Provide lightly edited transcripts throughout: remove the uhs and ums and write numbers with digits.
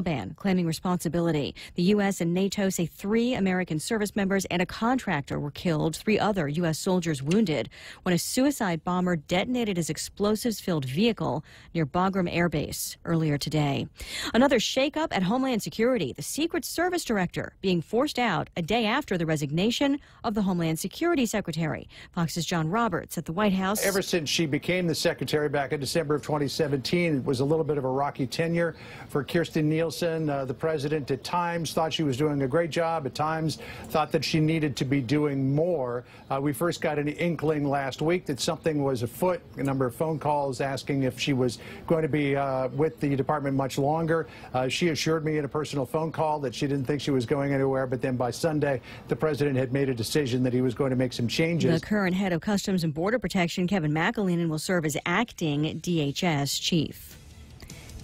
Taliban claiming responsibility. The U.S. and NATO say 3 American service members and a contractor were killed, 3 other U.S. soldiers wounded when a suicide bomber detonated his explosives-filled vehicle near Bagram Air Base earlier today. Another shakeup at Homeland Security. The Secret Service director being forced out a day after the resignation of the Homeland Security Secretary. Fox's John Roberts at the White House. Ever since she became the secretary back in December of 2017, it was a little bit of a rocky tenure for Kirstjen Nielsen. The president at times thought she was doing a great job, at times thought that she needed to be doing more. We first got an inkling last week that something was afoot, a number of phone calls asking if she was going to be with the department much longer. She assured me in a personal phone call that she didn't think she was going anywhere, but then by Sunday, the president had made a decision that he was going to make some changes. The current head of Customs and Border Protection, Kevin McAleenan, will serve as acting DHS chief.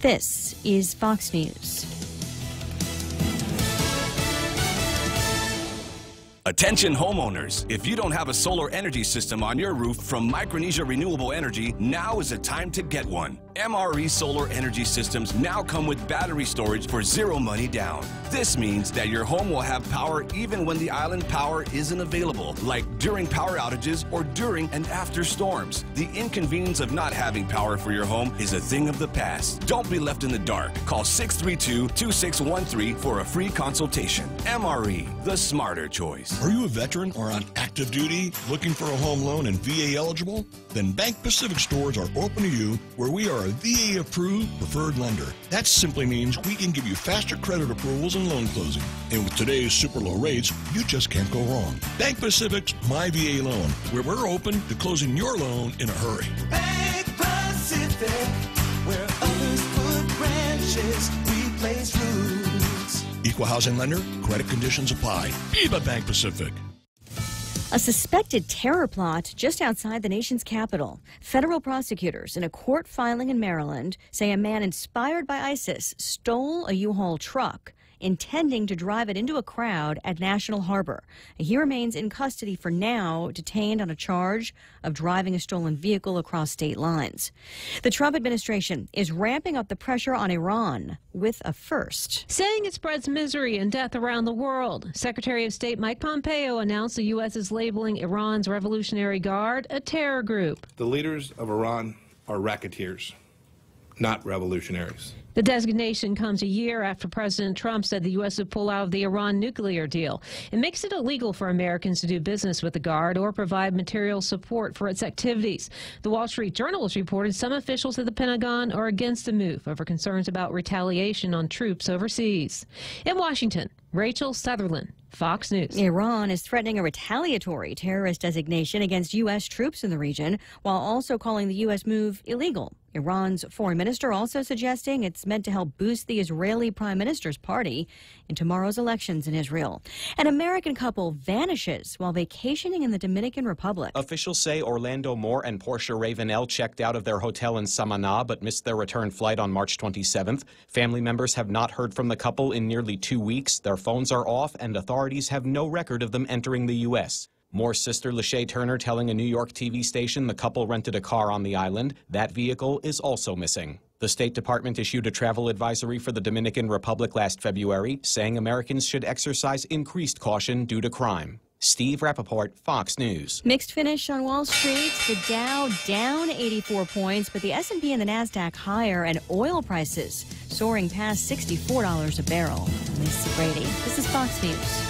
This is Fox News. Attention homeowners, if you don't have a solar energy system on your roof from Micronesia Renewable Energy, now is the time to get one. MRE solar energy systems now come with battery storage for 0 money down. This means that your home will have power even when the island power isn't available, like during power outages or during and after storms. The inconvenience of not having power for your home is a thing of the past. Don't be left in the dark. Call 632-2613 for a free consultation. MRE, the smarter choice. Are you a veteran or on active duty looking for a home loan and VA eligible? Then Bank Pacific stores are open to you, where we are a VA approved preferred lender. That simply means we can give you faster credit approvals and loan closing. And with today's super low rates, you just can't go wrong. Bank Pacific's My VA Loan, where we're open to closing your loan in a hurry. Bank Pacific, where others put branches, we place roots. Equal housing lender, credit conditions apply. Viva Bank Pacific. A suspected terror plot just outside the nation's capital. Federal prosecutors in a court filing in Maryland say a man inspired by ISIS stole a U-Haul truck, intending to drive it into a crowd at National Harbor. He remains in custody for now, detained on a charge of driving a stolen vehicle across state lines. The Trump administration is ramping up the pressure on Iran with a first. Saying it spreads misery and death around the world. Secretary of State Mike Pompeo announced the U.S. is labeling Iran's Revolutionary Guard a terror group. The leaders of Iran are racketeers, not revolutionaries. The designation comes a year after President Trump said the U.S. would pull out of the Iran nuclear deal. It makes it illegal for Americans to do business with the Guard or provide material support for its activities. The Wall Street Journal has reported some officials at the Pentagon are against the move over concerns about retaliation on troops overseas. In Washington, Rachel Sutherland, Fox News. Iran is threatening a retaliatory terrorist designation against U.S. troops in the region, while also calling the U.S. move illegal. Iran's foreign minister also suggesting it's meant to help boost the Israeli prime minister's party in tomorrow's elections in Israel. An American couple vanishes while vacationing in the Dominican Republic. Officials say Orlando Moore and Portia Ravenel checked out of their hotel in Samaná but missed their return flight on March 27th. Family members have not heard from the couple in nearly 2 weeks. Their phones are off, and authorities have no record of them entering the U.S. Moore's sister, Lachey Turner, telling a New York TV station the couple rented a car on the island. That vehicle is also missing. The State Department issued a travel advisory for the Dominican Republic last February, saying Americans should exercise increased caution due to crime. Steve Rappaport, Fox News. Mixed finish on Wall Street. The Dow down 84 points, but the S&P and the NASDAQ higher, and oil prices soaring past $64 a barrel. Lisa Brady, this is Fox News.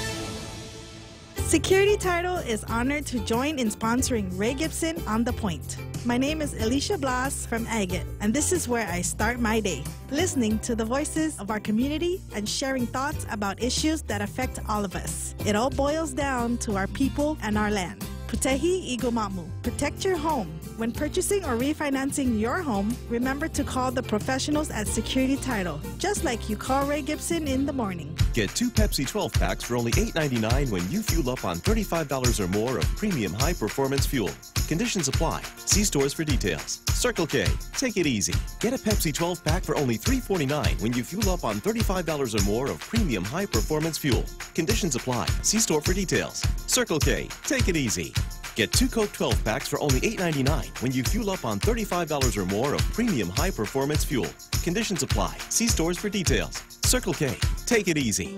Security Title is honored to join in sponsoring Ray Gibson on The Point. My name is Alicia Blas from Agate, and this is where I start my day, listening to the voices of our community and sharing thoughts about issues that affect all of us. It all boils down to our people and our land. Putehi Igumamu. Protect your home. When purchasing or refinancing your home, remember to call the professionals at Security Title, just like you call Ray Gibson in the morning. Get 2 Pepsi 12-packs for only $8.99 when you fuel up on $35 or more of premium high-performance fuel. Conditions apply. See stores for details. Circle K. Take it easy. Get a Pepsi 12-pack for only $3.49 when you fuel up on $35 or more of premium high-performance fuel. Conditions apply. See store for details. Circle K. Take it easy. Get 2 Coke 12 packs for only $8.99 when you fuel up on $35 or more of premium high-performance fuel. Conditions apply. See stores for details. Circle K. Take it easy.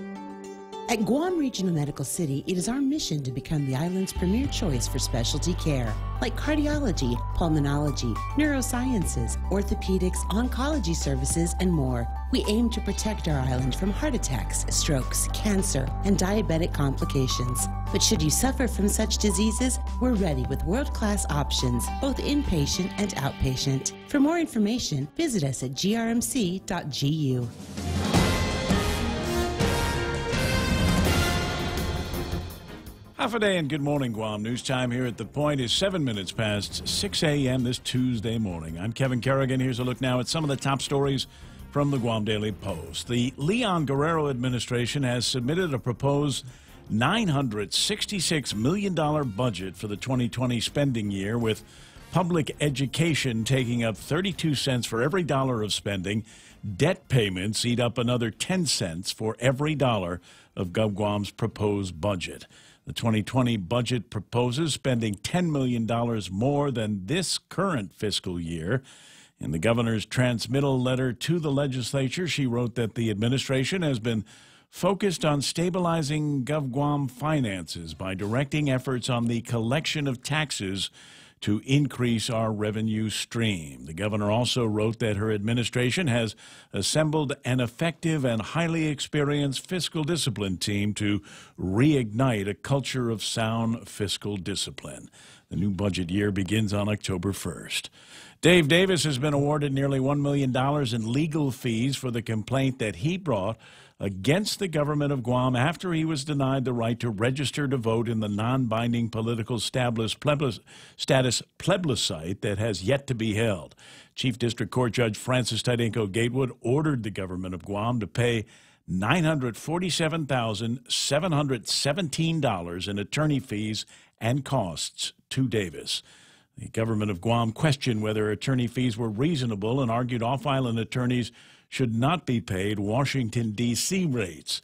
At Guam Regional Medical City, it is our mission to become the island's premier choice for specialty care, like cardiology, pulmonology, neurosciences, orthopedics, oncology services, and more. We aim to protect our island from heart attacks, strokes, cancer, and diabetic complications. But should you suffer from such diseases, we're ready with world-class options, both inpatient and outpatient. For more information, visit us at grmc.gu. Half a day and good morning, Guam. News time here at The Point is 7 minutes past 6 a.m. this Tuesday morning. I'm Kevin Kerrigan. Here's a look now at some of the top stories from the Guam Daily Post. The Leon Guerrero administration has submitted a proposed $966 million budget for the 2020 spending year, with public education taking up 32 cents for every dollar of spending. Debt payments eat up another 10 cents for every dollar of GovGuam's proposed budget. The 2020 budget proposes spending $10 million more than this current fiscal year. In the governor's transmittal letter to the legislature, she wrote that the administration has been focused on stabilizing GovGuam finances by directing efforts on the collection of taxes to increase our revenue stream. The governor also wrote that her administration has assembled an effective and highly experienced fiscal discipline team to reignite a culture of sound fiscal discipline. The new budget year begins on October 1st. Dave Davis has been awarded nearly $1 million in legal fees for the complaint that he brought against the government of Guam after he was denied the right to register to vote in the non-binding political status plebiscite that has yet to be held. Chief District Court Judge Francis Tydenko Gatewood ordered the government of Guam to pay $947,717 in attorney fees and costs to Davis. The government of Guam questioned whether attorney fees were reasonable and argued off-island attorneys should not be paid Washington, D.C. rates.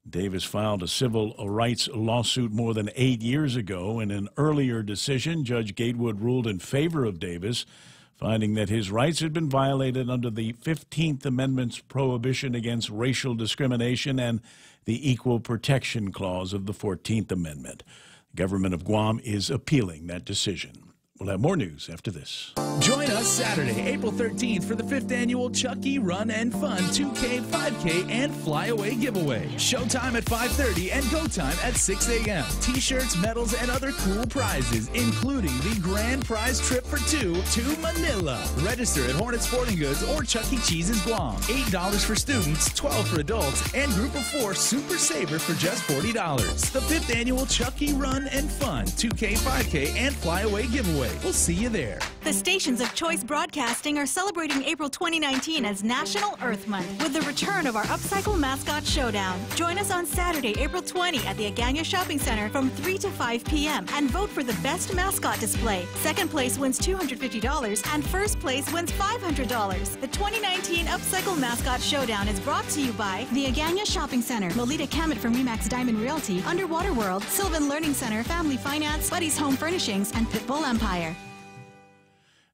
Davis filed a civil rights lawsuit more than 8 years ago. In an earlier decision, Judge Gatewood ruled in favor of Davis, finding that his rights had been violated under the 15th Amendment's prohibition against racial discrimination and the Equal Protection Clause of the 14th Amendment. The government of Guam is appealing that decision. We'll have more news after this. Join us Saturday, April 13th for the 5th annual Chucky Run and Fun 2K, 5K, and Flyaway giveaway. Showtime at 5:30 and go time at 6 a.m. T-shirts, medals, and other cool prizes, including the grand prize trip for two to Manila. Register at Hornet Sporting Goods or Chuck E. Cheese's Guam. $8 for students, $12 for adults, and Group of 4 Super Saver for just $40. The 5th annual Chucky Run and Fun 2K, 5K, and Flyaway giveaway. We'll see you there. The stations of Choice Broadcasting are celebrating April 2019 as National Earth Month with the return of our Upcycle Mascot Showdown. Join us on Saturday, April 20 at the Agana Shopping Center from 3 to 5 p.m. and vote for the best mascot display. Second place wins $250 and first place wins $500. The 2019 Upcycle Mascot Showdown is brought to you by the Agana Shopping Center, Lolita Kamet from Remax Diamond Realty, Underwater World, Sylvan Learning Center, Family Finance, Buddy's Home Furnishings, and Pitbull Empire.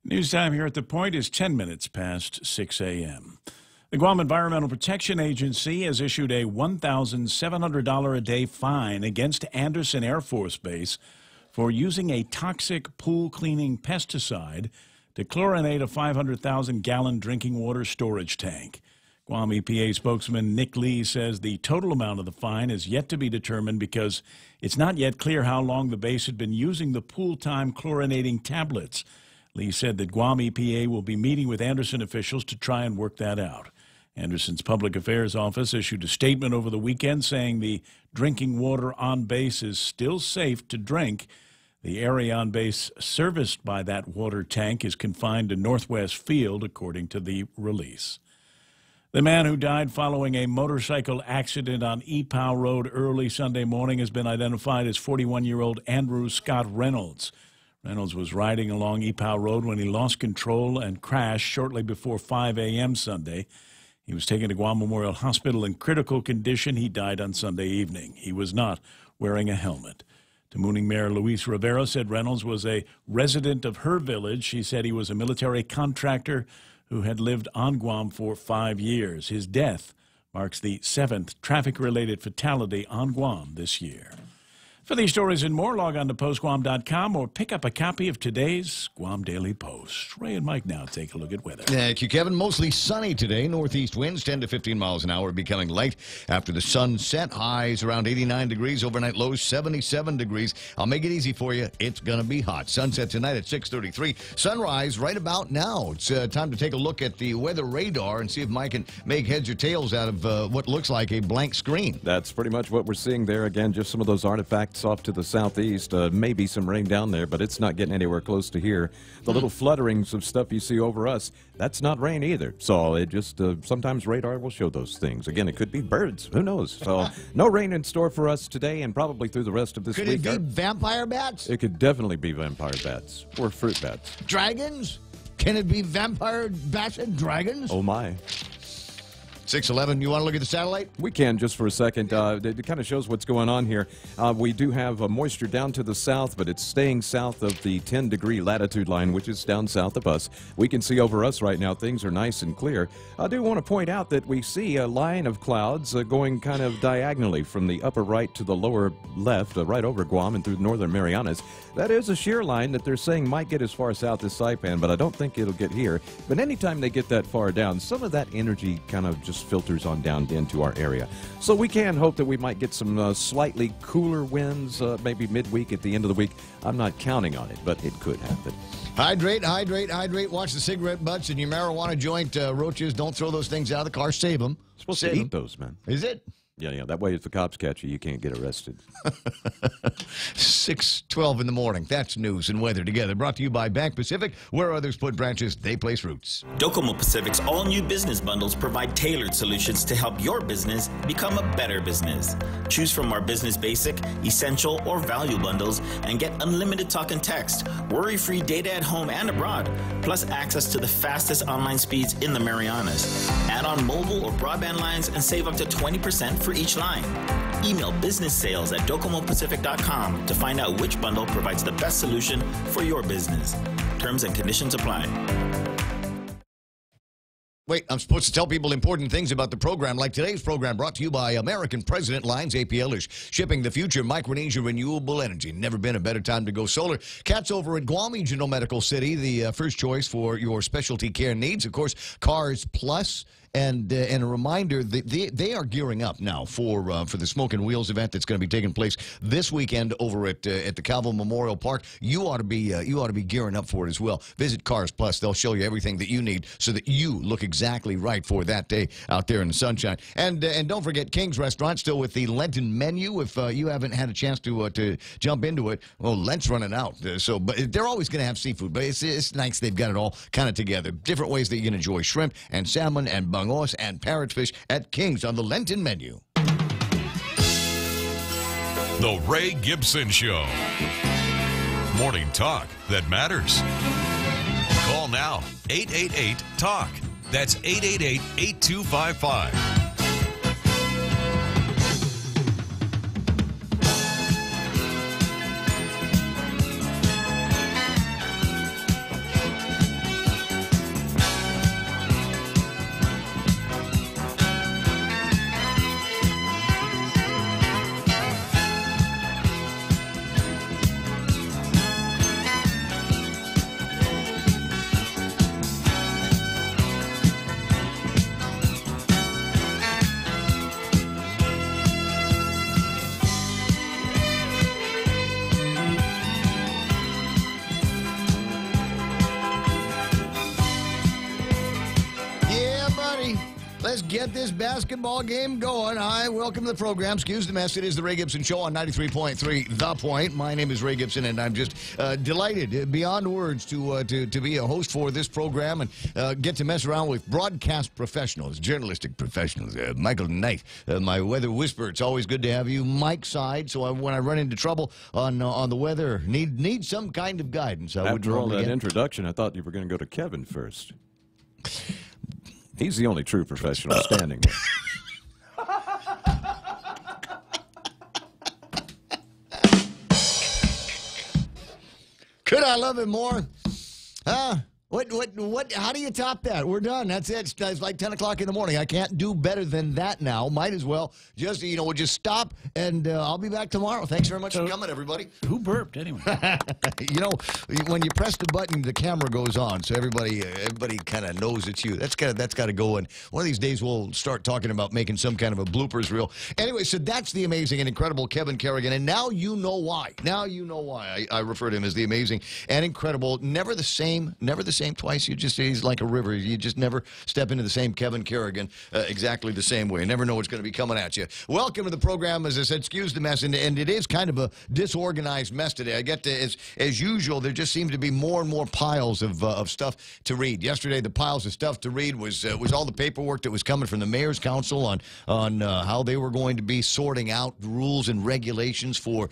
News time here at The Point is 10 minutes past 6 a.m. The Guam Environmental Protection Agency has issued a $1,700 a day fine against Andersen Air Force Base for using a toxic pool cleaning pesticide to chlorinate a 500,000-gallon drinking water storage tank. Guam EPA spokesman Nick Lee says the total amount of the fine is yet to be determined because it's not yet clear how long the base had been using the pool-time chlorinating tablets. Lee said that Guam EPA will be meeting with Andersen officials to try and work that out. Andersen's Public Affairs Office issued a statement over the weekend saying the drinking water on base is still safe to drink. The area on base serviced by that water tank is confined to Northwest Field, according to the release. The man who died following a motorcycle accident on Epow Road early Sunday morning has been identified as 41-year-old Andrew Scott Reynolds. Reynolds was riding along Epow Road when he lost control and crashed shortly before 5 a.m. Sunday. He was taken to Guam Memorial Hospital in critical condition. He died on Sunday evening. He was not wearing a helmet. Tamuning Mayor Luis Rivera said Reynolds was a resident of her village. She said he was a military contractor who had lived on Guam for 5 years. His death marks the 7th traffic-related fatality on Guam this year. For these stories and more, log on to postguam.com or pick up a copy of today's Guam Daily Post. Ray and Mike now take a look at weather. Thank you, Kevin. Mostly sunny today. Northeast winds 10 to 15 miles an hour, becoming light after the sun set. Highs around 89 degrees. Overnight lows 77 degrees. I'll make it easy for you. It's going to be hot. Sunset tonight at 6:33. Sunrise right about now. It's time to take a look at the weather radar and see if Mike can make heads or tails out of what looks like a blank screen. That's pretty much what we're seeing there. Again, just some of those artifacts off to the southeast. Maybe some rain down there, but it's not getting anywhere close to here. The little flutterings of stuff you see over us, that's not rain either. So it just, sometimes radar will show those things. Again, it could be birds. Who knows? So no rain in store for us today and probably through the rest of this week. Could it be vampire bats? It could definitely be vampire bats or fruit bats. Dragons? Can it be vampire bats and dragons? Oh, my. 6:11. You want to look at the satellite? We can just for a second. It kind of shows what's going on here. We do have moisture down to the south, but it's staying south of the 10-degree latitude line, which is down south of us. We can see over us right now. Things are nice and clear. I do want to point out that we see a line of clouds going kind of diagonally from the upper right to the lower left, right over Guam and through the northern Marianas. That is a shear line that they're saying might get as far south as Saipan, but I don't think it'll get here. But anytime they get that far down, some of that energy kind of just filters on down into our area. So we can hope that we might get some slightly cooler winds maybe midweek at the end of the week. I'm not counting on it, but it could happen. Hydrate, hydrate, hydrate. Watch the cigarette butts and your marijuana joint roaches. Don't throw those things out of the car. Save them. Supposed to eat those, man. Is it? Yeah. That way, if the cops catch you, you can't get arrested. 6:12 in the morning. That's news and weather together. Brought to you by Bank Pacific. Where others put branches, they place roots. Docomo Pacific's all-new business bundles provide tailored solutions to help your business become a better business. Choose from our Business Basic, Essential, or Value bundles and get unlimited talk and text, worry-free data at home and abroad, plus access to the fastest online speeds in the Marianas. Add on mobile or broadband lines and save up to 20% for each line. Email businesssales@docomopacific.com to find out which bundle provides the best solution for your business. Terms and conditions apply. Wait, I'm supposed to tell people important things about the program, like today's program brought to you by American President Lines. APL is shipping the future Micronesia renewable energy. Never been a better time to go solar. Cat's over at Guam Regional Medical City, the first choice for your specialty care needs. Of course, Cars Plus. And a reminder that they are gearing up now for the Smoke and Wheels event that's going to be taking place this weekend over at the Calvo Memorial Park. You ought to be gearing up for it as well. Visit Cars Plus; they'll show you everything that you need so that you look exactly right for that day out there in the sunshine. And don't forget King's Restaurant still with the Lenten menu. If you haven't had a chance to jump into it, well, Lent's running out. But they're always going to have seafood. But it's nice they've got it all kind of together. Different ways that you can enjoy shrimp and salmon and bangos and parrotfish at King's on the Lenten menu. The Ray Gibson Show. Morning talk that matters. Call now, 888-TALK. That's 888-8255. Let's get this basketball game going. Hi, welcome to the program. Excuse the mess. It is the Ray Gibson Show on 93.3 The Point. My name is Ray Gibson, and I'm just delighted, beyond words, to be a host for this program and get to mess around with broadcast professionals, journalistic professionals. Michael Knight, my weather whisperer. It's always good to have you, Mike's side. So when I run into trouble on the weather, need some kind of guidance. After all that introduction, I thought you were going to go to Kevin first. He's the only true professional standing there. Could I love it more? How do you top that? We're done. That's it. It's like 10 o'clock in the morning. I can't do better than that now. Might as well just, we'll just stop, and I'll be back tomorrow. Thanks very much for coming, everybody. Who burped, anyway? When you press the button, the camera goes on, so everybody kind of knows it's you. That's got to go in. One of these days, we'll start talking about making some kind of a bloopers reel. Anyway, so that's the amazing and incredible Kevin Kerrigan, and now you know why. Now you know why I refer to him as the amazing and incredible. Never the same twice. He's like a river. You just never step into the same Kevin Kerrigan exactly the same way. You never know what's going to be coming at you. Welcome to the program. As I said, excuse the mess, and it is kind of a disorganized mess today. I get to, as usual, there just seems to be more and more piles of stuff to read. Yesterday, the piles of stuff to read was all the paperwork that was coming from the Mayor's Council on how they were going to be sorting out rules and regulations for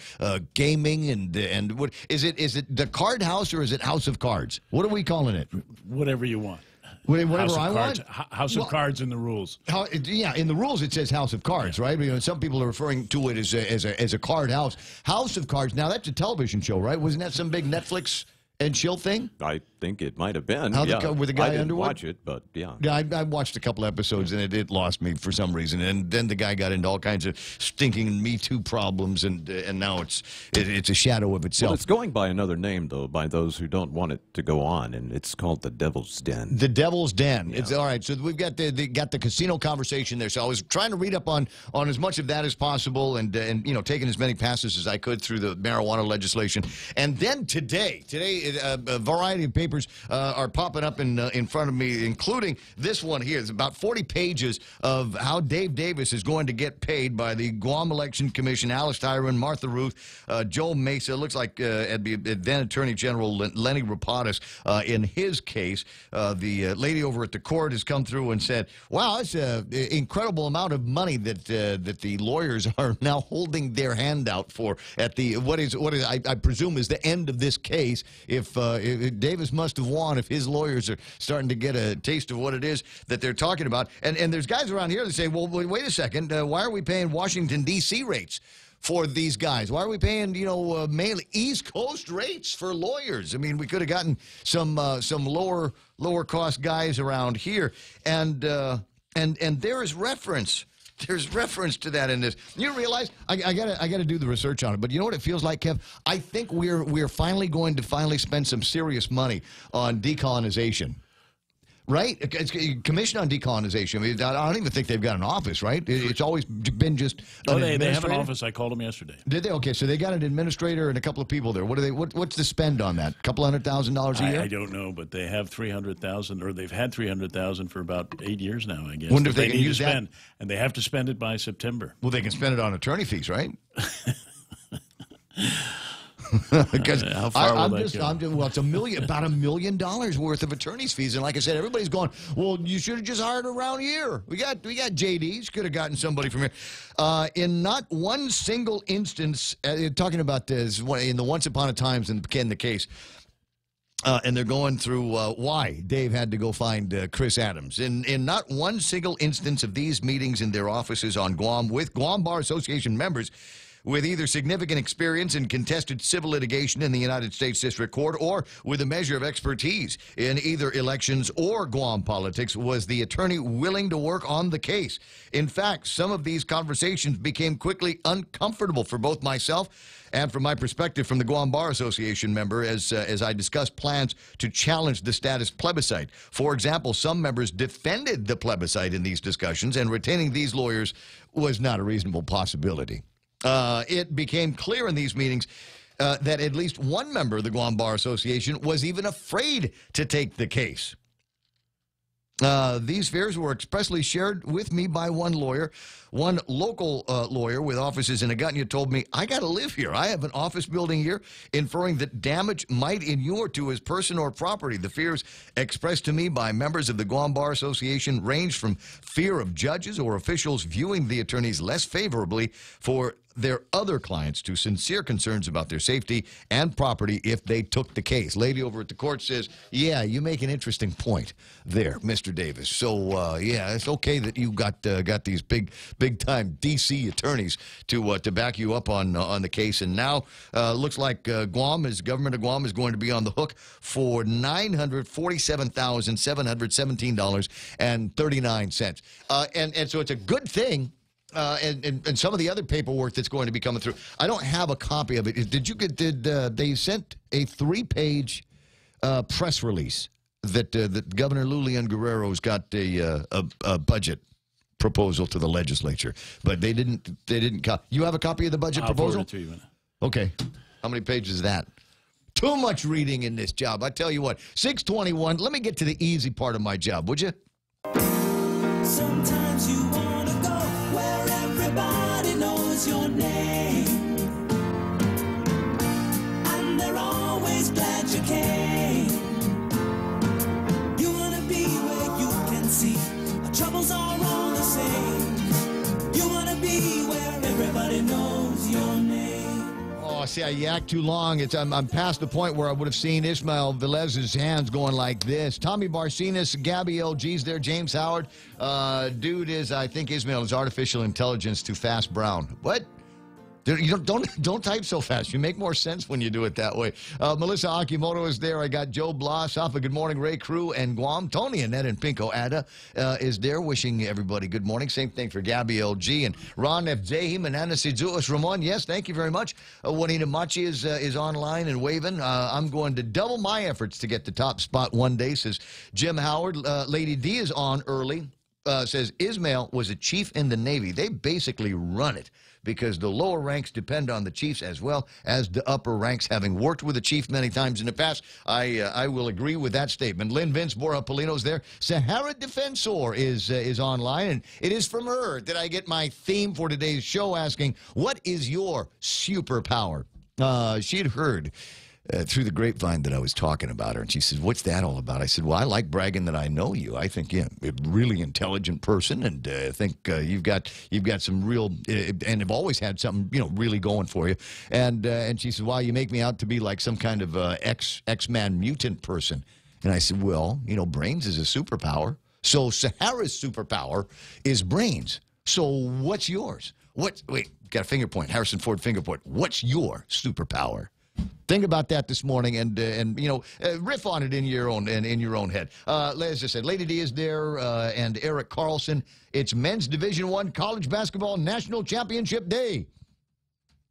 gaming and what is it? Is it the Card House or is it House of Cards? What are we calling it? Whatever you want. Whatever I want? House of Cards in the rules. In the rules it says House of Cards, right? Some people are referring to it as a card house. House of Cards. Now, that's a television show, right? Wasn't that some big Netflix and chill thing? I think it might have been. With the guy I didn't Underwood? watch it, but yeah. Yeah, I watched a couple episodes, and it lost me for some reason. And then the guy got into all kinds of stinking Me Too problems, and now it's a shadow of itself. Well, it's going by another name, though, by those who don't want it to go on, and it's called The Devil's Den. The Devil's Den. Yeah. It's all right. So we've got the casino conversation there. So I was trying to read up on as much of that as possible, and taking as many passes as I could through the marijuana legislation. And then today, a variety of papers are popping up in front of me, including this one here. It's about 40 pages of how Dave Davis is going to get paid by the Guam Election Commission, Alice Tyron, Martha Ruth, Joe Mesa. It looks like then Attorney General Lenny Rapadas in his case. The lady over at the court has come through and said, wow, it's an incredible amount of money that the lawyers are now holding their hand out for at the what is I presume is the end of this case. If Davis must have won, if his lawyers are starting to get a taste of what it is that they're talking about. And there's guys around here that say, well, wait a second, why are we paying Washington, D.C. rates for these guys? Why are we paying, mainly East Coast rates for lawyers? I mean, we could have gotten some lower cost guys around here. And there is reference. There's reference to that in this. You realize I gotta do the research on it. But you know what it feels like, Kev? I think we're finally going to spend some serious money on decolonization. Right? It's Commission on Decolonization. I mean, I don't even think they've got an office, right? It's always been just an they have an administrator? office. I called them yesterday. Did they? Okay, so they got an administrator and a couple of people there. What's the spend on that? A couple $100,000 a year? I don't know, but they have $300,000, or they've had $300,000 for about 8 years now, I guess. Wonder if they can need use to that. spend, and they have to spend it by September. Well, they can spend it on attorney fees, right? Because how far will that go? Well, it's about $1 million worth of attorney's fees, and like I said, everybody's going, well, you should have just hired around here. We got JDs, could have gotten somebody from here. In not one single instance, talking about this in the Once Upon a Times in the case. And they're going through why Dave had to go find Chris Adams. In not one single instance of these meetings in their offices on Guam with Guam Bar Association members with either significant experience in contested civil litigation in the United States District Court or with a measure of expertise in either elections or Guam politics, was the attorney willing to work on the case. In fact, some of these conversations became quickly uncomfortable for both myself and from my perspective from the Guam Bar Association member as I discussed plans to challenge the status plebiscite. For example, some members defended the plebiscite in these discussions, and retaining these lawyers was not a reasonable possibility. It became clear in these meetings that at least one member of the Guam Bar Association was even afraid to take the case. These fears were expressly shared with me by one lawyer. One local lawyer with offices in Agutya told me, I got to live here. I have an office building here, inferring that damage might inure to his person or property. The fears expressed to me by members of the Guam Bar Association ranged from fear of judges or officials viewing the attorneys less favorably for their other clients to sincere concerns about their safety and property if they took the case. Lady over at the court says, yeah, you make an interesting point there, Mr. Davis. So, yeah, it's okay that you got these big-time D.C. attorneys to back you up on the case. And now looks like government of Guam is going to be on the hook for $947,717.39. And so it's a good thing. And some of the other paperwork that's going to be coming through. I don't have a copy of it. Did they sent a 3-page press release that Governor Lulian Guerrero's got a budget proposal to the legislature, but they didn't. You have a copy of the budget proposal? I'll forward it to you. Okay. How many pages is that? Too much reading in this job. I tell you what. 621. Let me get to the easy part of my job, would you? Sometimes you wanna go where everybody knows your name, and they're always glad you came. You wanna be where you can see our troubles are all the same. You wanna be where everybody knows your name. Oh, see, I yak too long. I'm past the point where I would have seen Ismael Velez's hands going like this. Tommy Barcinas, Gabby LG's there, James Howard. Dude is, I think Ismael is artificial intelligence to fast brown. What? You don't type so fast. You make more sense when you do it that way. Melissa Akimoto is there. I got Joe Blas, Alpha, good morning, Ray Crew and Guam. Tony, Annette, and Pinko Ada is there, wishing everybody good morning. Same thing for Gabby LG and Ron F. Zahim and Anna Sizuas Ramon. Yes, thank you very much. Juanita Machi is online and waving. I'm going to double my efforts to get the top spot one day, says Jim Howard. Lady D is on early. Says Ismail was a chief in the Navy. They basically run it, because the lower ranks depend on the chiefs as well as the upper ranks. Having worked with the chief many times in the past, I will agree with that statement. Lynn Vince, Bora Polino's there. Sahara Defensor is online, and it is from her that I get my theme for today's show, asking, what is your superpower? She had heard through the grapevine that I was talking about her, and she said, what's that all about? I said, well, I like bragging that I know you. I think you're a really intelligent person, and I think you've got some real, and have always had something, really going for you. And she said, well, you make me out to be like some kind of X-Man mutant person. And I said, well, brains is a superpower. So Sahara's superpower is brains. So what's yours? Wait, got a finger point. Harrison Ford finger point. What's your superpower? Think about that this morning, and riff on it in your own head. As I said, Lady D is there, and Eric Carlson. It's Men's Division I College Basketball National Championship Day.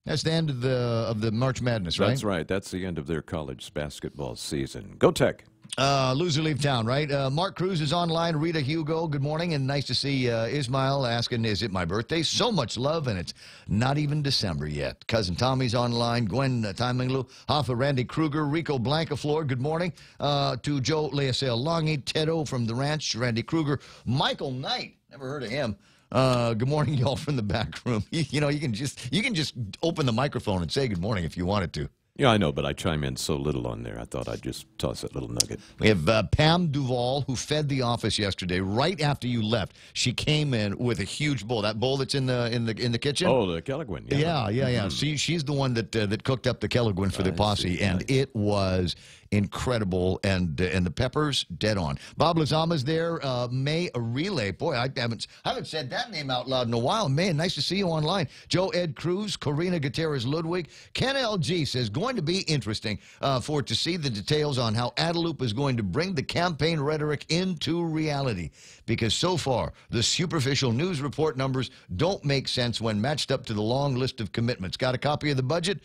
That's the end of the March Madness, right? That's right. That's the end of their college basketball season. Go Tech. Loser leave town, right? Mark Cruz is online. Rita Hugo, good morning, and nice to see Ismail asking, is it my birthday? So much love, and it's not even December yet. Cousin Tommy's online. Gwen Timinglu, Hoffa, Randy Kruger, Rico Blancaflor, good morning. To Joe Leasel Longy, Tedo from the ranch, Randy Kruger, Michael Knight, never heard of him. Good morning, y'all, from the back room. You can just open the microphone and say good morning if you wanted to. Yeah, I know, but I chime in so little on there. I thought I'd just toss that little nugget. We have Pam Duvall, who fed the office yesterday. Right after you left, she came in with a huge bowl. That bowl that's in the kitchen. Oh, the Kelligwin. Yeah. Mm-hmm. She's the one that cooked up the Kelligwin for the posse, and it was incredible, and the peppers dead on. Bob Lazama's there. May Relay, boy, I haven't said that name out loud in a while. May, nice to see you online. Joe Ed Cruz, Corina Gutierrez Ludwig, Ken LG says going to be interesting to see the details on how Adelup is going to bring the campaign rhetoric into reality, because so far the superficial news report numbers don't make sense when matched up to the long list of commitments. Got a copy of the budget?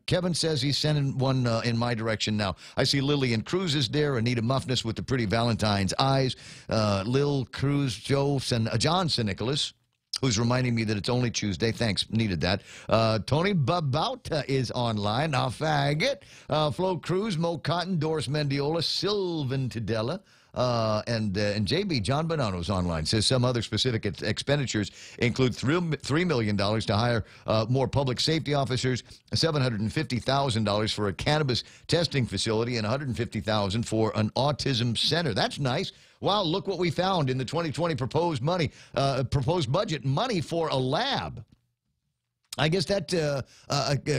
Kevin says he's sending one in my direction now. I see Lillian Cruz is there, Anita Muffness with the pretty Valentine's eyes, Lil Cruz, John St. Nicholas, who's reminding me that it's only Tuesday. Thanks, needed that. Tony Babauta is online. Now, faggot. Flo Cruz, Mo Cotton, Doris Mendiola, Sylvan Tadella. And JB, John Bonanno's online, says some other specific expenditures include $3 million to hire more public safety officers, $750,000 for a cannabis testing facility, and $150,000 for an autism center. That's nice. Wow, look what we found in the 2020 proposed budget, money for a lab. I guess that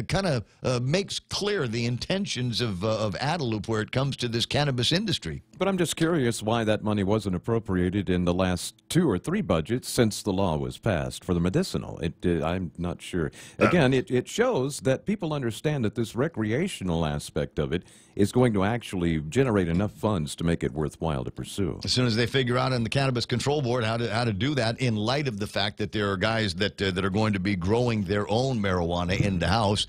kind of makes clear the intentions of Adelup where it comes to this cannabis industry. But I'm just curious why that money wasn't appropriated in the last 2 or 3 budgets since the law was passed for the medicinal. I'm not sure. Again, it shows that people understand that this recreational aspect of it is going to actually generate enough funds to make it worthwhile to pursue. As soon as they figure out in the Cannabis Control Board how to do that, in light of the fact that there are guys that are going to be growing their own marijuana in the house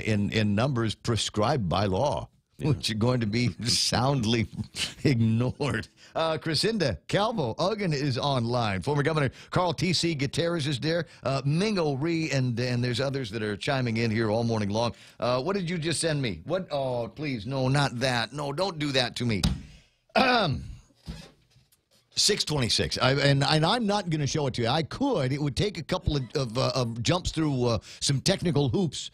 in numbers prescribed by law. Yeah. Which are going to be soundly ignored. Crescinda Calvo-Uggan is online. Former Governor Carl T.C. Gutierrez is there. Mingo Rhee, and there's others that are chiming in here all morning long. What did you just send me? What? Oh, please, no, not that. No, don't do that to me. 626, and I'm not going to show it to you. I could. It would take a couple of jumps through some technical hoops.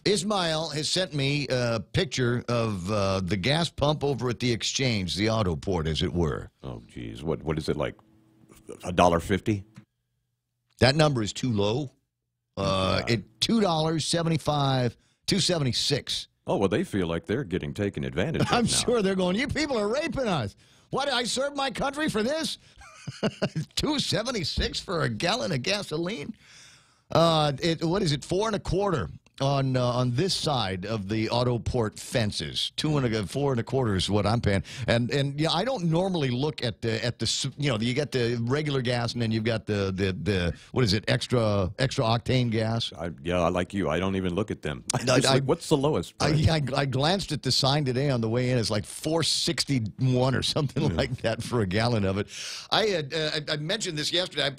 Ismail has sent me a picture of the gas pump over at the exchange, the auto port, as it were. Oh, geez. What is it, like $1.50? That number is too low. $2.75, $2.76. Oh, well, they feel like they're getting taken advantage of I'm now. sure they're going, you people are raping us. What, I served my country for this? $2.76 for a gallon of gasoline? What is it, 4 1/4 on this side of the auto port fences. 4 1/4 is what I'm paying. And yeah, I don't normally look at the you get the regular gas and then you've got the what is it, extra octane gas. I like you. I don't even look at them. What's the lowest price? I glanced at the sign today on the way in. It's like $4.61 or something like that for a gallon of it. I mentioned this yesterday. I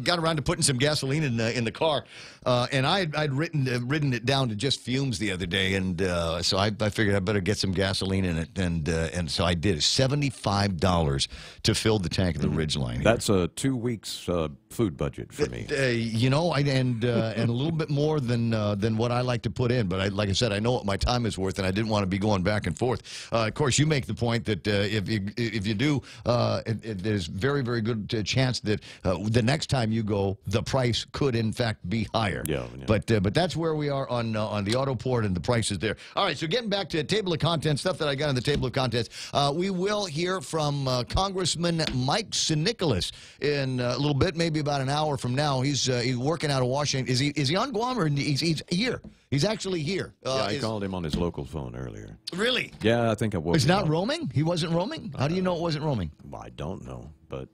got around to putting some gasoline in the car, and I'd ridden it down to just fumes the other day, and so I figured I better get some gasoline in it, and so I did. $75 to fill the tank of the Ridgeline. That's a 2 weeks food budget for me. And a little bit more than what I like to put in. But like I said, I know what my time is worth, and I didn't want to be going back and forth. Of course, you make the point that if you do, there's very, very good chance that the next time you go, the price could in fact be higher. Yeah. But that's where we are on the auto port, and the prices there. All right, so getting back to table of contents, stuff that I got on the table of contents. We will hear from Congressman Mike Sinicolas in a little bit, maybe about an hour from now. He's working out of Washington. Is he on Guam, or he's here? He's actually here. I called him on his local phone earlier. Really? Yeah, I think I woke It's him not up. roaming? He wasn't roaming? How do you know it wasn't roaming? Well, I don't know, but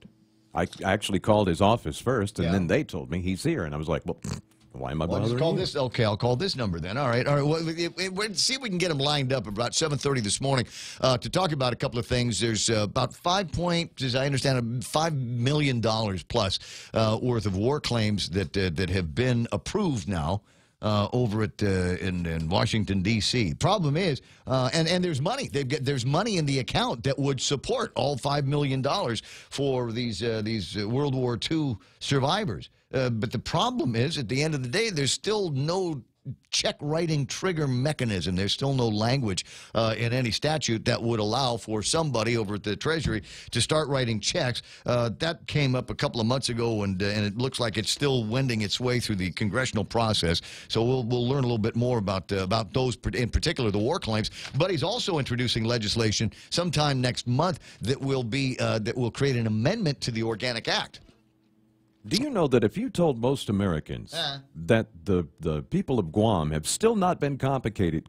I actually called his office first, and then they told me he's here, and I was like, well, why am I bothering call you? this. Okay, I'll call this number then. All right. Well, we'll see if we can get him lined up about 7:30 this morning to talk about a couple of things. There's about as I understand, $5 million plus worth of war claims that have been approved now. Over at in Washington D.C. Problem is, and there's money. There's money in the account that would support all $5 million for these World War II survivors. But the problem is, at the end of the day, there's still no check-writing trigger mechanism. There's still no language in any statute that would allow for somebody over at the Treasury to start writing checks. That came up a couple of months ago, and it looks like it's still wending its way through the congressional process. So we'll learn a little bit more about those, in particular the war claims. But he's also introducing legislation sometime next month that will create an amendment to the Organic Act. Do you know that if you told most Americans that the people of Guam have still not been compensated,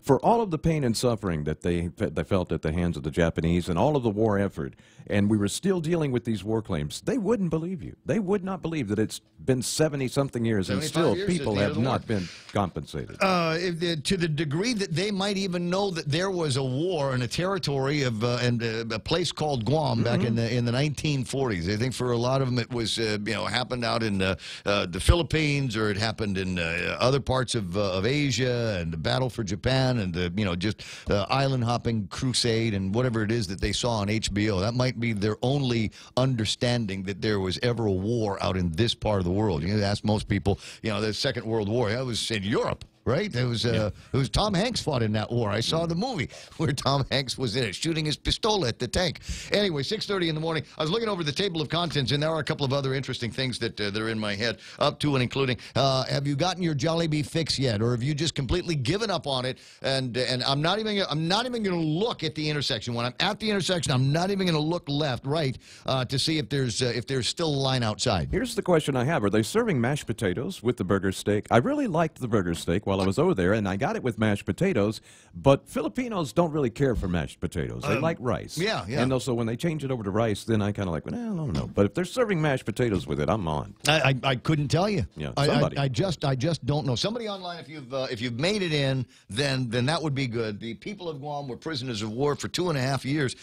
for all of the pain and suffering that they felt at the hands of the Japanese and all of the war effort, and we were still dealing with these war claims, they wouldn't believe you. They would not believe that it's been 70-something years and still people have not been compensated. To the degree that they might even know that there was a war in a territory of and a place called Guam back in the 1940s. I think for a lot of them it was happened out in the Philippines, or it happened in other parts of Asia, and the battle for Japan, and the island hopping crusade and whatever it is that they saw on HBO. That might be their only understanding that there was ever a war out in this part of the world. You ask most people, the Second World War, that was in Europe. right? It was Tom Hanks fought in that war. I saw the movie where Tom Hanks was in it, shooting his pistola at the tank. Anyway, 6:30 in the morning. I was looking over the table of contents, and there are a couple of other interesting things that are in my head, up to and including. Have you gotten your Jollibee fix yet, or have you just completely given up on it? And I'm not even going to look at the intersection. When I'm at the intersection, I'm not even going to look left, right, to see if there's still a line outside. Here's the question I have: are they serving mashed potatoes with the burger steak? I really liked the burger steak while I was over there, and I got it with mashed potatoes. But Filipinos don't really care for mashed potatoes. They like rice. Yeah. And also, when they change it over to rice, then I kind of like, well, I don't know. But if they're serving mashed potatoes with it, I'm on. I couldn't tell you. Yeah, somebody. I just don't know. Somebody online, if you've made it in, then that would be good. The people of Guam were prisoners of war for 2.5 years.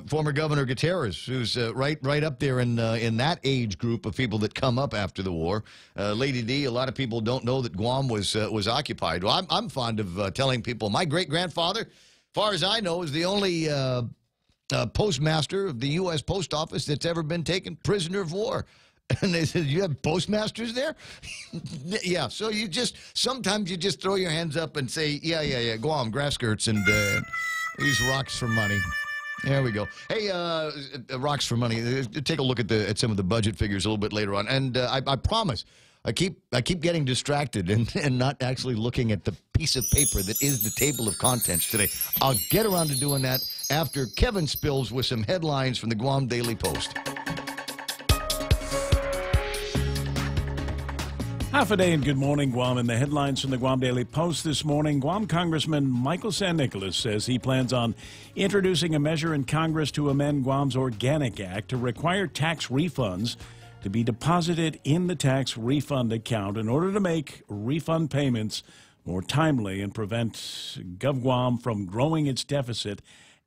Former Governor Gutierrez, who's right up there in that age group of people that come up after the war. Lady D, a lot of people don't know that Guam was occupied. Well, I'm fond of telling people my great-grandfather, as far as I know, is the only postmaster of the U.S. Post Office that's ever been taken prisoner of war. And they said, you have postmasters there? Yeah, so sometimes you just throw your hands up and say, yeah, Guam, grass skirts, and these rocks for money. There we go. Hey, rocks for money. Take a look at some of the budget figures a little bit later on. And I promise, I keep getting distracted and not actually looking at the piece of paper that is the table of contents today. I'll get around to doing that after Kevin spills with some headlines from the Guam Daily Post. Half a day and good morning, Guam. And the headlines from the Guam Daily Post this morning. Guam Congressman Michael San Nicolas says he plans on introducing a measure in Congress to amend Guam's Organic Act to require tax refunds to be deposited in the tax refund account in order to make refund payments more timely and prevent GovGuam from growing its deficit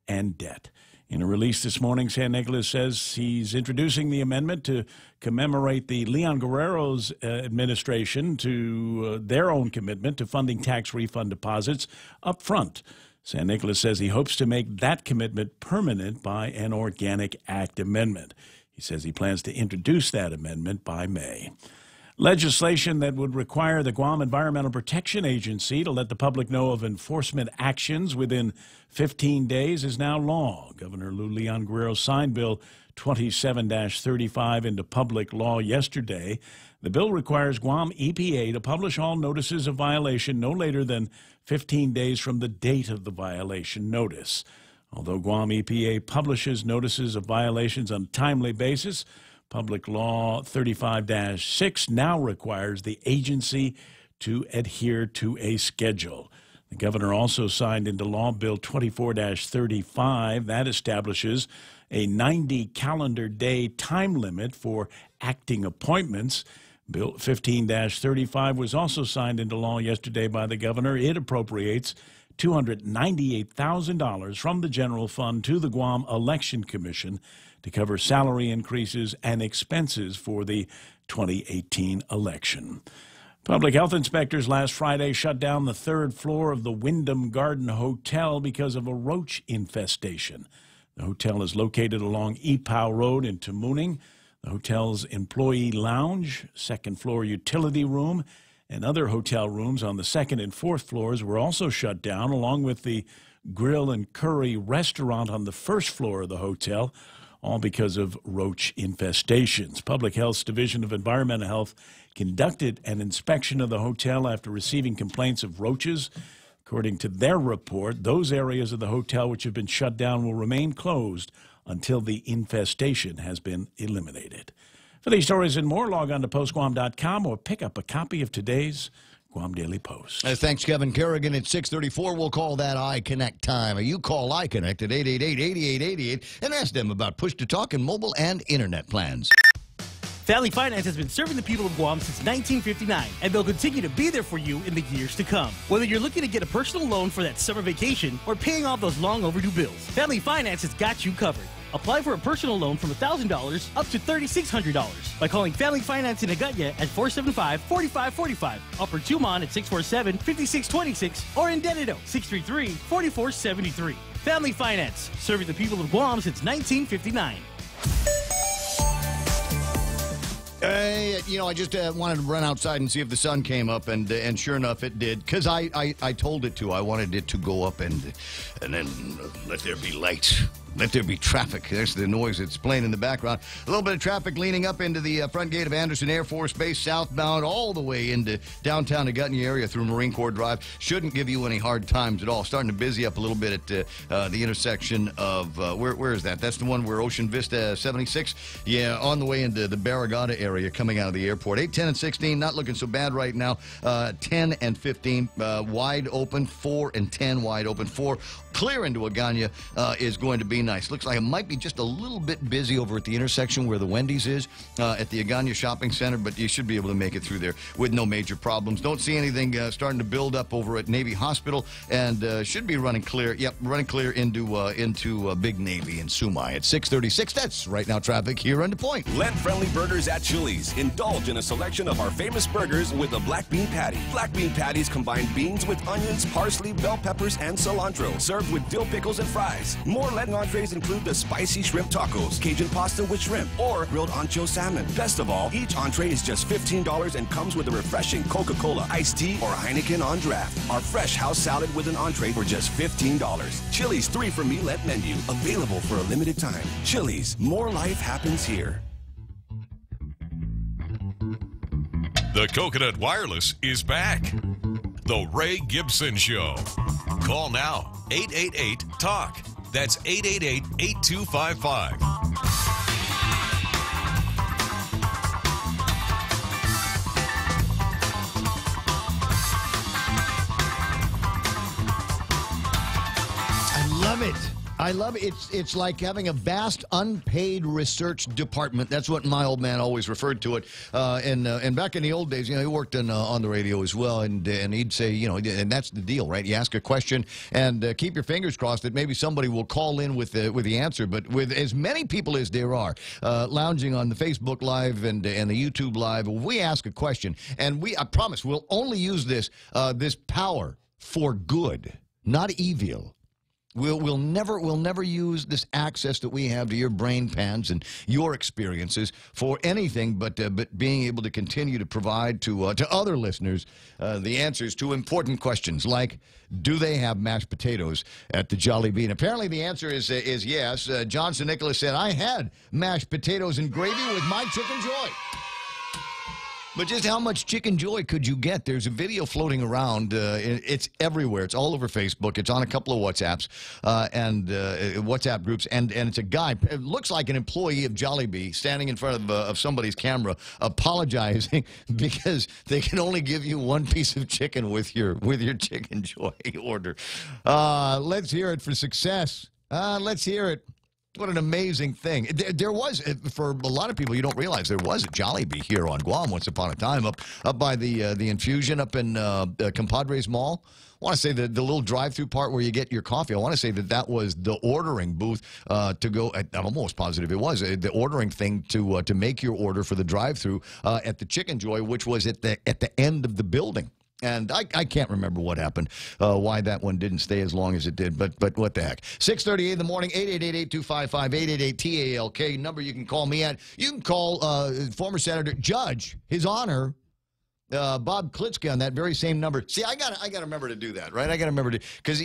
and debt. In a release this morning, San Nicolas says he's introducing the amendment to commemorate the Leon Guerrero's administration to their own commitment to funding tax refund deposits up front. San Nicolas says he hopes to make that commitment permanent by an Organic Act amendment. He says he plans to introduce that amendment by May. Legislation that would require the Guam Environmental Protection Agency to let the public know of enforcement actions within 15 days is now law. Governor Lou Leon Guerrero signed Bill 27-35 into public law yesterday. The bill requires Guam EPA to publish all notices of violation no later than 15 days from the date of the violation notice. Although Guam EPA publishes notices of violations on a timely basis, Public Law 35-6 now requires the agency to adhere to a schedule. The governor also signed into law Bill 24-35 that establishes a 90-calendar-day time limit for acting appointments. Bill 15-35 was also signed into law yesterday by the governor. It appropriates $298,000 from the general fund to the Guam Election Commission to cover salary increases and expenses for the 2018 election. Public health inspectors last Friday shut down the third floor of the Wyndham Garden Hotel because of a roach infestation. The hotel is located along Ipow Road in Tamuning. The hotel's employee lounge, second floor utility room, and other hotel rooms on the second and fourth floors were also shut down, along with the Grill and Curry restaurant on the first floor of the hotel, all because of roach infestations. Public Health's Division of Environmental Health conducted an inspection of the hotel after receiving complaints of roaches. According to their report, those areas of the hotel which have been shut down will remain closed until the infestation has been eliminated. For these stories and more, log on to postguam.com or pick up a copy of today's Guam Daily Post. Thanks, Kevin Kerrigan. At 6:34, we'll call that iConnect time. You call iConnect at 888-8888 and ask them about push-to-talk and mobile and internet plans. Family Finance has been serving the people of Guam since 1959, and they'll continue to be there for you in the years to come. Whether you're looking to get a personal loan for that summer vacation or paying off those long overdue bills, Family Finance has got you covered. Apply for a personal loan from $1,000 up to $3,600 by calling Family Finance in Agutya at 475-4545, Upper Tumon at 647-5626, or in Dededo, 633-4473. Family Finance, serving the people of Guam since 1959. I just wanted to run outside and see if the sun came up, and sure enough, it did. Because I told it to. I wanted it to go up and then let there be light. Let there be traffic. There's the noise that's playing in the background. A little bit of traffic leaning up into the front gate of Anderson Air Force Base, southbound all the way into downtown Agutney area through Marine Corps Drive. Shouldn't give you any hard times at all. Starting to busy up a little bit at the intersection of, where is that? That's the one where Ocean Vista 76? Yeah, on the way into the Barragata area coming out of the airport. 8, 10, and 16, not looking so bad right now. 10 and 15, wide open. 4 and 10, wide open. 4 clear into Agutney is going to be nice. Looks like it might be just a little bit busy over at the intersection where the Wendy's is at the Agutney Shopping Center, but you should be able to make it through there with no major problems. Don't see anything starting to build up over at Navy Hospital, and should be running clear. Yep, running clear into Big Navy in Sumai at 6:36. That's right now traffic here on the point. Lent-friendly burgers at Chili's. Indulge in a selection of our famous burgers with a black bean patty. Black bean patties combine beans with onions, parsley, bell peppers, and cilantro. Served with dill pickles and fries. More Lenten entrees include the spicy shrimp tacos, Cajun pasta with shrimp, or grilled ancho salmon. Best of all, each entree is just $15 and comes with a refreshing Coca-Cola, iced tea, or Heineken on draft. Our fresh house salad with an entree for just $15. Chili's 3 for Me Lent menu, available for a limited time. Chili's, more life happens here. The Coconut Wireless is back. The Ray Gibson Show. Call now, 888-TALK. That's 888-8255. I love it. It's like having a vast unpaid research department. That's what my old man always referred to it. And back in the old days, he worked on the radio as well, and he'd say, and that's the deal, right? You ask a question and keep your fingers crossed that maybe somebody will call in with the answer. But with as many people as there are lounging on the Facebook Live and the YouTube Live, we ask a question, and I promise we'll only use this power for good, not evil. We'll never use this access that we have to your brain pans and your experiences for anything but being able to continue to provide to other listeners the answers to important questions like, do they have mashed potatoes at the Jolly Bean? Apparently the answer is yes. Johnson Nicholas said, I had mashed potatoes and gravy with my Chicken Joy. But just how much Chicken Joy could you get? There's a video floating around. It's everywhere. It's all over Facebook. It's on a couple of WhatsApps and WhatsApp groups. And it's a guy, it looks like an employee of Jollibee, standing in front of somebody's camera, apologizing because they can only give you one piece of chicken with your Chicken Joy order. Let's hear it for success. Let's hear it. What an amazing thing. There was, for a lot of people, you don't realize, there was a Jollibee here on Guam once upon a time up by the Infusion up in Compadres Mall. I want to say the little drive-through part where you get your coffee. I want to say that was the ordering booth to go. I'm almost positive it was the ordering thing to make your order for the drive-through at the Chicken Joy, which was at the end of the building. And I can't remember what happened, why that one didn't stay as long as it did, but what the heck. 6:38 in the morning, 888-8255-888-TALK, number you can call me at. You can call former Senator Judge, His Honor, Bob Klitschko on that very same number. See, I got to remember to do that, right? I got to remember to, because,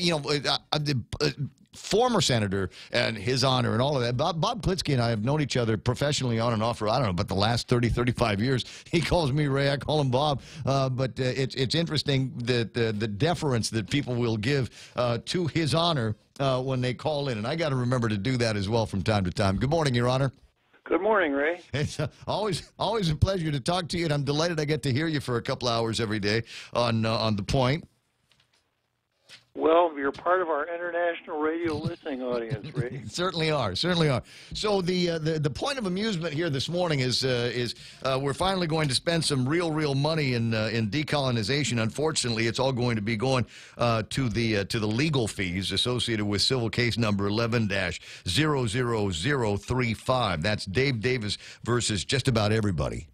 former senator and His Honor and all of that. Bob Klitschko and I have known each other professionally on and off for, I don't know, about the last 30, 35 years. He calls me Ray, I call him Bob. But it's interesting that the deference that people will give to His Honor when they call in. And I got to remember to do that as well from time to time. Good morning, Your Honor. Good morning, Ray. It's always a pleasure to talk to you, and I'm delighted I get to hear you for a couple hours every day on The Point. Well, you're part of our international radio listening audience, Ray. Certainly are. So the point of amusement here this morning is we're finally going to spend some real money in decolonization. Unfortunately, it's all going to be going to the legal fees associated with civil case number 11-00035. That's Dave Davis versus just about everybody.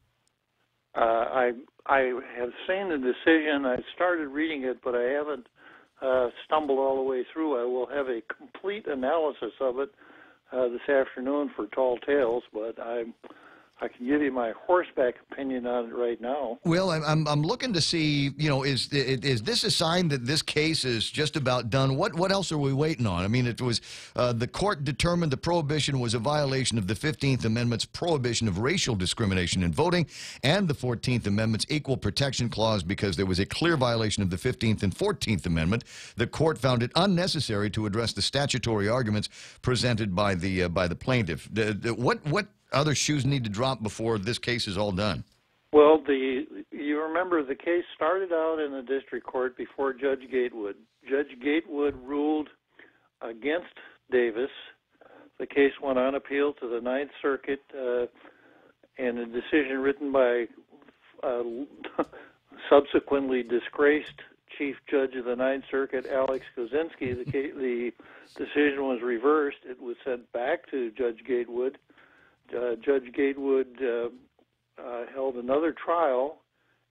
I have seen the decision. I started reading it, but I haven't stumbled all the way through. I will have a complete analysis of it this afternoon for Tall Tales, but I'm I can give you my horseback opinion on it right now. Well, I'm looking to see, you know, is this a sign that this case is just about done? What else are we waiting on? I mean, it was the court determined the prohibition was a violation of the 15th Amendment's prohibition of racial discrimination in voting and the 14th Amendment's Equal Protection Clause because there was a clear violation of the 15th and 14th Amendment. The court found it unnecessary to address the statutory arguments presented by the plaintiff. What other shoes need to drop before this case is all done? Well, you remember the case started out in the district court before Judge Gatewood. Judge Gatewood ruled against Davis. The case went on appeal to the Ninth Circuit, and a decision written by subsequently disgraced Chief Judge of the Ninth Circuit, Alex Kozinski. The decision was reversed. It was sent back to Judge Gatewood. Judge Gatewood held another trial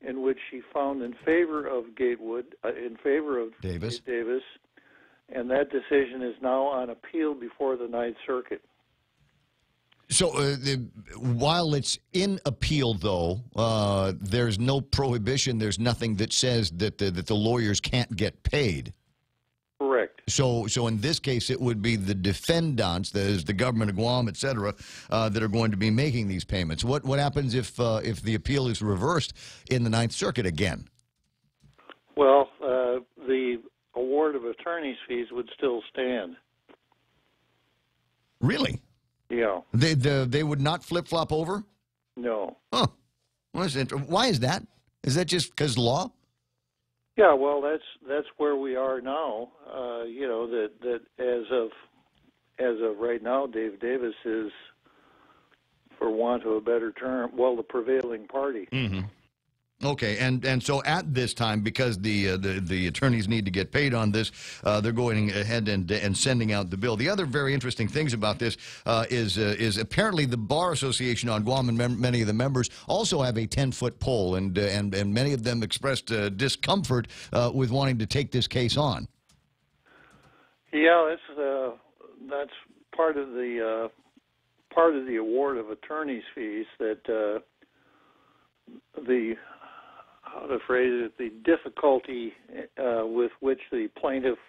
in which she found in favor of Gatewood, in favor of Davis, and that decision is now on appeal before the Ninth Circuit. So while it's in appeal, though, there's no prohibition. There's nothing that says that the lawyers can't get paid. Correct. So in this case, it would be the defendants, that is the government of Guam, et cetera, that are going to be making these payments. What happens if the appeal is reversed in the Ninth Circuit again? Well, the award of attorney's fees would still stand. Really? Yeah. They would not flip-flop over? No. Huh. Why is that? Is that just because law? Yeah, well, that's where we are now. You know, that as of right now, Dave Davis is, for want of a better term, well, the prevailing party. Mm-hmm. Okay, and so at this time, because the attorneys need to get paid on this, they're going ahead and sending out the bill. The other very interesting things about this is apparently the Bar Association on Guam and many of the members also have a 10-foot pole, and many of them expressed discomfort with wanting to take this case on. Yeah, that's part of the award of attorney's fees, that how to phrase it, the difficulty with which the plaintiff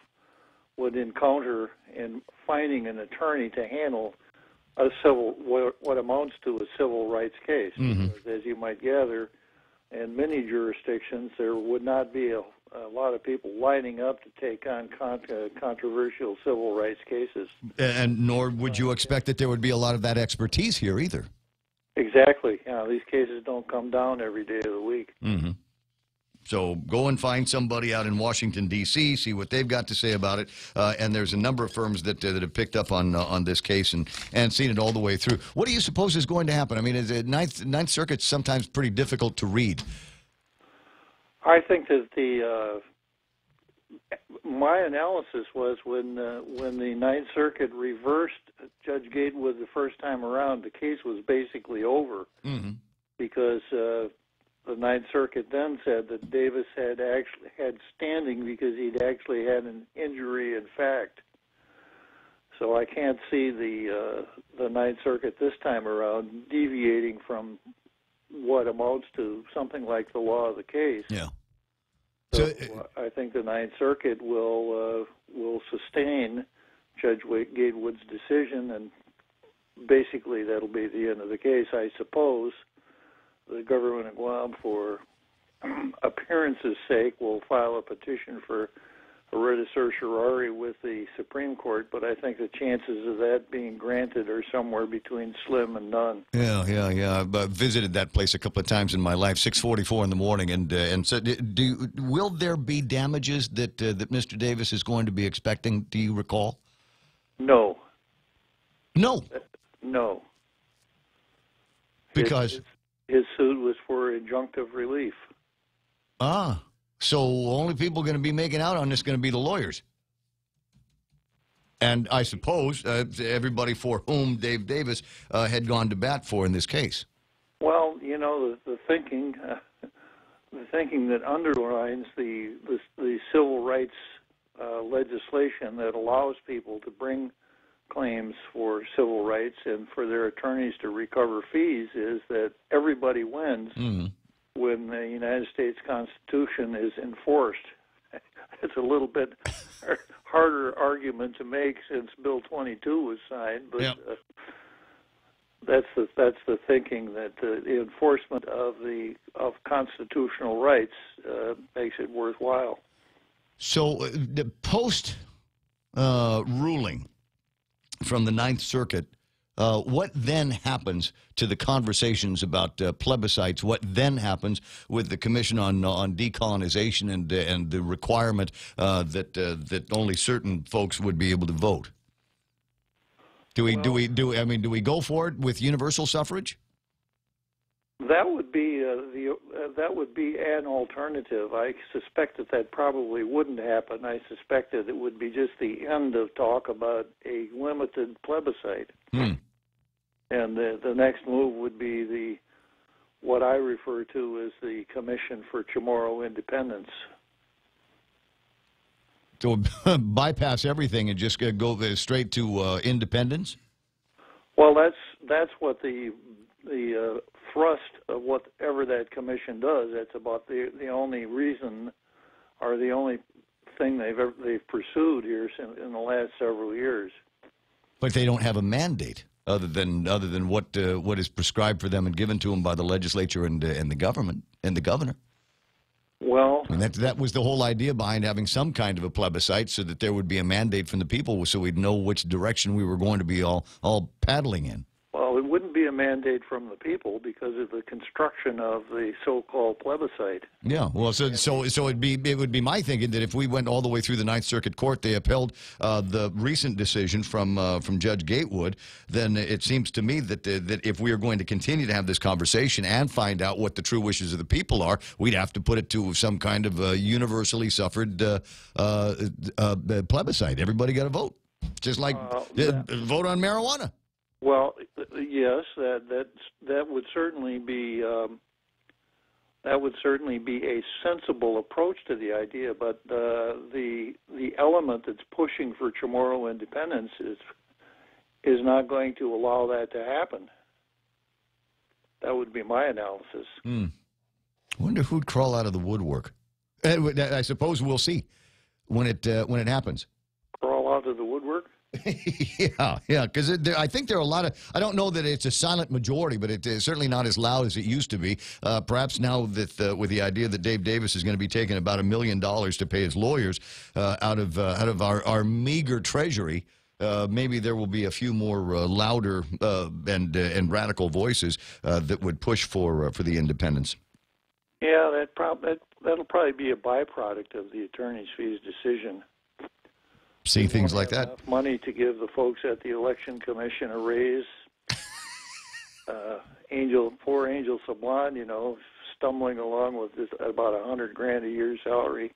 would encounter in finding an attorney to handle a what amounts to a civil rights case. Mm-hmm. As you might gather, in many jurisdictions, there would not be a lot of people lining up to take on controversial civil rights cases. And nor would you expect that there would be a lot of that expertise here either. Exactly. These cases don't come down every day of the week. Mm-hmm. So go and find somebody out in Washington, D.C., see what they've got to say about it. And there's a number of firms that have picked up on this case and seen it all the way through. What do you suppose is going to happen? I mean, Ninth Circuit's sometimes pretty difficult to read. I think that my analysis was when the Ninth Circuit reversed Judge Gatewood the first time around, the case was basically over. Mm-hmm. Because the Ninth Circuit then said that Davis had standing because he'd actually had an injury in fact. So I can't see the Ninth Circuit this time around deviating from what amounts to something like the law of the case. Yeah. So I think the Ninth Circuit will sustain Judge Gatewood's decision, and basically that'll be the end of the case. I suppose the government of Guam, for appearance's sake, will file a petition for a writ of certiorari with the Supreme Court, but I think the chances of that being granted are somewhere between slim and none. Yeah. I've visited that place a couple of times in my life, 6:44 in the morning, and so will there be damages that Mr. Davis is going to be expecting? Do you recall? No. No. No. Because his suit was for injunctive relief. So only people going to be making out on this going to be the lawyers. And I suppose everybody for whom Dave Davis had gone to bat for in this case. Well, you know, the thinking that underlines the civil rights legislation that allows people to bring claims for civil rights and for their attorneys to recover fees is that everybody wins when the United States Constitution is enforced. It's a little bit harder argument to make since Bill 22 was signed, but that's the thinking, that the enforcement of constitutional rights makes it worthwhile. So the post ruling from the Ninth Circuit, what then happens to the conversations about plebiscites? What then happens with the Commission on Decolonization and the requirement that only certain folks would be able to vote? Do we go for it with universal suffrage? That would be an alternative. I suspect that probably wouldn't happen. I suspect that it would be just the end of talk about a limited plebiscite. And the next move would be what I refer to as the Commission for Chamorro Independence. So bypass everything and just go straight to independence? Well, that's what the thrust of whatever that commission does. That's about the only reason, or the only thing they've pursued here in the last several years. But they don't have a mandate other than what is prescribed for them and given to them by the legislature and the government and the governor. Well, and that was the whole idea behind having some kind of a plebiscite, so that there would be a mandate from the people, so we'd know which direction we were going to be all paddling in. Well, it wouldn't be a mandate from the people because of the construction of the so-called plebiscite. Yeah, well, so it would be my thinking that if we went all the way through the Ninth Circuit Court, they upheld the recent decision from Judge Gatewood, then it seems to me that if we are going to continue to have this conversation and find out what the true wishes of the people are, we'd have to put it to some kind of universally suffered plebiscite. Everybody got to vote, just like vote on marijuana. Well, yes, that would certainly be a sensible approach to the idea. But the element that's pushing for Chamorro independence is not going to allow that to happen. That would be my analysis. I wonder who'd crawl out of the woodwork. I suppose we'll see when it happens. Crawl out of the woodwork? Yeah, because I think there are a lot of, I don't know that it's a silent majority, but it's certainly not as loud as it used to be. Perhaps now that with the idea that Dave Davis is going to be taking about $1 million to pay his lawyers out of our meager treasury, maybe there will be a few more louder and radical voices that would push for the independence. Yeah, that'll probably be a byproduct of the attorney's fees decision. See things like that. Enough money to give the folks at the Election Commission a raise. Poor Angel Sablon, stumbling along with about $100,000 a year salary.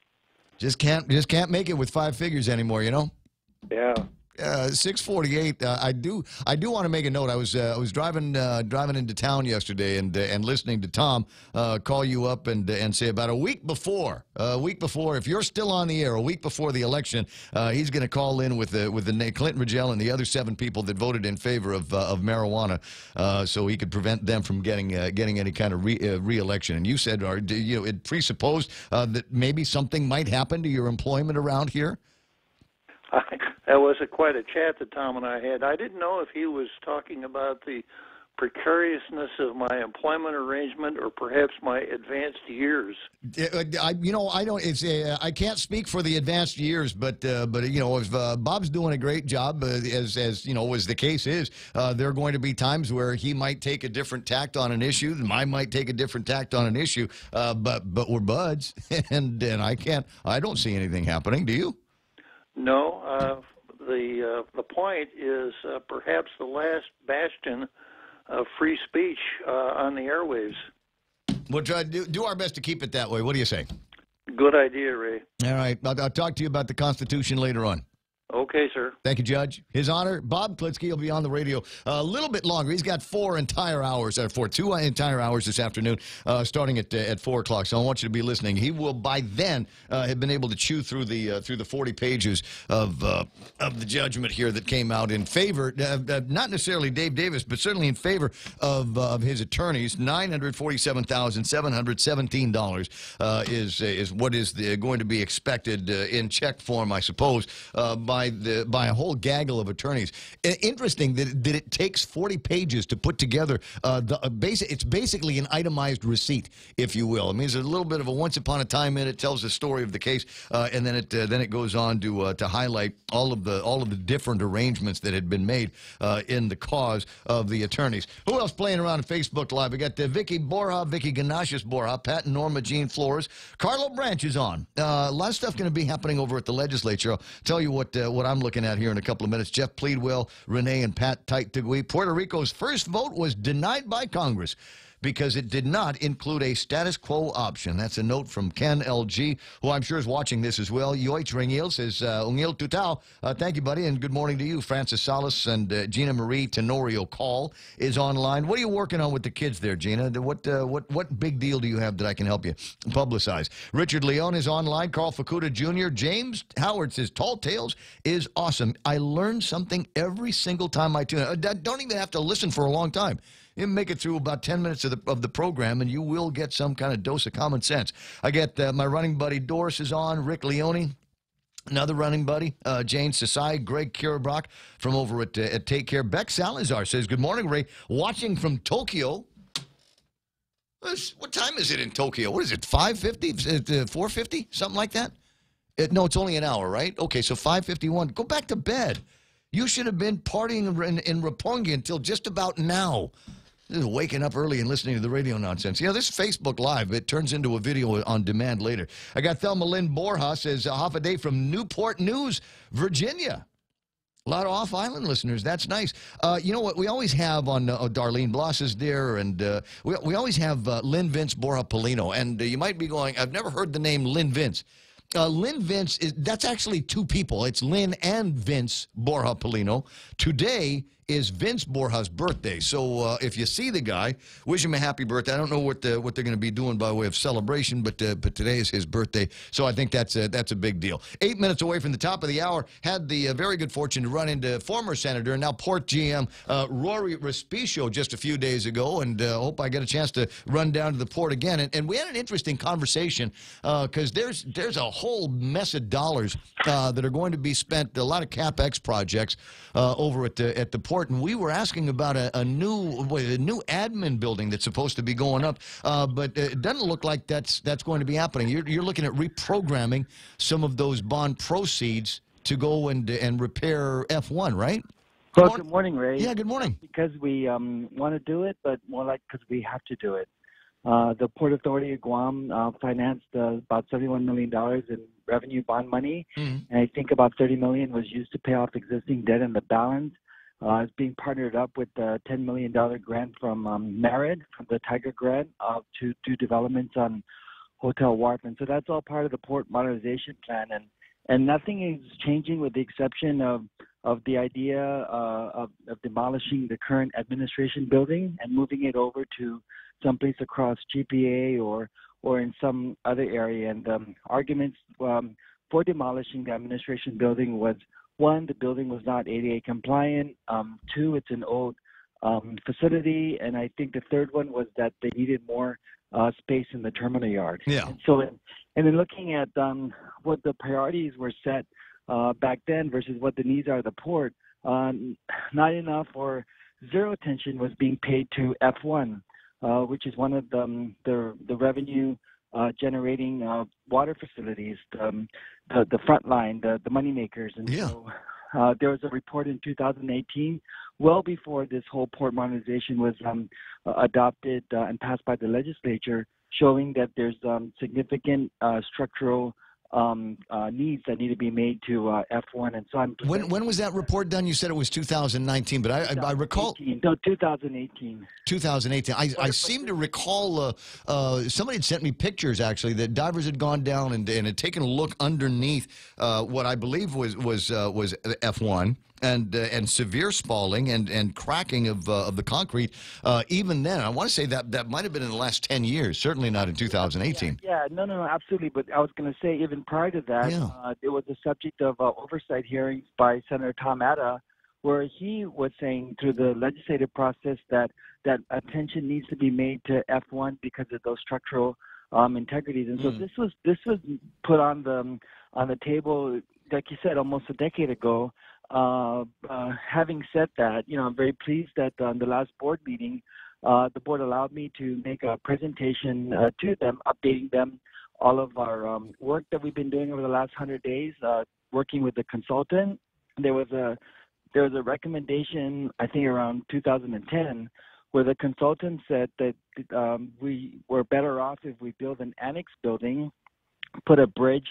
Just can't make it with 5 figures anymore. Yeah. 6:48. I do want to make a note. I was driving into town yesterday and listening to Tom call you up and say about a week before, if you're still on the air, a week before the election, he's going to call in with the Clinton Rigel and the other 7 people that voted in favor of marijuana, so he could prevent them from getting any kind of re-election. And you said, it presupposed that maybe something might happen to your employment around here. That was quite a chat that Tom and I had. I didn't know if he was talking about the precariousness of my employment arrangement or perhaps my advanced years. I don't. I can't speak for the advanced years, but if Bob's doing a great job, as the case is, there are going to be times where he might take a different tact on an issue, and I might take a different tact on an issue. But we're buds, and I don't see anything happening. Do you? No. The point is perhaps the last bastion of free speech on the airwaves. We'll try to do our best to keep it that way. What do you say? Good idea, Ray. All right. I'll talk to you about the Constitution later on. Okay, sir. Thank you, Judge. His Honor, Bob Klitsky will be on the radio a little bit longer. He's got 2 entire hours this afternoon, starting at 4 o'clock. So I want you to be listening. He will, by then, have been able to chew through the 40 pages of the judgment here that came out in favor, not necessarily Dave Davis, but certainly in favor of his attorneys. $947,717 is what is going to be expected in check form, I suppose, by a whole gaggle of attorneys. Interesting that it takes 40 pages to put together it's basically an itemized receipt, if you will. I mean, it's a little bit of a once upon a time in it, tells the story of the case, and then it goes on to highlight all of the different arrangements that had been made in the cause of the attorneys. Who else playing around on Facebook Live? We got Vicky Borja, Vicky Ganashis Borja, Pat and Norma Jean Flores, Carlo Branch is on. A lot of stuff going to be happening over at the legislature. I'll tell you what I'm looking at here in a couple of minutes. Jeff Pleadwell, Renee, and Pat Taitegui. Puerto Rico's first vote was denied by Congress because it did not include a status quo option. That's a note from Ken LG, who I'm sure is watching this as well. Yoich Ringil says, Ungil Tutao, thank you, buddy, and good morning to you. Francis Salas and Gina Marie Tenorio Call is online. What are you working on with the kids there, Gina? What big deal do you have that I can help you publicize? Richard Leon is online. Carl Facuda Jr. James Howard says, Tall Tales is awesome. I learn something every single time I tune in. I don't even have to listen for a long time. You make it through about 10 minutes of the program, and you will get some kind of dose of common sense. I get my running buddy Doris is on, Rick Leone, another running buddy, Jane Sasai, Greg Kirabrock from over at Take Care. Beck Salazar says, good morning, Ray. Watching from Tokyo. What time is it in Tokyo? What is it, 5:50, 4:50, something like that? No, it's only an hour, right? Okay, so 5:51. Go back to bed. You should have been partying in Roppongi until just about now. This is waking up early and listening to the radio nonsense. You know, this Facebook Live, it turns into a video on demand later. I got Thelma Lynn Borja says, half a day from Newport News, Virginia. A lot of off-island listeners. That's nice. You know what? We always have on Darlene Bloss is there, and we always have Lynn Vince Borja Polino. And you might be going, I've never heard the name Lynn Vince. Lynn Vince, that's actually two people. It's Lynn and Vince Borja Polino. Today is Vince Borja's birthday. So if you see the guy, wish him a happy birthday. I don't know what they're going to be doing by way of celebration, but today is his birthday. So I think that's a big deal. 8 minutes away from the top of the hour, had the very good fortune to run into former Senator and now Port GM Rory Respicio just a few days ago, and hope I get a chance to run down to the port again. And we had an interesting conversation because there's a whole mess of dollars that are going to be spent, a lot of CapEx projects over at the port. And we were asking about a new admin building that's supposed to be going up, but it doesn't look like that's going to be happening. You're looking at reprogramming some of those bond proceeds to go and repair F1, right? Well, good morning, Ray. Yeah, good morning. Because we want to do it, but more like because we have to do it. The Port Authority of Guam financed about $71 million in revenue bond money, and I think about $30 million was used to pay off existing debt, and the balance is being partnered up with a $10 million grant from Merit, from the Tiger Grant, to do developments on Hotel Wharf. And so that's all part of the port modernization plan. And nothing is changing with the exception of the idea of demolishing the current administration building and moving it over to someplace across GPA or in some other area. And the arguments for demolishing the administration building was, one, the building was not ADA compliant. Two, it's an old facility. And I think the third one was that they needed more space in the terminal yard. Yeah. And so, and then looking at what the priorities were set back then versus what the needs are of the port, not enough or zero attention was being paid to F1, which is one of the revenue generating water facilities, the front line, the money makers. And so there was a report in 2018, well before this whole port modernization was adopted and passed by the legislature, showing that there's significant structural needs that need to be made to F1. And so I'm. When was that report done? You said it was 2019, but I recall. No, 2018. 2018. I seem to recall somebody had sent me pictures actually that divers had gone down and had taken a look underneath what I believe was F1. And severe spalling and cracking of the concrete. Even then, I want to say that might have been in the last 10 years. Certainly not in 2018. Yeah, no, absolutely. But I was going to say, even prior to that, it was the subject of oversight hearings by Senator Tom Atta, where he was saying through the legislative process that attention needs to be made to F1 because of those structural integrities. And so this was put on the table, like you said, almost a decade ago. Having said that, I'm very pleased that on the last board meeting, the board allowed me to make a presentation to them, updating them all of our work that we've been doing over the last 100 days, working with the consultant. There was a recommendation, I think around 2010, where the consultant said that we were better off if we build an annex building, put a bridge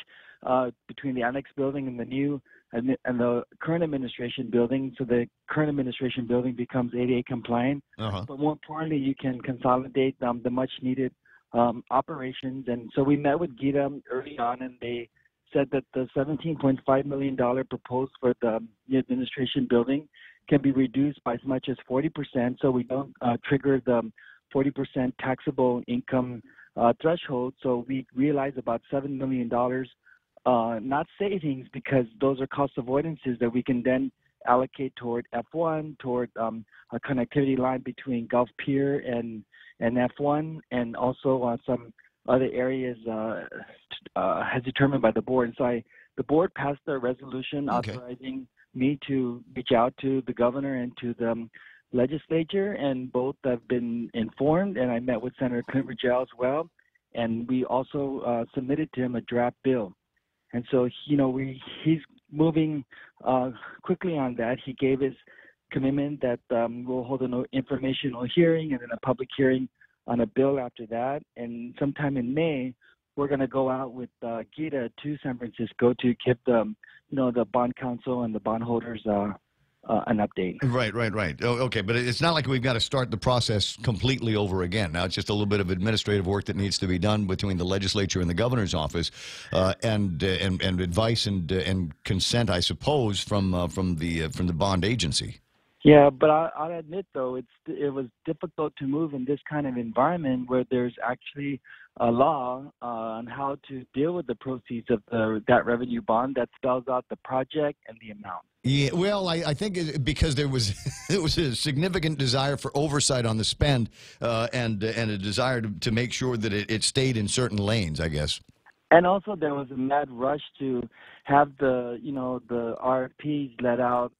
between the annex building and the new and the current administration building, so the current administration building becomes ADA compliant. But more importantly, you can consolidate the much needed operations. And so we met with GITA early on, and they said that the $17.5 million proposed for the new administration building can be reduced by as much as 40%, so we don't trigger the 40% taxable income threshold. So we realize about $7 million. Not savings, because those are cost avoidances that we can then allocate toward F1, toward a connectivity line between Gulf Pier and F1, and also some other areas as determined by the board. And so the board passed a resolution authorizing me to reach out to the governor and to the legislature, and both have been informed. And I met with Senator Clint Rigel as well, and we also submitted to him a draft bill. And so, he's moving quickly on that. He gave his commitment that we'll hold an informational hearing and then a public hearing on a bill after that. And sometime in May, we're going to go out with GITA to San Francisco to give the bond council and the bondholders an update. Right. Oh, okay, but it's not like we've got to start the process completely over again. Now it's just a little bit of administrative work that needs to be done between the legislature and the governor's office, and advice and consent, I suppose, from the bond agency. Yeah, but I'll admit though, it was difficult to move in this kind of environment where there's actually a law on how to deal with the proceeds of that revenue bond that spells out the project and the amount. Yeah, well, I think because there was a significant desire for oversight on the spend, and a desire to make sure that it stayed in certain lanes, I guess. And also there was a mad rush to have the RFPs let out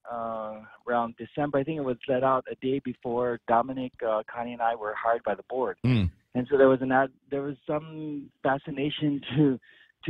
around December. I think it was let out a day before Dominic, Connie, and I were hired by the board. And so there was some fascination to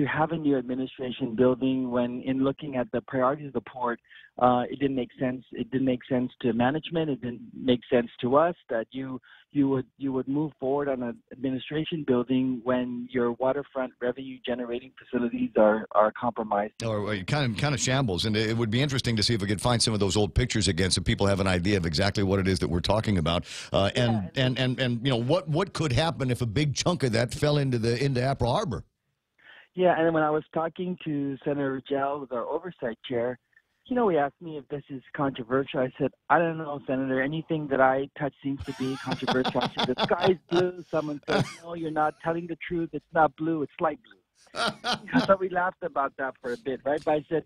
have a new administration building when, in looking at the priorities of the port, it didn't make sense. It didn't make sense to management. It didn't make sense to us that you would move forward on an administration building when your waterfront revenue generating facilities are compromised. Or kind of shambles. And it would be interesting to see if we could find some of those old pictures again, so people have an idea of exactly what it is that we're talking about. And what could happen if a big chunk of that fell into Apple Harbor. Yeah, and when I was talking to Senator Rigel, with our oversight chair, he asked me if this is controversial. I said, I don't know, Senator. Anything that I touch seems to be controversial. I said, the sky's blue. Someone says, no, you're not telling the truth. It's not blue. It's light blue. So we laughed about that for a bit, right? But I said,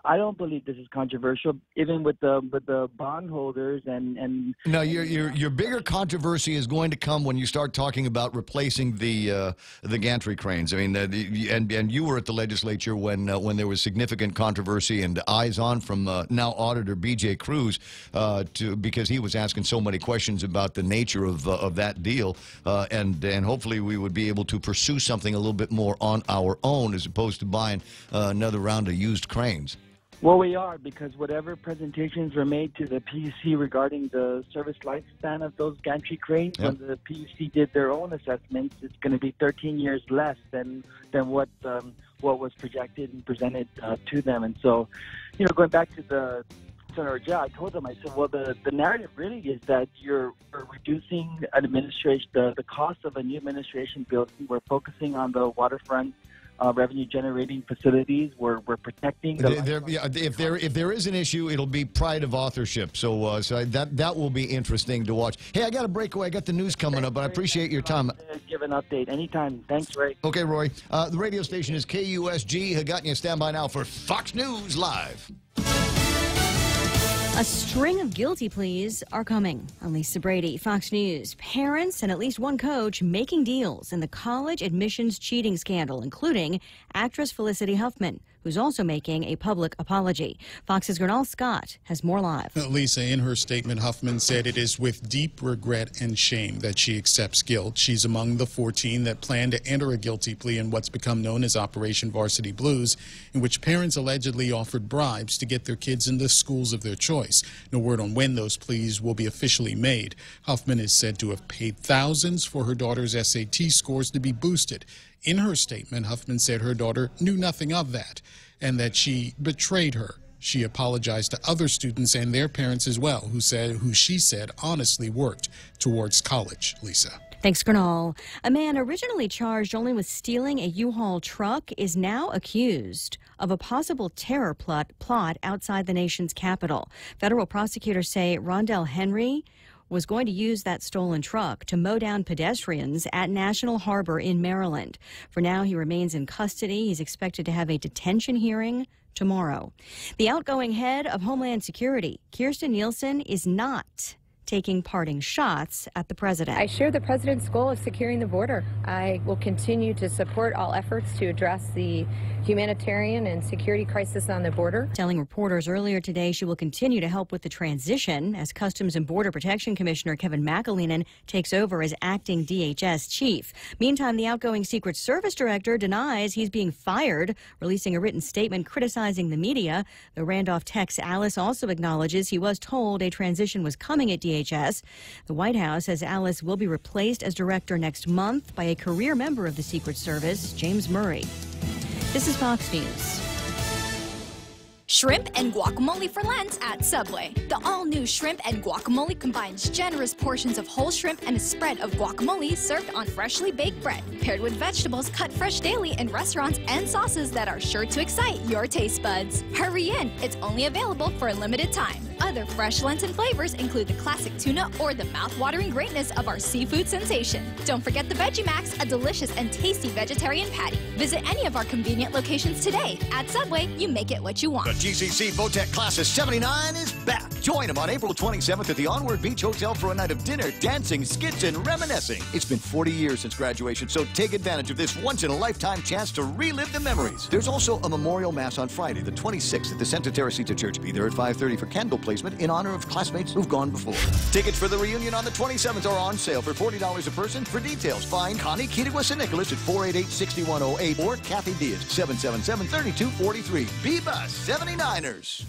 I don't believe this is controversial, even with the bondholders and. No, your bigger controversy is going to come when you start talking about replacing the gantry cranes. I mean, and you were at the legislature when there was significant controversy and eyes on from now Auditor B.J. Cruz because he was asking so many questions about the nature of that deal, and hopefully we would be able to pursue something a little bit more on our own as opposed to buying another round of used cranes. Well, we are, because whatever presentations were made to the PUC regarding the service lifespan of those gantry cranes, when the PUC did their own assessments, it's going to be 13 years less than what what was projected and presented to them. And so, going back to the Senator Jia, I told them, I said, well, the narrative really is that you're reducing an administration, the cost of a new administration building. We're focusing on the waterfront revenue-generating facilities. We're protecting. If there is an issue, it'll be pride of authorship. So that will be interesting to watch. Hey, I got a breakaway. I got the news coming up, but I appreciate your time. Give an update anytime. Thanks, Ray. Okay, Roy. The radio station is KUSG. Haggatnya, stand by now for Fox News Live. A string of guilty pleas are coming. I'm Lisa Brady, Fox News. Parents and at least one coach making deals in the college admissions cheating scandal, including actress Felicity Huffman, who's also making a public apology. Fox's Gernal Scott has more live. Lisa, in her statement, Huffman said it is with deep regret and shame that she accepts guilt. She's among the 14 that plan to enter a guilty plea in what's become known as Operation Varsity Blues, in which parents allegedly offered bribes to get their kids into schools of their choice. No word on when those pleas will be officially made. Huffman is said to have paid thousands for her daughter's SAT scores to be boosted. In her statement, Huffman said her daughter knew nothing of that and that she betrayed her. She apologized to other students and their parents as well, who she said honestly worked towards college. Lisa. Thanks, Gernal. A man originally charged only with stealing a U-Haul truck is now accused of a possible terror plot outside the nation's capital. Federal prosecutors say Rondell Henry was going to use that stolen truck to mow down pedestrians at National Harbor in Maryland. For now, he remains in custody. He's expected to have a detention hearing tomorrow. The outgoing head of Homeland Security, Kirstjen Nielsen, is not taking parting shots at the president. I share the president's goal of securing the border. I will continue to support all efforts to address the humanitarian and security crisis on the border. Telling reporters earlier today she will continue to help with the transition as Customs and Border Protection Commissioner Kevin McAleenan takes over as acting DHS chief. Meantime, the outgoing Secret Service director denies he's being fired, releasing a written statement criticizing the media. The Randolph Tech's Alice also acknowledges he was told a transition was coming at DHS. The White House says Alice will be replaced as director next month by a career member of the Secret Service, James Murray. This is Fox News. Shrimp and guacamole for Lent at Subway. The all-new shrimp and guacamole combines generous portions of whole shrimp and a spread of guacamole served on freshly baked bread, paired with vegetables cut fresh daily in restaurants and sauces that are sure to excite your taste buds. Hurry in, it's only available for a limited time. Other fresh Lenten flavors include the classic tuna or the mouth-watering greatness of our seafood sensation. Don't forget the Veggie Max, a delicious and tasty vegetarian patty. Visit any of our convenient locations today. At Subway, you make it what you want. The GCC Votech Class of 79 is back. Join them on April 27th at the Onward Beach Hotel for a night of dinner, dancing, skits, and reminiscing. It's been 40 years since graduation, so take advantage of this once-in-a-lifetime chance to relive the memories. There's also a memorial mass on Friday, the 26th at the Santa Teresita Church. Be there at 5:30 for candle placement in honor of classmates who've gone before. Tickets for the reunion on the 27th are on sale for $40 a person. For details, find Connie Kittigwa St. Nicholas at 488-6108 or Kathy Diaz, 777-3243. Bebus 79ers.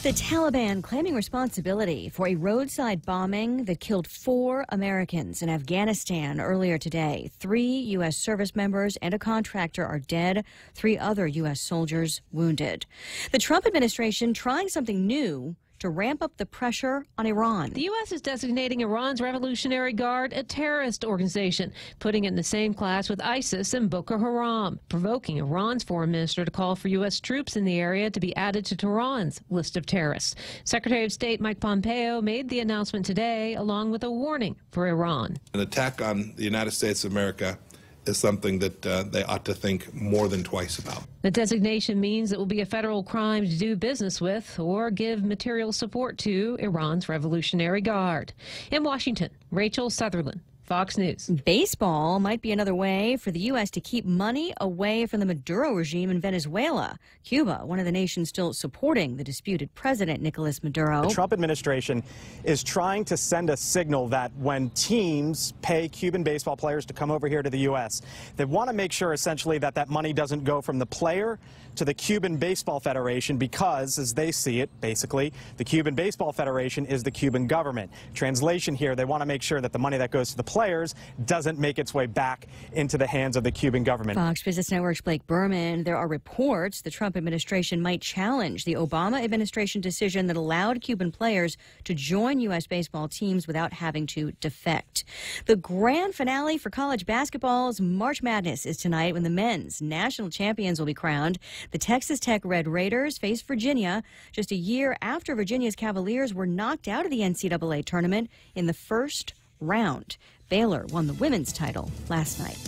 The Taliban claiming responsibility for a roadside bombing that killed 4 Americans in Afghanistan earlier today. 3 U.S. service members and a contractor are dead, 3 other U.S. soldiers wounded. The Trump administration trying something new to ramp up the pressure on Iran. The U.S. is designating Iran's Revolutionary Guard a terrorist organization, putting it in the same class with ISIS and Boko Haram, provoking Iran's foreign minister to call for U.S. troops in the area to be added to Tehran's list of terrorists. Secretary of State Mike Pompeo made the announcement today, along with a warning for Iran. An attack on the United States of America is something that they ought to think more than twice about. The designation means it will be a federal crime to do business with or give material support to Iran's Revolutionary Guard. In Washington, Rachel Sutherland, Fox News. Baseball might be another way for the U.S. to keep money away from the Maduro regime in Venezuela. Cuba, one of the nations still supporting the disputed president, Nicolas Maduro. The Trump administration is trying to send a signal that when teams pay Cuban baseball players to come over here to the U.S., they want to make sure essentially that that money doesn't go from the player to the Cuban Baseball Federation because, as they see it, basically, the Cuban Baseball Federation is the Cuban government. Translation here, they want to make sure that the money that goes to the players doesn't make its way back into the hands of the Cuban government. Fox Business Network's Blake Berman. There are reports the Trump administration might challenge the Obama administration decision that allowed Cuban players to join U.S. baseball teams without having to defect. The grand finale for college basketball's March Madness is tonight when the men's national champions will be crowned. The Texas Tech Red Raiders face Virginia just a year after Virginia's Cavaliers were knocked out of the NCAA tournament in the first round. Baylor won the women's title last night.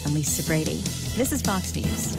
I'm Lisa Brady. This is Fox News.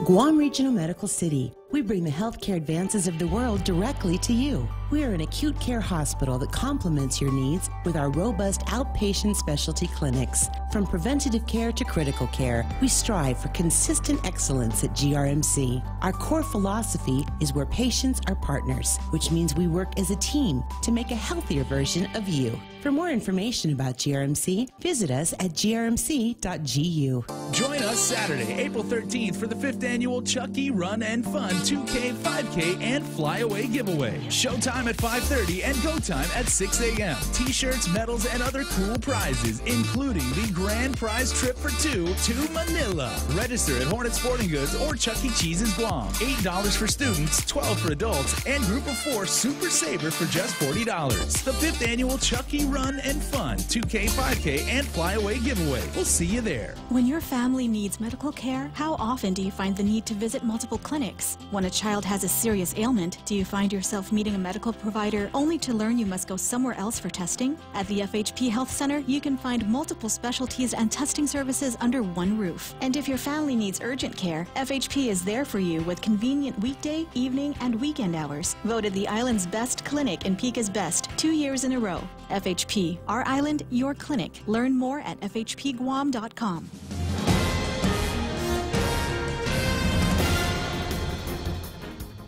Guam Regional Medical City. We bring the healthcare advances of the world directly to you. We are an acute care hospital that complements your needs with our robust outpatient specialty clinics. From preventative care to critical care, we strive for consistent excellence at GRMC. Our core philosophy is where patients are partners, which means we work as a team to make a healthier version of you. For more information about GRMC, visit us at grmc.gu. Join us Saturday, April 13th for the 5th annual Chucky Run and Fun 2K, 5K, and Flyaway giveaway. Showtime at 5:30 and go time at 6 a.m. T-shirts, medals, and other cool prizes, including the grand prize trip for two to Manila. Register at Hornet Sporting Goods or Chuck E. Cheese's Guam. $8 for students, $12 for adults, and Group of 4 Super Saver for just $40. The 5th annual Chucky Run and Fun 2K, 5K, and Flyaway giveaway. We'll see you there. When your family needs medical care, how often do you find the need to visit multiple clinics? When a child has a serious ailment, do you find yourself meeting a medical provider only to learn you must go somewhere else for testing? At the FHP Health Center, you can find multiple specialties and testing services under one roof. And if your family needs urgent care, FHP is there for you with convenient weekday, evening, and weekend hours. Voted the island's best clinic and Pica's best 2 years in a row. FHP, our island, your clinic. Learn more at fhpguam.com.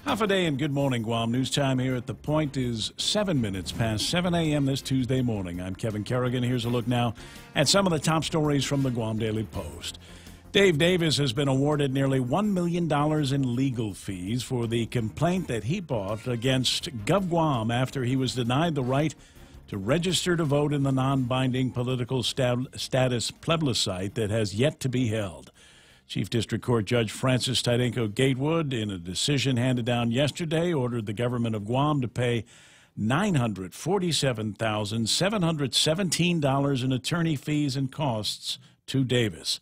Half a day and good morning, Guam. News time here at The Point is 7 minutes past 7 a.m. this Tuesday morning. I'm Kevin Kerrigan. Here's a look now at some of the top stories from the Guam Daily Post. Dave Davis has been awarded nearly $1 million in legal fees for the complaint that he brought against GovGuam after he was denied the right to register to vote in the non-binding political status plebiscite that has yet to be held. Chief District Court Judge Francis Tydenko Gatewood, in a decision handed down yesterday, ordered the government of Guam to pay $947,717 in attorney fees and costs to Davis.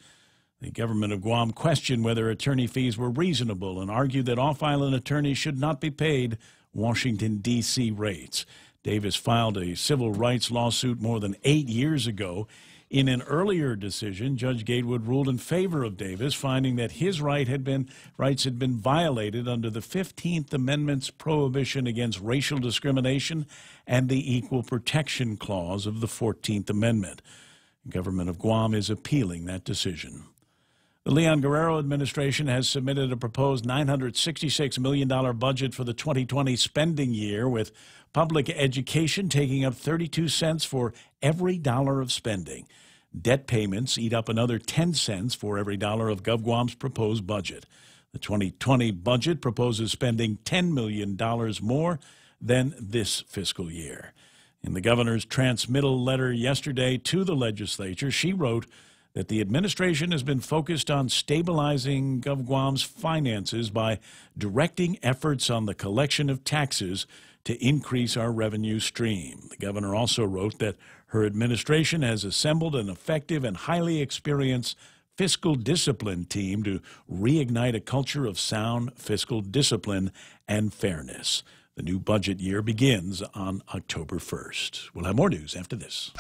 The government of Guam questioned whether attorney fees were reasonable and argued that off-island attorneys should not be paid Washington, D.C. rates. Davis filed a civil rights lawsuit more than 8 years ago. In an earlier decision, Judge Gatewood ruled in favor of Davis, finding that his rights had been violated under the 15th Amendment's prohibition against racial discrimination and the Equal Protection Clause of the 14th Amendment. The government of Guam is appealing that decision. The Leon Guerrero administration has submitted a proposed $966 million budget for the 2020 spending year, with public education taking up 32 cents for every dollar of spending. Debt payments eat up another 10 cents for every dollar of GovGuam's proposed budget. The 2020 budget proposes spending $10 million more than this fiscal year. In the governor's transmittal letter yesterday to the legislature, she wrote that the administration has been focused on stabilizing GovGuam's finances by directing efforts on the collection of taxes to increase our revenue stream. The governor also wrote that her administration has assembled an effective and highly experienced fiscal discipline team to reignite a culture of sound fiscal discipline and fairness. The new budget year begins on October 1st. We'll have more news after this.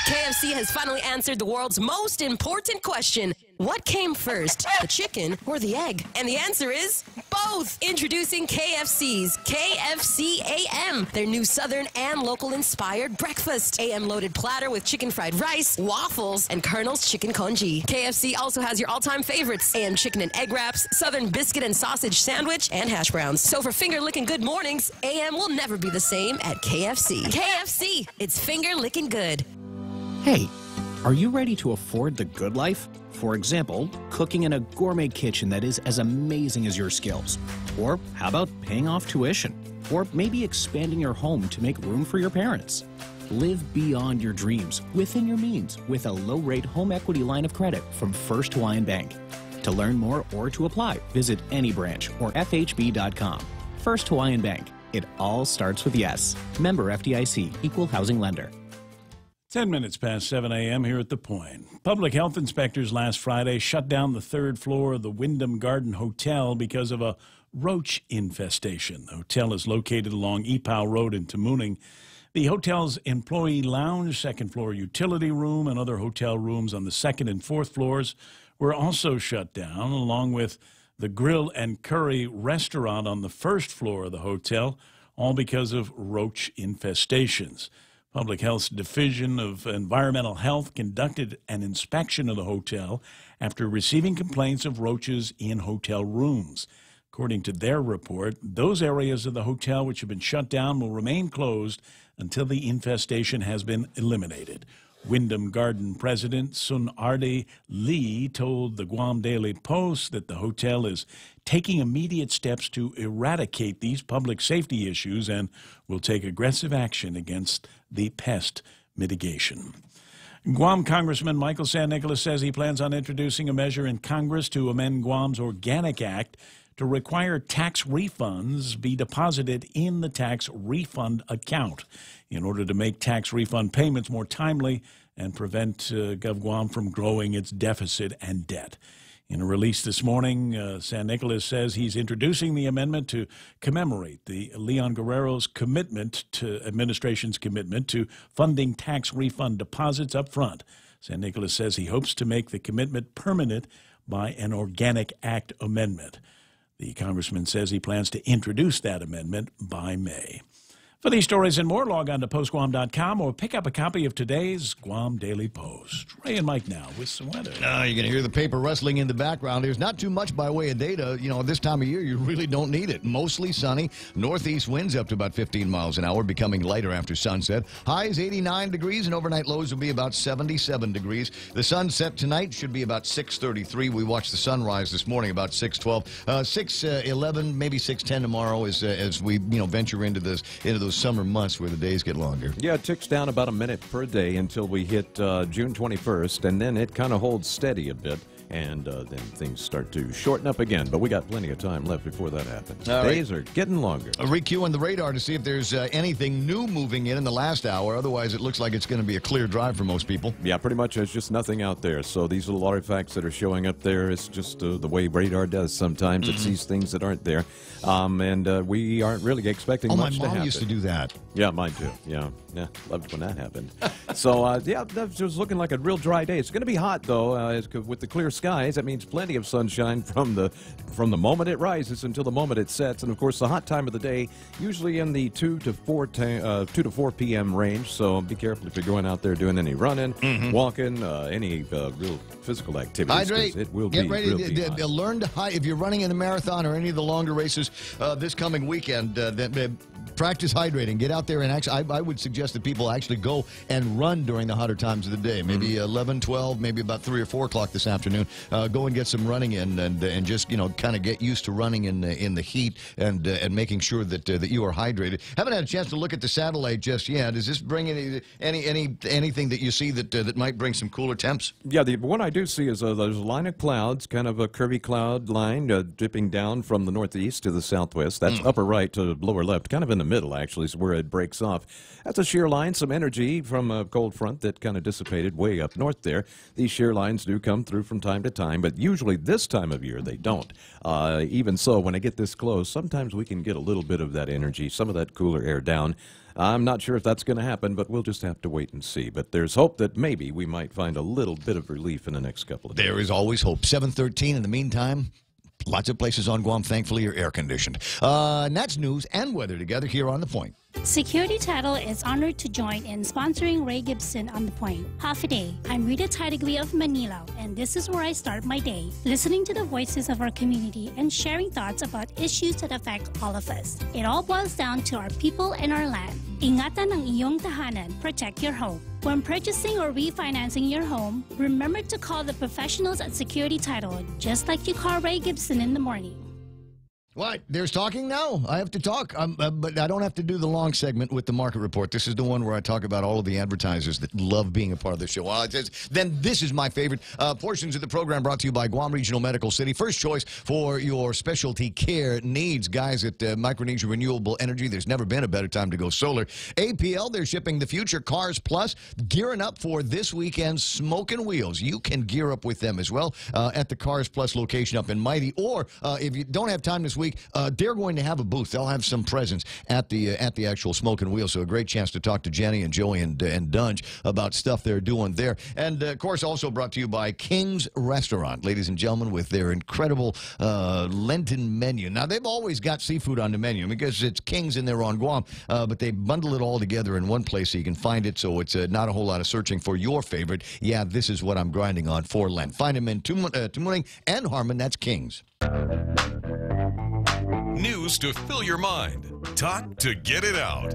KFC has finally answered the world's most important question. What came first, the chicken or the egg? And the answer is both. Introducing KFC's KFC AM, their new Southern and local-inspired breakfast. AM-loaded platter with chicken fried rice, waffles, and Colonel's chicken congee. KFC also has your all-time favorites, AM chicken and egg wraps, Southern biscuit and sausage sandwich, and hash browns. So for finger-licking good mornings, AM will never be the same at KFC. KFC, it's finger-licking good. Hey, are you ready to afford the good life? For example, cooking in a gourmet kitchen that is as amazing as your skills. Or how about paying off tuition? Or maybe expanding your home to make room for your parents. Live beyond your dreams, within your means, with a low-rate home equity line of credit from First Hawaiian Bank. To learn more or to apply, visit any branch or FHB.com. First Hawaiian Bank. It all starts with yes. Member FDIC, Equal Housing Lender. 10 minutes past 7 a.m. here at The Point. Public health inspectors last Friday shut down the third floor of the Wyndham Garden Hotel because of a roach infestation. The hotel is located along Ipau Road in Tamuning. The hotel's employee lounge, second floor utility room, and other hotel rooms on the second and fourth floors were also shut down, along with the Grill and Curry restaurant on the first floor of the hotel, all because of roach infestations. Public Health's Division of Environmental Health conducted an inspection of the hotel after receiving complaints of roaches in hotel rooms. According to their report, those areas of the hotel which have been shut down will remain closed until the infestation has been eliminated. Wyndham Garden President Sun Arde Lee told the Guam Daily Post that the hotel is taking immediate steps to eradicate these public safety issues and will take aggressive action against the pest mitigation. Guam Congressman Michael San Nicolas says he plans on introducing a measure in Congress to amend Guam's Organic Act to require tax refunds be deposited in the tax refund account in order to make tax refund payments more timely and prevent GovGuam from growing its deficit and debt. In a release this morning, San Nicolas says he's introducing the amendment to commemorate the Leon Guerrero's administration's commitment to funding tax refund deposits up front. San Nicolas says he hopes to make the commitment permanent by an Organic Act amendment. The congressman says he plans to introduce that amendment by May. For these stories and more, log on to postguam.com or pick up a copy of today's Guam Daily Post. Ray and Mike now with some weather. You're going to hear the paper rustling in the background. There's not too much by way of data. You know, this time of year, you really don't need it. Mostly sunny. Northeast winds up to about 15 miles an hour, becoming lighter after sunset. Highs 89 degrees, and overnight lows will be about 77 degrees. The sunset tonight should be about 6:33. We watched the sunrise this morning about 6:12. 6:11, maybe 6:10 tomorrow as we venture into those summer months where the days get longer. Yeah, it ticks down about a minute per day until we hit June 21st, and then it kind of holds steady a bit. And then things start to shorten up again. But we got plenty of time left before that happens. Days are getting longer. A requeue on the radar to see if there's anything new moving in the last hour. Otherwise, it looks like it's going to be a clear drive for most people. Yeah, pretty much. There's just nothing out there. So these little artifacts that are showing up there, it's just the way radar does sometimes. It sees things that aren't there. And we aren't really expecting much to happen. My mom used to do that. Yeah, mine too. Yeah, loved when that happened. So, yeah, that was looking like a real dry day. It's going to be hot, though, with the clear skies. That means plenty of sunshine from the moment it rises until the moment it sets. And, of course, the hot time of the day, usually in the 2 to 4 p.m. range. So be careful if you're going out there doing any running, walking, any real physical activities. Hydrate. It will Get be ready real to learn to hydrate. If you're running in the marathon or any of the longer races this coming weekend, practice hydrating. Get out there and actually, I would suggest that people actually go and run during the hotter times of the day. Maybe 11, 12, maybe about 3 or 4 o'clock this afternoon. Go and get some running in and just, kind of get used to running in the heat and making sure that you are hydrated. Haven't had a chance to look at the satellite just yet. Does this bring anything that you see that might bring some cooler temps? Yeah, what I do see is there's a line of clouds, kind of a curvy cloud line dipping down from the northeast to the southwest. That's upper right to lower left, kind of in the middle, actually, is where it breaks off. That's a shear line, some energy from a cold front that kind of dissipated way up north there. These shear lines do come through from time to time, but usually this time of year they don't. Even so, when I get this close, sometimes we can get a little bit of that energy, some of that cooler air down. I'm not sure if that's going to happen, but we'll just have to wait and see. But there's hope that maybe we might find a little bit of relief in the next couple of days. There is always hope. 7:13 in the meantime. Lots of places on Guam, thankfully, are air-conditioned. And that's news and weather together here on The Point. Security Title is honored to join in sponsoring Ray Gibson on The Point. Half a day. I'm Rita Tidegli of Manila, and this is where I start my day, listening to the voices of our community and sharing thoughts about issues that affect all of us. It all boils down to our people and our land. Ingatan ang iyong tahanan, protect your home. When purchasing or refinancing your home, remember to call the professionals at Security Title, just like you call Ray Gibson in the morning. What? There's talking now? I have to talk, but I don't have to do the long segment with the market report. This is the one where I talk about all of the advertisers that love being a part of the show. Then this is my favorite. Portions of the program brought to you by Guam Regional Medical City. First choice for your specialty care needs. Guys at Micronesia Renewable Energy, there's never been a better time to go solar. APL, they're shipping the future. Cars Plus, gearing up for this weekend's Smokin' Wheels. You can gear up with them as well at the Cars Plus location up in Mighty. Or if you don't have time this week, they're going to have a booth. They'll have some presence at the actual Smokin' Wheel, so a great chance to talk to Jenny and Joey and Dunge about stuff they're doing there. And, of course, also brought to you by King's Restaurant, ladies and gentlemen, with their incredible Lenten menu. Now, they've always got seafood on the menu because it's King's and they're on Guam, but they bundle it all together in one place so you can find it, so it's not a whole lot of searching for your favorite. Yeah, this is what I'm grinding on for Lent. Find them in Tumuning and Harmon. That's King's. News to fill your mind. Talk to get it out.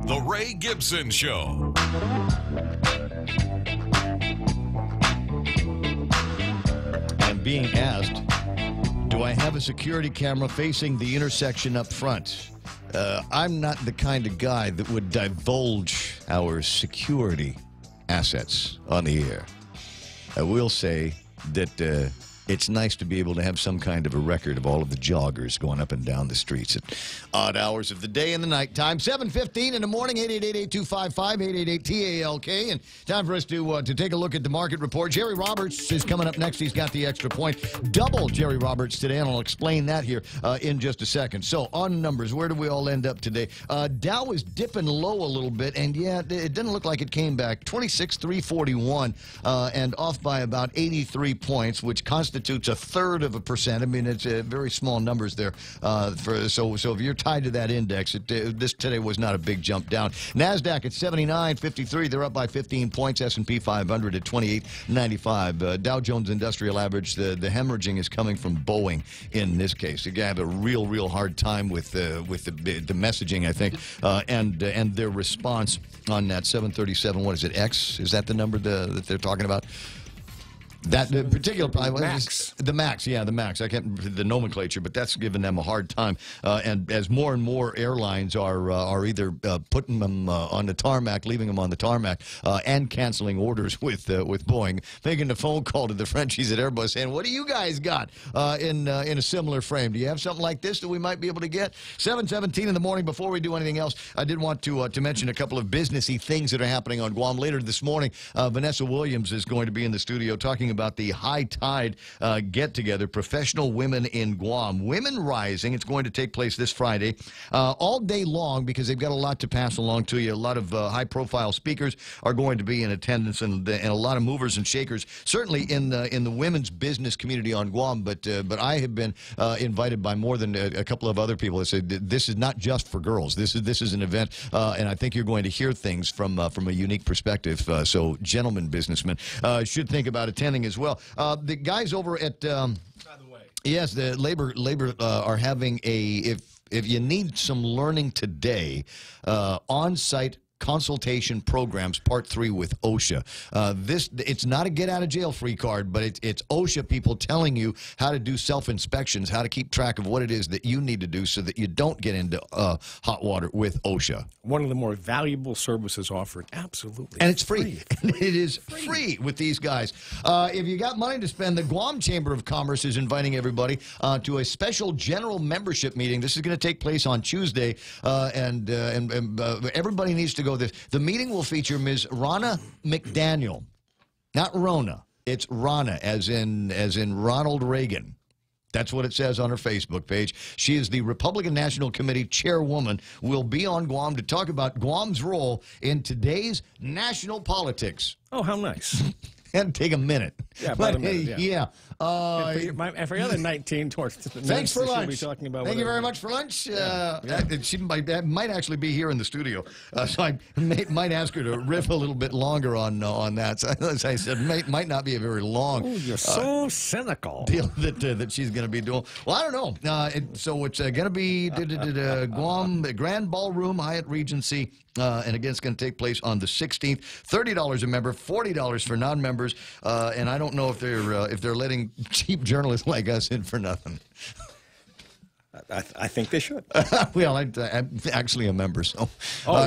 The Ray Gibson Show. I'm being asked, do I have a security camera facing the intersection up front? I'm not the kind of guy that would divulge our security assets on the air. I will say that it's nice to be able to have some kind of a record of all of the joggers going up and down the streets at odd hours of the day and the night time. 7:15 in the morning, 888-8255, 888-TALK. And time for us to take a look at the market report. Jerry Roberts is coming up next. He's got the extra point. Double Jerry Roberts today, and I'll explain that here in just a second. So on numbers, where do we all end up today? Dow is dipping low a little bit, and yeah, it doesn't look like it came back. 26,341 and off by about 83 points, which constitutes a third of a percent. I mean, it's very small numbers there. So if you're tied to that index, this today was not a big jump down. NASDAQ at 79.53. They're up by 15 points. S&P 500 at 28.95. Dow Jones Industrial Average, the hemorrhaging is coming from Boeing in this case. You have a real hard time with the messaging, I think, and their response on that 737. What is it? X? Is that the number that they're talking about? That particular Max. The Max, yeah, the Max. I can't the nomenclature, but that's giving them a hard time. And as more and more airlines are either putting them on the tarmac, leaving them on the tarmac, and canceling orders with Boeing, making a phone call to the Frenchies at Airbus saying, "What do you guys got in a similar frame? Do you have something like this that we might be able to get?" 7:17 in the morning. Before we do anything else, I did want to mention a couple of businessy things that are happening on Guam later this morning. Vanessa Williams is going to be in the studio talking about the High Tide get-together, Professional Women in Guam. Women Rising. It's going to take place this Friday all day long because they've got a lot to pass along to you. A lot of high-profile speakers are going to be in attendance and a lot of movers and shakers, certainly in the women's business community on Guam. But I have been invited by more than a couple of other people that said this is not just for girls. This is an event, and I think you're going to hear things from a unique perspective. So gentlemen businessmen should think about attending as well. The guys over at by the way, yes, the labor are having if you need some learning today, on-site consultation programs, part 3 with OSHA. It's not a get-out-of-jail-free card, but it's OSHA people telling you how to do self-inspections, how to keep track of what it is that you need to do so that you don't get into hot water with OSHA. One of the more valuable services offered, absolutely. And it's free. It is free with these guys. If you got money to spend, the Guam Chamber of Commerce is inviting everybody to a special general membership meeting. This is going to take place on Tuesday, and everybody needs to go. The meeting will feature Ms. Ronna McDaniel, not Rona. It's Ronna, as in Ronald Reagan. That's what it says on her Facebook page. She is the Republican National Committee chairwoman. Will be on Guam to talk about Guam's role in today's national politics. Oh, how nice. And take a minute. Yeah, about a minute, yeah. And for the other 19 Thanks for lunch. Be talking about Thank you whatever. very much for lunch. She might actually be here in the studio, so I might ask her to riff a little bit longer on that. So, as I said, might not be a very long. Oh, you're so cynical. Deal that she's going to be doing. Well, I don't know. So it's going to be Guam Grand Ballroom, Hyatt Regency, and again, it's going to take place on the 16th. $30 a member, $40 for non-members, and I don't know if they're letting cheap journalists like us in for nothing. I think they should. Well, I'm actually a member, so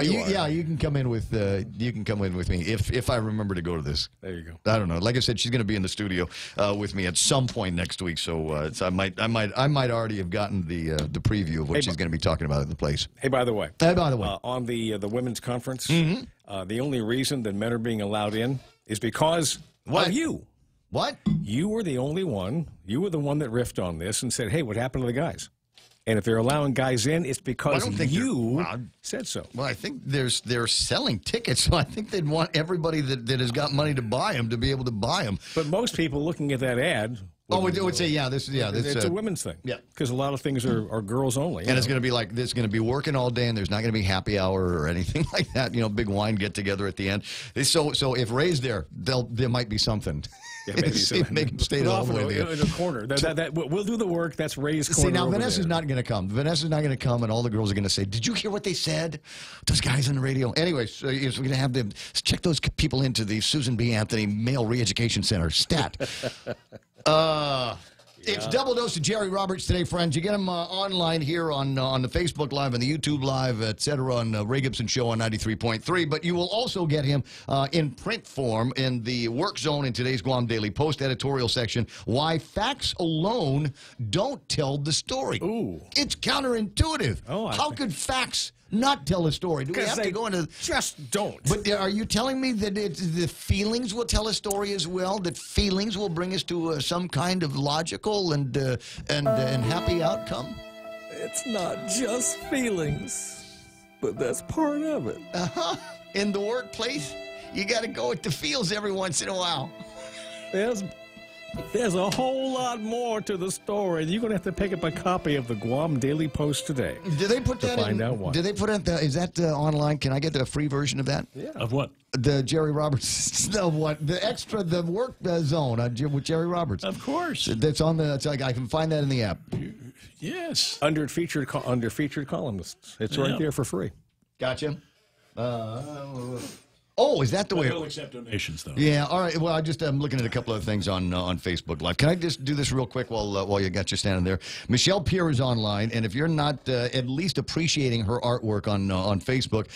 you can come in with me if I remember to go to this. There you go. I don't know. Like I said, she's going to be in the studio with me at some point next week, so I might already have gotten the preview of what she's going to be talking about in the place. Hey, by the way. On the women's conference, the only reason that men are being allowed in is because of you. What? You were the only one. You were the one that riffed on this and said, "Hey, what happened to the guys?" And if they're allowing guys in, it's because you said so. Well, I think they're selling tickets, so I think they'd want everybody that has got money to buy them to be able to buy them. But most people looking at that ad would say, it's a women's thing. Yeah, because a lot of things are girls only. And it's going to be like this. Going to be working all day, and there's not going to be happy hour or anything like that. Big wine get together at the end. So if Ray's there, there might be something. Yeah, maybe make him stay all the way in a corner. We'll do the work. That's Ray's corner. See, now Vanessa's not going to come. Vanessa's not going to come, and all the girls are going to say, "Did you hear what they said? Those guys on the radio." Anyway, so we're going to have them check those people into the Susan B. Anthony Male Re-Education Center. Stat. It's Double Dose of Jerry Roberts today, friends. You get him online here on the Facebook Live and the YouTube Live, etc., on Ray Gibson Show on 93.3. But you will also get him in print form in the Work Zone in today's Guam Daily Post editorial section. Why facts alone don't tell the story. Ooh, it's counterintuitive. How could facts not tell a story? Do we have to go into just don't? But are you telling me that the feelings will tell a story as well? That feelings will bring us to some kind of logical and happy outcome? It's not just feelings, but that's part of it. In the workplace, you got to go with the feels every once in a while. There's a whole lot more to the story. You're going to have to pick up a copy of the Guam Daily Post today. Do they put that to find out why? Do they put it? Is that online? Can I get the free version of that? Yeah. Of what? The Jerry Roberts. The Work Zone with Jerry Roberts. Of course. That's on the. I can find that in the app. Yes. Under featured columnists. It's right there for free. Gotcha. Is that the way? They'll accept donations, though. Yeah. All right. Well, I'm looking at a couple of things on Facebook Live. Can I just do this real quick while you got you standing there? Michelle Peer is online, and if you're not at least appreciating her artwork on Facebook,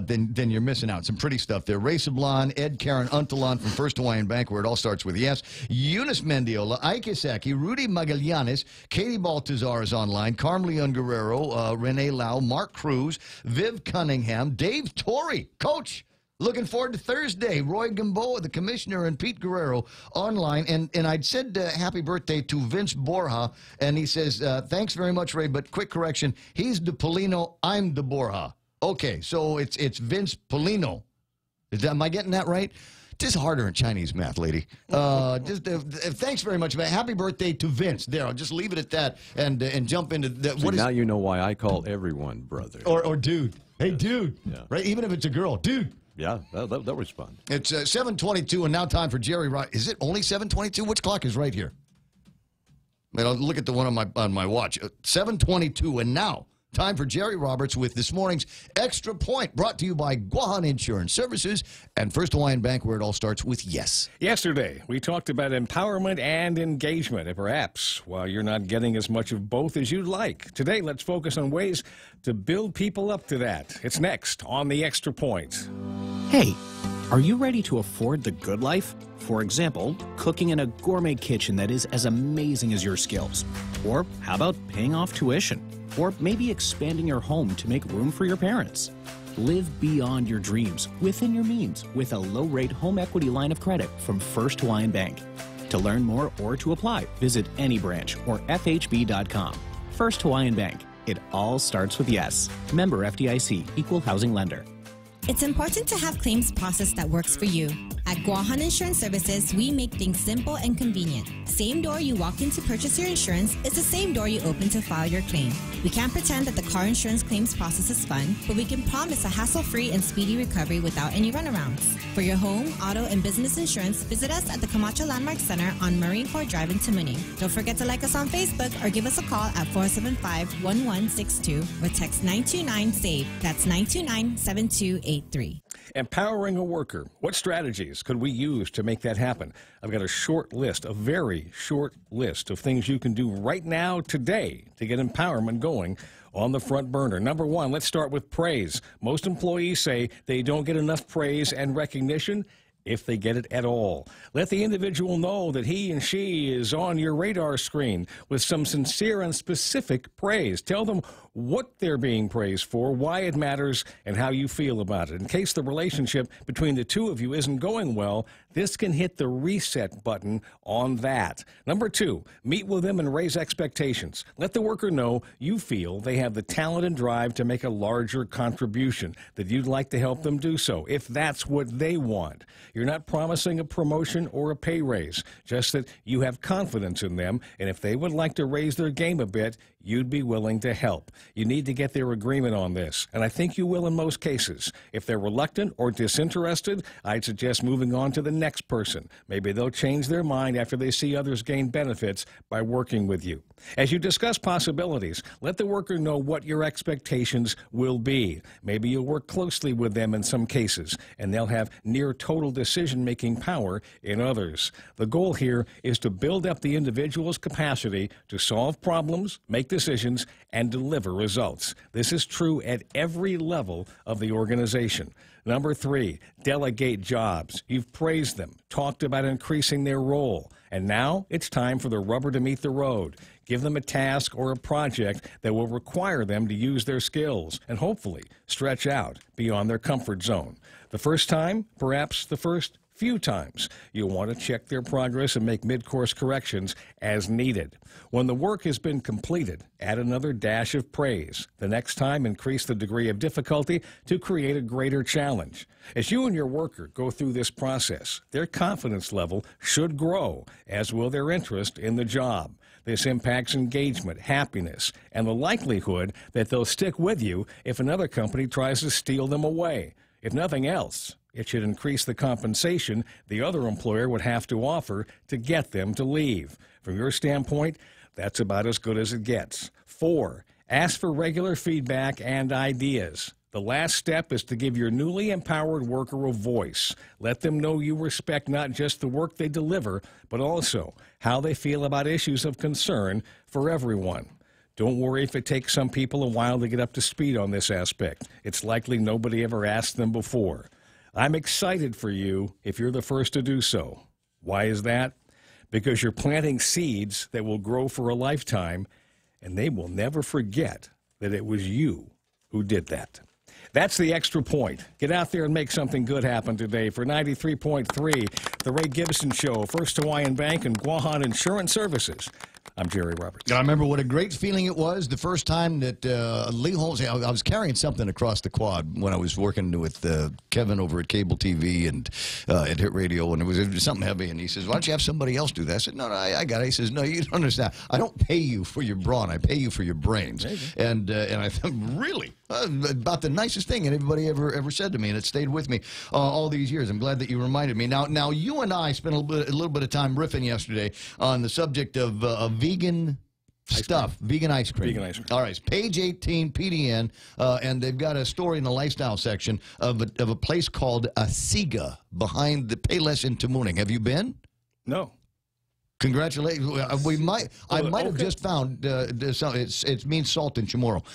then you're missing out. Some pretty stuff there. Ray Sablon, Ed Karen Untalon from First Hawaiian Bank, where it all starts with yes. Eunice Mendiola, Ike Saki, Rudy Magallanes, Katie Baltazar is online. Carmeleon Guerrero, Renee Lau, Mark Cruz, Viv Cunningham, Dave Torrey, Coach. Looking forward to Thursday. Roy Gamboa, the commissioner, and Pete Guerrero online. And I'd said happy birthday to Vince Borja, and he says, thanks very much, Ray, but quick correction. He's the Polino, I'm the Borja. Okay, so it's Vince Polino. Am I getting that right? Just harder in Chinese math, lady. Thanks very much, man. Happy birthday to Vince. There, I'll just leave it at that and jump into the, so now you know why I call everyone brother. Or dude. Hey, dude. Yeah. Right? Even if it's a girl. Dude. Yeah, that was fun. It's 7:22, and now time for Jerry Roberts. Is it only 7:22? Which clock is right here? I'll look at the one on my watch. 7:22, and now time for Jerry Roberts with this morning's Extra Point, brought to you by Guahan Insurance Services and First Hawaiian Bank, where it all starts with yes. Yesterday, we talked about empowerment and engagement, and perhaps while you're not getting as much of both as you'd like. Today, let's focus on ways to build people up to that. It's next on the Extra Point. Hey, are you ready to afford the good life? For example, cooking in a gourmet kitchen that is as amazing as your skills. Or how about paying off tuition? Or maybe expanding your home to make room for your parents. Live beyond your dreams, within your means, with a low-rate home equity line of credit from First Hawaiian Bank. To learn more or to apply, visit any branch or FHB.com. First Hawaiian Bank. It all starts with yes. Member FDIC, Equal Housing Lender. It's important to have claims process that works for you. At Guahan Insurance Services, we make things simple and convenient. Same door you walk in to purchase your insurance is the same door you open to file your claim. We can't pretend that the car insurance claims process is fun, but we can promise a hassle-free and speedy recovery without any runarounds. For your home, auto, and business insurance, visit us at the Camacho Landmark Center on Marine Corps Drive in Tamuning. Don't forget to like us on Facebook or give us a call at 475-1162 or text 929-SAVE. That's 929-7283. Empowering a worker. What strategies could we use to make that happen? I've got a short list, a very short list of things you can do right now, today, to get empowerment going on the front burner. Number one, let's start with praise. Most employees say they don't get enough praise and recognition, if they get it at all. Let the individual know that he and she is on your radar screen with some sincere and specific praise. Tell them what they're being praised for, why it matters, and how you feel about it. In case the relationship between the two of you isn't going well, this can hit the reset button on that. Number two, meet with them and raise expectations. Let the worker know you feel they have the talent and drive to make a larger contribution, that you'd like to help them do so, if that's what they want. You're not promising a promotion or a pay raise, just that you have confidence in them, and if they would like to raise their game a bit, you'd be willing to help. You need to get their agreement on this, and I think you will in most cases. If they're reluctant or disinterested, I'd suggest moving on to the next person. Maybe they'll change their mind after they see others gain benefits by working with you. As you discuss possibilities, let the worker know what your expectations will be. Maybe you'll work closely with them in some cases, and they'll have near total decision-making power in others. The goal here is to build up the individual's capacity to solve problems, make decisions, and deliver results. This is true at every level of the organization. Number three, delegate jobs. You've praised them, talked about increasing their role, and now it's time for the rubber to meet the road. Give them a task or a project that will require them to use their skills and hopefully stretch out beyond their comfort zone. The first time, perhaps the first few times, you'll want to check their progress and make mid-course corrections as needed. When the work has been completed, add another dash of praise. The next time, increase the degree of difficulty to create a greater challenge. As you and your worker go through this process, their confidence level should grow, as will their interest in the job. This impacts engagement, happiness, and the likelihood that they'll stick with you if another company tries to steal them away. If nothing else, it should increase the compensation the other employer would have to offer to get them to leave. From your standpoint, that's about as good as it gets. 4, ask for regular feedback and ideas. The last step is to give your newly empowered worker a voice. Let them know you respect not just the work they deliver, but also how they feel about issues of concern for everyone. Don't worry if it takes some people a while to get up to speed on this aspect. It's likely nobody ever asked them before. I'm excited for you if you're the first to do so. Why is that? Because you're planting seeds that will grow for a lifetime, and they will never forget that it was you who did that. That's the extra point. Get out there and make something good happen today. For 93.3, The Ray Gibson Show, First Hawaiian Bank, and Guahan Insurance Services. I'm Jerry Roberts. I remember what a great feeling it was the first time that Lee Holmes, I was carrying something across the quad when I was working with Kevin over at Cable TV and at Hit Radio, and it was something heavy, and he says, why don't you have somebody else do that? I said, no, I got it. He says, no, you don't understand. I don't pay you for your brawn. I pay you for your brains. And I thought, really? About the nicest thing anybody ever said to me, and it stayed with me all these years. I'm glad that you reminded me. Now you and I spent a little bit of time riffing yesterday on the subject of vegan stuff, vegan ice cream. Vegan ice cream. All right, it's page 18, PDN, and they've got a story in the lifestyle section of a place called Asiga behind the Payless in Tamuning. Have you been? No. Congratulations. I might have just found it means salt in Chamorro.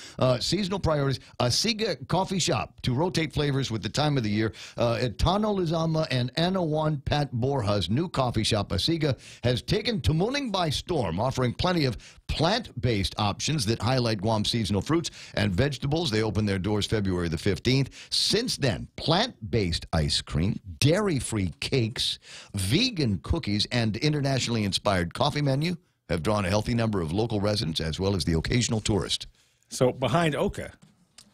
Seasonal priorities. Asiga Coffee Shop to rotate flavors with the time of the year. At Tano Lizama and Anawan Pat Borja's new coffee shop, Asiga has taken Tamuning by storm, offering plenty of plant-based options that highlight Guam's seasonal fruits and vegetables. They opened their doors February the 15th. Since then, plant-based ice cream, dairy-free cakes, vegan cookies, and internationally inspired coffee menu have drawn a healthy number of local residents as well as the occasional tourist. So behind Oka.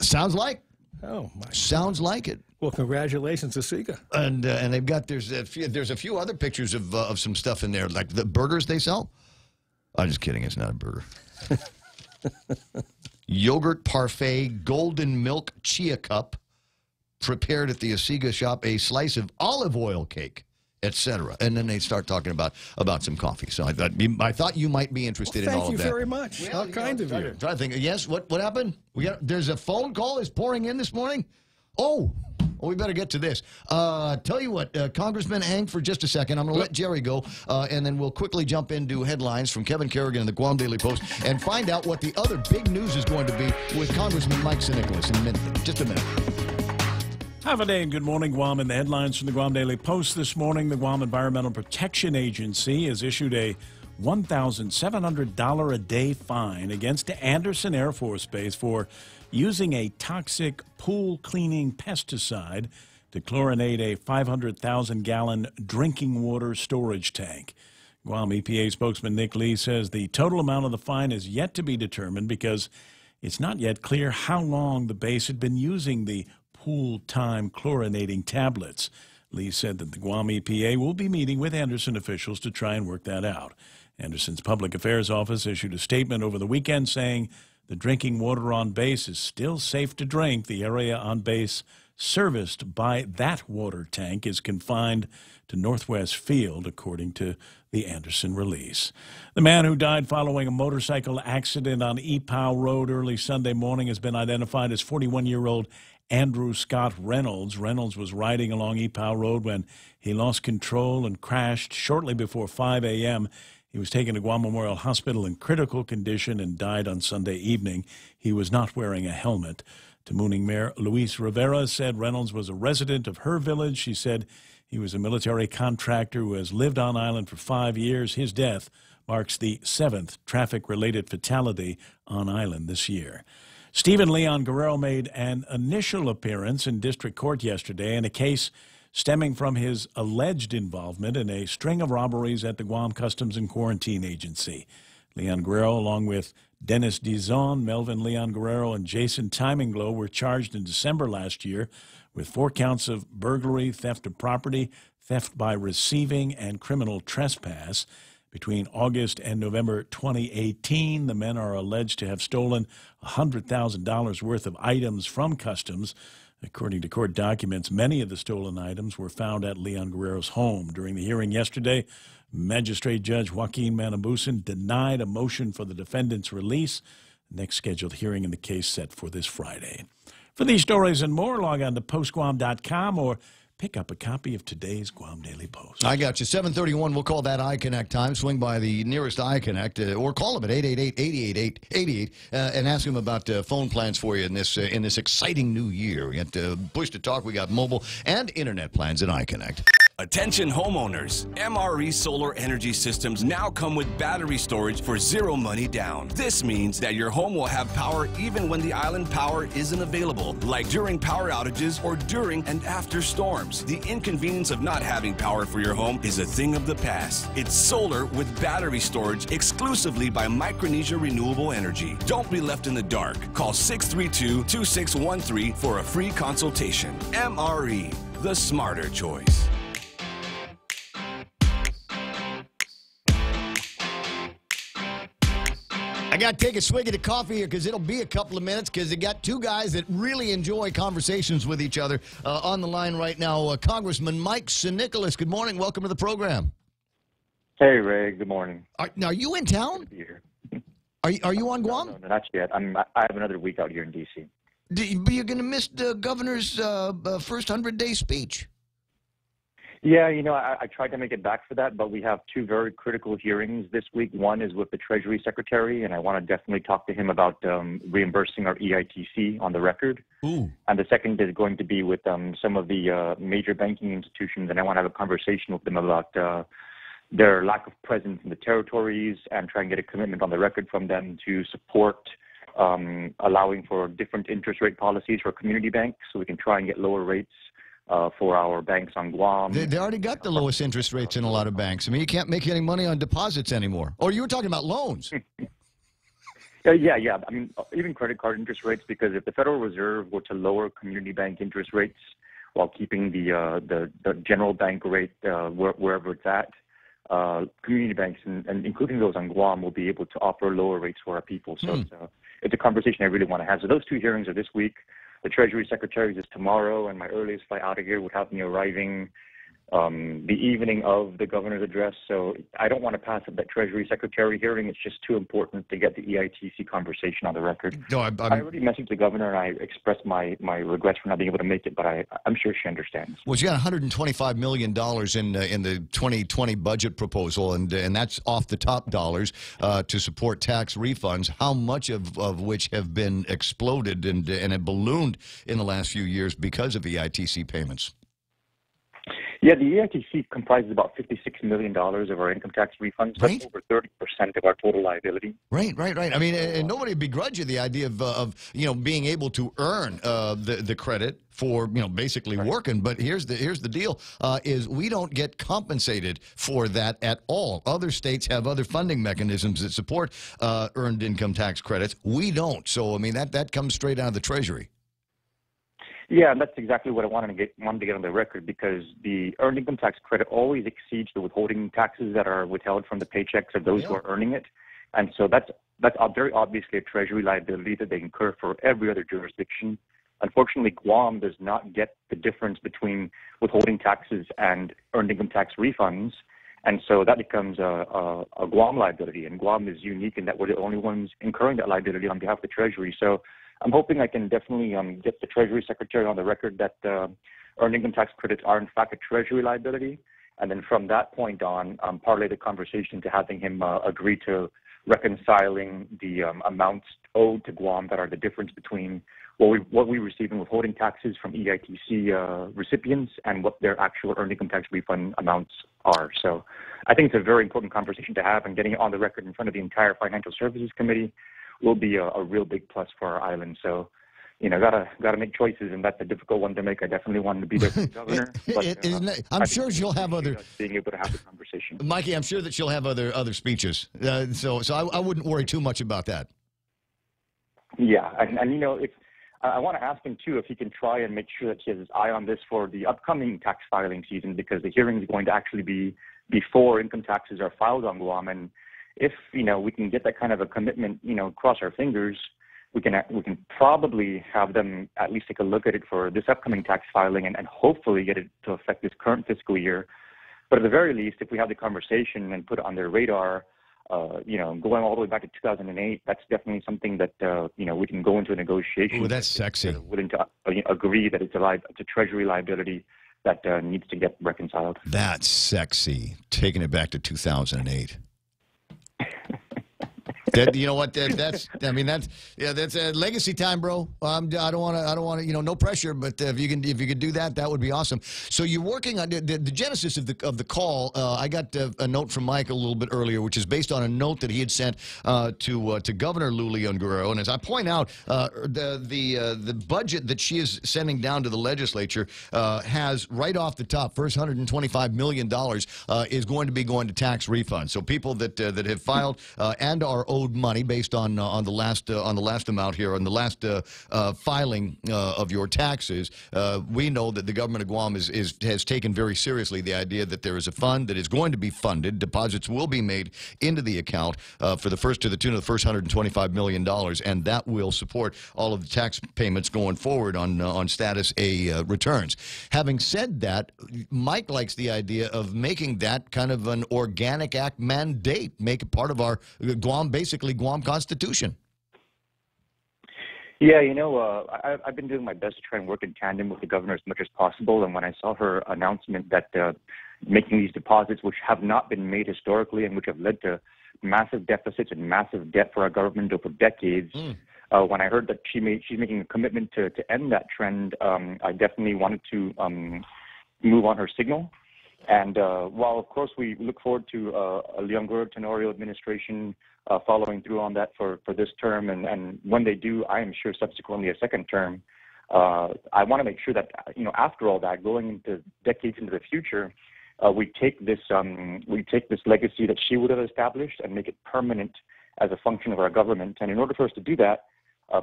Sounds like. Oh, my. Sounds like it. Well, congratulations, Asiga. And they've got there's a few other pictures of some stuff in there, like the burgers they sell. I'm just kidding. It's not a burger. Yogurt parfait, golden milk chia cup, prepared at the Asiga shop, a slice of olive oil cake, etc. And then they start talking about some coffee. So I thought you might be interested in all of that. Thank you very much. How kind of you. Try to think. Yes. What happened? There's a phone call is pouring in this morning. Oh, we better get to this. Tell you what, Congressman, hang for just a second. I'm going to let Jerry go, and then we'll quickly jump into headlines from Kevin Kerrigan and the Guam Daily Post and find out what the other big news is going to be with Congressman Mike Nicholas in a minute. Just a minute. Have a day and good morning, Guam. In the headlines from the Guam Daily Post this morning, the Guam Environmental Protection Agency has issued a $1,700 a day fine against Anderson Air Force Base for using a toxic pool cleaning pesticide to chlorinate a 500,000-gallon drinking water storage tank. Guam EPA spokesman Nick Lee says the total amount of the fine is yet to be determined because it's not yet clear how long the base had been using the pool-time chlorinating tablets. Lee said that the Guam EPA will be meeting with Anderson officials to try and work that out. Anderson's Public Affairs Office issued a statement over the weekend saying the drinking water on base is still safe to drink. The area on base serviced by that water tank is confined to Northwest Field, according to the Anderson release. The man who died following a motorcycle accident on Epow Road early Sunday morning has been identified as 41-year-old Andrew Scott Reynolds. Reynolds was riding along Epow Road when he lost control and crashed shortly before 5 a.m. He was taken to Guam Memorial Hospital in critical condition and died on Sunday evening. He was not wearing a helmet. Tamuning Mayor Luis Rivera said Reynolds was a resident of her village. She said he was a military contractor who has lived on island for 5 years. His death marks the 7th traffic-related fatality on island this year. Stephen Leon Guerrero made an initial appearance in district court yesterday in a case stemming from his alleged involvement in a string of robberies at the Guam Customs and Quarantine Agency. Leon Guerrero, along with Dennis Dizon, Melvin Leon Guerrero, and Jason Timinglow, were charged in December last year with 4 counts of burglary, theft of property, theft by receiving, and criminal trespass. Between August and November 2018, the men are alleged to have stolen $100,000 worth of items from Customs. According to court documents, many of the stolen items were found at Leon Guerrero's home. During the hearing yesterday, Magistrate Judge Joaquin Manabusan denied a motion for the defendant's release. The next scheduled hearing in the case set for this Friday. For these stories and more, log on to postguam.com or pick up a copy of today's Guam Daily Post. I got you. 7:31, we'll call that iConnect time. Swing by the nearest iConnect or call them at 888-8888 and ask them about phone plans for you in this exciting new year. We got Push to Talk, we got mobile and internet plans at iConnect. Attention homeowners, MRE solar energy systems now come with battery storage for zero money down. This means that your home will have power even when the island power isn't available, like during power outages or during and after storms. The inconvenience of not having power for your home is a thing of the past. It's solar with battery storage exclusively by Micronesia Renewable Energy. Don't be left in the dark. Call 632-2613 for a free consultation. MRE, the smarter choice. I got to take a swig of the coffee here because it'll be a couple of minutes because they got 2 guys that really enjoy conversations with each other on the line right now. Congressman Mike Nicholas, good morning. Welcome to the program. Hey, Ray. Good morning. Now, are you in town? Are you on Guam? No, not yet. I have another week out here in D.C. But you're going to miss the governor's first 100-day speech. Yeah, I tried to make it back for that, but we have 2 very critical hearings this week. One is with the Treasury Secretary, and I want to definitely talk to him about reimbursing our EITC on the record. Ooh. And the second is going to be with some of the major banking institutions, and I want to have a conversation with them about their lack of presence in the territories and try and get a commitment on the record from them to support allowing for different interest rate policies for community banks so we can try and get lower rates for our banks on Guam. They already got the lowest interest rates in a lot of banks. I mean, you can't make any money on deposits anymore. Or you were talking about loans. Yeah. I mean, even credit card interest rates, because if the Federal Reserve were to lower community bank interest rates while keeping the general bank rate wherever it's at, community banks, and including those on Guam, will be able to offer lower rates for our people. So it's a conversation I really want to have. So those two hearings are this week. The Treasury Secretary's is tomorrow, and my earliest flight out of here would have me arriving the evening of the governor's address. So I don't want to pass up that Treasury Secretary hearing. It's just too important to get the EITC conversation on the record. No, I already messaged the governor, and I expressed my regrets for not being able to make it, but I'm sure she understands. Well, she got $125 million in the 2020 budget proposal, and that's off the top dollars to support tax refunds, how much of which have been exploded and have ballooned in the last few years because of EITC payments. Yeah, the EITC comprises about $56 million of our income tax refunds. Right. That's over 30% of our total liability. Right. I mean, and nobody begrudge you the idea of being able to earn the credit for basically working. But here's the deal: is we don't get compensated for that at all. Other states have other funding mechanisms that support earned income tax credits. We don't. So I mean that comes straight out of the Treasury. Yeah, and that's exactly what I wanted to get on the record, because the earned income tax credit always exceeds the withholding taxes that are withheld from the paychecks of those who are earning it. And so that's very obviously a Treasury liability that they incur for every other jurisdiction. Unfortunately, Guam does not get the difference between withholding taxes and earned income tax refunds. And so that becomes a Guam liability. And Guam is unique in that we're the only ones incurring that liability on behalf of the Treasury. So I'm hoping I can definitely get the Treasury Secretary on the record that earned income tax credits are in fact a Treasury liability, and then from that point on, parlay the conversation to having him agree to reconciling the amounts owed to Guam that are the difference between what we receive in withholding taxes from EITC recipients and what their actual earned income tax refund amounts are. So I think it's a very important conversation to have, and getting it on the record in front of the entire Financial Services Committee will be a real big plus for our island. So, gotta make choices, and that's a difficult one to make. I definitely want to be there for the governor. But, I'm sure she'll have other being able to have the conversation. Mikey, I'm sure that she'll have other speeches. So I wouldn't worry too much about that. Yeah, and I want to ask him too if he can try and make sure that he has his eye on this for the upcoming tax filing season, because the hearing is going to actually be before income taxes are filed on Guam. And if we can get that kind of a commitment, cross our fingers, we can probably have them at least take a look at it for this upcoming tax filing, and hopefully get it to affect this current fiscal year. But at the very least, if we have the conversation and put it on their radar, going all the way back to 2008, that's definitely something that we can go into a negotiation. Oh, that's sexy. Willing to agree that it's a Treasury liability that needs to get reconciled. That's sexy. Taking it back to 2008. You know what? That's legacy time, bro. I don't want to. No pressure, but if you can do that, that would be awesome. So you're working on the genesis of the call. I got a note from Mike a little bit earlier, which is based on a note that he had sent to Governor Lou Leon Guerrero. And as I point out, the budget that she is sending down to the legislature has right off the top, first $125 million is going to be going to tax refunds. So people that have filed and are owed money based on the last amount here, on the last filing of your taxes. We know that the government of Guam has taken very seriously the idea that there is a fund that is going to be funded. Deposits will be made into the account to the tune of the first $125 million, and that will support all of the tax payments going forward on Status A returns. Having said that, Mike likes the idea of making that kind of an organic act mandate, make it part of our basically Guam Constitution. Yeah, I've been doing my best to try and work in tandem with the governor as much as possible. And when I saw her announcement that making these deposits, which have not been made historically and which have led to massive deficits and massive debt for our government over decades, when I heard that she's making a commitment to end that trend, I definitely wanted to move on her signal. And while, of course, we look forward to a Leon Guerrero Tenorio administration following through on that for this term, and when they do, I am sure subsequently a second term, I want to make sure that, after all that, going into decades into the future, we take this legacy that she would have established and make it permanent as a function of our government. And in order for us to do that,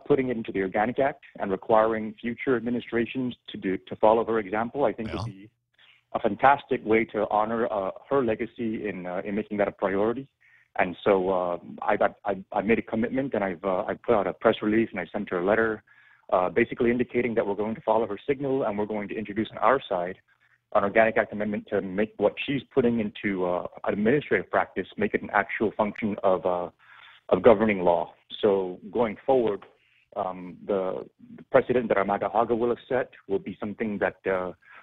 putting it into the Organic Act and requiring future administrations to follow her example, I think would be a fantastic way to honor her legacy in making that a priority. And so I made a commitment, and I put out a press release, and I sent her a letter basically indicating that we're going to follow her signal, and we're going to introduce on our side an Organic Act amendment to make what she's putting into administrative practice, make it an actual function of governing law. So going forward, the precedent that Armada Haga will have set will be something that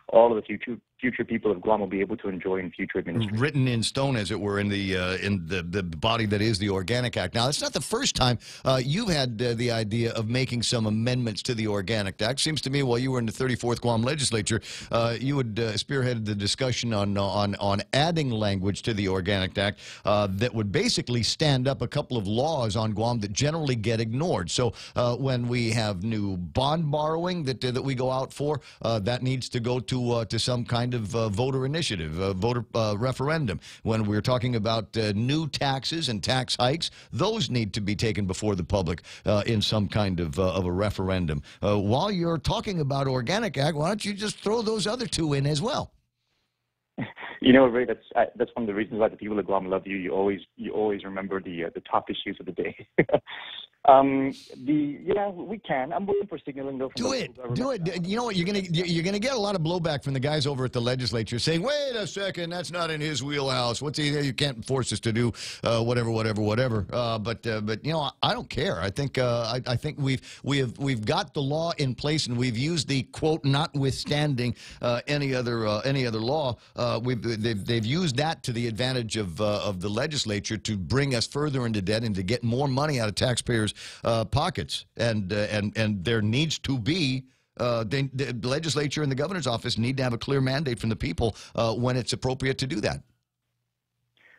all of the future people of Guam will be able to enjoy in future administration. Written in stone, as it were, in the body that is the Organic Act. Now, it's not the first time you've had the idea of making some amendments to the Organic Act. Seems to me, while you were in the 34th Guam Legislature, you had spearheaded the discussion on adding language to the Organic Act that would basically stand up a couple of laws on Guam that generally get ignored. So when we have new bond borrowing that we go out for, that needs to go to some kind of voter initiative, voter referendum. When we're talking about new taxes and tax hikes, those need to be taken before the public in some kind of a referendum. While you're talking about Organic Act, why don't you just throw those other two in as well? You know, Ray, that's one of the reasons why the people of Guam love you. You always remember the top issues of the day. Yeah, we can. I'm waiting for signaling though. Do it. You know what? You're gonna get a lot of blowback from the guys over at the legislature saying, "Wait a second, that's not in his wheelhouse. What's he? You can't force us to do whatever." But you know, I don't care. I think we've got the law in place, and we've used the quote notwithstanding any other law. They've used that to the advantage of the legislature to bring us further into debt and to get more money out of taxpayers' pockets, and there needs to be the legislature and the governor's office need to have a clear mandate from the people when it's appropriate to do that.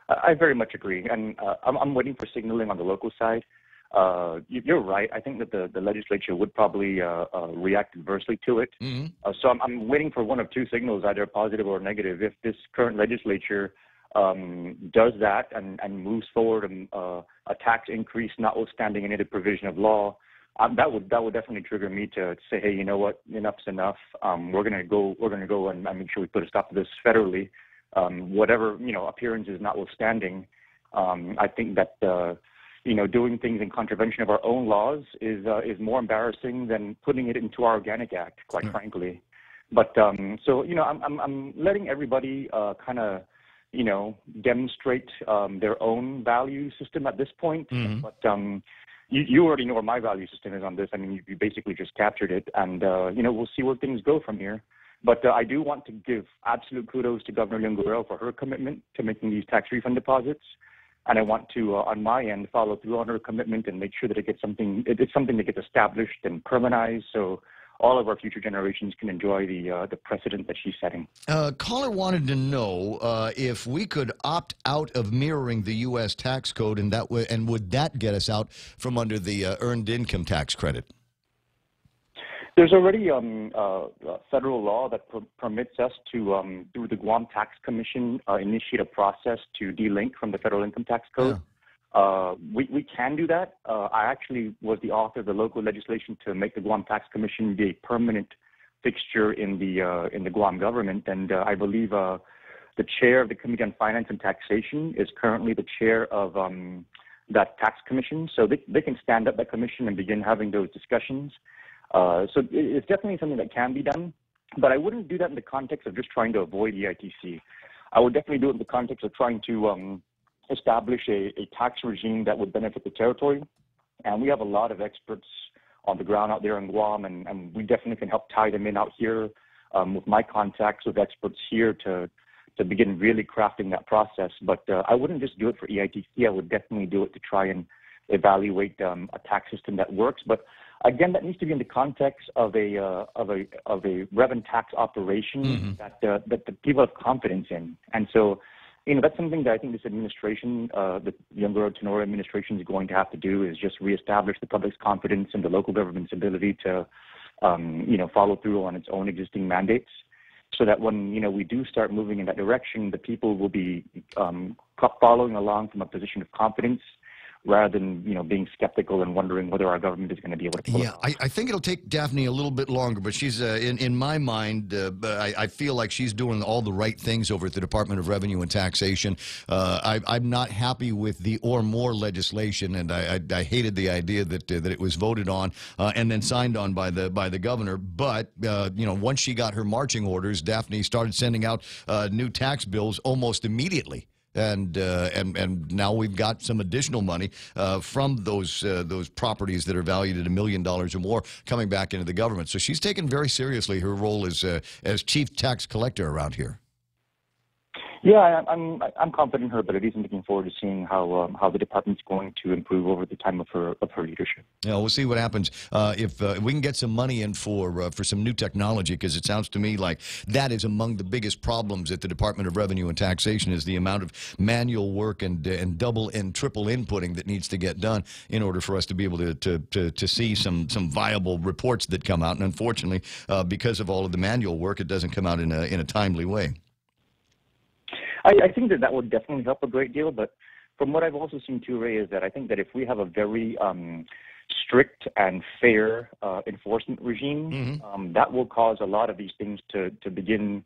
I very much agree, and I'm waiting for signaling on the local side. You're right. I think that the legislature would probably react adversely to it. So I'm waiting for one of two signals, either positive or negative. If this current legislature does that and moves forward a tax increase notwithstanding any other provision of law, that would definitely trigger me to say, hey, you know what, enough's enough. We're gonna go and make sure we put a stop to this federally. Whatever appearances notwithstanding, I think that doing things in contravention of our own laws is more embarrassing than putting it into our Organic Act, quite frankly. But so I'm letting everybody kind of demonstrate their own value system at this point. But you already know where my value system is on this. I mean, you basically just captured it, and we'll see where things go from here. But I do want to give absolute kudos to Governor Leung for her commitment to making these tax refund deposits, and I want to, on my end, follow through on her commitment and make sure that it's something that gets established and permanentized, so all of our future generations can enjoy the precedent that she's setting. Caller wanted to know if we could opt out of mirroring the U.S. tax code, and would that get us out from under the earned income tax credit? There's already federal law that permits us to, through the Guam Tax Commission, initiate a process to delink from the federal income tax code. We can do that. I actually was the author of the local legislation to make the Guam Tax Commission be a permanent fixture in the Guam government, and I believe the chair of the Committee on Finance and Taxation is currently the chair of that tax commission, so they can stand up that commission and begin having those discussions. So it's definitely something that can be done, but I wouldn't do that in the context of just trying to avoid EITC. I would definitely do it in the context of trying to establish a tax regime that would benefit the territory. And we have a lot of experts on the ground out there in Guam, and we definitely can help tie them in out here with my contacts with experts here to begin really crafting that process. But I wouldn't just do it for EITC. I would definitely do it to try and evaluate a tax system that works. But again, that needs to be in the context of a revenue tax operation that the people have confidence in. And so, that's something that I think this administration, the Younger Tenora administration, is going to have to do, is just reestablish the public's confidence in the local government's ability to, follow through on its own existing mandates, so that when we do start moving in that direction, the people will be following along from a position of confidence, rather than, being skeptical and wondering whether our government is going to be able to pull it off. I think it'll take Daphne a little bit longer, but she's, in my mind, I feel like she's doing all the right things over at the Department of Revenue and Taxation. I'm not happy with the or more legislation, and I hated the idea that it was voted on and then signed on by the governor. But once she got her marching orders, Daphne started sending out new tax bills almost immediately. And now we've got some additional money from those properties that are valued at $1 million or more coming back into the government. So she's taken very seriously her role as chief tax collector around here. Yeah, I'm confident in her abilities and looking forward to seeing how the department's going to improve over the time of her leadership. Yeah, we'll see what happens if we can get some money in for some new technology, because it sounds to me like that is among the biggest problems at the Department of Revenue and Taxation, is the amount of manual work and double and triple inputting that needs to get done in order for us to be able to see some viable reports that come out. And unfortunately, because of all of the manual work, it doesn't come out in a timely way. I think that would definitely help a great deal, but from what I've also seen too, Ray, is that I think that if we have a very strict and fair enforcement regime, that will cause a lot of these things to begin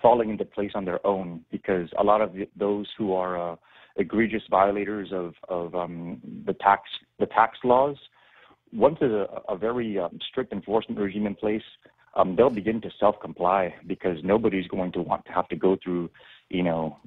falling into place on their own, because a lot of those who are egregious violators of the tax laws, once there's a very strict enforcement regime in place, they'll begin to self-comply, because nobody's going to want to have to go through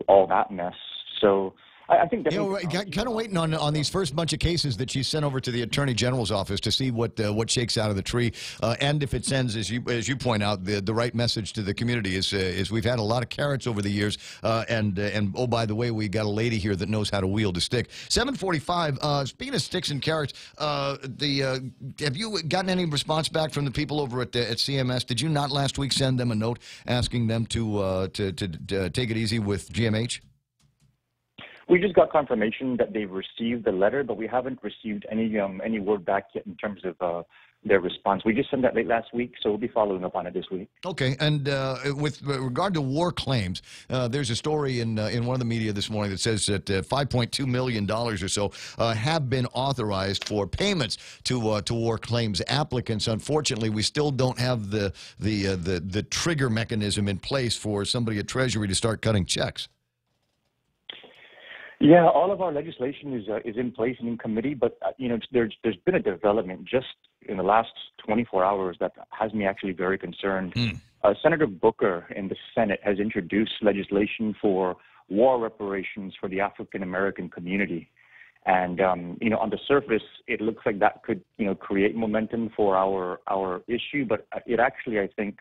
all that mess. So I think definitely, kind of waiting on these first bunch of cases that she sent over to the Attorney General's office to see what shakes out of the tree, and if it sends, as you point out, the right message to the community. Is we've had a lot of carrots over the years, and oh, by the way, we got a lady here that knows how to wield a stick. 7:45. Speaking of sticks and carrots, have you gotten any response back from the people over at CMS? Did you not last week send them a note asking them to take it easy with GMH? We just got confirmation that they've received the letter, but we haven't received any word back yet in terms of their response. We just sent that late last week, so we'll be following up on it this week. Okay, and with regard to war claims, there's a story in one of the media this morning that says that $5.2 million or so have been authorized for payments to war claims applicants. Unfortunately, we still don't have the trigger mechanism in place for somebody at Treasury to start cutting checks. Yeah, all of our legislation is in place and in committee, but there's been a development just in the last 24 hours that has me actually very concerned. Senator Booker in the Senate has introduced legislation for war reparations for the African American community, and on the surface it looks like that could create momentum for our issue, but it actually I think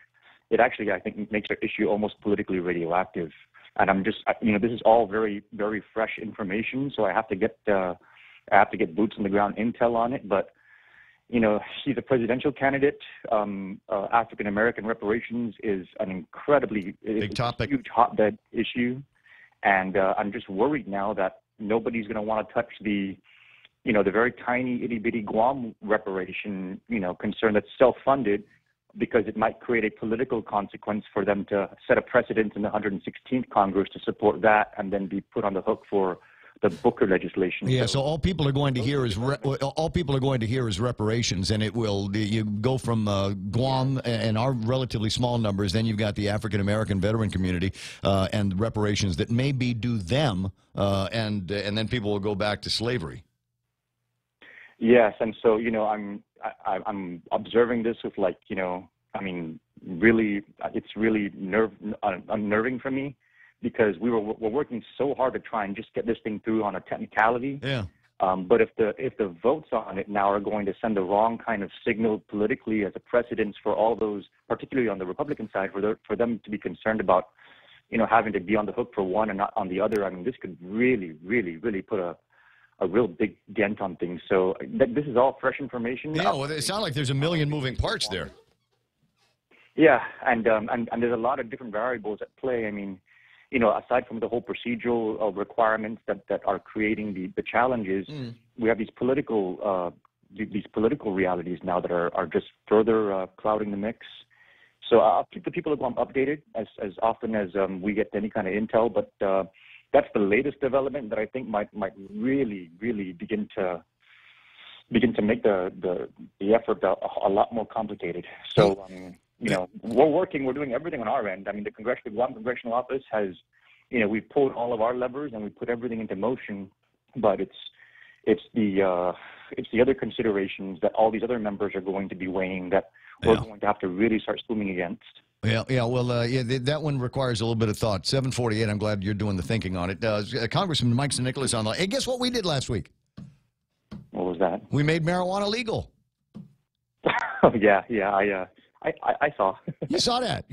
makes our issue almost politically radioactive. And I'm just, this is all very, very fresh information, so I have to get boots on the ground intel on it. But he's a presidential candidate. African American reparations is an incredibly big topic, huge hotbed issue, and I'm just worried now that nobody's going to want to touch the very tiny itty bitty Guam reparation concern that's self-funded, because it might create a political consequence for them to set a precedent in the 116th Congress to support that and then be put on the hook for the Booker legislation. Yeah, so all people are going to hear is reparations, and it will you go from Guam and our relatively small numbers. Then you've got the African American veteran community and reparations that may be due them, and then people will go back to slavery. Yes, and so I'm observing this with really, it's really unnerving for me, because we're working so hard to try and just get this thing through on a technicality. Yeah. But if the votes on it now are going to send the wrong kind of signal politically as a precedent for all those, particularly on the Republican side, for them to be concerned about, having to be on the hook for one and not on the other, this could really, really, really put a real big dent on things. So this is all fresh information. Yeah, well, it sounds like there's a million moving parts there. Yeah, and there's a lot of different variables at play. Aside from the whole procedural requirements that are creating the challenges, we have these political realities now that are just further clouding the mix. So I'll keep the people updated as often as we get any kind of intel, but that's the latest development that I think might really begin to make the effort a lot more complicated. So we're doing everything on our end. I mean, the Guam Congressional Office has, we've pulled all of our levers and we put everything into motion, but it's the other considerations that all these other members are going to be weighing that we're going to have to really start swimming against. Well, that one requires a little bit of thought. 7:48. I'm glad you're doing the thinking on it. Congressman Mike Nicholas on the line. Hey, guess what we did last week? What was that? We made marijuana legal. Oh yeah, I saw. You saw that.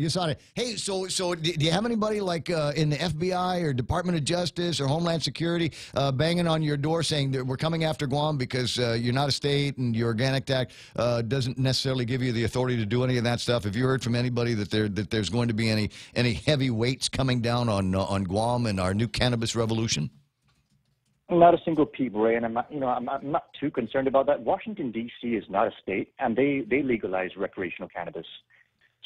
Hey, so do you have anybody like in the FBI or Department of Justice or Homeland Security banging on your door saying that we're coming after Guam because you're not a state and your Organic Act doesn't necessarily give you the authority to do any of that stuff? Have you heard from anybody that there's going to be any heavy weights coming down on Guam and our new cannabis revolution? Not a single peep, Ray, and I'm not too concerned about that. Washington, D.C. is not a state, and they legalize recreational cannabis.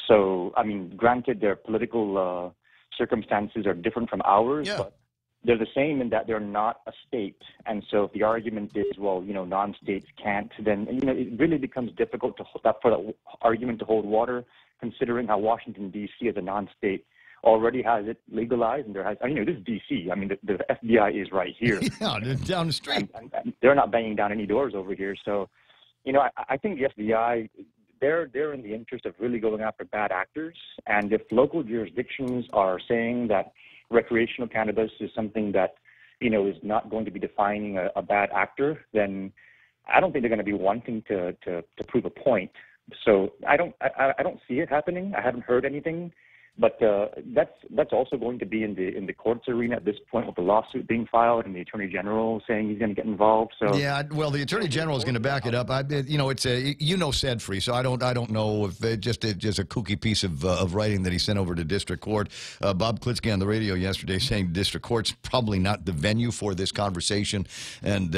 So, I mean, granted, their political circumstances are different from ours, but they're the same in that they're not a state. And so if the argument is, well, non-states can't, then, it really becomes difficult for the argument to hold water, considering how Washington, D.C. as a non-state already has it legalized, and this is D.C. I mean, the FBI is right here. Yeah, down the street. And they're not banging down any doors over here. So, I think the FBI, they're in the interest of really going after bad actors. And if local jurisdictions are saying that recreational cannabis is something that, is not going to be defining a bad actor, then I don't think they're going to be wanting to prove a point. So I don't see it happening. I haven't heard anything. But that's also going to be in the courts arena at this point, with the lawsuit being filed and the Attorney General saying he's going to get involved. So yeah, well, the Attorney General is going to back it up. It's said free, so I don't know if it just a kooky piece of writing that he sent over to district court. Bob Klitsky on the radio yesterday saying district court's probably not the venue for this conversation, and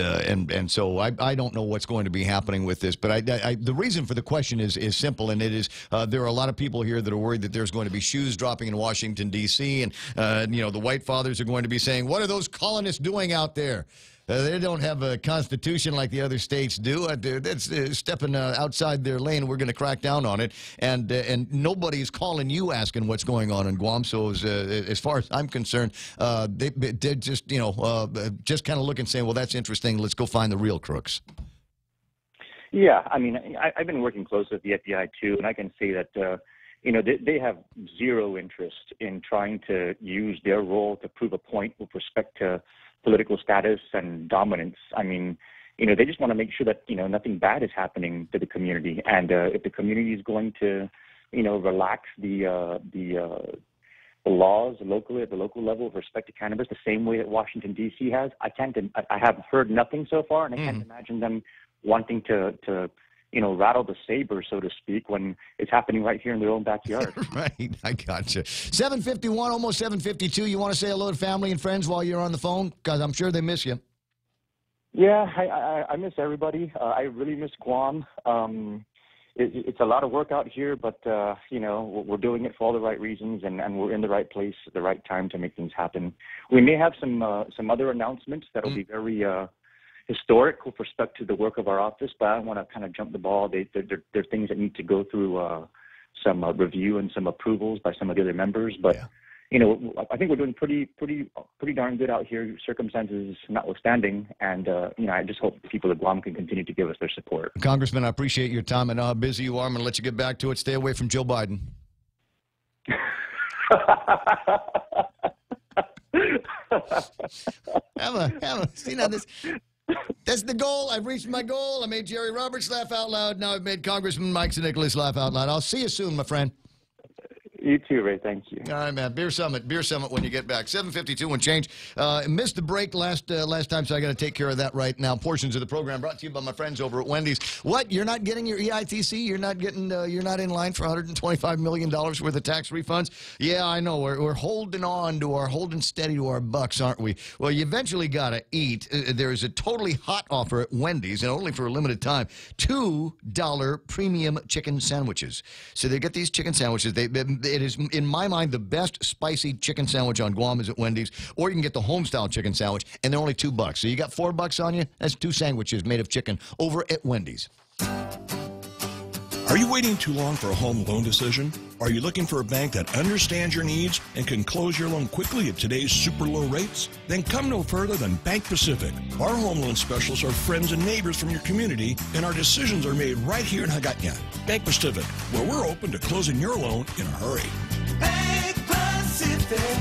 so I don't know what's going to be happening with this. But the reason for the question is simple, and it is there are a lot of people here that are worried that there's going to be shoes dropping in Washington, D.C., and the white fathers are going to be saying, what are those colonists doing out there? They don't have a constitution like the other states do. That's stepping outside their lane. We're going to crack down on it. And nobody's calling you asking what's going on in Guam. So as far as I'm concerned, they're just, just kind of looking, saying, well, that's interesting. Let's go find the real crooks. Yeah, I mean, I've been working closely with the FBI, too, and I can say that they have zero interest in trying to use their role to prove a point with respect to political status and dominance. I mean, they just want to make sure that, nothing bad is happening to the community. And if the community is going to, relax the laws locally at the local level with respect to cannabis the same way that Washington, D.C. has, I have heard nothing so far, and I can't imagine them wanting to rattle the saber, so to speak, when it's happening right here in their own backyard. Right, I gotcha. 7:51, almost 7:52. You want to say hello to family and friends while you're on the phone? Because I'm sure they miss you. Yeah, I miss everybody. I really miss Guam. It's a lot of work out here, but, we're doing it for all the right reasons, and we're in the right place at the right time to make things happen. We may have some other announcements that will be very historic with respect to the work of our office, but I don't want to kind of jump the ball. They're things that need to go through some review and some approvals by some of the other members. But I think we're doing pretty darn good out here, circumstances notwithstanding. And I just hope the people of Guam can continue to give us their support. Congressman, I appreciate your time and how busy you are. I'm going to let you get back to it. Stay away from Joe Biden. See, now that's the goal. I've reached my goal. I made Jerry Roberts laugh out loud. Now I've made Congressman Mike Nicholas laugh out loud. I'll see you soon, my friend. You too, Ray. Thank you. All right, man. Beer Summit when you get back. 7:52 and change. Missed the break last time, so I got to take care of that right now. Portions of the program brought to you by my friends over at Wendy's. What? You're not getting your EITC? You're not getting? You're not in line for $125 million worth of tax refunds? Yeah, I know. We're holding steady to our bucks, aren't we? Well, you eventually got to eat. There's a totally hot offer at Wendy's, and only for a limited time. $2 premium chicken sandwiches. So they get these chicken sandwiches. it is, in my mind, the best spicy chicken sandwich on Guam is at Wendy's, or you can get the home-style chicken sandwich, and they're only $2. So you got $4 on you? That's 2 sandwiches made of chicken over at Wendy's. Are you waiting too long for a home loan decision? Are you looking for a bank that understands your needs and can close your loan quickly at today's super low rates? Then come no further than Bank Pacific. Our home loan specialists are friends and neighbors from your community, and our decisions are made right here in Hagåtña. Bank Pacific, where we're open to closing your loan in a hurry. Bank Pacific,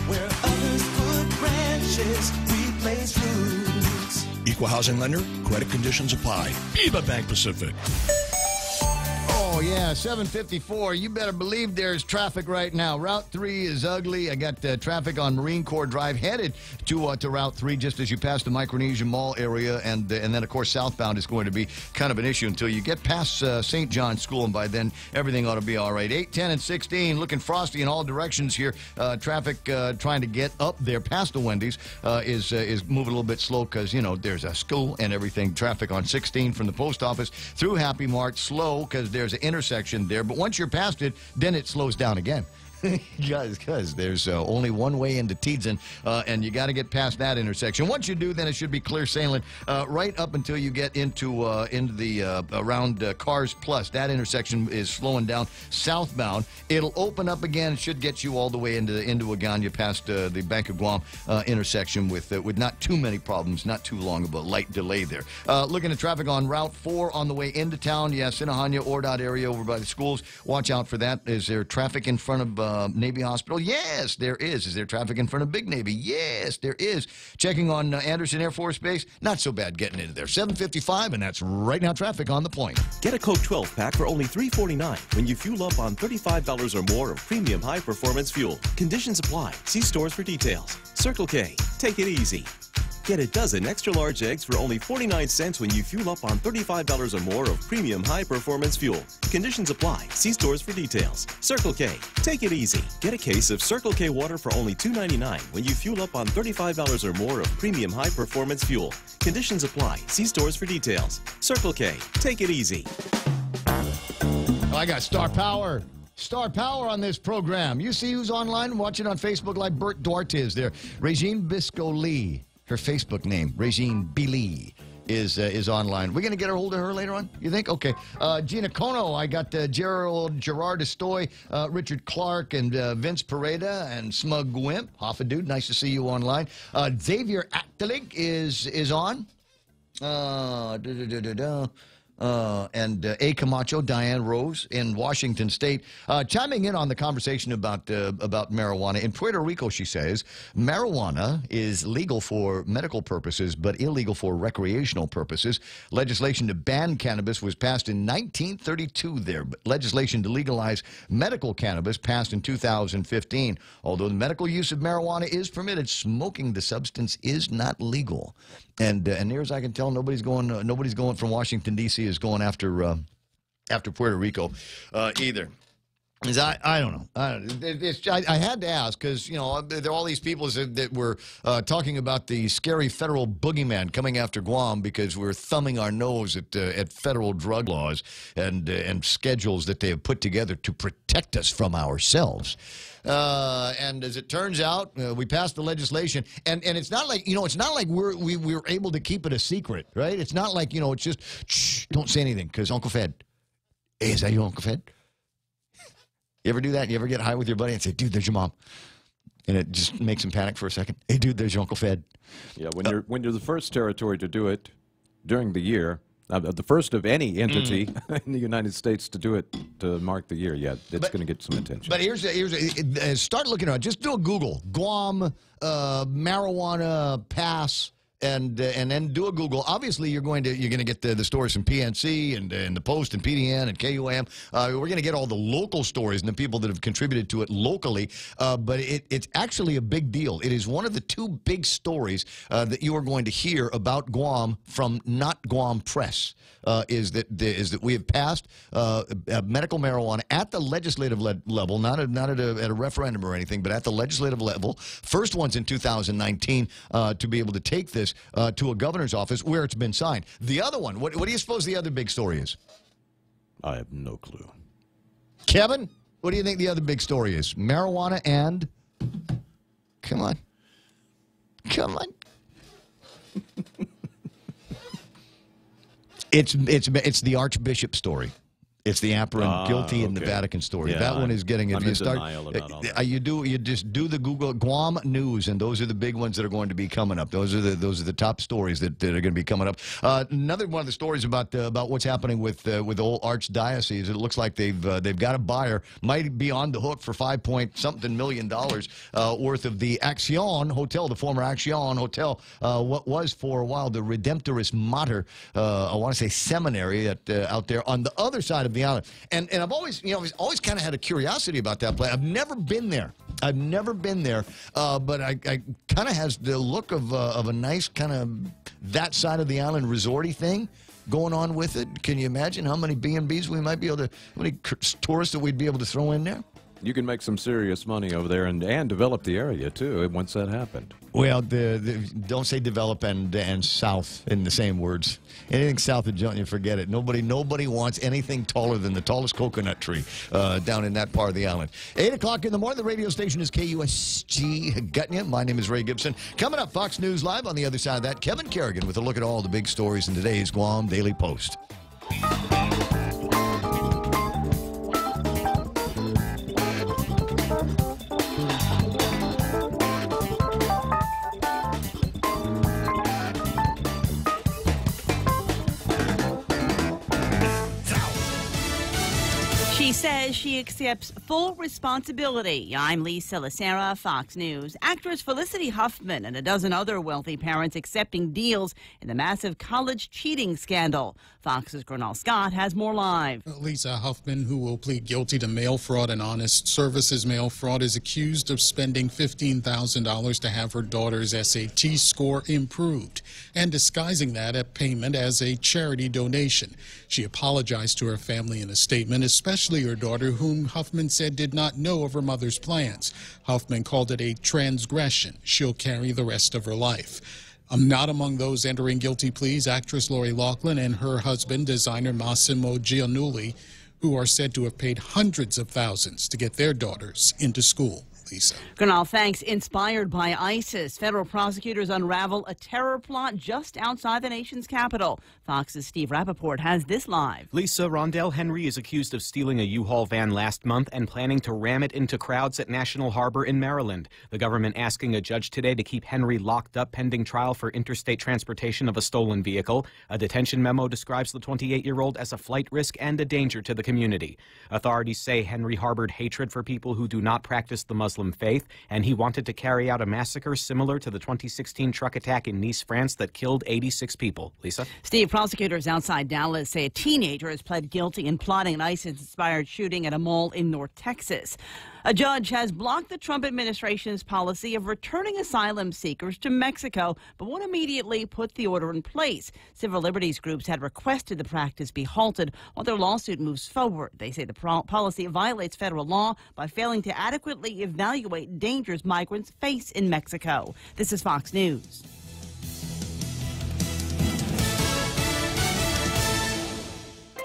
where others put branches, we place roots. Equal housing lender, credit conditions apply. Viva Bank Pacific. Oh, yeah, 754. You better believe there's traffic right now. Route 3 is ugly. I got traffic on Marine Corps Drive headed to Route 3 just as you pass the Micronesian Mall area. And then, of course, southbound is going to be kind of an issue until you get past St. John's School. And by then, everything ought to be all right. 8, 10, and 16, looking frosty in all directions here. Traffic trying to get up there past the Wendy's is moving a little bit slow because, you know, there's a school and everything. Traffic on 16 from the post office through Happy Mart, slow because there's an intersection there, but once you're past it, then it slows down again. Because there's only one way into Tiedzen, and you got to get past that intersection. Once you do, then it should be clear sailing right up until you get into the around Cars Plus. That intersection is slowing down southbound. It'll open up again. It should get you all the way into Hagåtña past the Bank of Guam intersection with not too many problems, not too long of a light delay there. Looking at traffic on Route 4 on the way into town. Yes, in Hagåtña, Ordot area over by the schools. Watch out for that. Is there traffic in front of Navy Hospital? Yes, there is. Is there traffic in front of Big Navy? Yes, there is. Checking on Anderson Air Force Base, not so bad getting into there. 7:55, and that's right now traffic on the point. Get a Coke 12-pack for only $3.49 when you fuel up on $35 or more of premium high-performance fuel. Conditions apply. See stores for details. Circle K. Take it easy. Get a dozen extra-large eggs for only 49 cents when you fuel up on $35 or more of premium high-performance fuel. Conditions apply. See stores for details. Circle K. Take it easy. Get a case of Circle K water for only $2.99 when you fuel up on $35 or more of premium high-performance fuel. Conditions apply. See stores for details. Circle K. Take it easy. Oh, I got Star Power. Star Power on this program. You see who's online watching on Facebook Live? Bert Duarte is there. Regine Bisco-Lee. Her Facebook name, Regine B. Lee, is online. We're going to get a hold of her later on, you think? Okay. Gina Kono, I got Gerard Estoy, Richard Clark, and Vince Pareda, and Smug Wimp. Hoffa Dude, nice to see you online. Xavier Actelig is on. And A. Camacho, Diane Rose in Washington State, chiming in on the conversation about marijuana. In Puerto Rico, she says, marijuana is legal for medical purposes, but illegal for recreational purposes. Legislation to ban cannabis was passed in 1932 there, but legislation to legalize medical cannabis passed in 2015. Although the medical use of marijuana is permitted, smoking the substance is not legal. And near as I can tell, nobody's going from Washington, D.C. is going after Puerto Rico either. I don't know. I had to ask because, you know, there are all these people that were talking about the scary federal boogeyman coming after Guam because we're thumbing our nose at federal drug laws and schedules that they have put together to protect us from ourselves. And as it turns out, we passed the legislation, and it's not like, you know, it's not like we were able to keep it a secret, right? It's not like, you know, it's just, shh, don't say anything because Uncle Fed. Hey, is that your Uncle Fed? You ever do that? You ever get high with your buddy and say, dude, there's your mom? And it just makes him panic for a second. Hey, dude, there's your Uncle Fed. Yeah, when you're the first territory to do it during the year, the first of any entity in the United States to do it to mark the year, yeah, it's going to get some attention. But start looking around. Just do a Google. Guam marijuana pass. And then do a Google. Obviously, you're going to get the stories from PNC and the Post and PDN and KUAM. We're going to get all the local stories and the people that have contributed to it locally. But it's actually a big deal. It is one of the two big stories that you are going to hear about Guam from Not Guam Press. Is that we have passed medical marijuana at the legislative level, not at a referendum or anything, but at the legislative level. First ones in 2019 to be able to take this to a governor's office where it's been signed. The other one, what do you suppose the other big story is? I have no clue. Kevin? What do you think the other big story is? Marijuana and... Come on. Come on. It's the Archbishop story. It's the emperor guilty in the Vatican story. Yeah, that one is getting. I'm If you in start, denial about all that. you just do the Google Guam news, and those are the big ones that are going to be coming up. Those are the top stories that are going to be coming up. Another one of the stories about what's happening with the old archdiocese. It looks like they've got a buyer, might be on the hook for $5-something million worth of the Action Hotel, the former Action Hotel. What was for a while the Redemptoris Mater, I want to say seminary out there on the other side of the island. And I've always kind of had a curiosity about that place. I've never been there. But I kind of has the look of a nice kind of that side of the island resorty thing going on with it. Can you imagine how many B&Bs we might be able to, how many tourists that we'd be able to throw in there? You can make some serious money over there and develop the area, too, once that happened. Well, don't say develop and south in the same words. Anything south of Junction, forget it. Nobody wants anything taller than the tallest coconut tree down in that part of the island. 8 o'clock in the morning, the radio station is KUSG Gutnia. My name is Ray Gibson. Coming up, Fox News Live. On the other side of that, Kevin Kerrigan with a look at all the big stories in today's Guam Daily Post. She says she accepts full responsibility. I'm Lisa Lacera, Fox News. Actress Felicity Huffman and a dozen other wealthy parents accepting deals in the massive college cheating scandal. Fox's Gernal Scott has more live. Lisa Huffman, who will plead guilty to mail fraud and honest services mail fraud, is accused of spending $15,000 to have her daughter's SAT score improved and disguising that payment as a charity donation. She apologized to her family in a statement, especially her daughter, whom Huffman said did not know of her mother's plans. Huffman called it a transgression she'll carry the rest of her life. Not among those entering guilty pleas, actress Lori Loughlin and her husband, designer Massimo Giannulli, who are said to have paid hundreds of thousands to get their daughters into school. Lisa. Gernal, thanks. Inspired by ISIS, federal prosecutors unravel a terror plot just outside the nation's capital. Fox's Steve Rappaport has this live. Lisa, Rondell Henry is accused of stealing a U-Haul van last month and planning to ram it into crowds at National Harbor in Maryland. The government asking a judge today to keep Henry locked up pending trial for interstate transportation of a stolen vehicle. A detention memo describes the 28-year-old as a flight risk and a danger to the community. Authorities say Henry harbored hatred for people who do not practice the Muslim faith, and he wanted to carry out a massacre similar to the 2016 truck attack in Nice, France that killed 86 people. Lisa? Steve, prosecutors outside Dallas say a teenager has pled guilty in plotting an ISIS-inspired shooting at a mall in North Texas. A judge has blocked the Trump administration's policy of returning asylum seekers to Mexico, but won't immediately put the order in place. Civil liberties groups had requested the practice be halted while their lawsuit moves forward. They say the policy violates federal law by failing to adequately evaluate dangers migrants face in Mexico. This is Fox News.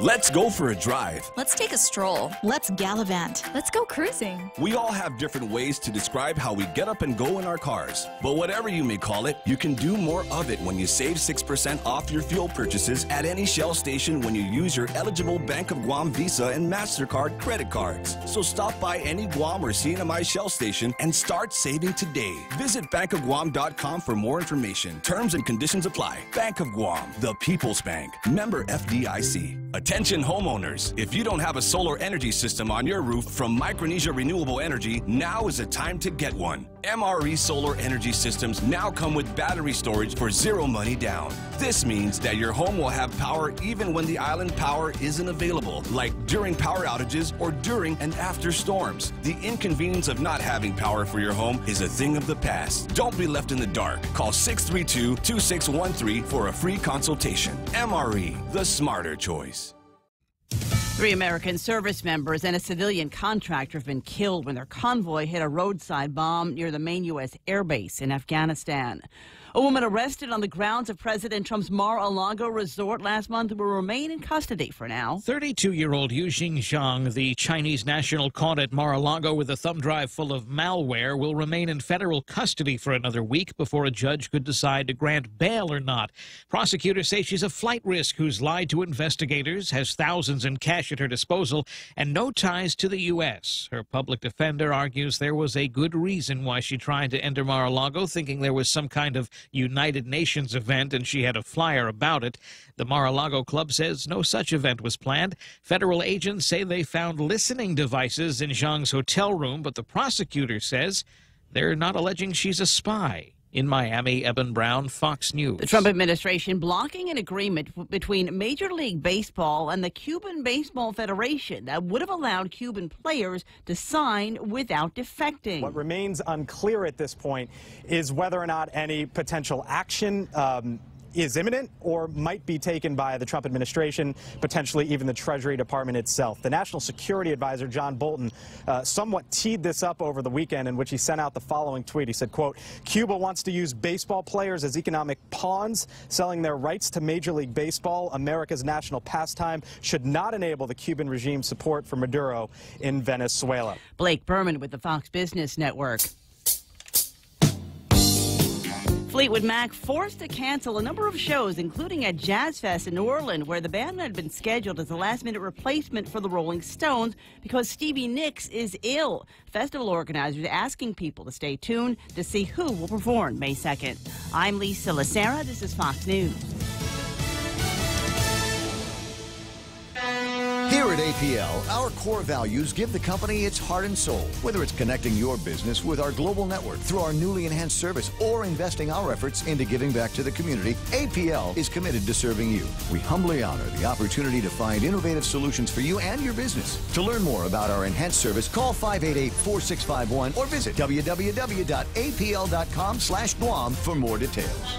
Let's go for a drive. Let's take a stroll. Let's gallivant. Let's go cruising. We all have different ways to describe how we get up and go in our cars. But whatever you may call it, you can do more of it when you save 6% off your fuel purchases at any Shell station when you use your eligible Bank of Guam Visa and MasterCard credit cards. So stop by any Guam or CNMI Shell station and start saving today. Visit bankofguam.com for more information. Terms and conditions apply. Bank of Guam, the People's Bank. Member FDIC. Attention homeowners, if you don't have a solar energy system on your roof from Micronesia Renewable Energy, now is the time to get one. MRE solar energy systems now come with battery storage for zero money down. This means that your home will have power even when the island power isn't available, like during power outages or during and after storms. The inconvenience of not having power for your home is a thing of the past. Don't be left in the dark. Call 632-2613 for a free consultation. MRE, the smarter choice. 3 American service members and a civilian contractor have been killed when their convoy hit a roadside bomb near the main U.S. airbase in Afghanistan. A woman arrested on the grounds of President Trump's Mar-a-Lago resort last month will remain in custody for now. 32-year-old Yu Xingjiang, the Chinese national caught at Mar-a-Lago with a thumb drive full of malware, will remain in federal custody for another week before a judge could decide to grant bail or not. Prosecutors say she's a flight risk who's lied to investigators, has thousands in cash at her disposal, and no ties to the U.S. Her public defender argues there was a good reason why she tried to enter Mar-a-Lago, thinking there was some kind of United Nations event and she had a flyer about it. The Mar-a-Lago club says no such event was planned. Federal agents say they found listening devices in Zhang's hotel room, but the prosecutor says they're not alleging she's a spy. In Miami, Eben Brown, Fox News. The Trump administration blocking an agreement between Major League Baseball and the Cuban Baseball Federation that would have allowed Cuban players to sign without defecting. What remains unclear at this point is whether or not any potential action is imminent or might be taken by the Trump administration, potentially even the Treasury Department itself. The National Security Advisor, John Bolton, somewhat teed this up over the weekend, in which he sent out the following tweet. He said, quote, Cuba wants to use baseball players as economic pawns. Selling their rights to Major League Baseball, America's national pastime, should not enable the Cuban regime's support for Maduro in Venezuela. Blake Berman with the Fox Business Network. Fleetwood Mac forced to cancel a number of shows, including at Jazz Fest in New Orleans, where the band had been scheduled as a last-minute replacement for the Rolling Stones because Stevie Nicks is ill. Festival organizers asking people to stay tuned to see who will perform May 2nd. I'm Lisa Lacera. This is Fox News. Here at APL, our core values give the company its heart and soul. Whether it's connecting your business with our global network through our newly enhanced service or investing our efforts into giving back to the community, APL is committed to serving you. We humbly honor the opportunity to find innovative solutions for you and your business. To learn more about our enhanced service, call 588-4651 or visit www.apl.com/Guam for more details.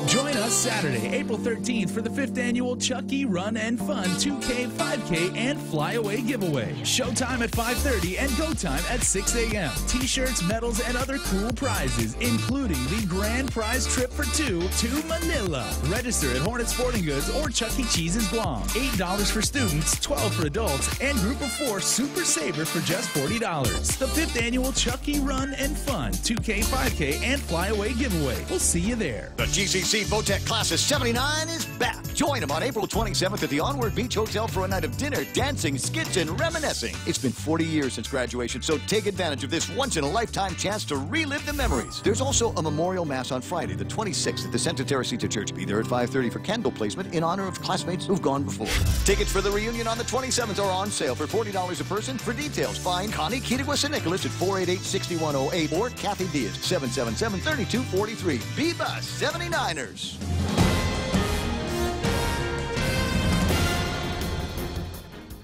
Join us Saturday, April 13th for the 5th annual Chucky Run and Fun 2K, 5K, and Flyaway giveaway. Showtime at 5:30 and go time at 6 a.m. T-shirts, medals, and other cool prizes, including the grand prize trip for two to Manila. Register at Hornet Sporting Goods or Chuck E. Cheese's Guam. $8 for students, $12 for adults, and Group of 4 Super Saver for just $40. The 5th annual Chucky Run and Fun 2K, 5K, and Flyaway giveaway. We'll see you there. The GCC Votech Class of 79 is back. Join them on April 27th at the Onward Beach Hotel for a night of dinner, dancing, skits, and reminiscing. It's been 40 years since graduation, so take advantage of this once-in-a-lifetime chance to relive the memories. There's also a memorial mass on Friday, the 26th, at the Santa Teresita Church. Be there at 5:30 for candle placement in honor of classmates who've gone before. Tickets for the reunion on the 27th are on sale for $40 a person. For details, find Connie Kittigwas and Nicholas at 488-6108 or Kathy Diaz, 777-3243. Viva 79ers!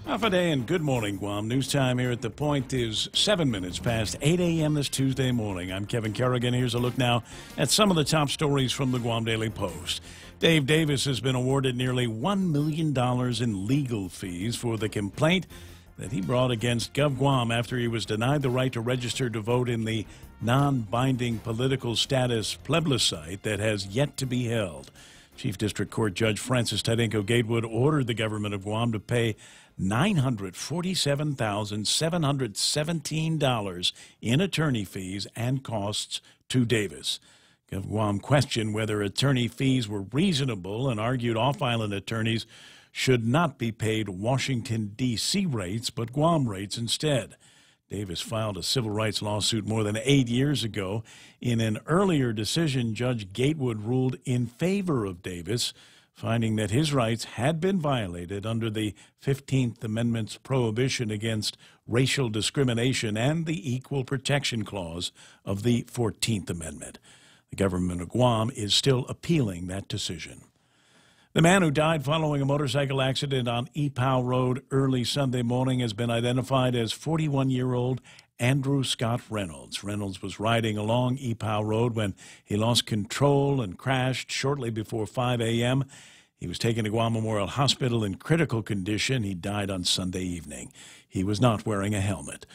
Half a day and good morning, Guam. News time here at The Point is 7 minutes past 8 a.m. this Tuesday morning. I'm Kevin Kerrigan. Here's a look now at some of the top stories from the Guam Daily Post. Dave Davis has been awarded nearly $1 million in legal fees for the complaint that he brought against GovGuam after he was denied the right to register to vote in the non-binding political status plebiscite that has yet to be held. Chief District Court Judge Francis Tadenko Gatewood ordered the government of Guam to pay $947,717 in attorney fees and costs to Davis. GovGuam questioned whether attorney fees were reasonable and argued off-island attorneys should not be paid Washington, D.C. rates, but Guam rates instead. Davis filed a civil rights lawsuit more than 8 years ago. In an earlier decision, Judge Gatewood ruled in favor of Davis, finding that his rights had been violated under the 15th Amendment's prohibition against racial discrimination and the Equal Protection Clause of the 14th Amendment. The government of Guam is still appealing that decision. The man who died following a motorcycle accident on Ipoh Road early Sunday morning has been identified as 41-year-old Andrew Scott Reynolds. Reynolds was riding along Ipoh Road when he lost control and crashed shortly before 5 a.m. He was taken to Guam Memorial Hospital in critical condition. He died on Sunday evening. He was not wearing a helmet.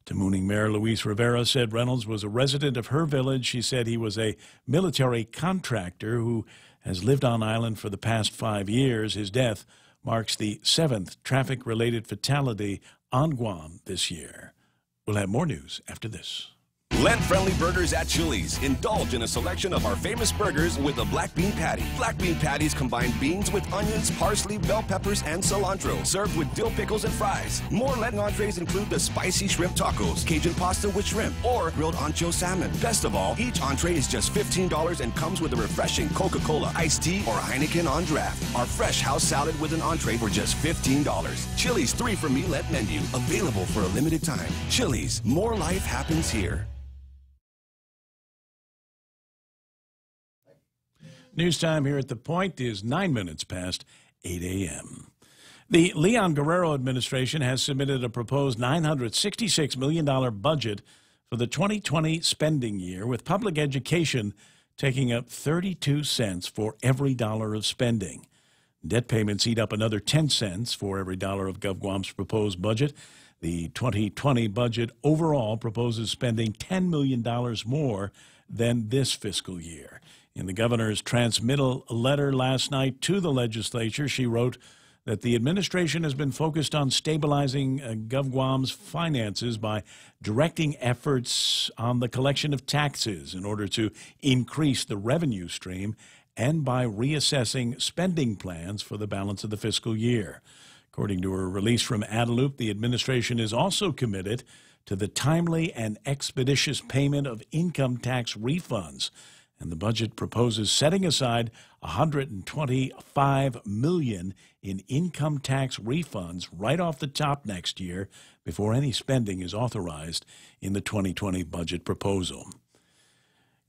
Tamuning Mayor Luis Rivera said Reynolds was a resident of her village. She said he was a military contractor who has lived on island for the past 5 years. His death marks the 7th traffic-related fatality on Guam this year. We'll have more news after this. Lent-friendly burgers at Chili's. Indulge in a selection of our famous burgers with a black bean patty. Black bean patties combine beans with onions, parsley, bell peppers, and cilantro. Served with dill pickles and fries. More Lenten entrees include the spicy shrimp tacos, Cajun pasta with shrimp, or grilled ancho salmon. Best of all, each entree is just $15 and comes with a refreshing Coca-Cola, iced tea, or Heineken on draft. Our fresh house salad with an entree for just $15. Chili's 3 for Me Let menu. Available for a limited time. Chili's. More life happens here. News time here at The Point is 9 minutes past 8 a.m. The Leon Guerrero administration has submitted a proposed $966 million budget for the 2020 spending year, with public education taking up 32 cents for every dollar of spending. Debt payments eat up another 10 cents for every dollar of GovGuam's proposed budget. The 2020 budget overall proposes spending $10 million more than this fiscal year. In the governor's transmittal letter last night to the legislature, she wrote that the administration has been focused on stabilizing GovGuam's finances by directing efforts on the collection of taxes in order to increase the revenue stream and by reassessing spending plans for the balance of the fiscal year. According to a release from Adelup, the administration is also committed to the timely and expeditious payment of income tax refunds, and the budget proposes setting aside $125 million in income tax refunds right off the top next year before any spending is authorized in the 2020 budget proposal.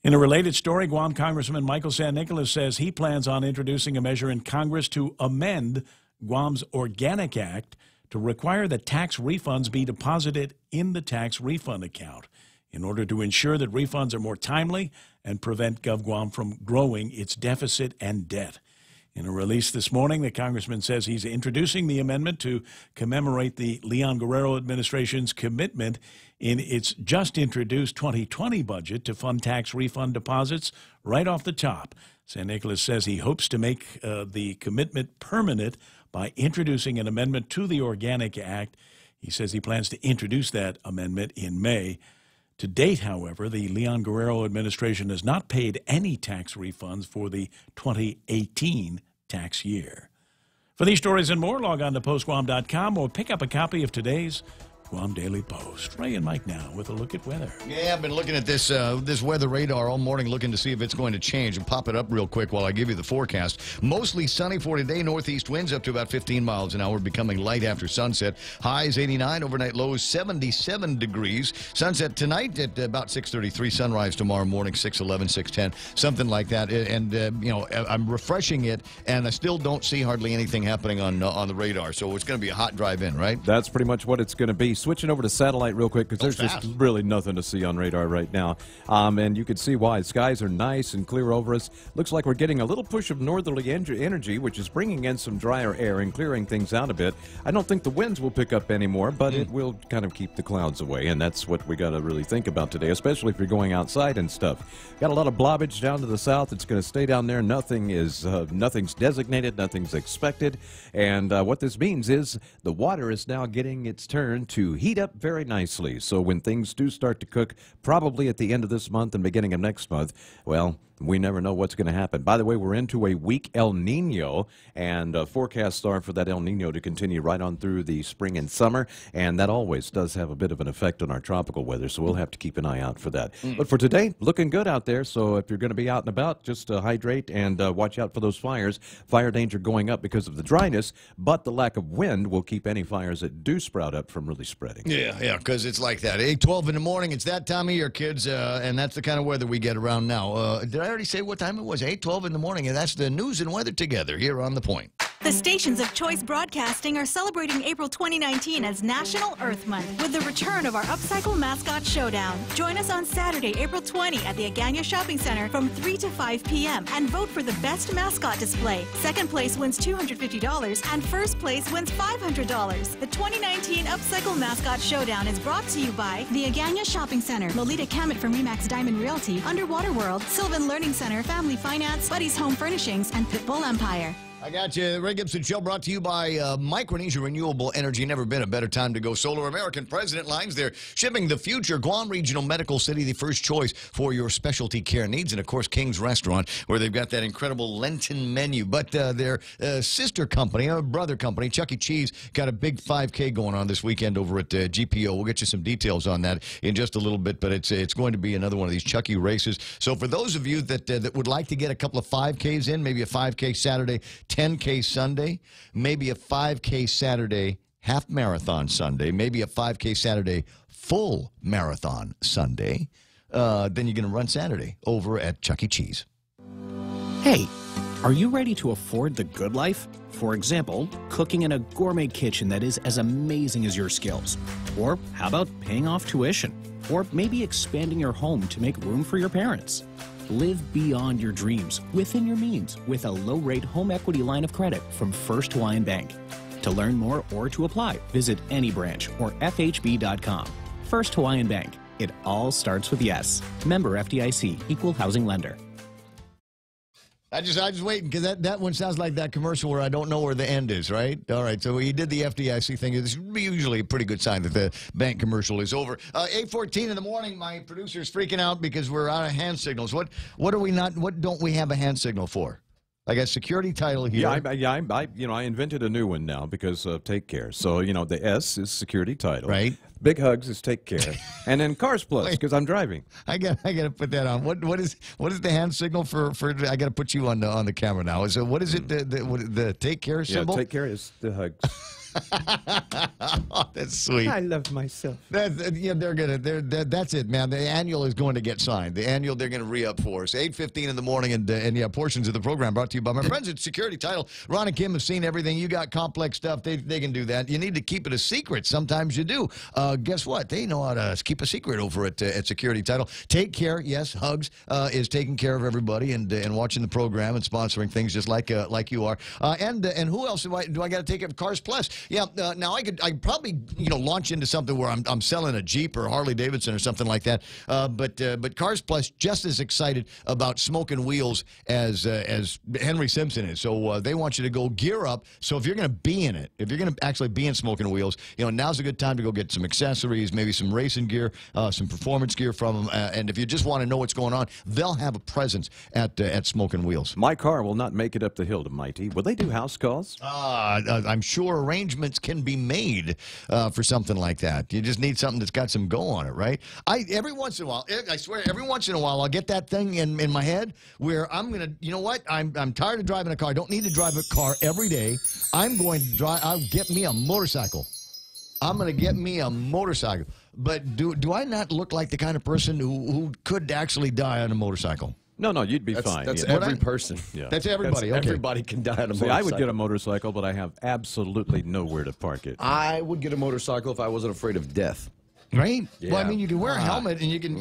In a related story, Guam Congressman Michael San Nicolas says he plans on introducing a measure in Congress to amend Guam's Organic Act to require that tax refunds be deposited in the tax refund account in order to ensure that refunds are more timely and prevent GovGuam from growing its deficit and debt. In a release this morning, the congressman says he's introducing the amendment to commemorate the Leon Guerrero administration's commitment in its just-introduced 2020 budget to fund tax refund deposits right off the top. San Nicolas says he hopes to make the commitment permanent by introducing an amendment to the Organic Act. He says he plans to introduce that amendment in May. To date, however, the Leon Guerrero administration has not paid any tax refunds for the 2018 tax year. For these stories and more, log on to postguam.com or pick up a copy of today's Guam Daily Post. Ray and Mike now with a look at weather. Yeah, I've been looking at this weather radar all morning, looking to see if it's going to change, and pop it up real quick while I give you the forecast. Mostly sunny for today. Northeast winds up to about 15 miles an hour, becoming light after sunset. Highs 89, overnight lows 77 degrees. Sunset tonight at about 6:33. Sunrise tomorrow morning 6:11, 6:10, something like that. And I'm refreshing it, and I still don't see hardly anything happening on the radar. So it's going to be a hot drive in, right? That's pretty much what it's going to be. Switching over to satellite real quick, because there's just really nothing to see on radar right now. And you can see why. Skies are nice and clear over us. Looks like we're getting a little push of northerly energy, which is bringing in some drier air and clearing things out a bit. I don't think the winds will pick up anymore, but it will kind of keep the clouds away, and that's what we got to really think about today, especially if you're going outside and stuff. Got a lot of blobbage down to the south. It's going to stay down there. Nothing's designated. Nothing's expected. And what this means is the water is now getting its turn to heat up very nicely. So when things do start to cook, probably at the end of this month and beginning of next month, well, we never know what's going to happen. By the way, we're into a weak El Nino, and forecasts are for that El Nino to continue right on through the spring and summer, and that always does have a bit of an effect on our tropical weather, so we'll have to keep an eye out for that. But for today, looking good out there, so if you're going to be out and about, just hydrate and watch out for those fires. Fire danger going up because of the dryness, but the lack of wind will keep any fires that do sprout up from really spreading. Yeah, because it's like that. 8:12 in the morning, it's that time of year, kids, and that's the kind of weather we get around now. Did I already say what time it was? 8:12 in the morning, and that's the news and weather together here on The Point. The stations of Choice Broadcasting are celebrating April 2019 as National Earth Month with the return of our Upcycle Mascot Showdown. Join us on Saturday, April 20 at the Agagna Shopping Center from 3 to 5 p.m. and vote for the best mascot display. Second place wins $250 and first place wins $500. The 2019 Upcycle Mascot Showdown is brought to you by the Agagna Shopping Center, Lolita Kamet from Remax Diamond Realty, Underwater World, Sylvan Learning Center, Family Finance, Buddy's Home Furnishings, and Pitbull Empire. I got you. The Ray Gibson Show brought to you by Micronesia Renewable Energy. Never been a better time to go solar. American President Lines, they're shipping the future. Guam Regional Medical City, the first choice for your specialty care needs. And, of course, King's Restaurant, where they've got that incredible Lenten menu. But their sister company, or brother company, Chuck E. Cheese, got a big 5K going on this weekend over at GPO. We'll get you some details on that in just a little bit. But it's going to be another one of these Chuck E. races. So for those of you that would like to get a couple of 5Ks in, maybe a 5K Saturday, 10K Sunday, maybe a 5K Saturday half marathon Sunday, maybe a 5K Saturday full marathon Sunday, then you're going to run Saturday over at Chuck E. Cheese. Hey, are you ready to afford the good life? For example, cooking in a gourmet kitchen that is as amazing as your skills. Or how about paying off tuition? Or maybe expanding your home to make room for your parents. Live beyond your dreams, within your means, with a low-rate home equity line of credit from First Hawaiian Bank. To learn more or to apply, visit any branch or FHB.com. First Hawaiian Bank. It all starts with yes. Member FDIC, Equal Housing Lender. I just waiting because that one sounds like that commercial where I don't know where the end is, right? All right, so he did the FDIC thing. It's usually a pretty good sign that the bank commercial is over. 8:14 in the morning, my producer's freaking out because we're out of hand signals. What don't we have a hand signal for? I got security title here. I invented a new one now because of Take Care. So, the S is security title. Right. Big Hugs is Take Care. And then Cars Plus because I'm driving. I got to put that on. What is the hand signal for I got to put you on the camera now. So what is it the Take Care symbol? Yeah, Take Care is the hugs. Oh, that's sweet. I love myself. That's it, man. The annual is going to get signed. The annual they're going to re-up for us. 8:15 in the morning, and portions of the program brought to you by my friends at Security Title. Ron and Kim have seen everything. You got complex stuff. They can do that. You need to keep it a secret. Sometimes you do. Guess what? They know how to keep a secret over at Security Title. Take Care, yes, Hugs is taking care of everybody and watching the program and sponsoring things just like you are. And who else do I got to take care of? Cars Plus. Yeah, now I could probably launch into something where I'm selling a Jeep or Harley Davidson or something like that. But Cars Plus just as excited about smoking wheels as Henry Simpson is. So they want you to go gear up. So if you're going to be in it, if you're going to actually be in smoking wheels, now's a good time to go get some accessories, maybe some racing gear, some performance gear from them. And if you just want to know what's going on, they'll have a presence at Smoking Wheels. My car will not make it up the hill to Mighty. Will they do house calls? I'm sure arrangements can be made for something like that. You just need something that's got some go on it, right? Every once in a while, I swear, every once in a while, I'll get that thing in my head where I'm going to, you know what? I'm tired of driving a car. I don't need to drive a car every day. I'm going to I'll get me a motorcycle. I'm going to get me a motorcycle. But do I not look like the kind of person who could actually die on a motorcycle? No, you'd be fine. That's every person. Yeah. That's everybody. Okay. Everybody can die on a motorcycle. I would get a motorcycle, but I have absolutely nowhere to park it. I would get a motorcycle if I wasn't afraid of death. Right? Yeah. Well, I mean, you can wear a helmet and you can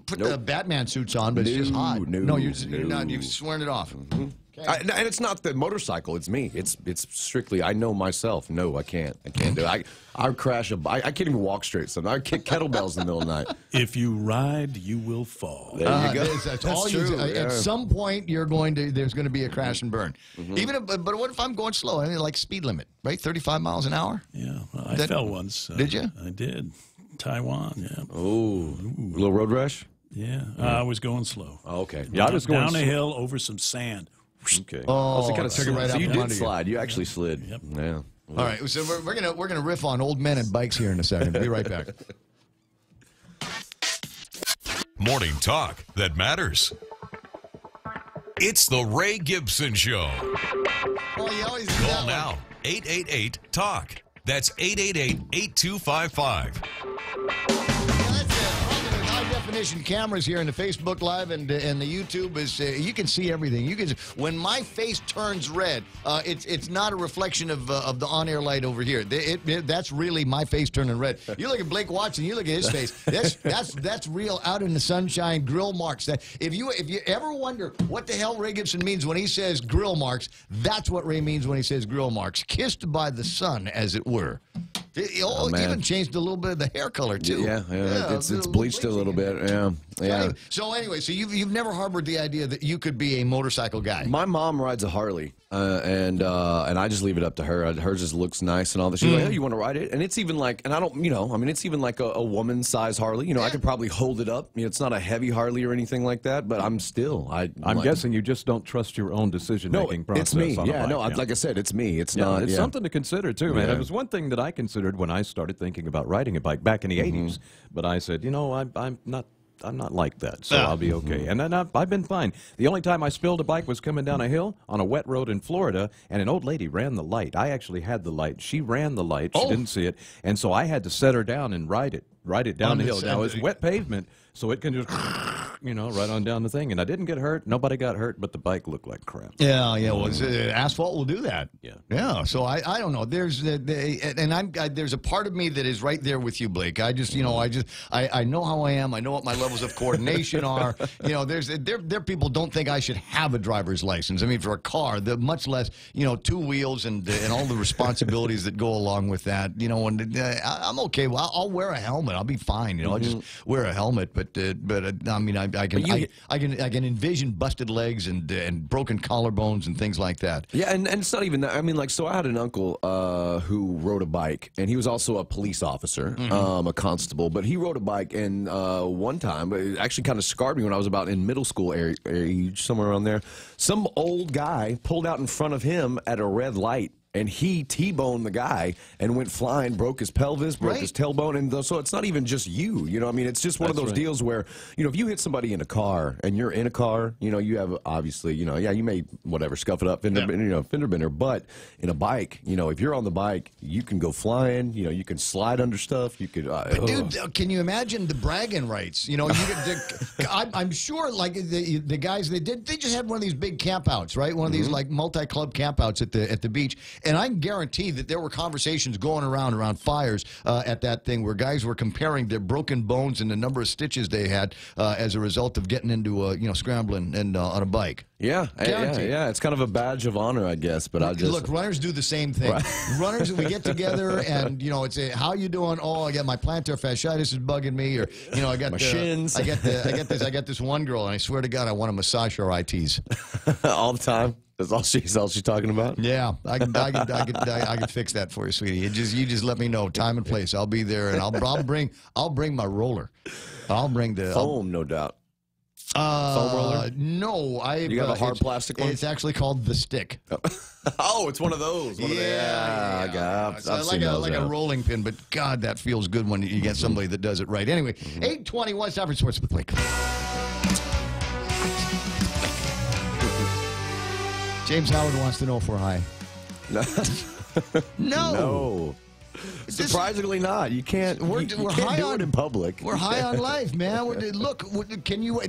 put the Batman suits on, but it's just hot. No, you're not. You've sworn it off. Mm-hmm. And it's not the motorcycle. It's me. It's strictly. I know myself. No, I can't. I can't do it. I crash a bike. I can't even walk straight. So I kick kettlebells in the middle of the night. If you ride, you will fall. There you go. That's all true. At some point, there's going to be a crash and burn. Mm-hmm. But what if I'm going slow? I mean, like speed limit, right? 35 miles an hour. Yeah, well, I fell once. Did you? I did. Taiwan. Yeah. Oh, a little road rash. Yeah, I was going slow. Oh, okay. Yeah, I was going down a hill over some sand. Okay. Oh, so kind of took it right so out you from did under you. slide. You actually slid. Yep. Yeah. All right, so we're gonna riff on old men and bikes here in a second. Be right back. Morning talk that matters. It's the Ray Gibson Show. Oh, you always do Call that now. 888-TALK. That's 888-8255. definition cameras here in the Facebook Live and the YouTube is you can see everything. You can when my face turns red, it's not a reflection of the on-air light over here. That's really my face turning red. You look at Blake Watson, you look at his face. That's real out in the sunshine grill marks. That if you ever wonder what the hell Ray Gibson means when he says grill marks, that's what Ray means when he says grill marks. Kissed by the sun, as it were. It even changed a little bit of the hair color too. Yeah, it's bleached a little bit. Yeah. So anyway, so you've never harbored the idea that you could be a motorcycle guy. My mom rides a Harley, and I just leave it up to her. Hers just looks nice and all that. She's like, "Oh, you want to ride it?" And it's even like, and I don't, I mean, it's even like a woman-sized Harley. I could probably hold it up. It's not a heavy Harley or anything like that, but I'm still, I'm guessing you just don't trust your own decision-making process. It's me. On a bike, no, like I said, it's me. It's not. It's something to consider too, man. It was one thing that I considered when I started thinking about riding a bike back in the '80s, but I said, I'm not like that, so I'll be okay. And then I've been fine. The only time I spilled a bike was coming down a hill on a wet road in Florida, and an old lady ran the light. I actually had the light. She ran the light. She didn't see it, and so I had to set her down and ride it down the hill. Now, it's wet pavement, so it can just, right on down the thing. And I didn't get hurt. Nobody got hurt, but the bike looked like crap. Yeah. Well, asphalt will do that. Yeah. So I don't know. There's there's a part of me that is right there with you, Blake. I know how I am. I know what my levels of coordination are. There people don't think I should have a driver's license. I mean, for a car, much less two wheels and all the responsibilities that go along with that. I'm okay. Well, I'll wear a helmet. I'll be fine. I'll just wear a helmet. But I mean, I can envision busted legs and broken collarbones and things like that. Yeah, and it's not even that. I mean, like, so I had an uncle who rode a bike, and he was also a police officer, a constable. But he rode a bike, and one time, it actually kind of scarred me when I was about in middle school age, somewhere around there. Some old guy pulled out in front of him at a red light, and he T-boned the guy and went flying, broke his pelvis, broke his tailbone. And so it's not even just you. I mean, it's just one of those deals where, if you hit somebody in a car and you're in a car, you have obviously, you may, scuff it up, fender bender. But in a bike, if you're on the bike, you can go flying, you can slide under stuff. You could. But dude, can you imagine the bragging rights? I'm sure, like the guys they just had one of these big campouts, right? One of these like multi-club campouts at the beach. And I can guarantee that there were conversations going around fires at that thing where guys were comparing their broken bones and the number of stitches they had as a result of getting into scrambling and on a bike. Yeah. It's kind of a badge of honor, I guess. But look, runners do the same thing. Right. Runners, we get together and it's how you doing? Oh, I got my plantar fasciitis is bugging me, or I got my shins. I got this one girl, and I swear to God, I want to massage her ITs all the time. That's all she's talking about? Yeah, I can fix that for you, sweetie. You just let me know time and place. I'll be there, and I'll bring my roller. I'll bring the foam, no doubt. Foam roller? No, you have a hard plastic one. It's actually called the stick. Oh, it's one of those. I've seen those, like a rolling pin, but God, that feels good when you get somebody that does it right. Anyway, 8:21, time for Sports with Blake. James Howard wants to know if we're high. No. Surprisingly not. You can't. We're high do it in public. We're high on life, man. Look, can you?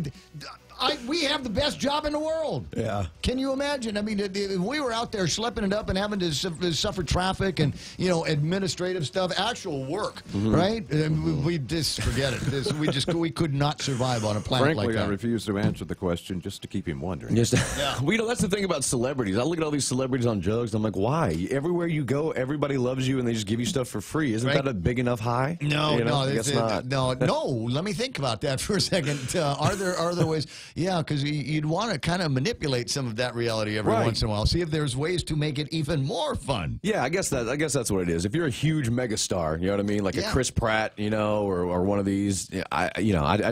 We have the best job in the world. Yeah. Can you imagine? I mean, if we were out there schlepping it up and having to suffer traffic and administrative stuff, actual work, right? We just forget it. We could not survive on a planet like that. Frankly, I refuse to answer the question just to keep him wondering. That's the thing about celebrities. I look at all these celebrities on drugs, and I'm like, why? Everywhere you go, everybody loves you, and they just give you stuff for free. Isn't that a big enough high? No, I guess not. No. Let me think about that for a second. Are there ways? Yeah, because you'd want to kind of manipulate some of that reality every once in a while. See if there's ways to make it even more fun. Yeah, I guess that's what it is. If you're a huge megastar, you know what I mean, like a Chris Pratt, or one of these, I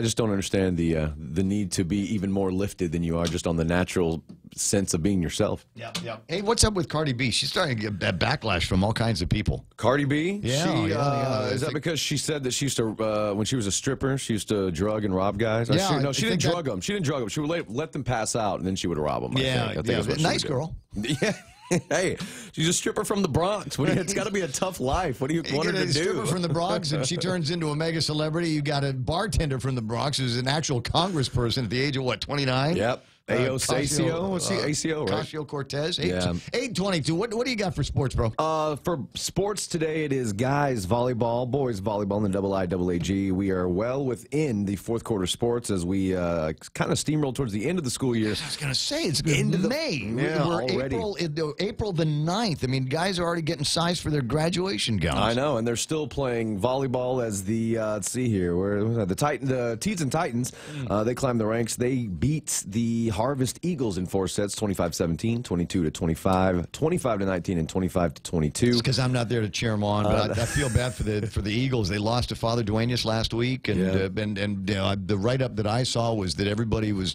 just don't understand the need to be even more lifted than you are just on the natural sense of being yourself. Yeah. Hey, what's up with Cardi B? She's starting to get that backlash from all kinds of people. Cardi B? Yeah. Is that because she said that she used to, when she was a stripper, she used to drug and rob guys? She didn't drug them. She didn't drug them. She would let them pass out, and then she would rob them. I think that's what nice girl. Yeah. Hey, she's a stripper from the Bronx. It's got to be a tough life. What do you want her to do? Stripper from the Bronx, and she turns into a mega celebrity. You got a bartender from the Bronx who's an actual congressperson at the age of, what, 29? Yep. ACO? What's he? ACO, right? Ocasio-Cortez. Yeah. 8:22. What do you got for sports, bro? For sports today, it is guys volleyball, boys volleyball in the IIAAG. We are well within the fourth quarter sports as we kind of steamroll towards the end of the school year. I was going to say, it's May. Yeah, We're already. April the 9th. I mean, guys are already getting sized for their graduation gowns. I know, and they're still playing volleyball as the, let's see here, the Teeds and Titans, they climbed the ranks. They beat the Harvest Eagles in 4 sets, 25-17, 22-25, 25-19, and 25-22. It's because I'm not there to cheer them on, but I feel bad for the Eagles. They lost to Father Duenas last week, and the write-up that I saw was that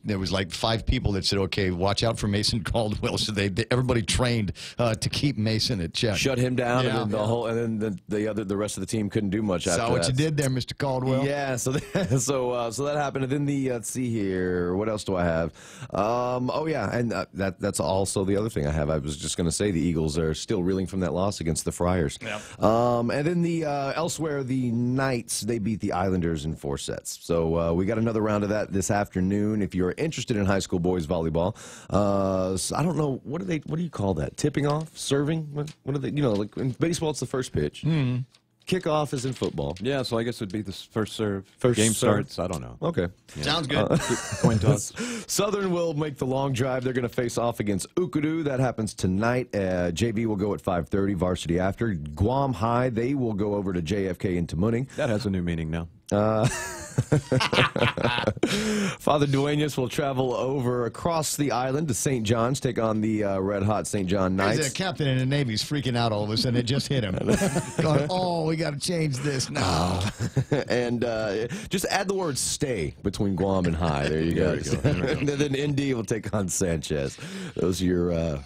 there was like 5 people that said, okay, watch out for Mason Caldwell. So everybody trained to keep Mason at check. Shut him down, and then the rest of the team couldn't do much after that. Saw what you did there, Mr. Caldwell. Yeah, so that happened. And then let's see here, what else do I have? That's also the other thing I have. I was just going to say the Eagles are still reeling from that loss against the Friars. Yep. And then elsewhere, the Knights, they beat the Islanders in 4 sets. So we got another round of that this afternoon. If you're interested in high school boys volleyball, I don't know, what do you call that? Tipping off? Serving? What are they? Like in baseball, it's the first pitch. Kickoff is in football. Yeah, so I guess it'd be the first serve. First game serve. starts. I don't know. Okay. Yeah. Sounds good. Coin toss. Southern will make the long drive. They're going to face off against Ukudu. That happens tonight. JV will go at 5:30, varsity after. Guam High, they will go over to JFK in Tamuning. That has a new meaning now. Father Duenas will travel over across the island to St. John's, take on the red-hot St. John Knights. The captain in the Navy's freaking out all of a sudden. It just hit him. Going, oh, we got to change this now. And just add the word stay between Guam and High. There you go. And then ND will take on Sanchez. Those are your...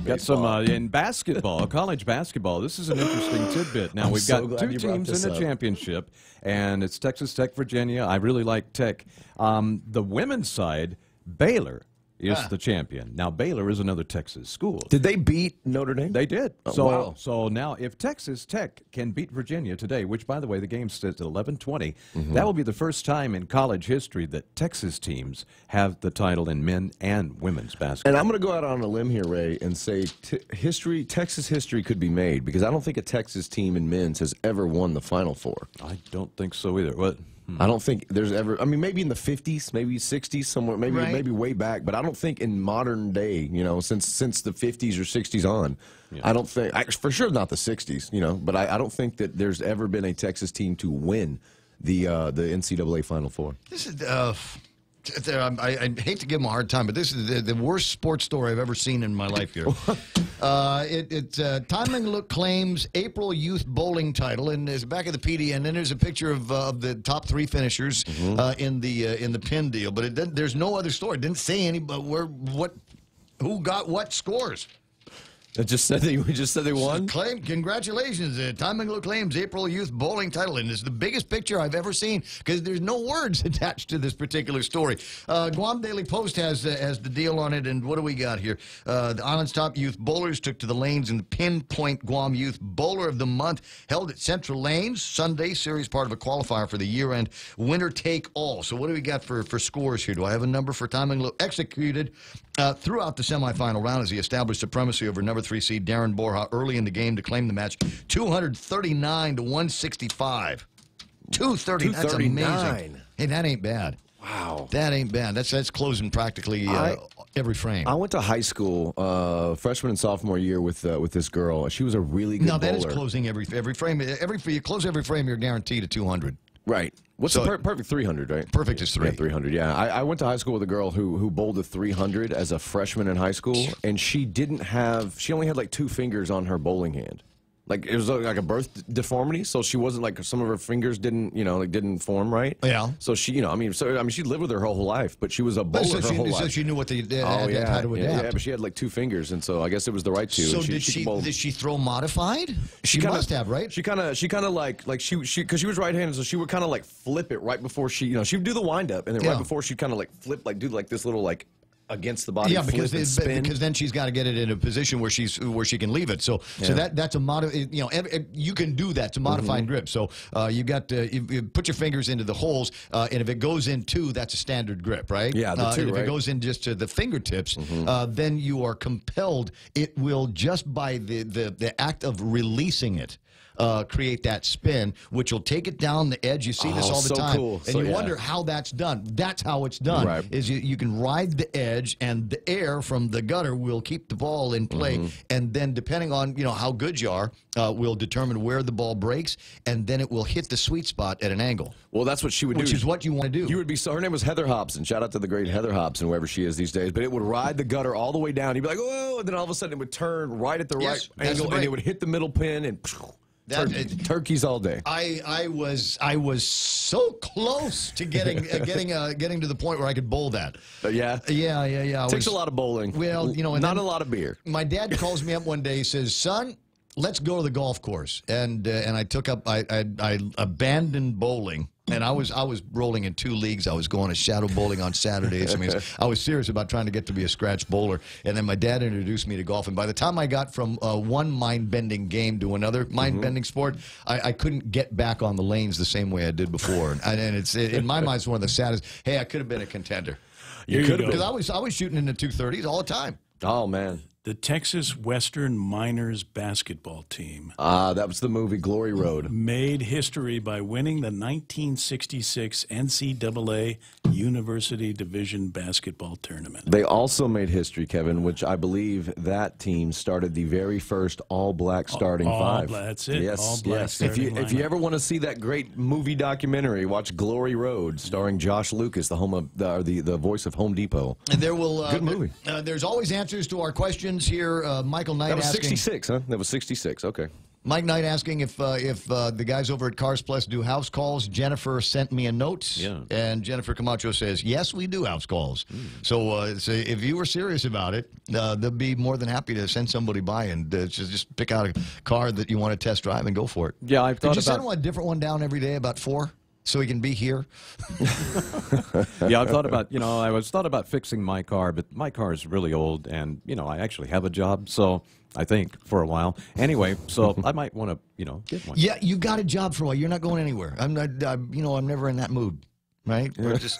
Got some in basketball, college basketball. This is an interesting tidbit. Now, we've got 2 teams in the championship, and it's Texas Tech, Virginia. I really like Tech. The women's side, Baylor is the champion. Now, Baylor is another Texas school. Did they beat Notre Dame? They did. Oh, wow. So now, if Texas Tech can beat Virginia today, which, by the way, the game starts at 11:20, that will be the first time in college history that Texas teams have the title in men and women's basketball. And I'm going to go out on a limb here, Ray, and say Texas history could be made, because I don't think a Texas team in men's has ever won the Final Four. I don't think so either. What? I don't think there's ever. I mean, maybe in the 50s, maybe 60s, somewhere, maybe way back. But I don't think in modern day, since the 50s or 60s on, I don't think, for sure not the 60s, But I don't think that there's ever been a Texas team to win the NCAA Final Four. This is. I hate to give them a hard time, but this is the worst sports story I've ever seen in my life here. Time and Look claims April Youth Bowling title, and there's back of the PD, and then there's a picture of the top 3 finishers in the pin deal. But there's no other story. It didn't say who got what scores. It just said they won. Congratulations! Time and Look claims April Youth Bowling title, and it's the biggest picture I've ever seen because there's no words attached to this particular story. Guam Daily Post has the deal on it, and what do we got here? The island's top youth bowlers took to the lanes in the Pinpoint Guam Youth Bowler of the Month, held at Central Lanes Sunday. Series part of a qualifier for the year-end winner take all. So what do we got for scores here? Do I have a number for Time and Look? Executed throughout the semifinal round as he established supremacy over number 3 seed Darren Borja early in the game to claim the match, 239 to 165. 230. That's amazing. Hey, that ain't bad. Wow, that ain't bad. That's closing practically every frame. I went to high school freshman and sophomore year with this girl. She was a really good bowler. That is closing every frame. You close every frame, you're guaranteed a 200. Right. What's the perfect 300, right? Perfect is 3. Yeah, 300, yeah. I went to high school with a girl who bowled a 300 as a freshman in high school, and she only had like 2 fingers on her bowling hand. Like, it was like a birth deformity, so she wasn't like, some of her fingers didn't, didn't form right. Yeah. So she, she lived with her whole life, but she was a bowler her whole life. So she knew what they did, how to adapt. Yeah, but she had like 2 fingers, and so I guess it was the right 2. So did she throw modified? She must have, right? She kind of because she was right-handed, so she would kind of like flip it right before she would do the wind-up, and then right before she'd kind of like flip, like do like this little like against the body. Yeah, flip and spin. because then she's got to get it in a position where she can leave it. So that's a you can do that. It's a modified grip. So you got you put your fingers into the holes, and if it goes in two, that's a standard grip, right? Yeah, the two. And if it goes in just to the fingertips, then you are compelled. It will just by the act of releasing it. Create that spin, which will take it down the edge. You see this all the time. Cool. And you wonder how that's done. That's how it's done. Right. Is you can ride the edge, and the air from the gutter will keep the ball in play. And then depending on how good you are, will determine where the ball breaks, and then it will hit the sweet spot at an angle. Well, that's what she would do. Which is what you want to do. You would be her name was Heather Hobson. Shout out to the great Heather Hobson, wherever she is these days. But it would ride the gutter all the way down. You'd be like, oh, and then all of a sudden it would turn right at the right angle, and it would hit the middle pin, and turkeys all day. I was so close to getting to the point where I could bowl that. Yeah. Takes a lot of bowling. Well, and not a lot of beer. My dad calls me up one day. He says, "Son, let's go to the golf course." And I took up. I abandoned bowling. And I was rolling in 2 leagues. I was going to shadow bowling on Saturdays. I mean, I was serious about trying to get to be a scratch bowler. And then my dad introduced me to golf. And by the time I got from one mind-bending game to another mind-bending sport, I couldn't get back on the lanes the same way I did before. And it's in my mind, it's one of the saddest. Hey, I could have been a contender. You could have, because I was shooting in the 230s all the time. Oh man. The Texas Western Miners basketball team. That was the movie Glory Road. Made history by winning the 1966 NCAA University Division basketball tournament. They also made history, Kevin, which I believe that team started the very first all-black starting five. That's it. Yes, All-black If you ever want to see that great movie documentary, watch Glory Road, starring Josh Lucas, the voice of Home Depot. And there will good movie. There's always answers to our questions here. Michael Knight That was asking, 66, huh? That was 66. Okay. Mike Knight asking if the guys over at Cars Plus do house calls. Jennifer sent me a note, and Jennifer Camacho says, yes, we do house calls. So if you were serious about it, they'll be more than happy to send somebody by and just pick out a car that you want to test drive and go for it. Yeah, I've thought Could you send a different one down every day about 4? So he can be here. Yeah, I've thought about, I thought about fixing my car, but my car is really old, and I actually have a job, so I think for a while. Anyway, so I might want to, get one. Yeah, you got a job for a while. You're not going anywhere. I'm never in that mood. Right? We're just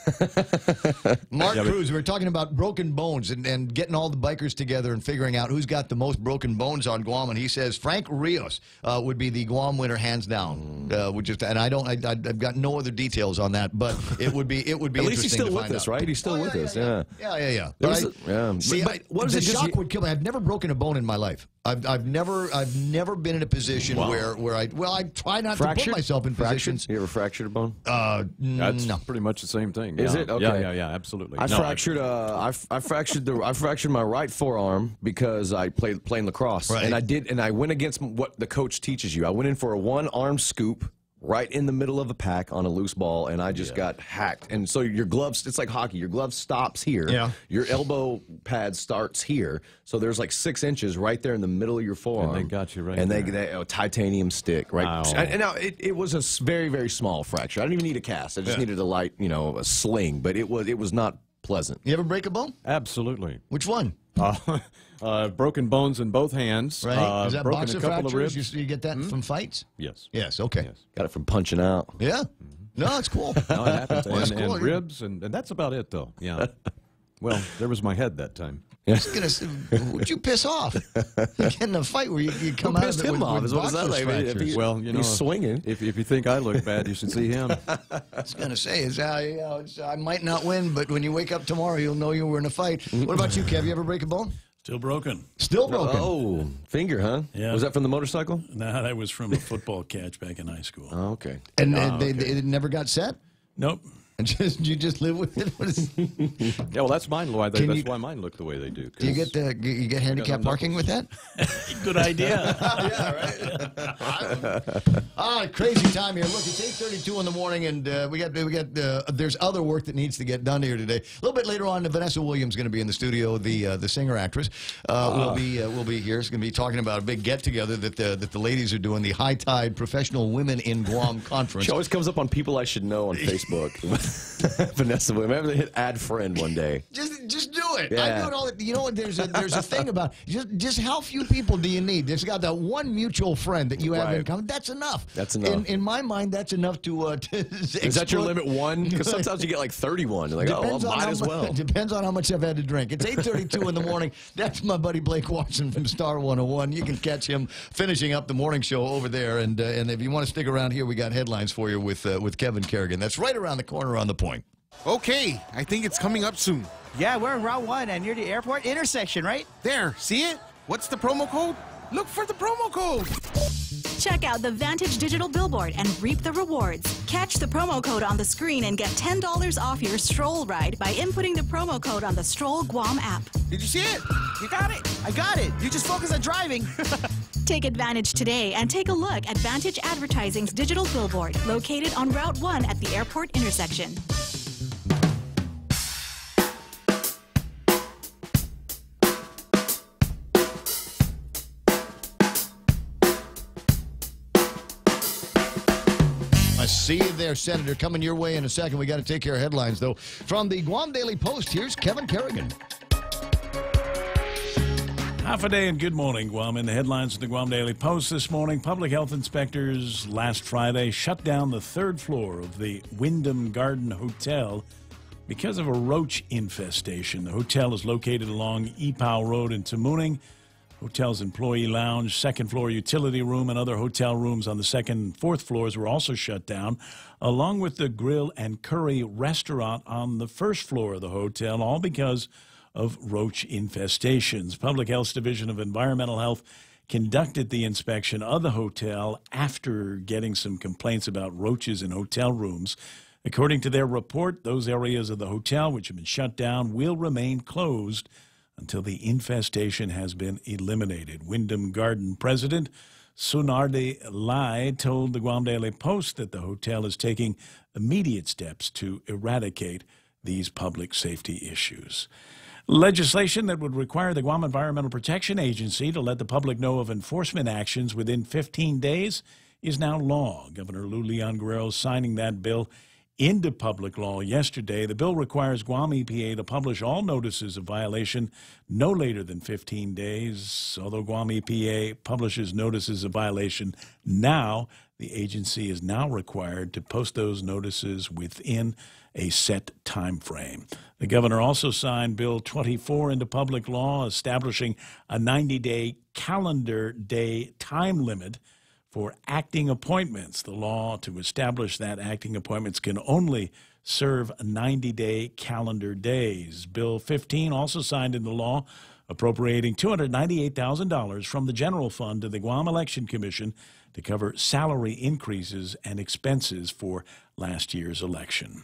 Mark Cruz, we're talking about broken bones and getting all the bikers together and figuring out who's got the most broken bones on Guam. And he says Frank Rios would be the Guam winner hands down. I've got no other details on that, but it would be At least he's still with us, right? He's still with us. Yeah. See, the shock would kill me. I've never broken a bone in my life. I've never been in a position where I try not to put myself in positions. You ever fractured a bone? That's no. pretty much the same thing. Is it? Okay. Yeah, absolutely. I fractured my right forearm because I playing lacrosse, right. and I went against what the coach teaches you. I went in for a one-arm scoop right in the middle of a pack on a loose ball, and I just got hacked. And so your gloves, it's like hockey. Your glove stops here. Yeah. Your elbow pad starts here. So there's like 6 inches right there in the middle of your forearm. And they got you right and there. they a titanium stick, right? Wow. And now it was a very, very small fracture. I didn't even need a cast. I just needed a light, a sling. But it was not pleasant. You ever break a bone? Absolutely. Which one? Broken bones in both hands. Right? Is that broken boxer a couple fractures? of ribs. You get that from fights? Yes. Yes. Okay. Yes. Got it from punching out. Yeah. No, it's cool. No, it happens. Well, that's cool. And ribs, and that's about it, though. Yeah. Well, there was my head that time. I was gonna say, would you piss off? You get in a fight where you come out of it with boxer fractures. Well, he's swinging. If you think I look bad, you should see him. I was gonna say, I might not win, but when you wake up tomorrow, you'll know you were in a fight. What about you, Kev? You ever break a bone? Still broken. Still broken. Oh, finger, huh? Yeah. Was that from the motorcycle? No, that was from a football catch back in high school. Oh, okay. And they never got set? Nope. And you just live with it? Yeah, well, that's mine. That's why mine look the way they do. Do you get handicap parking with that? Good idea. Yeah, right. Crazy time here. Look, it's 8:32 in the morning, and there's other work that needs to get done here today. A little bit later on, Vanessa Williams is going to be in the studio. The singer actress will be here. She's going to be talking about a big get together that the ladies are doing, the High Tide Professional Women in Guam Conference. She always comes up on people I should know on Facebook. Vanessa Williams. Maybe they hit add friend one day. Just do it. Yeah. I do it all. You know what? There's a thing about just how few people do you need? There's got that one mutual friend that you have in common. That's enough. That's enough. In my mind, that's enough to Is that your limit, one? Because sometimes you get like 31. You're like, Depends oh, well, on might how as well. Depends on how much I've had to drink. It's 8:32 in the morning. That's my buddy Blake Watson from Star 101. You can catch him finishing up the morning show over there. And if you want to stick around here, we got headlines for you with Kevin Kerrigan. That's right around the corner on The Point. Okay, I think it's coming up soon. Yeah, we're on Route 1 and near the airport intersection, right? There, see it? What's the promo code? Look for the promo code. Check out the Vantage Digital Billboard and reap the rewards. Catch the promo code on the screen and get $10 off your stroll ride by inputting the promo code on the Stroll Guam app. Did you see it? You got it. I got it. You just focus on driving. Take advantage today and take a look at Vantage Advertising's digital billboard located on Route 1 at the airport intersection. See you there, Senator. Coming your way in a second. We got to take care of headlines, though. From the Guam Daily Post, here's Kevin Kerrigan. Half a day and good morning, Guam. In the headlines of the Guam Daily Post this morning, public health inspectors last Friday shut down the third floor of the Wyndham Garden Hotel because of a roach infestation. The hotel is located along Epau Road in Tamuning. Hotel's employee lounge, second floor utility room, and other hotel rooms on the second and fourth floors were also shut down, along with the grill and curry restaurant on the first floor of the hotel, all because of roach infestations. Public Health's Division of Environmental Health conducted the inspection of the hotel after getting some complaints about roaches in hotel rooms. According to their report, those areas of the hotel which have been shut down will remain closed until the infestation has been eliminated. Wyndham Garden President Sunardi Lai told the Guam Daily Post that the hotel is taking immediate steps to eradicate these public safety issues. Legislation that would require the Guam Environmental Protection Agency to let the public know of enforcement actions within 15 days is now law. Governor Lou Leon Guerrero signing that bill into public law yesterday. The bill requires Guam EPA to publish all notices of violation no later than 15 days. Although Guam EPA publishes notices of violation now, the agency is now required to post those notices within a set time frame. The governor also signed Bill 24 into public law, establishing a 90-day calendar day time limit for acting appointments. The law to establish that acting appointments can only serve 90-day calendar days. Bill 15 also signed into law, appropriating $298,000 from the general fund to the Guam Election Commission to cover salary increases and expenses for last year's election.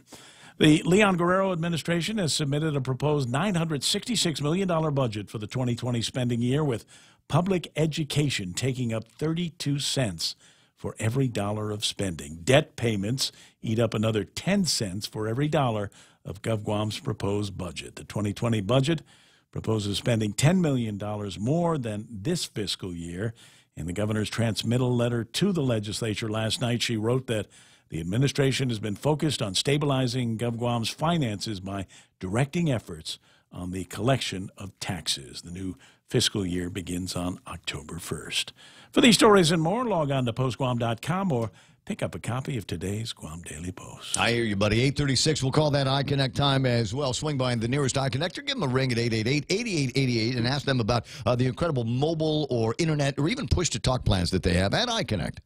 The Leon Guerrero administration has submitted a proposed $966 million budget for the 2020 spending year, with public education taking up 32 cents for every dollar of spending. Debt payments eat up another 10 cents for every dollar of GovGuam's proposed budget. The 2020 budget proposes spending $10 million more than this fiscal year. In the governor's transmittal letter to the legislature last night, she wrote that the administration has been focused on stabilizing GovGuam's finances by directing efforts on the collection of taxes. The new fiscal year begins on October 1st. For these stories and more, log on to postguam.com or pick up a copy of today's Guam Daily Post. I hear you, buddy. 8:36. We'll call that iConnect time as well. Swing by the nearest iConnector. Give them a ring at 888-8888 and ask them about the incredible mobile or internet or even push-to-talk plans that they have at iConnect.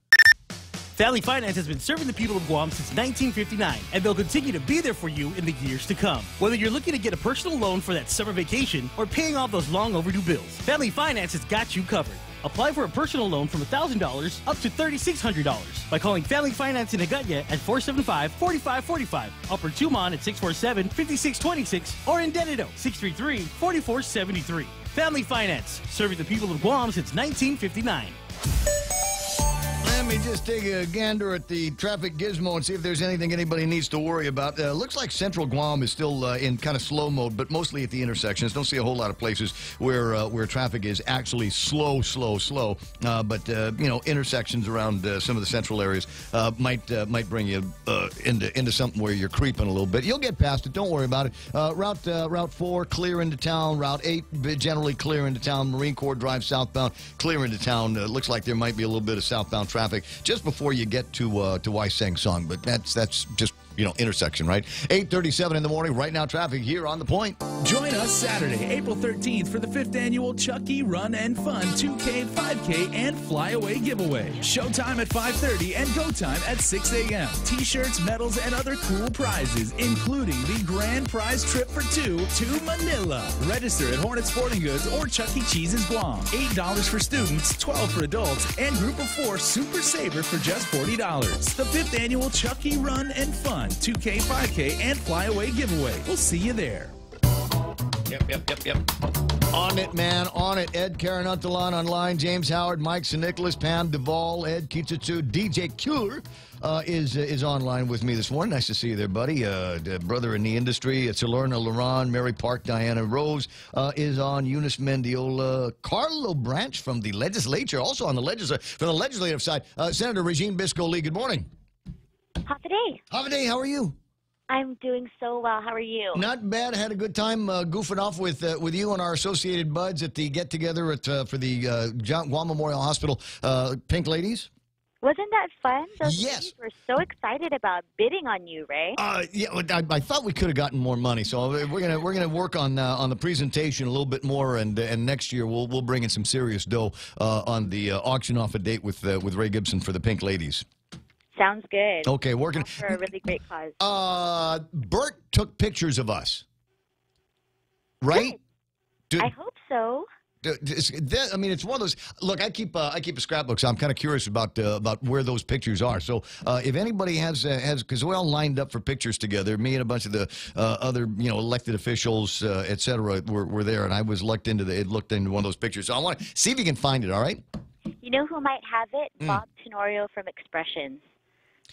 Family Finance has been serving the people of Guam since 1959, and they'll continue to be there for you in the years to come. Whether you're looking to get a personal loan for that summer vacation or paying off those long overdue bills, Family Finance has got you covered. Apply for a personal loan from $1,000 up to $3,600 by calling Family Finance in Agutya at 475-4545, Upper Tumon at 647-5626, or in Dededo, 633-4473. Family Finance, serving the people of Guam since 1959. Let me just take a gander at the traffic gizmo and see if there's anything anybody needs to worry about. Looks like Central Guam is still in kind of slow mode, but mostly at the intersections. Don't see a whole lot of places where traffic is actually slow. But intersections around some of the central areas might bring you into something where you're creeping a little bit. You'll get past it. Don't worry about it. Route 4 clear into town. Route 8 generally clear into town. Marine Corps Drive southbound clear into town. Looks like there might be a little bit of southbound traffic just before you get to Waiseng Song, but that's just intersection, right? 8:37 in the morning. Right now, traffic here on The Point. Join us Saturday, April 13th for the 5th annual Chucky Run and Fun 2K, 5K, and Flyaway giveaway. Showtime at 5:30 and go time at 6 a.m. T-shirts, medals, and other cool prizes, including the grand prize trip for two to Manila. Register at Hornet Sporting Goods or Chuck E. Cheese's Guam. $8 for students, $12 for adults, and Group of 4 Super Saver for just $40. The 5th annual Chucky Run and Fun 2K, 5K, and Flyaway giveaway. We'll see you there. Yep. On it, man. On it. Ed Karanuntalan online. James Howard, Mike St. Nicholas, Pam Duvall, Ed Kitsutsu, DJ Cure is online with me this morning. Nice to see you there, buddy. Brother in the industry. It's Salerna Laron, Mary Park, Diana Rose is on. Eunice Mendiola, Carlo Branch from the legislature, also on the from the legislative side. Senator Regine Bisco-Lee, good morning. Holiday. How are you? I'm doing so well. How are you? Not bad. I had a good time goofing off with you and our associated buds at the get-together for the Guam Memorial Hospital Pink Ladies. Wasn't that fun? Those yes. ladies were so excited about bidding on you, Ray. Yeah, I thought we could have gotten more money, so we're gonna work on the presentation a little bit more, and next year we'll bring in some serious dough on the auction off a date with Ray Gibson for the Pink Ladies. Sounds good. Okay, working for a really great cause. Bert took pictures of us, right? I hope so. I mean, it's one of those. Look, I keep a scrapbook, so I'm kind of curious about where those pictures are. So, if anybody has, because we all lined up for pictures together, me and a bunch of the other, elected officials, et cetera, were there, and I was looked into one of those pictures. So I want to see if you can find it. All right. You know who might have it? Bob Tenorio from Expressions.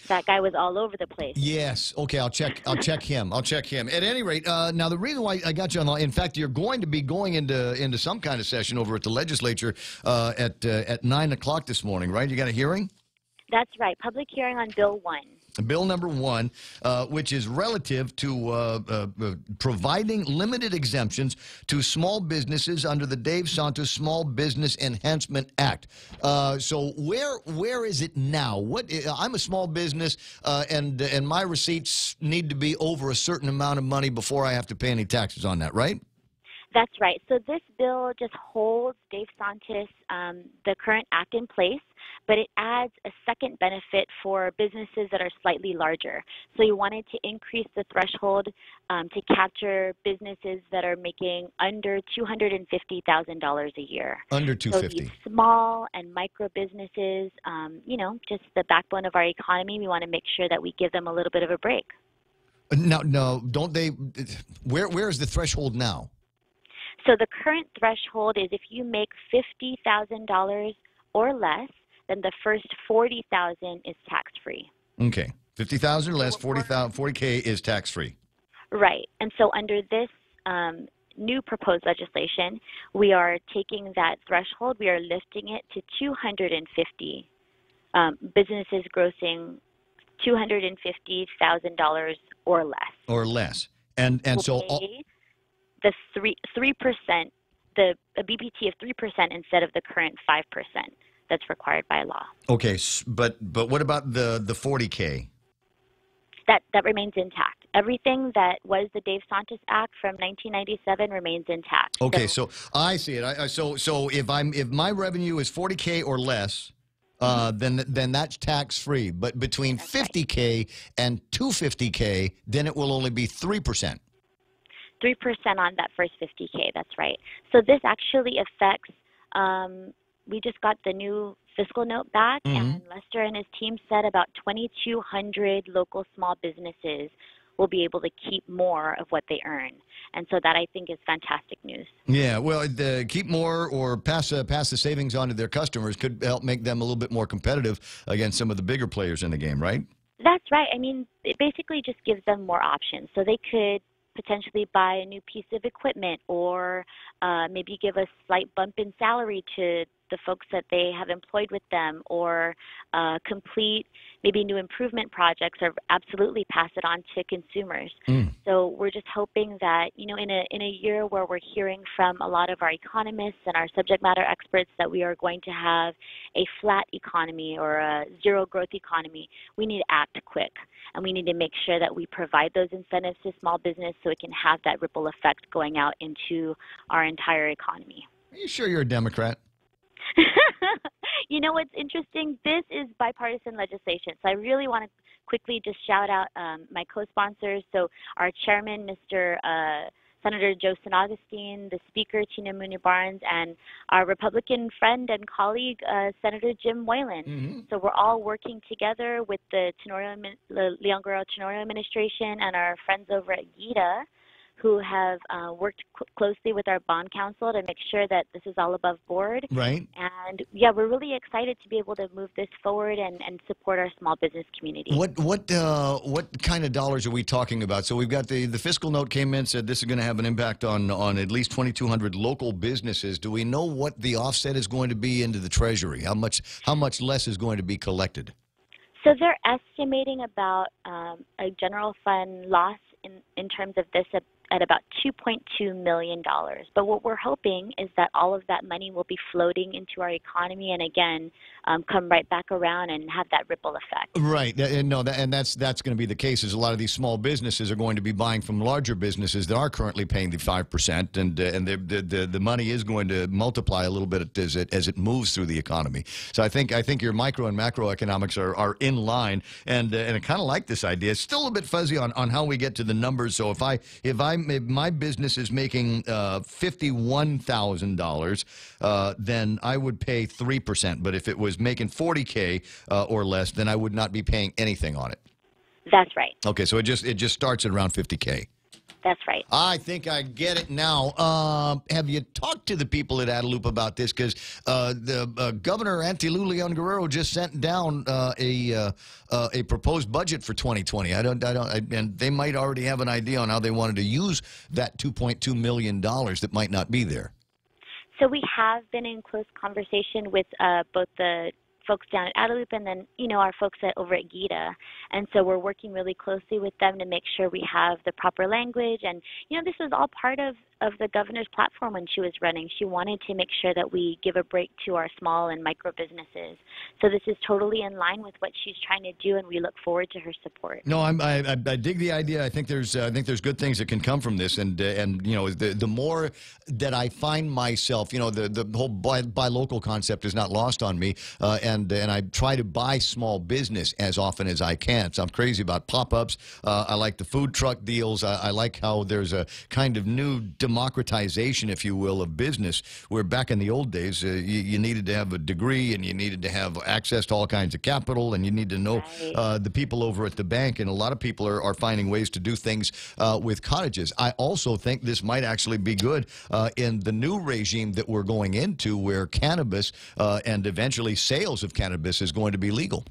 That guy was all over the place. Yes. Okay, I'll check him. At any rate, now the reason why I got you on, in fact, you're going to be going into some kind of session over at the legislature at 9 o'clock this morning, right? You got a hearing? That's right. Public hearing on Bill 1. Bill number 1, which is relative to providing limited exemptions to small businesses under the Dave Santos Small Business Enhancement Act. So where is it now? I'm a small business, and my receipts need to be over a certain amount of money before I have to pay any taxes on that, right? That's right. So this bill just holds Dave Santos, the current act in place, but it adds a second benefit for businesses that are slightly larger. So you wanted to increase the threshold to capture businesses that are making under $250,000 a year. Under $250,000. So these small and micro businesses, just the backbone of our economy, we want to make sure that we give them a little bit of a break. No, don't they? Where is the threshold now? So the current threshold is if you make $50,000 or less, then the first $40,000 is tax-free. Okay, $50,000 or less, $40K is tax-free. Right, and so under this new proposed legislation, we are taking that threshold, we are lifting it to 250 businesses grossing $250,000 or less. Or less, and so. The 3%, a BPT of 3% instead of the current 5% that's required by law. Okay, but what about the 40K? That remains intact. Everything that was the Dave Santos Act from 1997 remains intact. Okay, so I see it. So if my revenue is 40K or less, then that's tax free. But between 50K and 250K, then it will only be 3%. 3% on that first 50K, that's right. So this actually affects, we just got the new fiscal note back, and Lester and his team said about 2,200 local small businesses will be able to keep more of what they earn. And so that, I think, is fantastic news. Yeah, well, keep more or pass the savings on to their customers could help make them a little bit more competitive against some of the bigger players in the game, right? That's right. I mean, it basically just gives them more options. So they could potentially buy a new piece of equipment, or maybe give a slight bump in salary to the folks that they have employed with them, or complete maybe new improvement projects, or absolutely pass it on to consumers. So we're just hoping that, you know, in a year where we're hearing from a lot of our economists and our subject matter experts that we are going to have a flat economy or a zero growth economy, we need to act quick. And we need to make sure that we provide those incentives to small business so it can have that ripple effect going out into our entire economy. Are you sure you're a Democrat? You know what's interesting? This is bipartisan legislation. So I really want to quickly just shout out my co-sponsors. So our chairman, Mr. Senator Joe St. Augustine, the Speaker, Tina Mooney Barnes, and our Republican friend and colleague, Senator Jim Moylan. So we're all working together with the Leon Guerrero Tenorio administration and our friends over at GITA, who have worked closely with our bond counsel to make sure that this is all above board. Right. And yeah, we're really excited to be able to move this forward and support our small business community. What kind of dollars are we talking about? So we've got the fiscal note came in, said this is going to have an impact on at least 2,200 local businesses. Do we know what the offset is going to be into the Treasury? How much less is going to be collected? So they're estimating about a general fund loss in terms of this at about $2.2 million. But what we're hoping is that all of that money will be floating into our economy and, again, come right back around and have that ripple effect. Right. And that's going to be the case, is a lot of these small businesses are going to be buying from larger businesses that are currently paying the 5%, and the money is going to multiply a little bit as it moves through the economy. So I think your micro and macroeconomics are in line, and I kind of like this idea. It's still a bit fuzzy on how we get to the numbers. So if my business is making $51,000, then I would pay 3%. But if it was making $40K or less, then I would not be paying anything on it. That's right. Okay, so it just starts at around $50K. That's right. I think I get it now. Have you talked to the people at Adelup about this? Because the Governor Antilu Leon Guerrero just sent down a proposed budget for 2020. And they might already have an idea on how they wanted to use that $2.2 million that might not be there. So we have been in close conversation with both the folks down at Adelup and then, you know, our folks over at GITA. And so we're working really closely with them to make sure we have the proper language. And, you know, this was all part of the governor's platform when she was running. She wanted to make sure that we give a break to our small and micro businesses. So this is totally in line with what she's trying to do, and we look forward to her support. No, I dig the idea. I think there's good things that can come from this, and you know, the more that I find myself, you know, the whole buy local concept is not lost on me, and I try to buy small business as often as I can. So I'm crazy about pop-ups. I like the food truck deals. I like how there's a kind of new democratization, if you will, of business, where back in the old days, you needed to have a degree and you needed to have access to all kinds of capital, and you need to know the people over at the bank, and a lot of people are finding ways to do things with cottages. I also think this might actually be good in the new regime that we're going into, where cannabis and eventually sales of cannabis is going to be legal.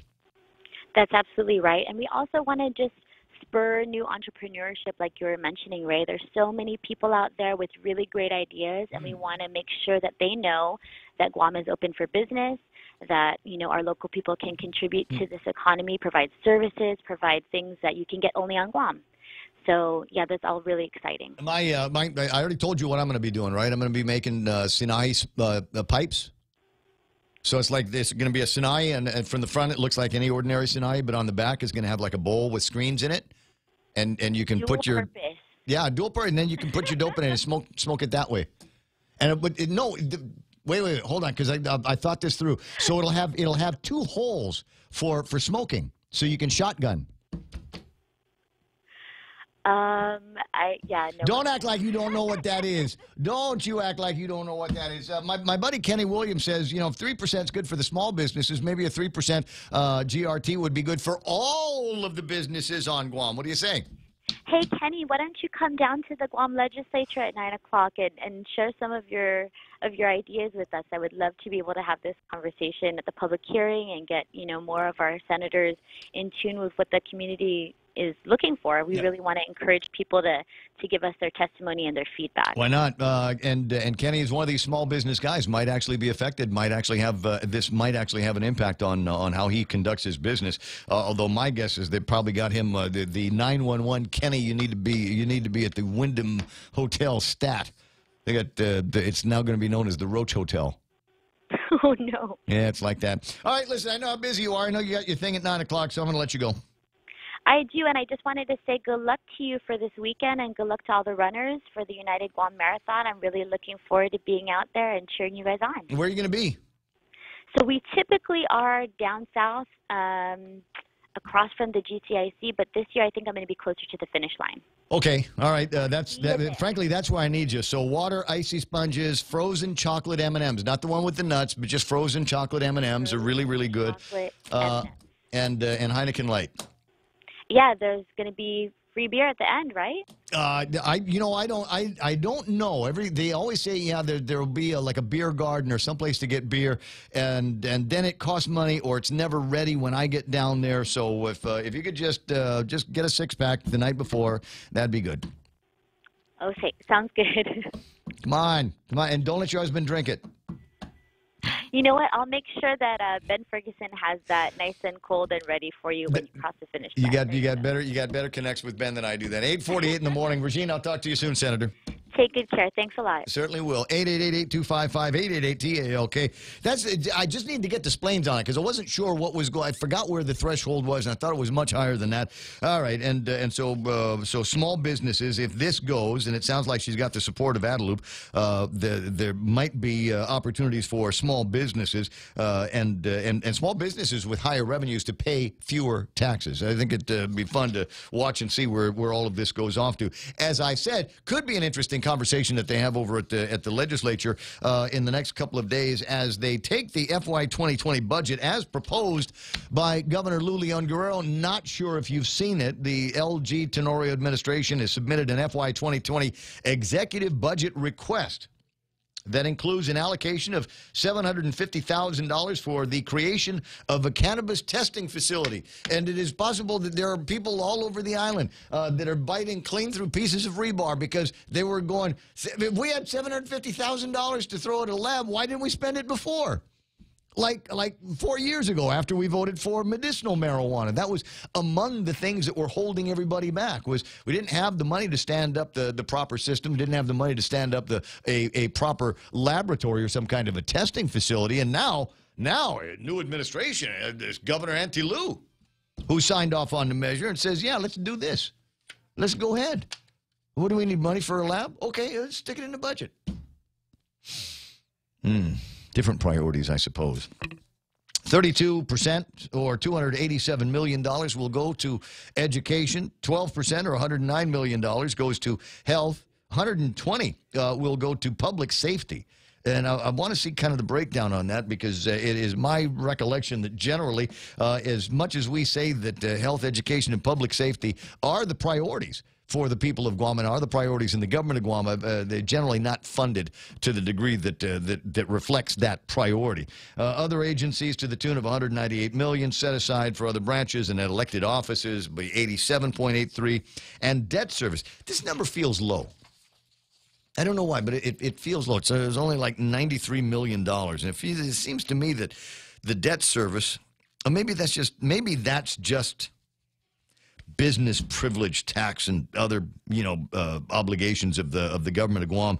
That's absolutely right. And we also want to just spur new entrepreneurship, like you were mentioning, Ray. There's so many people out there with really great ideas, and we want to make sure that they know that Guam is open for business, that, you know, our local people can contribute to this economy, provide services, provide things that you can get only on Guam. So, yeah, that's all really exciting. I already told you what I'm going to be doing, right? I'm going to be making Sinai pipes. So it's like this, going to be a Sinai, and from the front it looks like any ordinary Sinai, but on the back is going to have like a bowl with screens in it, and you can put your dual purpose, and then you can put your dope in it and smoke it that way. And wait, hold on, because I thought this through. So it'll have two holes for smoking, so you can shotgun. Don't act like you don't know what that is. Don't you act like you don't know what that is. My buddy Kenny Williams says, you know, if 3% is good for the small businesses, maybe a 3% GRT would be good for all of the businesses on Guam. What do you say? Hey, Kenny, why don't you come down to the Guam legislature at 9 o'clock and share some of your ideas with us? I would love to be able to have this conversation at the public hearing and get, more of our senators in tune with what the community is looking for. We really want to encourage people to give us their testimony and their feedback. Why not? And Kenny is one of these small business guys. Might actually be affected. Might actually have this. Might actually have an impact on how he conducts his business. Although my guess is they probably got him the 911 Kenny. You need to be at the Wyndham Hotel Stat. They got it's now going to be known as the Roach Hotel. Oh no. Yeah, it's like that. All right, listen. I know how busy you are. I know you got your thing at 9 o'clock, so I'm going to let you go. I do, and I just wanted to say good luck to you for this weekend and good luck to all the runners for the United Guam Marathon. I'm really looking forward to being out there and cheering you guys on. Where are you going to be? So we typically are down south, across from the GCIC, but this year I think I'm going to be closer to the finish line. Okay, all right. Frankly, that's where I need you. So water, icy sponges, frozen chocolate M&Ms. Not the one with the nuts, but just frozen chocolate M&Ms are really, really good. And Heineken Light. Yeah, there's going to be free beer at the end, right? I don't know. They always say there will be like a beer garden or someplace to get beer, and then it costs money or it's never ready when I get down there. So if you could just get a 6-pack the night before, that'd be good. Okay, sounds good. Come on, and don't let your husband drink it. You know what? I'll make sure that Ben Ferguson has that nice and cold and ready for you when you cross the finish line. You got better connects with Ben than I do. Then 8:48 in the morning. Regine, I'll talk to you soon, Senator. Take good care. Thanks a lot. Certainly will. 888-825-5888-TALK. I just need to get the splains on it because I wasn't sure what was going. I forgot where the threshold was, and I thought it was much higher than that. All right, and so small businesses, if this goes, and it sounds like she's got the support of Adelup, there might be opportunities for small businesses and small businesses with higher revenues to pay fewer taxes. I think it'd be fun to watch and see where all of this goes off to. As I said, could be an interesting conversation that they have over at the legislature in the next couple of days as they take the FY 2020 budget as proposed by Governor Lou Leon Guerrero. Not sure if you've seen it. The LG Tenorio administration has submitted an FY 2020 executive budget request that includes an allocation of $750,000 for the creation of a cannabis testing facility. And it is possible that there are people all over the island that are biting clean through pieces of rebar because they were going, if we had $750,000 to throw at a lab, why didn't we spend it before? Like 4 years ago after we voted for medicinal marijuana. That was among the things that were holding everybody back, was we didn't have the money to stand up the proper system, didn't have the money to stand up a proper laboratory or some kind of a testing facility. And now a new administration, there's Governor Auntie Lou, who signed off on the measure and says, yeah, let's do this. Let's go ahead. What do we need money for a lab? Okay, let's stick it in the budget. Different priorities, I suppose. 32% or $287 million will go to education. 12% or $109 million goes to health. 120 will go to public safety. And I want to see kind of the breakdown on that because it is my recollection that generally, as much as we say that health, education, and public safety are the priorities for the people of Guam and are the priorities in the government of Guam, they're generally not funded to the degree that reflects that priority. Other agencies to the tune of $198 million set aside for other branches and elected offices, by $87.83, and debt service. This number feels low. I don't know why, but it feels low. So it was only like $93 million, and it seems to me that the debt service, or maybe that's just business privilege tax and other, obligations of the government of Guam,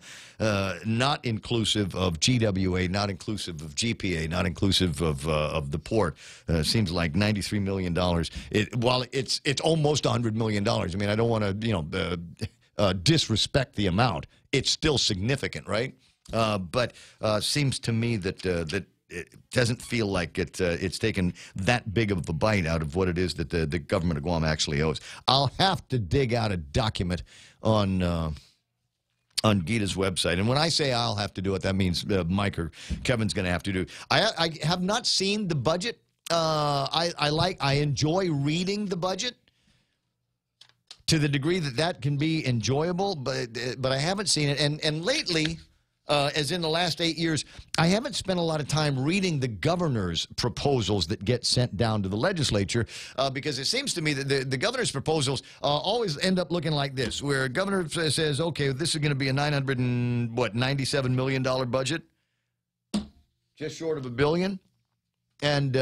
not inclusive of GWA, not inclusive of GPA, not inclusive of the port. Seems like $93 million. While it's almost $100 million. I mean, I don't want to, disrespect the amount. It's still significant, right? But seems to me that it doesn't feel like it's taken that big of a bite out of what it is that the government of Guam actually owes. I'll have to dig out a document on Gita's website. And when I say I'll have to do it, that means Mike or Kevin's going to have to do it. I have not seen the budget. I enjoy reading the budget. to the degree that that can be enjoyable, but I haven't seen it. And lately, as in the last 8 years, I haven't spent a lot of time reading the governor's proposals that get sent down to the legislature, because it seems to me that the governor's proposals always end up looking like this, where a governor says, okay, this is going to be a $997 million budget, just short of $1 billion. And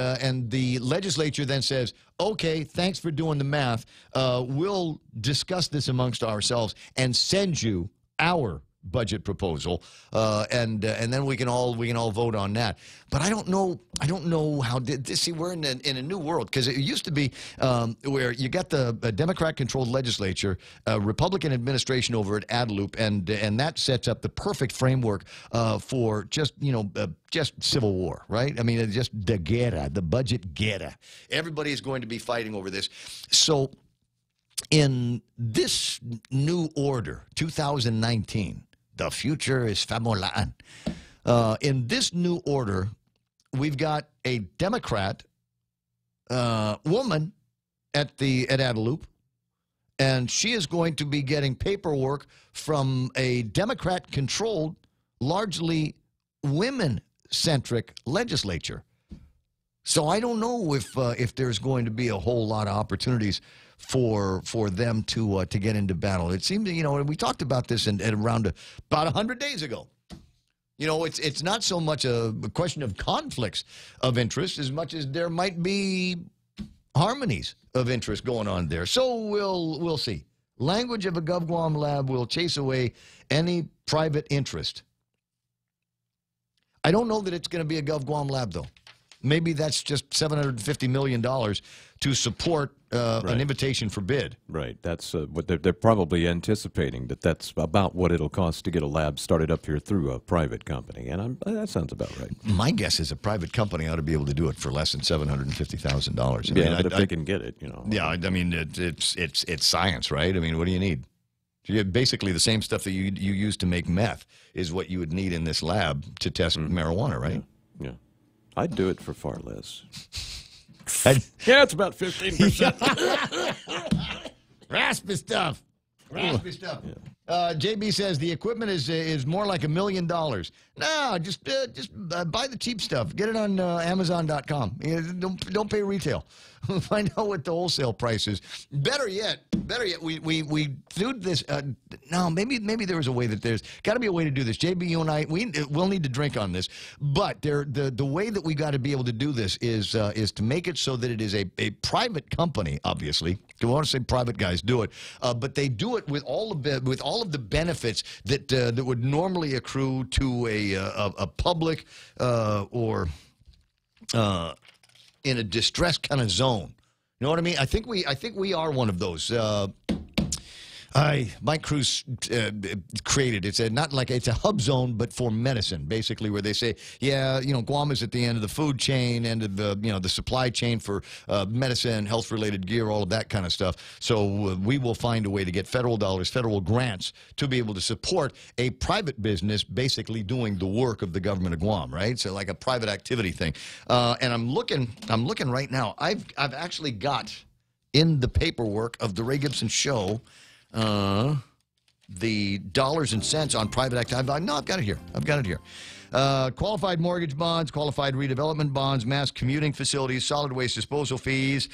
the legislature then says, okay, thanks for doing the math. We'll discuss this amongst ourselves and send you our budget proposal, and then we can all vote on that. But I don't know how see, we're in a new world, because it used to be where you got the Democrat-controlled legislature, Republican administration over at Adelup, and that sets up the perfect framework for just civil war, right? I mean, just the guerra, the budget guerra. Everybody is going to be fighting over this. So in this new order, 2019, the future is famolaan. In this new order, we've got a Democrat woman at Adelup, and she is going to be getting paperwork from a Democrat-controlled, largely women-centric legislature. So I don't know if there's going to be a whole lot of opportunities for them to get into battle. It seems, we talked about this at around about 100 days ago. It's not so much a question of conflicts of interest as much as there might be harmonies of interest going on there. So we'll see. Language of a GovGuam lab will chase away any private interest. I don't know that it's going to be a GovGuam lab, though. Maybe that's just $750 million to support an invitation for bid. Right. That's what they're probably anticipating, that's about what it'll cost to get a lab started up here through a private company. And that sounds about right. My guess is a private company ought to be able to do it for less than $750,000. Yeah, but if they can get it, Yeah, I mean, it's science, right? I mean, what do you need? Basically, the same stuff that you use to make meth is what you would need in this lab to test marijuana, right? Yeah. I'd do it for far less. Yeah, it's about 15%. Raspy stuff. Raspy stuff. Yeah. JB says the equipment is more like $1 million. No, just buy the cheap stuff. Get it on Amazon.com. Don't pay retail. Find out what the wholesale price is. Better yet, we do this. No, maybe there was a way that there's got to be a way to do this. JB, you and I, we'll need to drink on this. But the way that we got to be able to do this is to make it so that it is a private company. Obviously, you want to say private guys do it, but they do it with all of the benefits that would normally accrue to a public or in a distressed kind of zone. You know what I mean? I think we are one of those. Mike Cruz created it's a hub zone, but for medicine, basically, where they say, yeah, Guam is at the end of the food chain, end of the supply chain for medicine, health-related gear, all of that kind of stuff. So we will find a way to get federal dollars, federal grants, to be able to support a private business, basically doing the work of the government of Guam, right? So like a private activity thing. And I'm looking right now. I've actually got in the paperwork of the Ray Gibson Show. The dollars and cents on private activity. No, I've got it here. Qualified mortgage bonds, qualified redevelopment bonds, mass commuting facilities, solid waste disposal fees,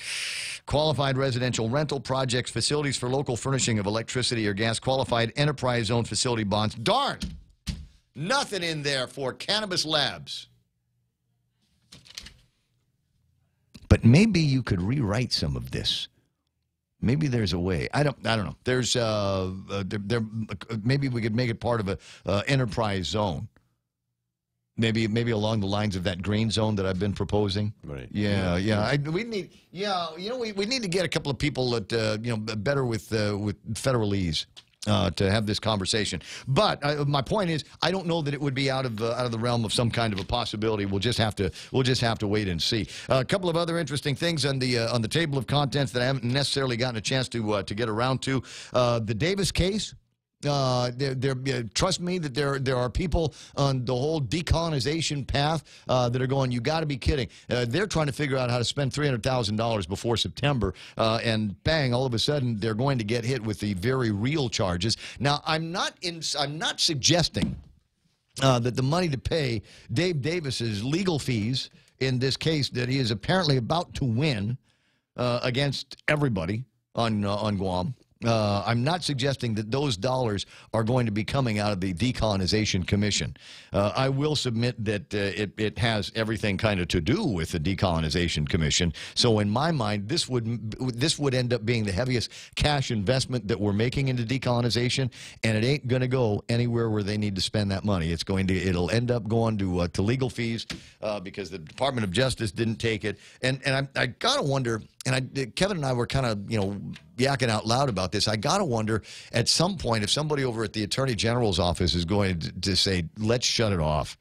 qualified residential rental projects, facilities for local furnishing of electricity or gas, qualified enterprise zone facility bonds. Darn! Nothing in there for cannabis labs. But maybe you could rewrite some of this. Maybe there's a way. I don't know. There's maybe we could make it part of a enterprise zone. Maybe along the lines of that green zone that I've been proposing. Right. Yeah. We need to get a couple of people that better with federalese. To have this conversation, but my point is, I don't know that it would be out of the realm of some kind of a possibility. We'll just have to wait and see. A couple of other interesting things on the table of contents that I haven't necessarily gotten a chance to get around to. The Davis case. Trust me that there are people on the whole decolonization path that are going, you got to be kidding. They're trying to figure out how to spend $300,000 before September, and bang, all of a sudden they're going to get hit with the very real charges. Now, I'm not suggesting that the money to pay Dave Davis's legal fees in this case that he is apparently about to win against everybody on Guam. I'm not suggesting that those dollars are going to be coming out of the Decolonization Commission. I will submit that it has everything kind of to do with the Decolonization Commission. So in my mind, this would end up being the heaviest cash investment that we're making into decolonization, and it ain't going to go anywhere where they need to spend that money. It'll end up going to legal fees because the Department of Justice didn't take it. And I gotta wonder. And Kevin and I were kind of, yakking out loud about this. I got to wonder at some point if somebody over at the Attorney General's office is going to say, let's shut it off.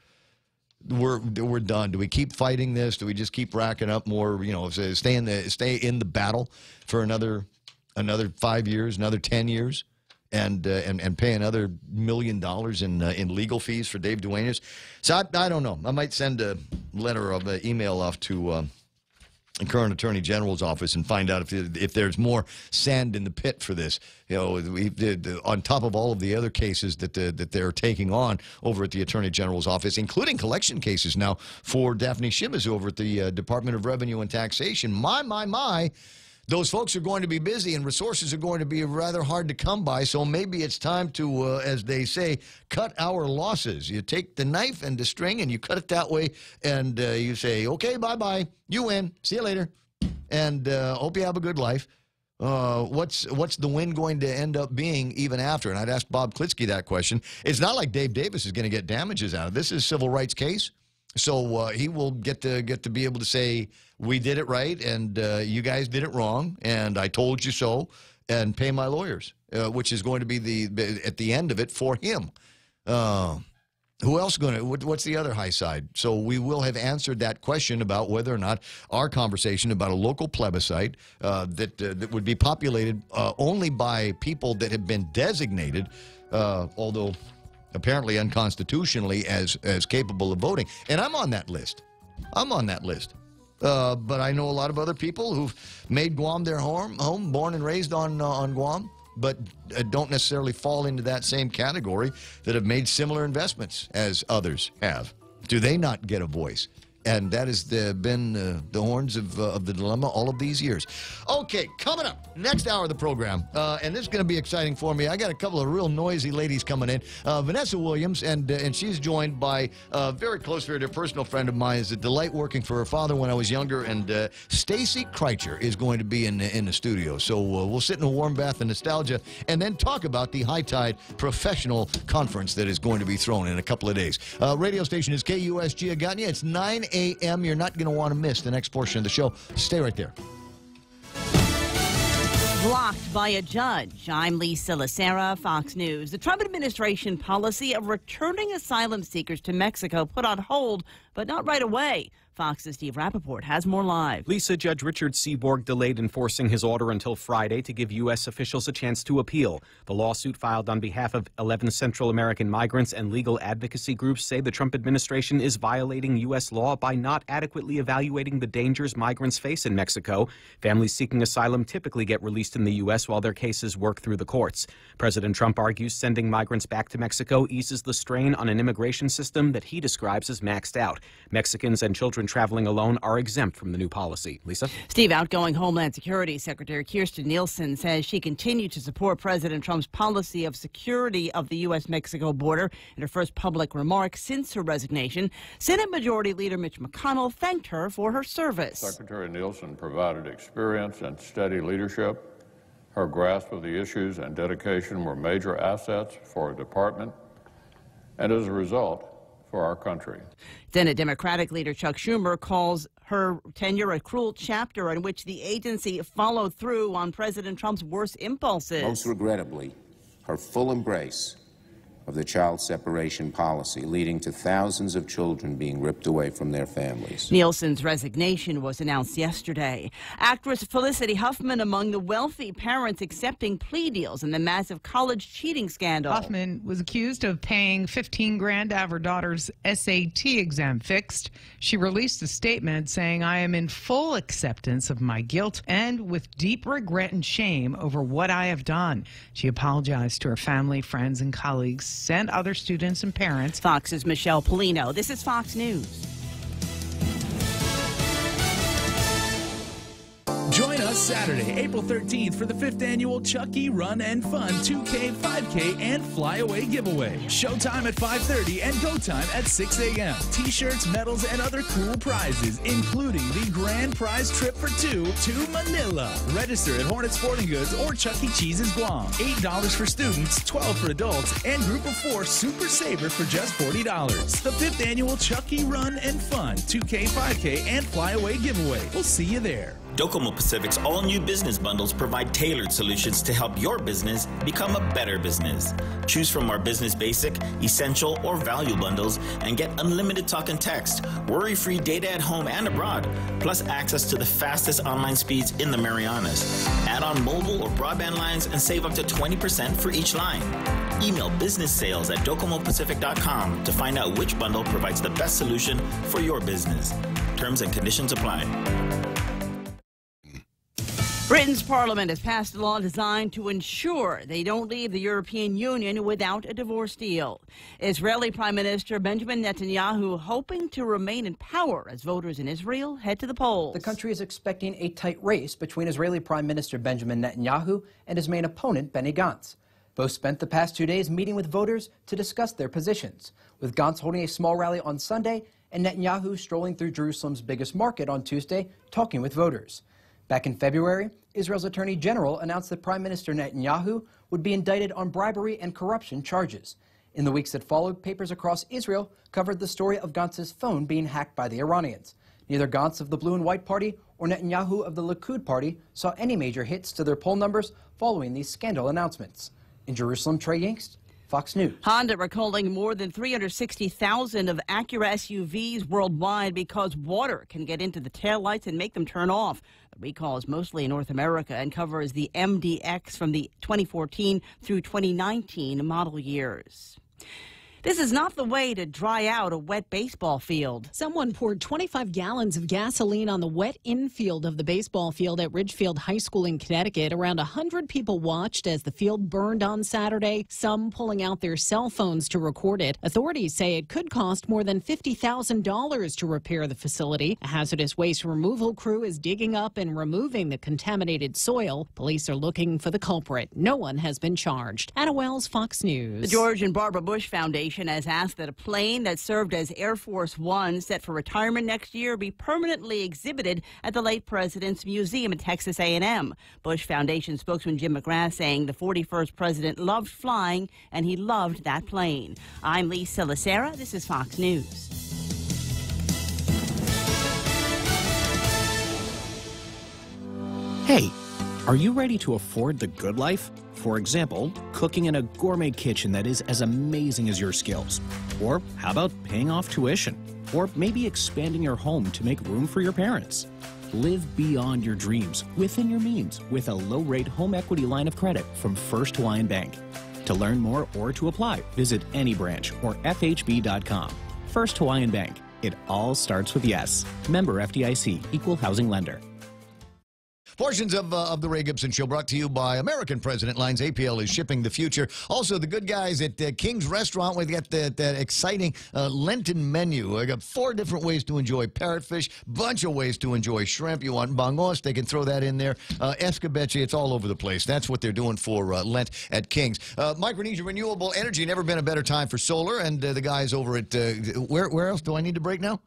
We're done. Do we keep fighting this? Do we just keep racking up more, stay in the battle for another 5 years, another 10 years, and pay another $1 million in legal fees for Dave Duenas? So I don't know. I might send a letter of email off to current Attorney General's office and find out if there's more sand in the pit for this. On top of all of the other cases that they're taking on over at the Attorney General's office, including collection cases now for Daphne Shimazu over at the Department of Revenue and Taxation. My. Those folks are going to be busy, and resources are going to be rather hard to come by, so maybe it's time to, as they say, cut our losses. You take the knife and the string, and you cut it that way, and you say, okay, bye-bye, you win, see you later, and hope you have a good life. What's the win going to end up being even after? And I'd ask Bob Klitsky that question. It's not like Dave Davis is going to get damages out of this. This is a civil rights case. So he will get to be able to say, we did it right, and you guys did it wrong, and I told you so, and pay my lawyers, which is going to be at the end of it for him. Who else going to? What's the other high side? So we will have answered that question about whether or not our conversation about a local plebiscite that would be populated only by people that have been designated, although apparently unconstitutionally as capable of voting. And I'm on that list. But I know a lot of other people who've made Guam their home, born and raised on Guam, but don't necessarily fall into that same category that have made similar investments as others have. Do they not get a voice? And that has been the horns of the dilemma all of these years. Okay, coming up, next hour of the program, and this is going to be exciting for me. I got a couple of real noisy ladies coming in. Vanessa Williams, and she's joined by a very close, very dear personal friend of mine. It's a delight working for her father when I was younger, and Stacy Kreitcher is going to be in the studio. So we'll sit in a warm bath of nostalgia and then talk about the High Tide Professional Conference that is going to be thrown in a couple of days. Radio station is KUSG Agania. It's 9 a.m. You're not going to want to miss the next portion of the show. Stay right there. Blocked by a judge. I'm Lisa Lacera, Fox News. The Trump administration policy of returning asylum seekers to Mexico put on hold, but not right away. Fox's Steve Rappaport has more live. Lisa, Judge Richard Seaborg delayed enforcing his order until Friday to give U.S. officials a chance to appeal. The lawsuit filed on behalf of 11 Central American migrants and legal advocacy groups say the Trump administration is violating U.S. law by not adequately evaluating the dangers migrants face in Mexico. Families seeking asylum typically get released in the U.S. while their cases work through the courts. President Trump argues sending migrants back to Mexico eases the strain on an immigration system that he describes as maxed out. Mexicans and children traveling alone are exempt from the new policy. Lisa? Steve, outgoing Homeland Security Secretary Kirstjen Nielsen says she continued to support President Trump's policy of security of the U.S.-Mexico border in her first public remarks since her resignation. Senate Majority Leader Mitch McConnell thanked her for her service. Secretary Nielsen provided experience and steady leadership. Her grasp of the issues and dedication were major assets for our department, and as a result, for our country. Senate Democratic leader Chuck Schumer calls her tenure a cruel chapter in which the agency followed through on President Trump's worst impulses. Most regrettably, her full embrace of the child separation policy, leading to thousands of children being ripped away from their families. Nielsen's resignation was announced yesterday. Actress Felicity Huffman among the wealthy parents accepting plea deals in the massive college cheating scandal. Huffman was accused of paying $15,000 to have her daughter's SAT exam fixed. She released a statement saying, "I am in full acceptance of my guilt and with deep regret and shame over what I have done." She apologized to her family, friends, and colleagues, and other students and parents. Fox's Michelle Polino. This is Fox News. Join us Saturday, April 13th for the 5th annual Chucky Run and Fun 2K, 5K, and Flyaway giveaway. Showtime at 5:30 and go time at 6 a.m. T-shirts, medals, and other cool prizes, including the grand prize trip for two to Manila. Register at Hornet Sporting Goods or Chuck E. Cheese's Guam. $8 for students, $12 for adults, and Group of 4 Super Saver for just $40. The 5th annual Chucky Run and Fun 2K, 5K, and Flyaway giveaway. We'll see you there. Docomo Pacific's all-new business bundles provide tailored solutions to help your business become a better business. Choose from our Business Basic, Essential, or Value bundles and get unlimited talk and text, worry-free data at home and abroad, plus access to the fastest online speeds in the Marianas. Add on mobile or broadband lines and save up to 20% for each line. Email businesssales@docomopacific.com to find out which bundle provides the best solution for your business. Terms and conditions apply. Britain's parliament has passed a law designed to ensure they don't leave the European Union without a divorce deal. Israeli Prime Minister Benjamin Netanyahu hoping to remain in power as voters in Israel head to the polls. The country is expecting a tight race between Israeli Prime Minister Benjamin Netanyahu and his main opponent, Benny Gantz. Both spent the past 2 days meeting with voters to discuss their positions, with Gantz holding a small rally on Sunday and Netanyahu strolling through Jerusalem's biggest market on Tuesday, talking with voters. Back in February, Israel's Attorney General announced that Prime Minister Netanyahu would be indicted on bribery and corruption charges. In the weeks that followed, papers across Israel covered the story of Gantz's phone being hacked by the Iranians. Neither Gantz of the Blue and White Party or Netanyahu of the Likud Party saw any major hits to their poll numbers following these scandal announcements. In Jerusalem, Trey Yingst, Fox News. Honda recalling more than 360,000 of Acura SUVs worldwide because water can get into the taillights and make them turn off. The recall is mostly in North America and covers the MDX from the 2014 through 2019 model years. This is not the way to dry out a wet baseball field. Someone poured 25 gallons of gasoline on the wet infield of the baseball field at Ridgefield High School in Connecticut. Around 100 people watched as the field burned on Saturday, some pulling out their cell phones to record it. Authorities say it could cost more than $50,000 to repair the facility. A hazardous waste removal crew is digging up and removing the contaminated soil. Police are looking for the culprit. No one has been charged. Anna Wells, Fox News. The George and Barbara Bush Foundation has asked that a plane that served as Air Force One set for retirement next year be permanently exhibited at the late president's museum at Texas A&M. Bush Foundation spokesman Jim McGrath saying the 41st president loved flying and he loved that plane. I'm Lee Silicera. This is Fox News. Hey, are you ready to afford the good life? For example, cooking in a gourmet kitchen that is as amazing as your skills. Or how about paying off tuition? Or maybe expanding your home to make room for your parents. Live beyond your dreams, within your means, with a low-rate home equity line of credit from First Hawaiian Bank. To learn more or to apply, visit any branch or FHB.com. First Hawaiian Bank. It all starts with yes. Member FDIC, Equal Housing Lender. Portions of the Ray Gibson Show brought to you by American President Lines. APL is shipping the future. Also, the good guys at King's Restaurant. We've got that exciting Lenten menu. I got 4 different ways to enjoy parrotfish, bunch of ways to enjoy shrimp. You want bangos, they can throw that in there. Escabeche, it's all over the place. That's what they're doing for Lent at King's. Micronesia Renewable Energy, never been a better time for solar. And the guys over at, where else do I need to break now?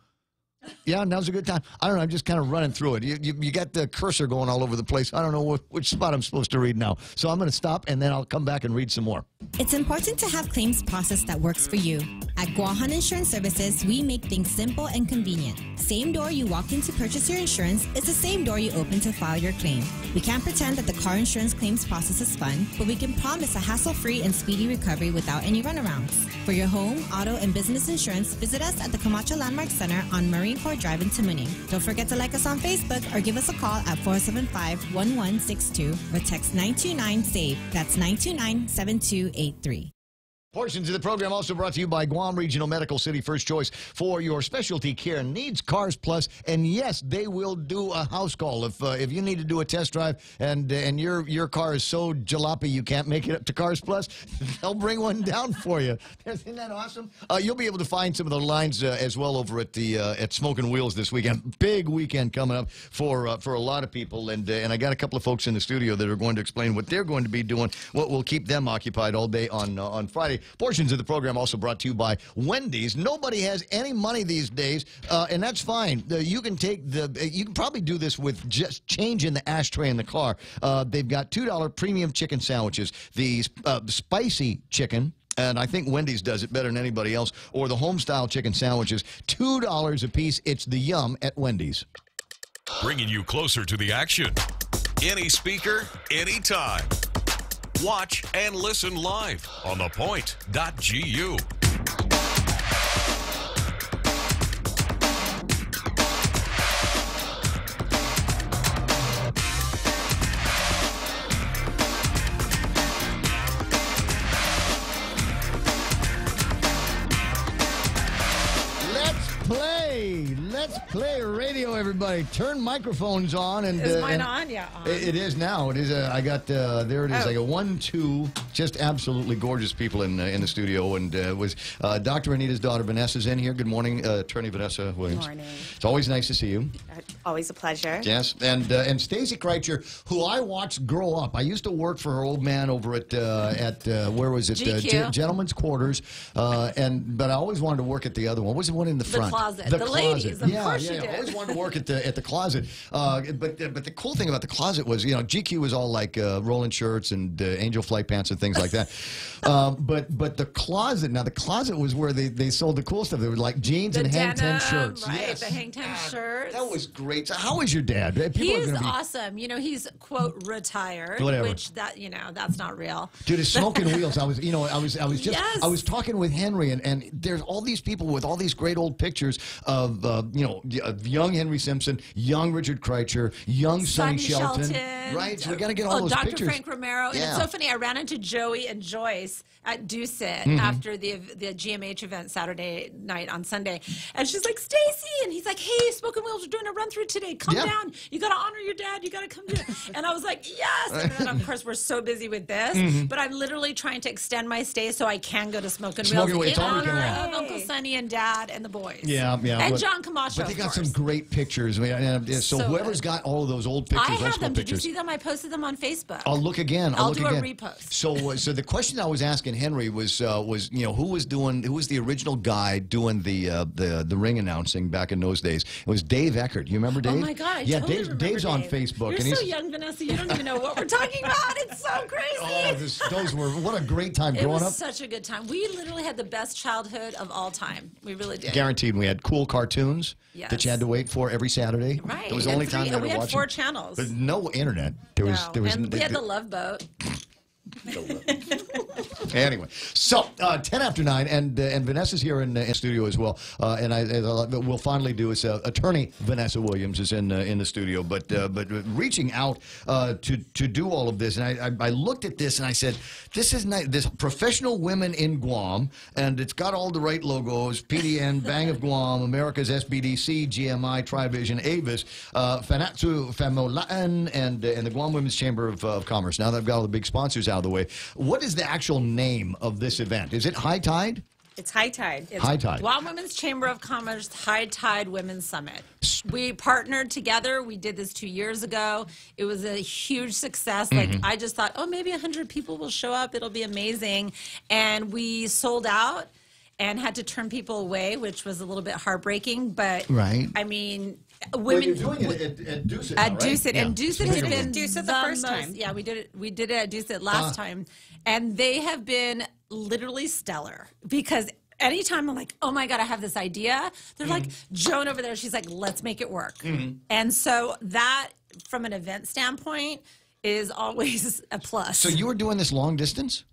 Yeah, now's a good time. I don't know. I'm just kind of running through it. You got the cursor going all over the place. I don't know which spot I'm supposed to read now. So I'm going to stop, and then I'll come back and read some more. It's important to have claims process that works for you. At Guahan Insurance Services, we make things simple and convenient. Same door you walk in to purchase your insurance is the same door you open to file your claim. We can't pretend that the car insurance claims process is fun, but we can promise a hassle-free and speedy recovery without any runarounds. For your home, auto, and business insurance, visit us at the Camacho Landmark Center on Marine Corps Drive in Tamuning. Don't forget to like us on Facebook or give us a call at 475-1162 or text 929-SAVE. That's 929-7283. Portions of the program also brought to you by Guam Regional Medical, City First Choice for your specialty care needs. Cars Plus, and yes, they will do a house call if you need to do a test drive and your car is so jalopy you can't make it up to Cars Plus. They'll bring one down for you. Isn't that awesome? You'll be able to find some of the lines as well over at the at Smoking Wheels this weekend. Big weekend coming up for a lot of people, and I got a couple of folks in the studio that are going to explain what they're going to be doing, what will keep them occupied all day on Friday. Portions of the program also brought to you by Wendy's. Nobody has any money these days, and that's fine. You can probably do this with just change in the ashtray in the car. They've got $2 premium chicken sandwiches, the spicy chicken. And I think Wendy's does it better than anybody else. Or the home-style chicken sandwiches, $2 a piece. It's the yum at Wendy's. Bringing you closer to the action. Any speaker, anytime. Watch and listen live on thepoint.gu. Let's play radio, everybody. Turn microphones on. And is mine on? Yeah, on. It is now. It is. I got there. It is. Oh. I got 1, 2, just absolutely gorgeous people in the studio, and was Dr. Anita's daughter Vanessa's in here. Good morning, Attorney Vanessa Williams. Good morning. It's always nice to see you. Always a pleasure. Yes, and Stacey Kreitzer, who I watched grow up. I used to work for her old man over at where was it? GQ. Gentleman's Quarters. But I always wanted to work at the other one. What was the one in the front? The closet. The closet. Ladies. Of course you did. I always wanted to work at the closet. But the cool thing about the closet was, GQ was all like rolling shirts and angel flight pants and things like that. But the closet, now the closet was where they sold the cool stuff. They were like jeans and hang ten shirts. Right, yes. the hang ten shirts. That was great. So how is your dad? He's awesome. He's quote retired, Whatever. which that's not real. Dude, it's Smoking Wheels. I was Yes. I was talking with Henry, and there's all these people with all these great old pictures of young Henry Simpson, young Richard Kreitzer, young Sonny Shelton. Right? So we got to get all those Dr. pictures. Frank Romero. And it's so funny. I ran into Joey and Joyce at Doucet after the GMH event Saturday night on Sunday. And she's like, Stacy. And he's like, hey, Smoking Wheels are doing a run through today. Come down. You got to honor your dad. You got to come do it. And I was like, yes. And then, of course, we're so busy with this. But I'm literally trying to extend my stay so I can go to Smoking Wheels in honor of Uncle Sonny and Dad and the boys. Yeah. And John Camacho, But they got some great pictures. So whoever's got all of those old pictures, I old have school them. Did you pictures. see them? I posted them on Facebook. I'll look again. I'll do a repost. So the question I was asking Henry was who was the original guy doing the ring announcing back in those days? It was Dave Eckert. You remember Dave? Oh my God, I totally remember Dave's on Dave. Facebook. You're and so young, Vanessa. You don't even know what we're talking about. It's so crazy. Those were what a great time It growing was up. such a good time. We literally had the best childhood of all time. We really did. Guaranteed. We had cool cartoons that you had to wait for every Saturday. Right. It was the only time they were watching. We had 4 channels. But no internet. There was. And we had the Love Boat. Anyway, so 10 after 9, and Vanessa's here in the studio as well. And what we'll finally do is Attorney Vanessa Williams is in the studio, but reaching out to do all of this, and I looked at this and I said, this is nice. This Professional Women in Guam, and it's got all the right logos: PDN, Bang of Guam, America's SBDC, GMI, Trivision, Avis, Fanatsu Famolaan, and the Guam Women's Chamber of Commerce. Now that I've got all the big sponsors out of the way, what is the actual name of this event? Is it High Tide? It's High Tide. It's High Tide. Guam Women's Chamber of Commerce High Tide Women's Summit. We partnered together. We did this 2 years ago. It was a huge success. I just thought, maybe 100 people will show up. It'll be amazing. And we sold out. and had to turn people away, which was a little bit heartbreaking. But right. I mean, Well, women you're doing it at Dusit, at right? Dusit, Yeah. and Dusit has been Dusit the first time. Yeah, we did it at Dusit last time, and they have been literally stellar because. Anytime I'm like, oh my God, I have this idea, they're like, Joan over there, she's like, let's make it work. And so that, from an event standpoint, is always a plus. So you were doing this long distance?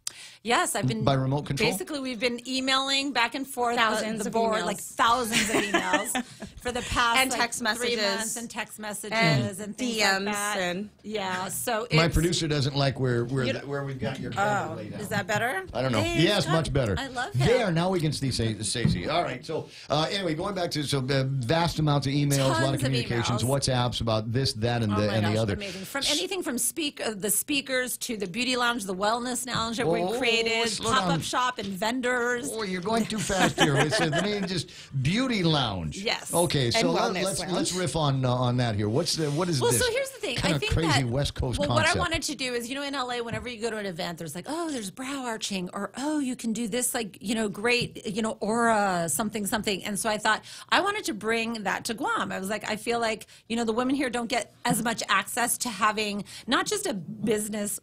Yes, I've been by remote control. Basically, we've been emailing back and forth Thousands the of board, emails. like thousands of emails for the past And text 3 messages. months, and text messages and things DMs like that. and yeah. So My it's, producer doesn't like where we've got your cover laid out. is that better? I don't know. Hey, Yes, Scott, much better. I love him. There, now we can see Stacey. All right. So anyway, going back to vast amounts of emails, a lot Tons of of communications, emails. WhatsApps about this, that, and Oh my gosh, the other. amazing! From anything from the speakers to the beauty lounge, the wellness lounge that we created, slow pop-up down. shop, and vendors. Oh, you're going too fast here. It's the name just beauty lounge. Yes. Okay, so And wellness let's lounge. riff on that here. What is Well, this? so here's the thing. Kind I of think crazy that, West Coast well, concept. what I wanted to do is, in LA, whenever you go to an event, there's like, oh, there's brow arching, or oh, you can do this, like, great, aura, something. And so I thought I wanted to bring that to Guam. I was like, I feel like, the women here don't get as much access to having not just a business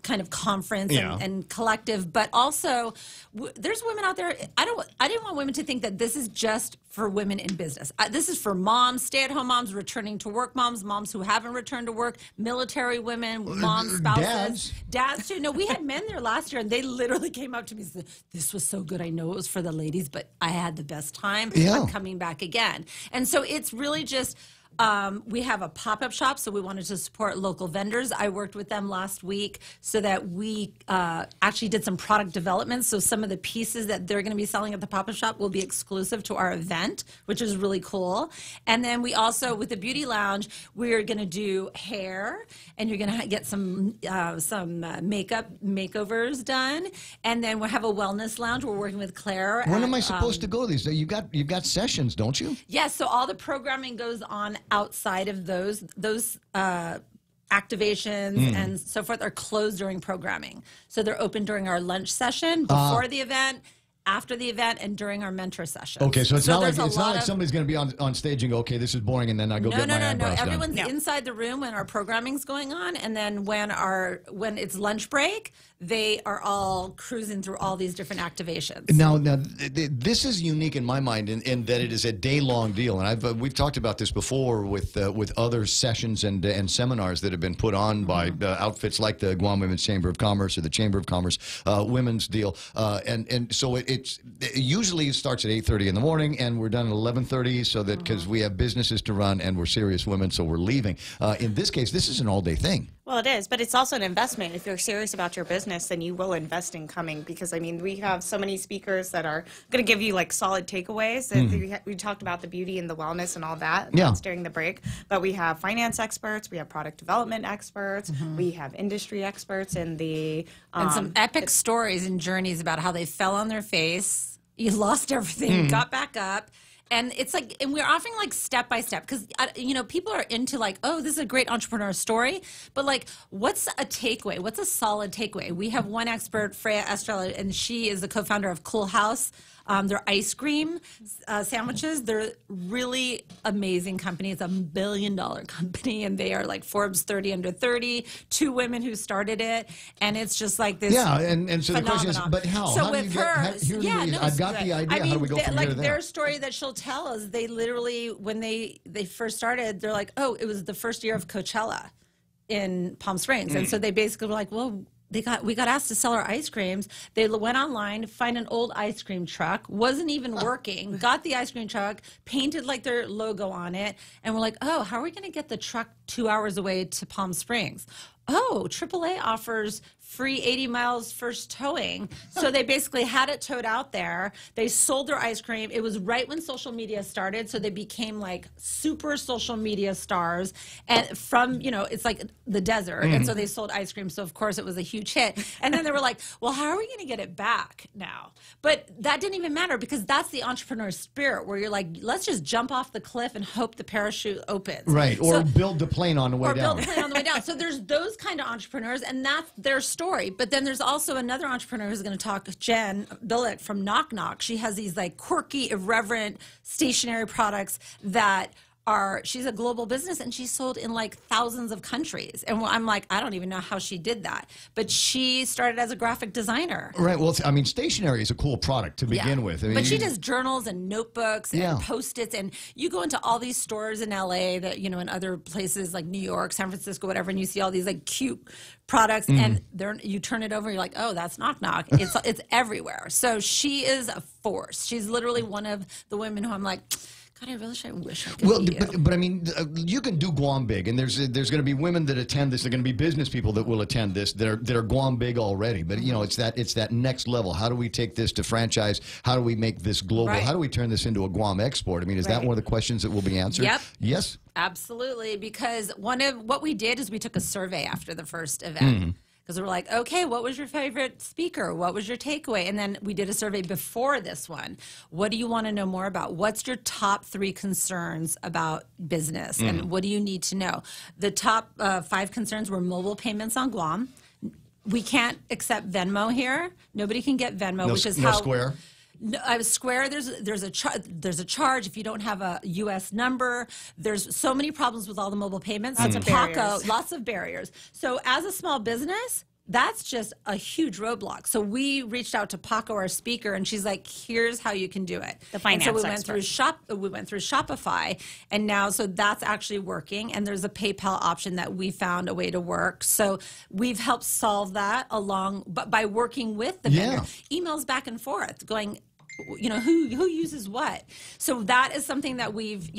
kind of conference and collective, but also there's women out there. I didn't want women to think that this is just for women in business. This is for moms, stay-at-home moms, returning to work moms who haven't returned to work, military women, moms, spouses, dads too. No, we had men there last year, and they literally came up to me and said, "This was so good. I know it was for the ladies, but I had the best time. I'm coming back again." And so it's really just. We have a pop-up shop, so we wanted to support local vendors. I worked with them last week so that we actually did some product development. So some of the pieces that they're going to be selling at the pop-up shop will be exclusive to our event, which is really cool. And then we also, with the beauty lounge, we're going to do hair, and you're going to get some makeup makeovers done. And then we'll have a wellness lounge. We're working with Claire. When am I supposed to go to these? You've got sessions, don't you? Yes, so all the programming goes on outside of those activations and so forth are closed during programming. So they're open during our lunch session, before the event, after the event, and during our mentor session. Okay, so it's not like somebody's going to be on stage and go, okay, this is boring, and then I go get my eyebrows done. Everyone's inside the room when our programming's going on, and then when it's lunch break, they are all cruising through all these different activations. Now, this is unique in my mind in that it is a day-long deal, and we've talked about this before with other sessions and seminars that have been put on by outfits like the Guam Women's Chamber of Commerce or the Chamber of Commerce Women's Deal, and so it usually starts at 8:30 in the morning, and we're done at 11:30, so that because we have businesses to run and we're serious women, so we're leaving. In this case, this is an all-day thing. Well, it is, but it's also an investment. If you're serious about your business, then you will invest in coming because, we have so many speakers that are going to give you, solid takeaways. We talked about the beauty and the wellness and all that. That's during the break. But we have finance experts. We have product development experts. We have industry experts in the... and some epic stories and journeys about how they fell on their face, you lost everything, got back up. And it's and we're offering step by step because, people are into oh, this is a great entrepreneur story. But what's a takeaway? What's a solid takeaway? We have one expert, Freya Estrella, and she is the co-founder of Cool House. They're ice cream sandwiches. They're really amazing company. It's $1 billion company, and they are Forbes 30 under 30. 2 women who started it, and it's just this. Yeah, and so the question is, but how? So how with do you her, I've got the idea. How do we go from here to there? Their story that she'll tell is they literally, when they first started, they're like, oh, it was the first year of Coachella in Palm Springs, and so they basically were like, well. We got asked to sell our ice creams. They went online, find an old ice cream truck, wasn't even working, got the ice cream truck, painted their logo on it, and we're like, oh, how are we going to get the truck 2 hours away to Palm Springs? Oh, AAA offers free 80 miles first towing. So they basically had it towed out there. They sold their ice cream. It was right when social media started, so they became super social media stars. And from, it's the desert. And so they sold ice cream. So, of course, it was a huge hit. And then they were like, well, how are we going to get it back now? But that didn't even matter because that's the entrepreneur spirit where you're like, let's just jump off the cliff and hope the parachute opens. Right, or build the plane on the way down. Or build the plane on the way down. So there's those those kind of entrepreneurs, and that's their story. But then there's also another entrepreneur who's going to talk, Jen Billick from Knock Knock. She has these like quirky, irreverent stationery products that she's a global business, and she's sold in like thousands of countries. And I'm like, I don't even know how she did that. But she started as a graphic designer. Right. Well, I mean, stationery is a cool product to begin with. I mean, but she does journals and notebooks and Post-its. And you go into all these stores in LA that, and other places like New York, San Francisco, whatever, and you see all these like cute products, and you turn it over, and you're like, oh, that's Knock Knock. It's everywhere. So she is a force. She's literally one of the women who I'm like, God, I really wish I could be you. But I mean, you can do Guam big, and there's going to be women that attend this. There are going to be business people that will attend this that are Guam big already. But it's that next level. How do we take this to franchise? How do we make this global? Right. How do we turn this into a Guam export? I mean, is that one of the questions that will be answered? Yep. Yes. Absolutely, because one of what we did is we took a survey after the first event. Because we were like, okay, what was your favorite speaker? What was your takeaway? And then we did a survey before this one. What do you want to know more about? What's your top 3 concerns about business? And what do you need to know? The top 5 concerns were mobile payments on Guam. We can't accept Venmo here. Nobody can get Venmo, which is how Square. No, Square, there's a charge if you don't have a U.S. number. There's so many problems with all the mobile payments. Lots of barriers. Paco, lots of barriers. So as a small business, that's just a huge roadblock. So we reached out to Paco, our speaker, and she's like, here's how you can do it. The finance and so we went through Shopify, and now so that's actually working, and there's a PayPal option that we found a way to work. So we've helped solve that but by working with the vendor, emails back and forth going, who uses what. So that is something that we've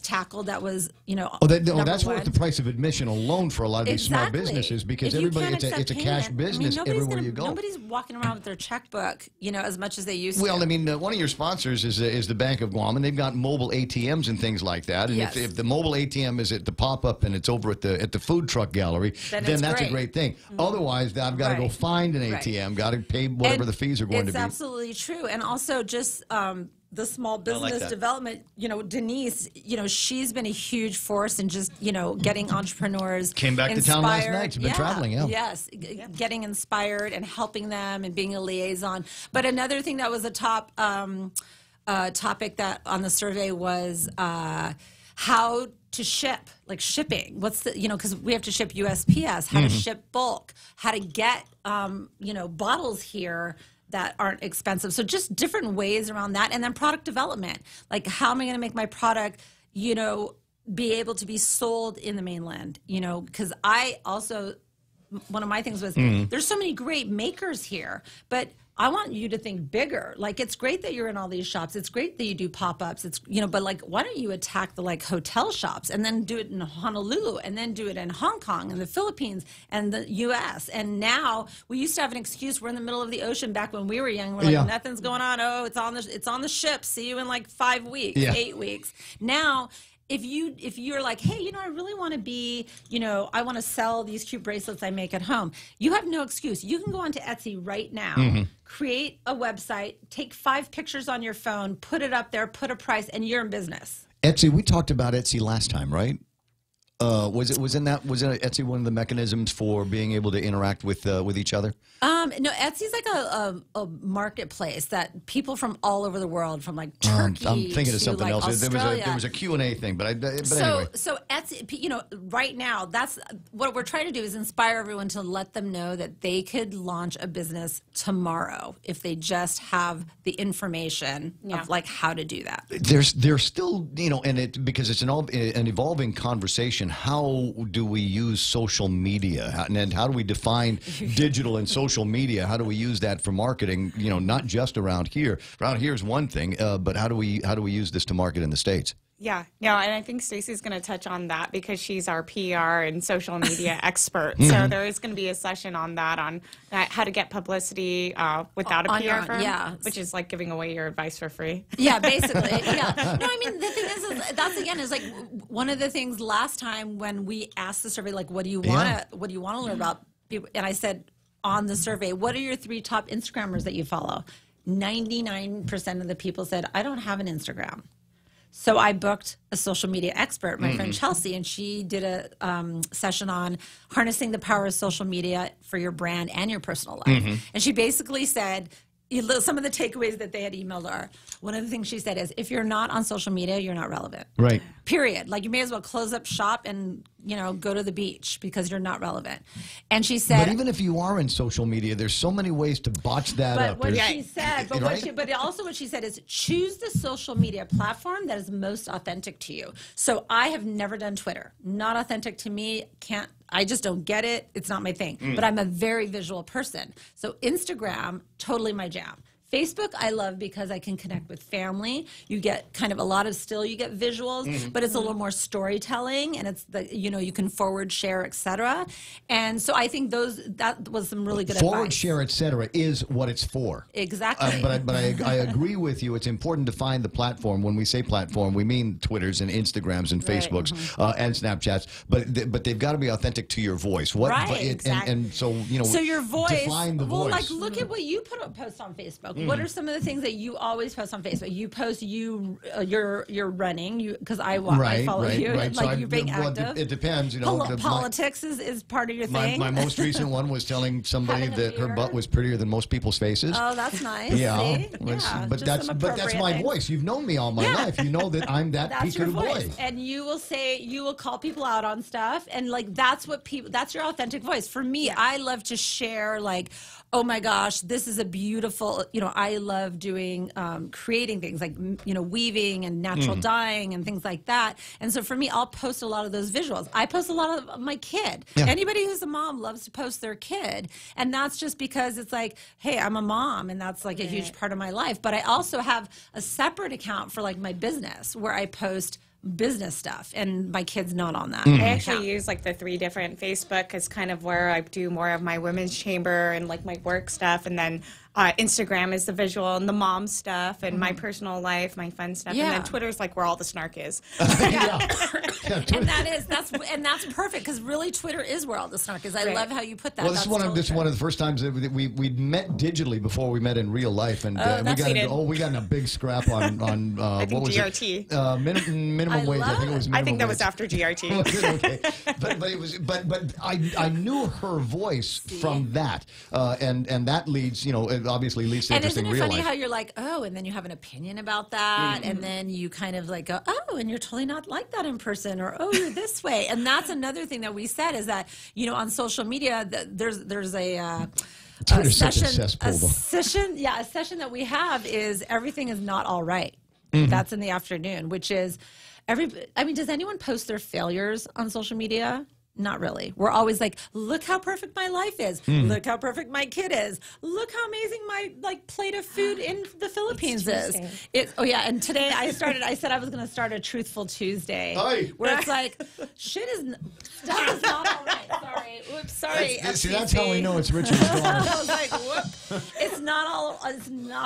tackled. That was that's worth the price of admission alone for a lot of these small businesses, because everybody it's a cash business everywhere you go. Nobody's walking around with their checkbook as much as they used to. Well, I mean, one of your sponsors is the Bank of Guam, and they've got mobile ATMs and things like that. And if the mobile ATM is at the pop-up and it's over at the food truck gallery, then that's a great thing. Otherwise, I've got to go find an ATM, got to pay whatever the fees are going to be. It's absolutely true. And also just the small business development, Denise, she's been a huge force in just, getting entrepreneurs Came back to town last night. She's been traveling, Yes, getting inspired and helping them and being a liaison. But another thing that was a top topic that on the survey was how to ship, like shipping. What's the, because we have to ship USPS, how to ship bulk, how to get, bottles here that aren't expensive. So just different ways around that. And then product development. Like, how am I going to make my product, be able to be sold in the mainland? Because I also, one of my things was, there's so many great makers here, but I want you to think bigger. Like, it's great that you're in all these shops. It's great that you do pop-ups. It's, but like, why don't you attack the like hotel shops and then do it in Honolulu and then do it in Hong Kong and the Philippines and the U.S. And now we used to have an excuse. We're in the middle of the ocean back when we were young. We're like, nothing's going on. Oh, it's on the ship. See you in like 5 weeks, 8 weeks. Now, if you're like, hey, I really want to be, I want to sell these cute bracelets I make at home, you have no excuse. You can go onto Etsy right now, create a website, take 5 pictures on your phone, put it up there, put a price, and you're in business. Etsy, we talked about Etsy last time, right? Was Etsy one of the mechanisms for being able to interact with each other? No, Etsy's like a marketplace that people from all over the world, from like Turkey I'm thinking of something like else. Australia. There was a Q&A thing, but anyway. So Etsy, right now, that's what we're trying to do is inspire everyone to let them know that they could launch a business tomorrow if they just have the information of like how to do that. There's still, and because it's an evolving conversation. How do we use social media, and how do we define digital and social media? How do we use that for marketing? Not just around here. Around here is one thing, but how do we use this to market in the States? Yeah, and I think Stacey's going to touch on that because she's our PR and social media expert. So there is going to be a session on that, on how to get publicity without a PR firm, which is like giving away your advice for free. Yeah, basically. Yeah. No, I mean, the thing is like one of the things last time when we asked the survey, like, what do you want to learn about people? And I said on the survey, what are your 3 top Instagrammers that you follow? 99% of the people said, I don't have an Instagram. So I booked a social media expert, my friend Chelsea, and she did a session on harnessing the power of social media for your brand and your personal life. And she basically said, some of the takeaways that they had emailed are, one of the things she said is, if you're not on social media, you're not relevant. Right. Period. Like, you may as well close up shop and, go to the beach because you're not relevant. And she said, but even if you are in social media, there's so many ways to botch that up. But what she said, right? but also what she said is, choose the social media platform that is most authentic to you. So I have never done Twitter. Not authentic to me. I just don't get it. It's not my thing. But I'm a very visual person. So Instagram, totally my jam. Facebook, I love because I can connect with family. You get kind of a lot of you get visuals, but it's a little more storytelling, and it's you can forward share, etc. And so I think that was some really good forward advice. share, etc. is what it's for. Exactly. But I agree with you. It's important to find the platform. When we say platform, we mean Twitters and Instagrams and Facebooks and Snapchats. But they've got to be authentic to your voice. Exactly. And so So your voice. Define the voice. Like, look at what you post on Facebook. What are some of the things that you always post on Facebook? You post you're running because I follow you. Right. Like, so you're being active. It depends. Politics is part of your thing. My most recent one was telling somebody that her butt was prettier than most people's faces. Oh, that's nice. Yeah. But that's my voice. You've known me all my life. You know that I'm that Pikachu boy. And you will call people out on stuff, and like that's your authentic voice. For me, I love to share, like, oh my gosh, this is a beautiful, I love doing, creating things like, weaving and natural dyeing and things like that. And so for me, I'll post a lot of those visuals. I post a lot of my kid. Yeah. Anybody who's a mom loves to post their kid. And that's just because it's like, hey, I'm a mom, and that's like a huge part of my life. But I also have a separate account for like my business where I post business stuff, and my kid's not on that. I actually use like the 3 different. Facebook is kind of where I do more of my women's chamber and like my work stuff, and then Instagram is the visual and the mom stuff, and my personal life, my fun stuff, and then Twitter's like where all the snark is. And that's perfect, because really Twitter is where all the snark is. I love how you put that. Well, this is one of the first times that we met digitally before we met in real life, and we got in a big scrap on I think what was GRT. It? Minimum wage. I think it was minimum I think that wage. was after GRT. Okay, but I knew her voice from that, and that leads it obviously leads to interesting real life. And isn't it funny how you're like, oh, and then you have an opinion about that, and then you kind of like go, oh, and you're totally not like that in person, or oh, you're this way. And that's another thing that we said is that on social media there's a session that we have is everything is not all right. That's in the afternoon, which is does anyone post their failures on social media? Not really. We're always like, look how perfect my life is. Look how perfect my kid is. Look how amazing my plate of food in the Philippines is. And today I said I was going to start a Truthful Tuesday, where it's like, stuff is not all right. Sorry. Whoops. Sorry. That's how we know it's Richard's daughter. I was like, whoop. It's not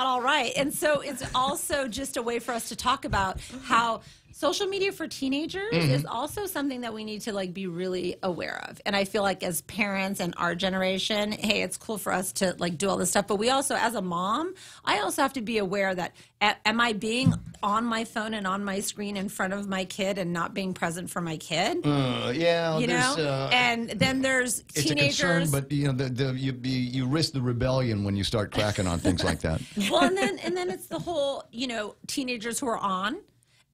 all right. And so it's also just a way for us to talk about how social media for teenagers is also something that we need to be really aware of. And I feel like as parents and our generation, hey, it's cool for us to do all this stuff. But we also, as a mom, I also have to be aware that am I being on my phone and on my screen in front of my kid and not being present for my kid? And then there's teenagers. It's a concern, but you risk the rebellion when you start cracking on things like that. Well, and then it's the whole teenagers who are on.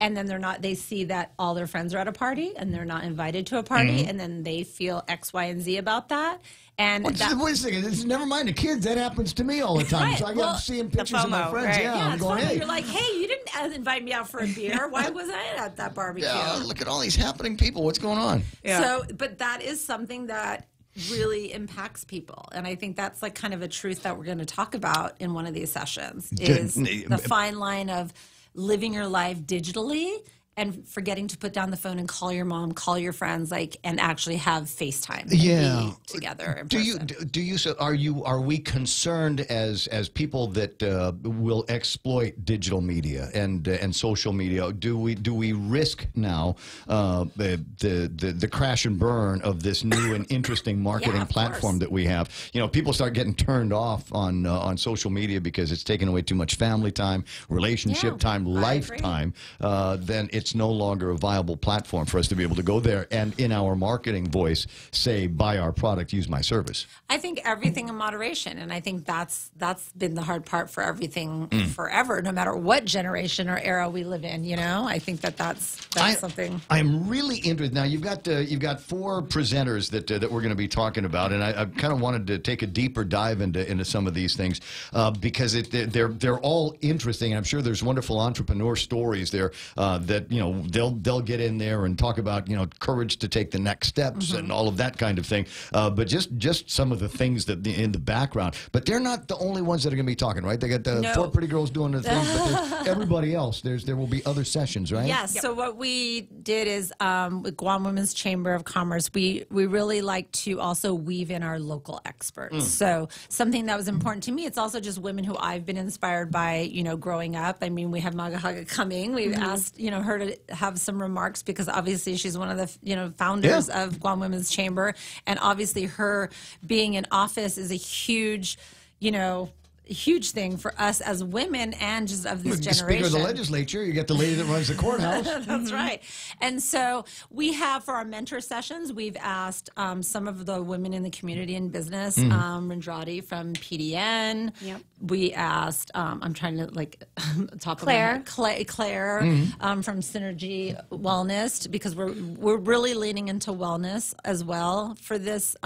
And then they see that all their friends are at a party and they're not invited to a party, and then they feel X, Y, and Z about that. And wait a second, never mind the kids. That happens to me all the time. Right. So I got seeing pictures of my friends. Right. I'm going, hey. You're like, hey, you didn't invite me out for a beer. Why was I at that barbecue? Yeah, look at all these happening people. What's going on? Yeah. But that is something that really impacts people, and I think that's kind of a truth that we're going to talk about in one of these sessions, is the fine line of living your life digitally and forgetting to put down the phone and call your mom, call your friends, like, and actually have FaceTime. And be together. In person. Are we concerned as people that will exploit digital media and social media? Do we risk now the crash and burn of this new and interesting marketing platform that we have? You know, people start getting turned off on social media because it's taking away too much family time, relationship time, life time. Then it's no longer a viable platform for us to be able to go there and in our marketing voice say, buy our product, use my service. I think everything in moderation, and I think that's been the hard part for everything forever, no matter what generation or era we live in. You know, I think that's something. I'm really interested. Now you've got 4 presenters that we're going to be talking about, and I kind of wanted to take a deeper dive into some of these things because they're all interesting, and I'm sure there's wonderful entrepreneur stories there that they'll get in there and talk about courage to take the next steps and all of that kind of thing. But just some of the things that in the background. But they're not the only ones that are going to be talking, right? They got the 4 pretty girls doing their thing, but there's everybody else. There will be other sessions, right? Yes. Yep. So what we did is with Guam Women's Chamber of Commerce, we really like to also weave in our local experts. So something that was important to me, it's also just women who I've been inspired by, growing up. I mean, we have Magahaga coming. We've asked, her to have some remarks because obviously she's one of the, founders of Guam Women's Chamber, and obviously her being in office is a huge, huge thing for us as women and just of this generation. Speaker of the legislature, you get the lady that runs the courthouse. That's right. And so we have, for our mentor sessions, we've asked some of the women in the community and business, Rendrati from PDN. Yep. We asked, I'm trying to top Claire. of my head, Claire from Synergy Wellness, because we're really leaning into wellness as well for this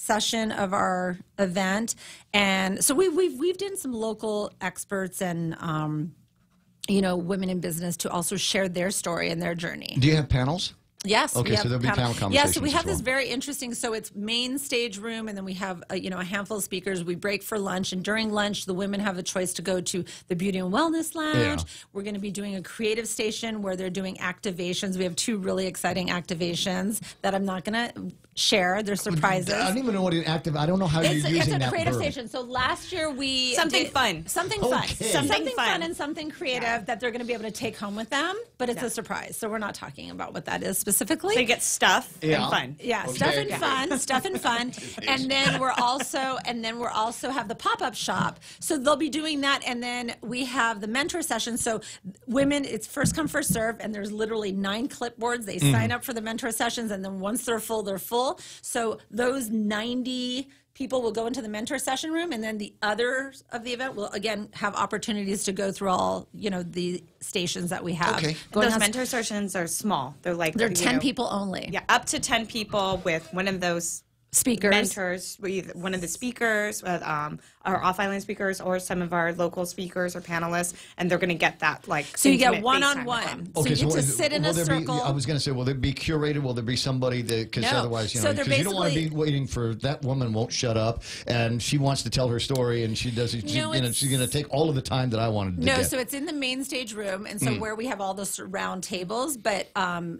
session of our event. And so we've done some local experts and women in business to also share their story and their journey. Do you have panels? Yes. Okay, so there'll be panel conversations. Yes, so we have as well. this very interesting. So it's main stage room, and then we have a handful of speakers. We break for lunch, and during lunch, the women have the choice to go to the Beauty and Wellness Lounge. Yeah. We're going to be doing a creative station where they're doing activations. We have 2 really exciting activations that I'm not going to share. They're surprises. I don't even know what an active. I don't know how you're using that It's a creative verb. station. So last year we something fun, something fun, and something creative that they're going to be able to take home with them. But it's a surprise, so we're not talking about what that is specifically. So you get stuff and fun. Yeah, stuff and fun. And then we're also have the pop-up shop. So they'll be doing that, and then we have the mentor session. So women, it's first come, first serve, and there's literally 9 clipboards. They sign up for the mentor sessions, and then once they're full, they're full. So those 90 people will go into the mentor session room, and then the others of the event will again have opportunities to go through all the stations that we have. Okay. Those mentor sessions are small. They're 10 people only. Yeah, up to 10 people with one of those speakers, mentors, one of the speakers, our off-island speakers, or some of our local speakers or panelists, and they're going to get that So you get one-on-one. So you get to sit in a circle. I was going to say, will it be curated? Will there be somebody that? Because otherwise, because you don't want to be waiting for that woman won't shut up, and she wants to tell her story, and she does. She's going to take all of the time that I wanted to get. So it's in the main stage room, and so where we have all those round tables, but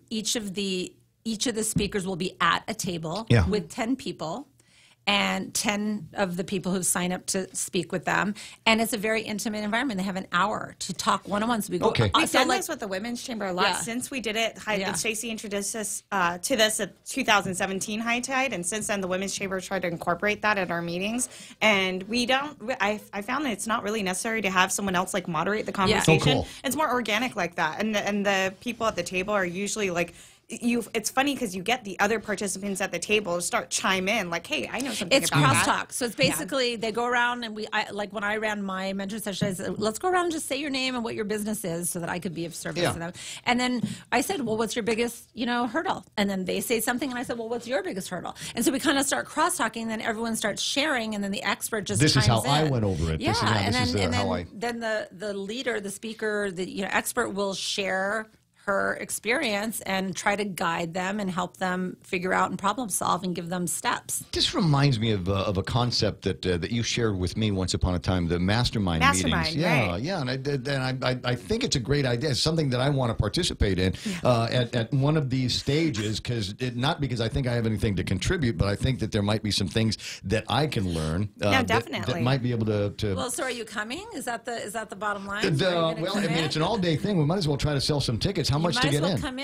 each of the speakers will be at a table with 10 people, and 10 of the people who sign up to speak with them. And it's a very intimate environment. They have an hour to talk one-on-one. So we go. We've done this with the Women's Chamber a lot since we did it. Stacey introduced us to this at 2017 High Tide, and since then the Women's Chamber tried to incorporate that at our meetings. And I found that it's not really necessary to have someone else moderate the conversation. Oh, cool. It's more organic like that. And the people at the table are usually it's funny because you get the other participants at the table to start chime in hey, I know something it's about that. It's crosstalk. So it's basically they go around, and when I ran my mentor session, I said, let's go around and just say your name and what your business is so that I could be of service to them. And then I said, well, what's your biggest hurdle? And then they say something, and I said, well, what's your biggest hurdle? And so we kind of start cross-talking, and then everyone starts sharing, and then the expert just This is how in. I went over it. Yeah, this is how I... Then the leader, the speaker, the expert will share her experience and try to guide them and help them figure out and problem solve and give them steps. This reminds me of a concept that you shared with me once upon a time, the mastermind meetings. Yeah, right. yeah, and I think it's a great idea. It's something that I want to participate in at one of these stages, not because I think I have anything to contribute, but I think that there might be some things that I can learn. Definitely. That might be able to. Well, so are you coming? Is that the bottom line? Well, I mean, it's an all-day thing. We might as well try to sell some tickets. How much to get in? Come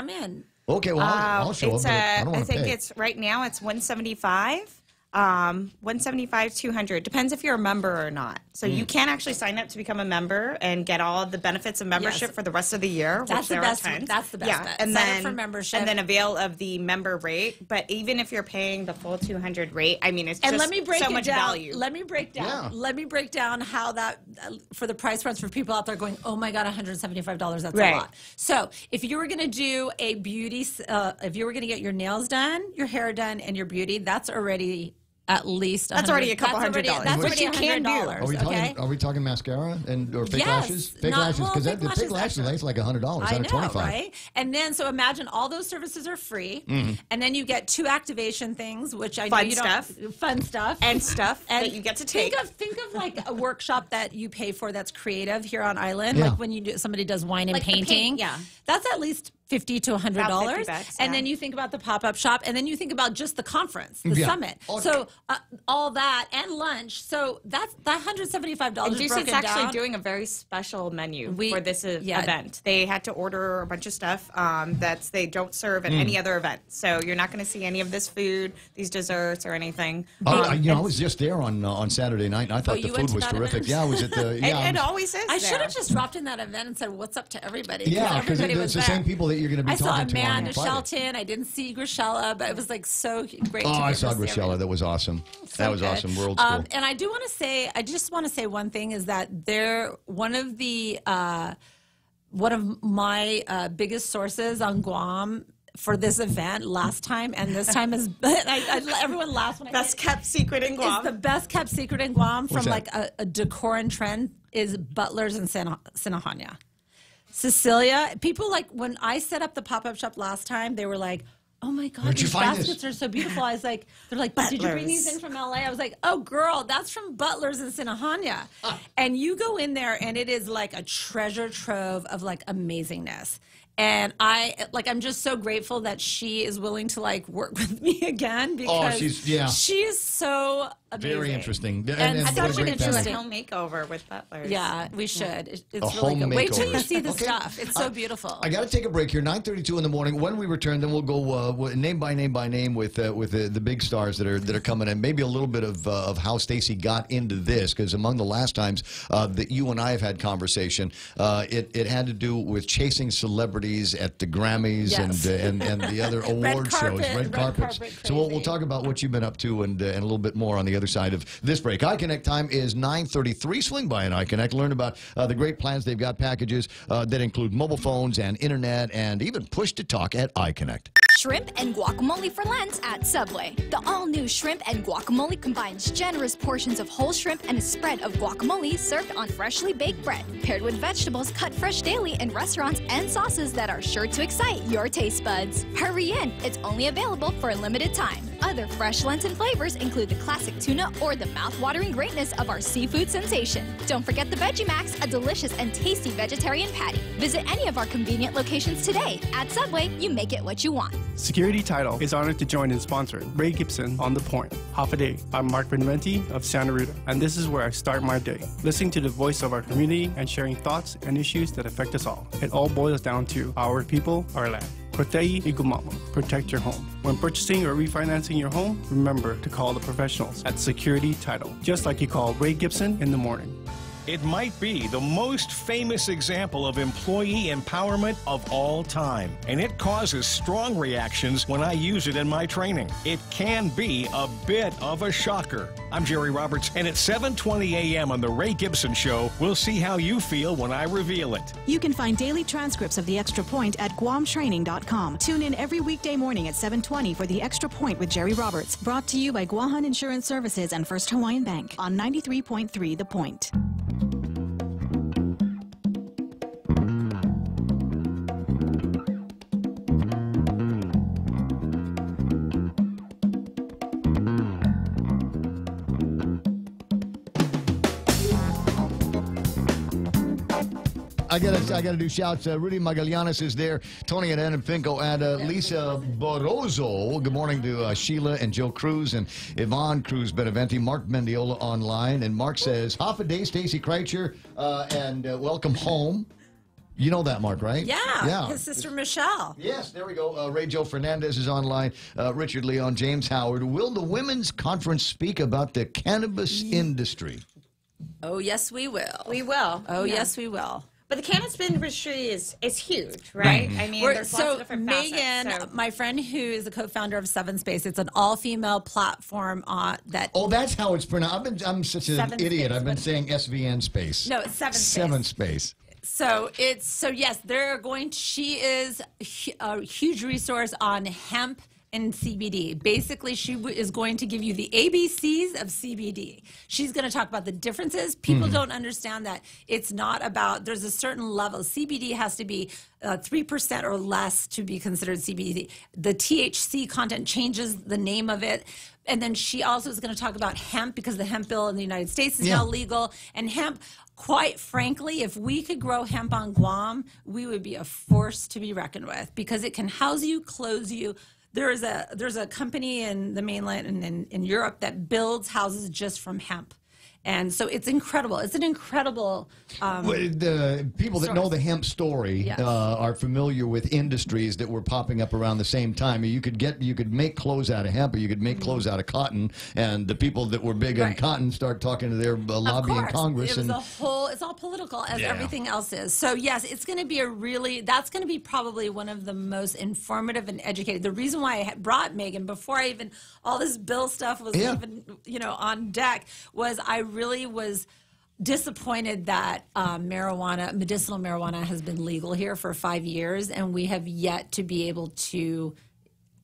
in. Okay, well, I'll show up. But I don't want to pay. I think it's right now it's $175. 175, 200. Depends if you're a member or not. So you can actually sign up to become a member and get all the benefits of membership for the rest of the year. That's the best. That's the best bet. And sign then up for membership, and then avail of the member rate. But even if you're paying the full 200 rate, I mean, it's just let me break so it much down. value. Let me break down. Let me break down how that for the price runs for people out there going, oh my God, $175. That's a lot. So if you were going to do a beauty, if you were going to get your nails done, your hair done, and your beauty, that's already at least that's already a couple $100. That's what you can do. Are we talking mascara or fake lashes? Fake lashes, because the fake lashes is like $100, $125. Right? And then so imagine all those services are free, and then you get 2 activation things, which I know you don't. Fun stuff and stuff that you get to take. Think of like a workshop that you pay for that's creative here on Island, like when somebody does wine and painting. That's at least $50 to $100, and then you think about the pop-up shop, and then you think about just the conference, the summit. So all that and lunch. So that's that $175. And Gibson's actually doing a very special menu for this event. They had to order a bunch of stuff that they don't serve at any other event. So you're not going to see any of this food, these desserts, or anything. I was just there on Saturday night, and I thought the food was terrific. Event? Yeah, I was at the. It always is. I should have just dropped in that event and said, "What's up to everybody?" Yeah, because it's the same people that you're going to be talking to. I saw Amanda Shelton. I didn't see Grishella, but it was like so great. I saw Grishella. That was awesome. That was awesome. World School. And I do want to say, I just want to say one thing is that one of my biggest sources on Guam for this event last time and this time is everyone laughs when I best kept secret in Guam. It's the best kept secret in Guam from like a decor and trend is Butlers in Sinahanya. Cecilia, people like when I set up the pop-up shop last time, they were like, oh my God, these baskets are so beautiful. I was like, they're like, did you bring these in from LA? I was like, oh girl, that's from Butlers in Sinahanya. And you go in there and it is like a treasure trove of like amazingness. And I'm just so grateful that she is willing to like work with me again because she is so amazing. Very interesting. And I thought we could do a home makeover with Butlers. Yeah, we should. It's a really home good. makeover. Wait till you see the stuff. It's so beautiful. I got to take a break here. 9:32 in the morning. When we return, then we'll go name by name with the big stars that are coming in. Maybe a little bit of how Stacey got into this, because among the last times that you and I have had conversation, it had to do with chasing celebrities at the Grammys and the other award shows, red carpets. So we'll talk about what you've been up to and a little bit more on the other side of this break. iConnect time is 9:33. Swing by an iConnect. Learn about the great plans. They've got packages that include mobile phones and internet and even push to talk at iConnect. Shrimp and guacamole for Lent at Subway. The all-new shrimp and guacamole combines generous portions of whole shrimp and a spread of guacamole served on freshly baked bread, paired with vegetables cut fresh daily in restaurants and sauces that are sure to excite your taste buds. Hurry in, it's only available for a limited time. Other fresh Lenten flavors include the classic tuna or the mouth-watering greatness of our seafood sensation. Don't forget the Veggie Max, a delicious and tasty vegetarian patty. Visit any of our convenient locations today. At Subway, you make it what you want. Security Title is honored to join in sponsoring Ray Gibson on The Point, Half a Day. I'm Mark Benventi of Santa Rita, and this is where I start my day, listening to the voice of our community and sharing thoughts and issues that affect us all. It all boils down to our people, our land. Protei Igumamo. Protect your home. When purchasing or refinancing your home, remember to call the professionals at Security Title, just like you call Ray Gibson in the morning. It might be the most famous example of employee empowerment of all time, and it causes strong reactions when I use it in my training. It can be a bit of a shocker. I'm Jerry Roberts, and at 7:20 a.m. on The Ray Gibson Show, we'll see how you feel when I reveal it. You can find daily transcripts of The Extra Point at guamtraining.com. Tune in every weekday morning at 7:20 for The Extra Point with Jerry Roberts, brought to you by Guahan Insurance Services and First Hawaiian Bank on 93.3 The Point. I gotta do shouts. Rudy Magallanes is there. Tony and Ann Finko and Lisa Borozzo. Good morning to Sheila and Joe Cruz and Yvonne Cruz Beneventi. Mark Mendiola online, and Mark says half a day, Stacy Kreitzer, and welcome home. You know that, Mark, right? Yeah. His sister Michelle. Yes, there we go. Ray Joe Fernandez is online. Richard Leon, James Howard. Will the Women's Conference speak about the cannabis industry? Oh, yes, we will. We will. Oh, yes, we will. But the cannabis industry is huge, right? I mean, there's lots of different Megan, facets, my friend who is the co-founder of Seven Space, it's an all-female platform that. Oh, that's how it's pronounced. I'm such an Seven idiot. Space, I've been saying SVN Space. No, it's Seven Space. Seven Space. So yes, they're going to, she is a huge resource on hemp and CBD. Basically, she is going to give you the ABCs of CBD. She's going to talk about the differences. People don't understand that it's not about, there's a certain level. CBD has to be 3% or less to be considered CBD. The THC content changes the name of it. And then she also is going to talk about hemp, because the hemp bill in the United States is now legal. And hemp, quite frankly, if we could grow hemp on Guam, we would be a force to be reckoned with, because it can house you, clothe you. There's a company in the mainland and in Europe that builds houses just from hemp. And so it's incredible. It's an incredible the people that know the hemp story are familiar with industries that were popping up around the same time. You could make clothes out of hemp, or you could make clothes out of cotton. And the people that were big on cotton start talking to their lobby in Congress. It was it's all political, as everything else is. So yes, it's going to be that's going to be probably one of the most informative and educated. The reason why I brought Megan before all this bill stuff was even on deck was I really was disappointed that medicinal marijuana has been legal here for 5 years, and we have yet to be able to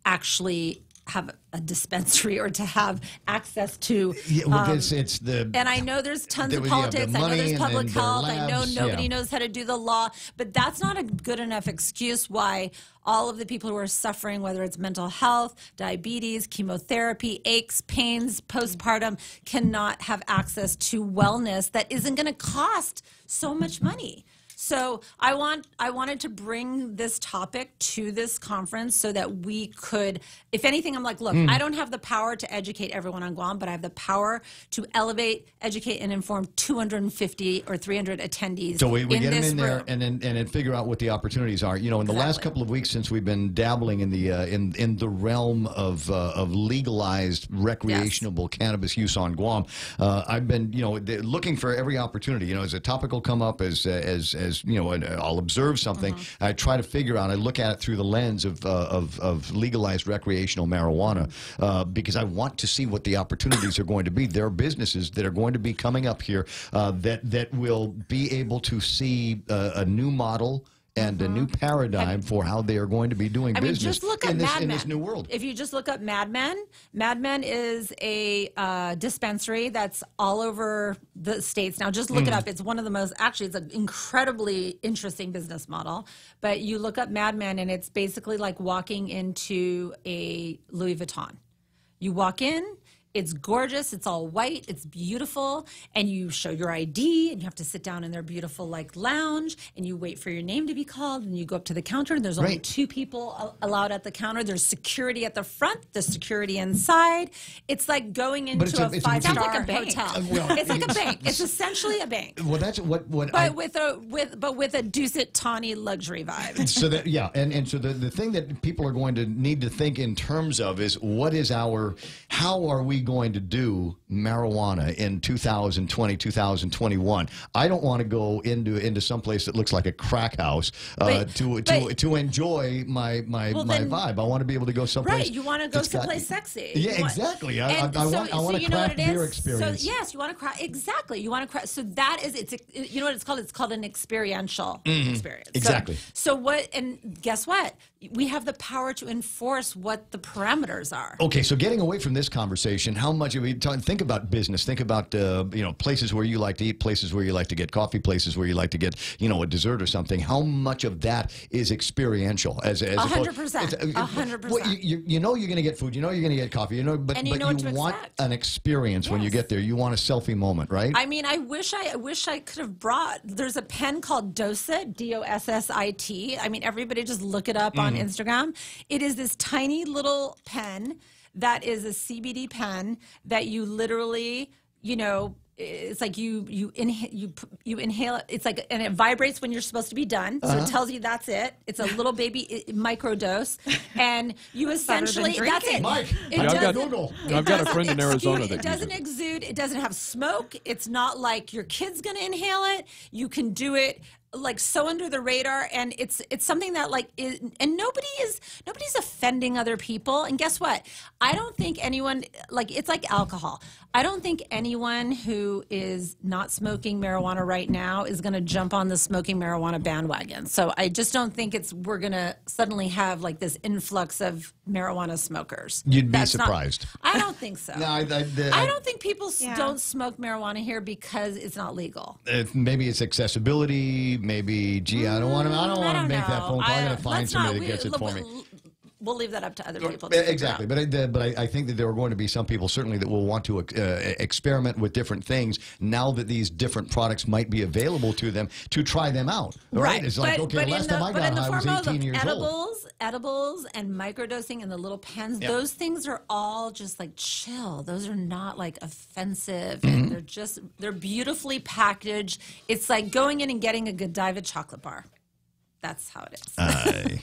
actually have a dispensary or to have access to. It's the. And I know there's tons of politics. I know there's public health. I know nobody knows how to do the law, but that's not a good enough excuse why all of the people who are suffering, whether it's mental health, diabetes, chemotherapy, aches, pains, postpartum, cannot have access to wellness that isn't going to cost so much money. So I wanted to bring this topic to this conference so that we could, if anything, I'm like, look, I don't have the power to educate everyone on Guam, but I have the power to elevate, educate, and inform 250 or 300 attendees. So we get them in there room. and then figure out what the opportunities are. In the last couple of weeks since we've been dabbling in the in the realm of legalized recreational cannabis use on Guam, I've been looking for every opportunity. As a topic will come up, as I'll observe something. I try to figure out. I look at it through the lens of legalized recreational marijuana because I want to see what the opportunities are going to be. There are businesses that are going to be coming up here that will be able to see a new model and a new paradigm for how they are going to be doing business just look at in this new world. If you just look up Mad Men is a dispensary that's all over the states. Now, just look it up. It's one of the most, actually, it's an incredibly interesting business model. But you look up Mad Men, and it's basically like walking into a Louis Vuitton. You walk in. It's gorgeous. It's all white. It's beautiful. And you show your ID, and you have to sit down in their beautiful lounge, and you wait for your name to be called, and you go up to the counter, and there's only 2 people allowed at the counter. There's security at the front, there's security inside. It's like going into a 5-star hotel. It's like a bank. It's essentially a bank. Well, that's what with a Dusit Tawny luxury vibe. So that and so the thing that people are going to need to think in terms of is how are we going to do marijuana in 2020, 2021? I don't want to go into some place that looks like a crack house to enjoy my vibe. I want to be able to go someplace. Right, you want to go someplace sexy. Yeah, exactly. I want a craft beer experience. So yes, you want to craft. Exactly, you want to craft. So that is you know what it's called? It's called an experiential experience. Exactly. So what? And guess what? We have the power to enforce what the parameters are. Okay, so getting away from this conversation and how much of it, think about business, think about places where you like to eat, places where you like to get coffee, places where you like to get a dessert or something. How much of that is experiential? As 100%. 100%. Well, you know you're going to get food, you know you're going to get coffee, but you want an experience when you get there. You want a selfie moment, right? I mean, I wish I could have brought. There's a pen called Dossit, Dossit. I mean, everybody just look it up on Instagram. It is this tiny little pen that is a CBD pen that you literally, it's like you inhale it. It's like, and it vibrates when you're supposed to be done. So it tells you that's it. It's a little baby micro dose, and you essentially that's it. Mike, I've got a friend in Arizona that it doesn't exude. It doesn't have smoke. It's not like your kid's gonna inhale it. You can do it like so under the radar, and it's something that and nobody's offending other people. And guess what? I don't think anyone, it's like alcohol. I don't think anyone who is not smoking marijuana right now is going to jump on the smoking marijuana bandwagon. So I just don't think we're going to suddenly have like this influx of marijuana smokers. You'd be surprised. I don't think so. No, I don't think people don't smoke marijuana here because it's not legal. Maybe it's accessibility. Maybe, I don't want to make that phone call. I got to find somebody that gets it for me. We'll leave that up to other people. Exactly, but I think that there are going to be some people certainly that will want to experiment with different things now that these different products might be available to them to try them out. Right? It's like, okay, last time I got high, I was 18 years old. Edibles and microdosing and the little pens, those things are all just like chill. Those are not like offensive. And they're beautifully packaged. It's like going in and getting a Godiva chocolate bar. That's how it is.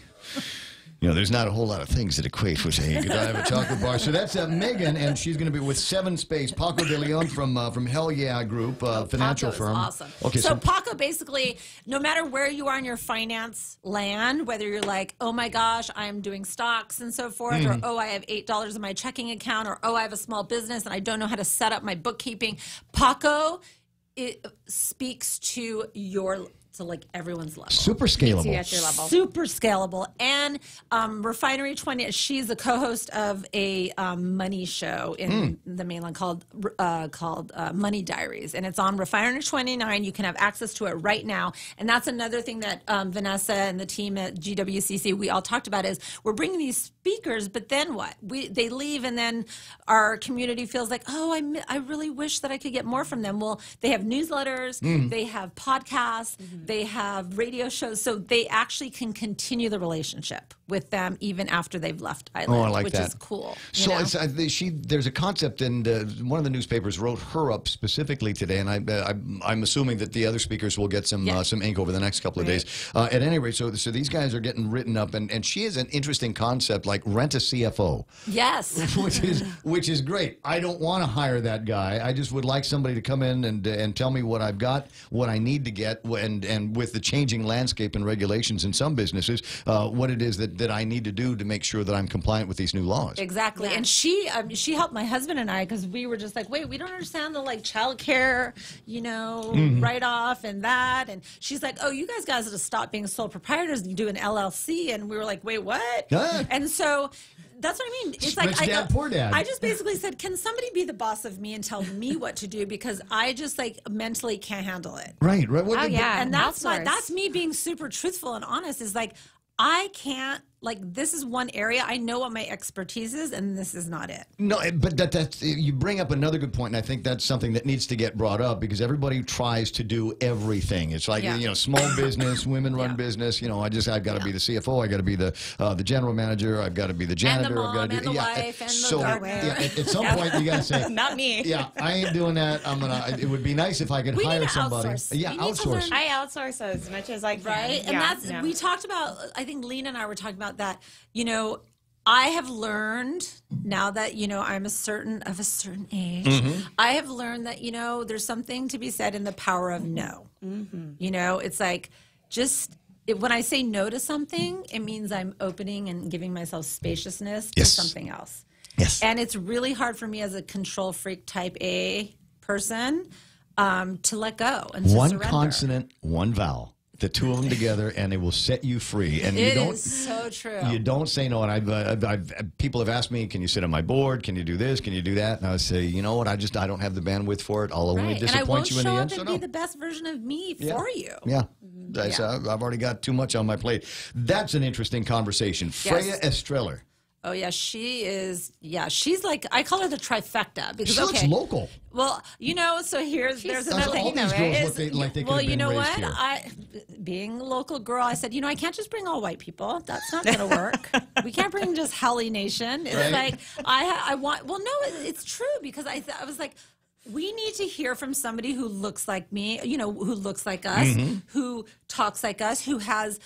There's not a whole lot of things that equate with a Godiva chocolate bar. So that's Megan, and she's going to be with 7 Space. Paco de Leon from Hell Yeah Group, financial firm. Awesome. Okay, so Paco, basically, no matter where you are in your finance land, whether you're like, oh my gosh, I'm doing stocks and so forth, or oh, I have $8 in my checking account, or oh, I have a small business and I don't know how to set up my bookkeeping, Paco, it speaks to everyone's level. Super scalable. At your level. Super scalable. And Refinery 20, she's the co-host of a money show in the mainland called Money Diaries. And it's on Refinery 29. You can have access to it right now. And that's another thing that Vanessa and the team at GWCC, we all talked about is we're bringing these speakers, but then what? They leave, and then our community feels like, oh, I really wish that I could get more from them. Well, they have newsletters, they have podcasts, they have radio shows, so they actually can continue the relationship with them even after they've left Island, which is cool. So there's a concept, and one of the newspapers wrote her up specifically today, and I'm assuming that the other speakers will get some ink over the next couple of days. At any rate, so these guys are getting written up, and she has an interesting concept like rent a CFO. Yes. which is great. I don't want to hire that guy. I just would like somebody to come in and tell me what I've got, what I need to get, and with the changing landscape and regulations in some businesses, what it is that I need to do to make sure that I'm compliant with these new laws. Exactly. And she helped my husband and I, because we were just like, wait, we don't understand the child care, write-off and that. And she's like, oh, you guys got to stop being sole proprietors and do an LLC. And we were like, wait, what? And so that's what I mean. It's like poor dad. I just basically said, can somebody be the boss of me and tell me what to do, because I just mentally can't handle it. Right. And that's me being super truthful and honest. Is like, I can't, this is one area. I know what my expertise is, and this is not it. No, but that's you bring up another good point, and I think that's something that needs to get brought up, because everybody tries to do everything. It's like, small business, women-run business. I've got to be the CFO. I've got to be the general manager. I've got to be the janitor. And the mom, I've got to the wife, and the partner. At some point, you got to say, not me. Yeah, I ain't doing that. It would be nice if I could hire somebody. Outsource. I outsource as much as I can. Right, and we talked about. I think Lena and I were talking about that. I have learned now that, I'm of a certain age, I have learned that, there's something to be said in the power of no. It's like, when I say no to something, it means I'm opening and giving myself spaciousness to something else. Yes. And it's really hard for me as a control freak type A person to let go and to one surrender. consonant, one vowel. the two of them together, and they will set you free. And It is so true. You don't say no. And people have asked me, "Can you sit on my board? Can you do this? Can you do that?" And I say, "You know what? I don't have the bandwidth for it. I'll only disappoint you in the end." And I won't show up and be the best version of me for you. Yeah. I've already got too much on my plate. That's an interesting conversation. Freya Estreller. Oh yeah, she is. Yeah, she's like, I call her the trifecta because She looks local. Well, so there's another thing. All these girls look like they could have been raised here. Being a local girl, I said, I can't just bring all white people. That's not going to work. We can't bring just Helly Nation. It's like I want. Well, no, it's true because I was like, we need to hear from somebody who looks like me. Who looks like us, who talks like us, who has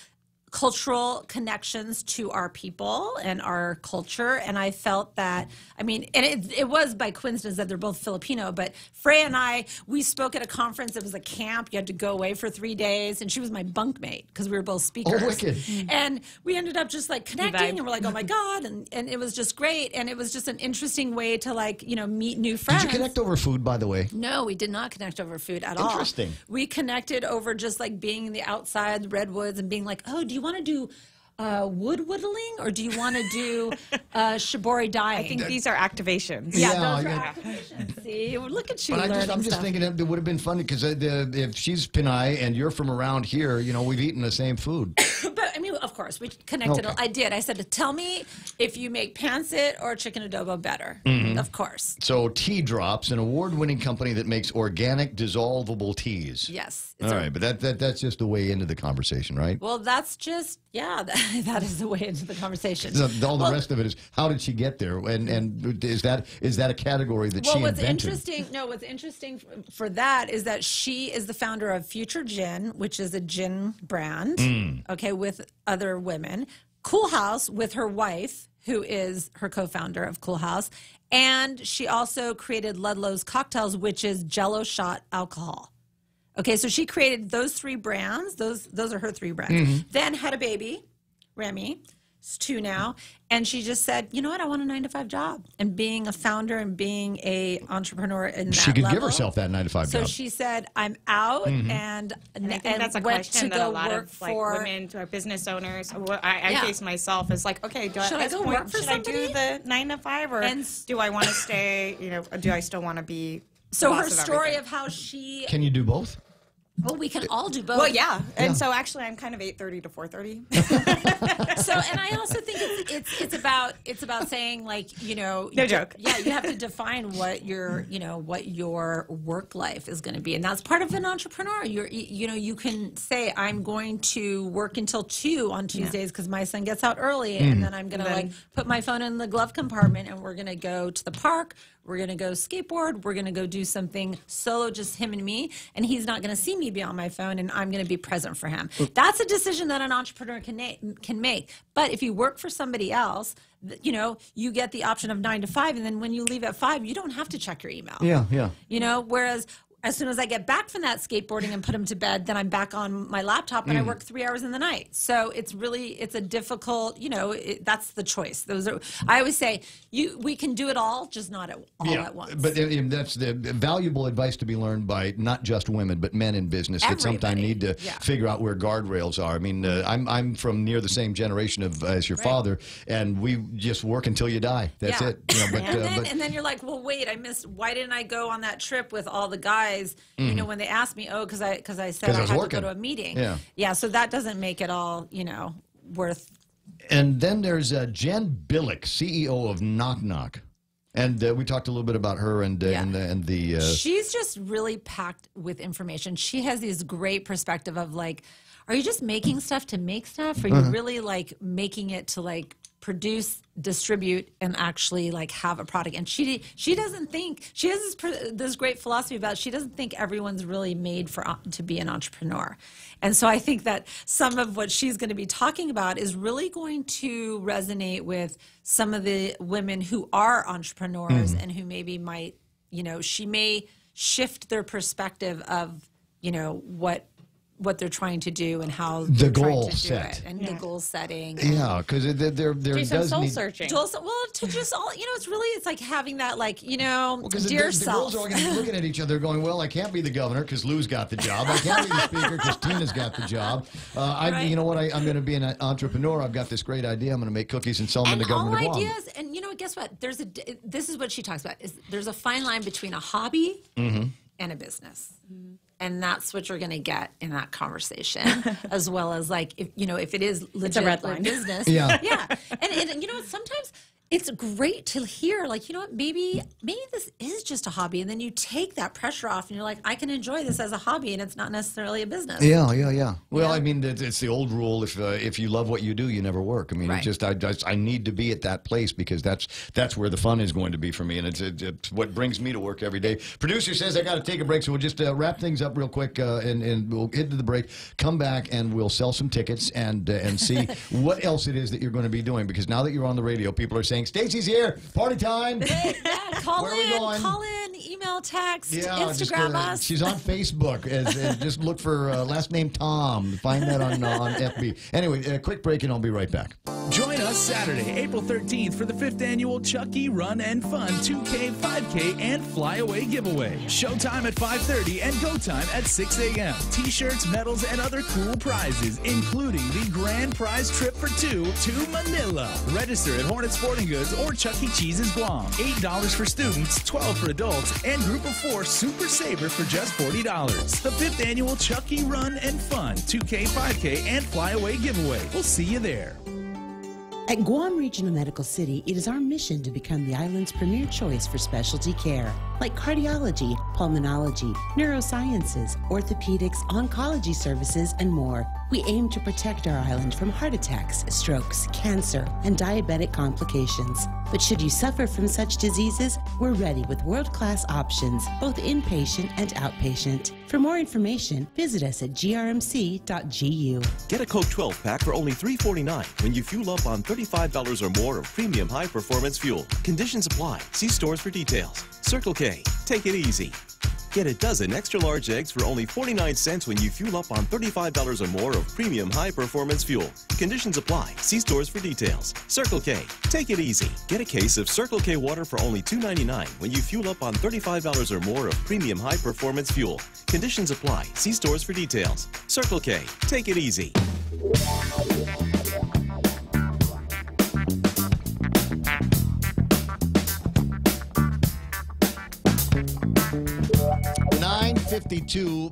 cultural connections to our people and our culture. And I felt that, and it was by coincidence that they're both Filipino, but Freya and I, we spoke at a conference. It was a camp. You had to go away for 3 days. And she was my bunkmate because we were both speakers. Oh, wicked. And we ended up just like connecting and we're like, oh my God. And it was just great. And it was just an interesting way to meet new friends. Did you connect over food, by the way? No, we did not connect over food at all. Interesting. We connected over just like being in the outside, the redwoods, and being like, oh, do you want to do wood whittling or do you want to do shibori dyeing? I think these are activations. Yeah, those are activations. See, look at you learning I'm just stuff. thinking it would have been funny because if she's Pinay and you're from around here, we've eaten the same food. But of course, we connected. Okay. I did. I said, tell me if you make pancit or chicken adobo better. Of course. So Tea Drops, an award-winning company that makes organic dissolvable teas. Yes. All right, but that's just the way into the conversation, right? Well, that's just, that is the way into the conversation. All the rest of it is, how did she get there? And is that a category that she invented? What's interesting for that is that she is the founder of Future Gin, which is a gin brand, with other women. Cool House with her wife, who is her co-founder of Cool House. And she also created Ludlow's Cocktails, which is Jell-O shot alcohol. Okay, so she created those 3 brands. Those are her 3 brands. Then had a baby, Remy. It's 2 now. And she just said, you know what? I want a 9-to-5 job. And being a founder and being a entrepreneur in that She could level, give herself that 9-to-5 job. So she said, I'm out And I think that's a question that a lot of women who are business owners. I face myself as like, okay, do I go work for I do the 9-to-5 or do I want to stay? Do I still want to be? So her story of how she. Can you do both? Well, we can all do both. Well, yeah. And so actually I'm kind of 8:30 to 4:30. So, and I also think it's about saying no joke. Yeah, you have to define what your work life is going to be. And that's part of an entrepreneur. You can say I'm going to work until 2 on Tuesdays because my son gets out early and then I'm going to put my phone in the glove compartment and we're going to go to the park. We're going to go skateboard. We're going to go do something solo, just him and me. And he's not going to see me be on my phone, and I'm going to be present for him. That's a decision that an entrepreneur can make. But if you work for somebody else, you get the option of 9 to 5, and then when you leave at 5, you don't have to check your email. Yeah. Whereas as soon as I get back from that skateboarding and put him to bed, then I'm back on my laptop and I work 3 hours in the night. So it's a difficult, that's the choice. I always say, we can do it all, just not all at once. But that's the valuable advice to be learned by not just women, but men in business that sometimes need to figure out where guardrails are. I mean, I'm from near the same generation as your father, and we just work until you die. That's it. And then you're like, well, wait, why didn't I go on that trip with all the guys? When they asked me, because I said I had to go to a meeting. So that doesn't make it all, worth. And then there's Jen Billick, CEO of Knock Knock. And we talked a little bit about her and the. She's just really packed with information. She has this great perspective of are you just making stuff to make stuff? Or are you really making it to produce, distribute, and actually have a product? And she doesn't think, she has this great philosophy about, she doesn't think everyone's really made to be an entrepreneur. And so I think that some of what she's going to be talking about is really going to resonate with some of the women who are entrepreneurs and who maybe might, she may shift their perspective of, what what they're trying to do and how The they're goal trying to set. do it, and the goal setting. Yeah, because there does soul need... searching. Well, to just all, it's like having that, like, dear the self. girls are all going to be looking at each other going, well, I can't be the governor because Lou's got the job. I can't be the speaker because Tina's got the job. Right. You know what? I'm going to be an entrepreneur. I've got this great idea. I'm going to make cookies and sell them in the government of Guam. Ideas, and guess what? This is what she talks about. There's a fine line between a hobby and a business. And that's what you're going to get in that conversation, as well as if it is legit a red line. business. Yeah. Yeah. And sometimes it's great to hear, maybe this is just a hobby, and then you take that pressure off, and you're like, I can enjoy this as a hobby, and it's not necessarily a business. Yeah. Well, I mean, it's the old rule: if you love what you do, you never work. I mean, Right. I need to be at that place because that's where the fun is going to be for me, and it's what brings me to work every day. Producer says I got to take a break, so we'll just wrap things up real quick, and we'll hit to the break. Come back, and we'll sell some tickets and see what else it is that you're going to be doing, because now that you're on the radio, people are saying, Stacy's here, party time. Call Where are we going? call in, email, text, Yeah, Instagram us. She's on Facebook. Just look for last name Tom. Find that on FB. Anyway, a quick break, and I'll be right back. Join us Saturday, April 13th for the 5th annual Chucky Run and Fun 2K, 5K, and Flyaway giveaway. Showtime at 5:30 and go time at 6 a.m. T-shirts, medals, and other cool prizes, including the grand prize trip for two to Manila. Register at Hornet Sporting Goods or Chuck E. Cheese's Guam. $8 for students, $12 for adults, and Group of 4 Super Saver for just $40. The 5th annual Chucky Run and Fun 2K, 5K, and Flyaway giveaway. We'll see you there. At Guam Regional Medical City, it is our mission to become the island's premier choice for specialty care, like cardiology, pulmonology, neurosciences, orthopedics, oncology services, and more. We aim to protect our island from heart attacks, strokes, cancer, and diabetic complications. But should you suffer from such diseases, we're ready with world-class options, both inpatient and outpatient. For more information, visit us at grmc.gu. Get a Coke 12-pack for only $3.49 when you fuel up on $35 or more of premium high-performance fuel. Conditions apply. See stores for details. Circle K. Take it easy. Get a dozen extra-large eggs for only 49 cents when you fuel up on $35 or more of premium high-performance fuel. Conditions apply. See stores for details. Circle K. Take it easy. Get a case of Circle K water for only $2.99 when you fuel up on $35 or more of premium high-performance fuel. Conditions apply. See stores for details. Circle K. Take it easy.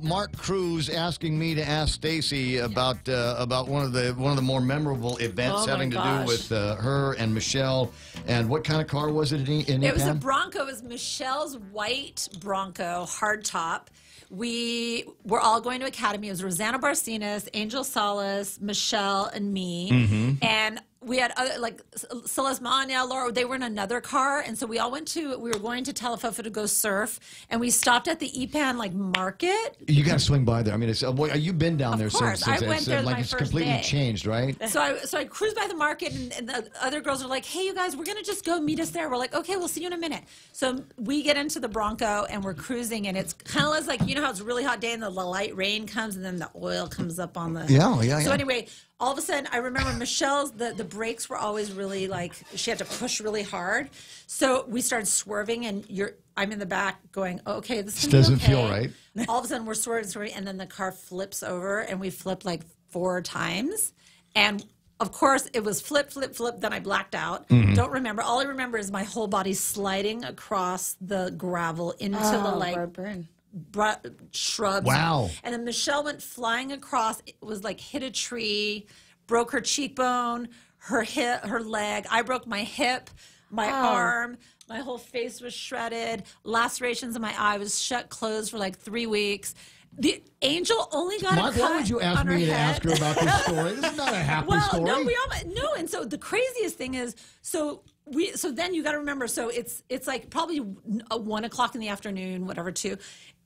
Mark Cruz asking me to ask Stacy about one of the more memorable events having to do with her and Michelle. And what kind of car was it in It was a Bronco. It was Michelle's white Bronco hardtop. We were all going to Academy. It was Rosanna Barcenas, Angel Salas, Michelle, and me. And we had other, like Silas Mania, Laura, they were in another car. And so we all we were going to Talafofo to go surf. And we stopped at the Ipan market. You got to swing by there. I mean, you've been down there since. I went there my it's first completely day. changed, right? So I cruised by the market, and the other girls are like, hey, you guys, we're going to just go meet us there. We're like, okay, we'll see you in a minute. So we get into the Bronco, and we're cruising, and it's kind of like, you know how it's a really hot day, and the light rain comes, and then the oil comes up on the... Yeah. So anyway... All of a sudden, I remember Michelle's, the brakes were always really she had to push really hard. So we started swerving, and I'm in the back going, oh, okay, this doesn't feel right. All of a sudden, we're swerving, and then the car flips over, and we flipped 4 times. And of course, it was flip, flip, flip. Then I blacked out. Don't remember. All I remember is my whole body sliding across the gravel into the shrubs. Wow. And then Michelle went flying across. It was hit a tree, broke her cheekbone, her leg. I broke my hip, my arm. My whole face was shredded. Lacerations in my eye. Was shut closed for 3 weeks. The Angel only got Mark, a cut why would you ask on her me to head. ask her about this story? This is not a happy story. No. And so the craziest thing is, so then you got to remember. So it's probably 1 o'clock in the afternoon, whatever, 2.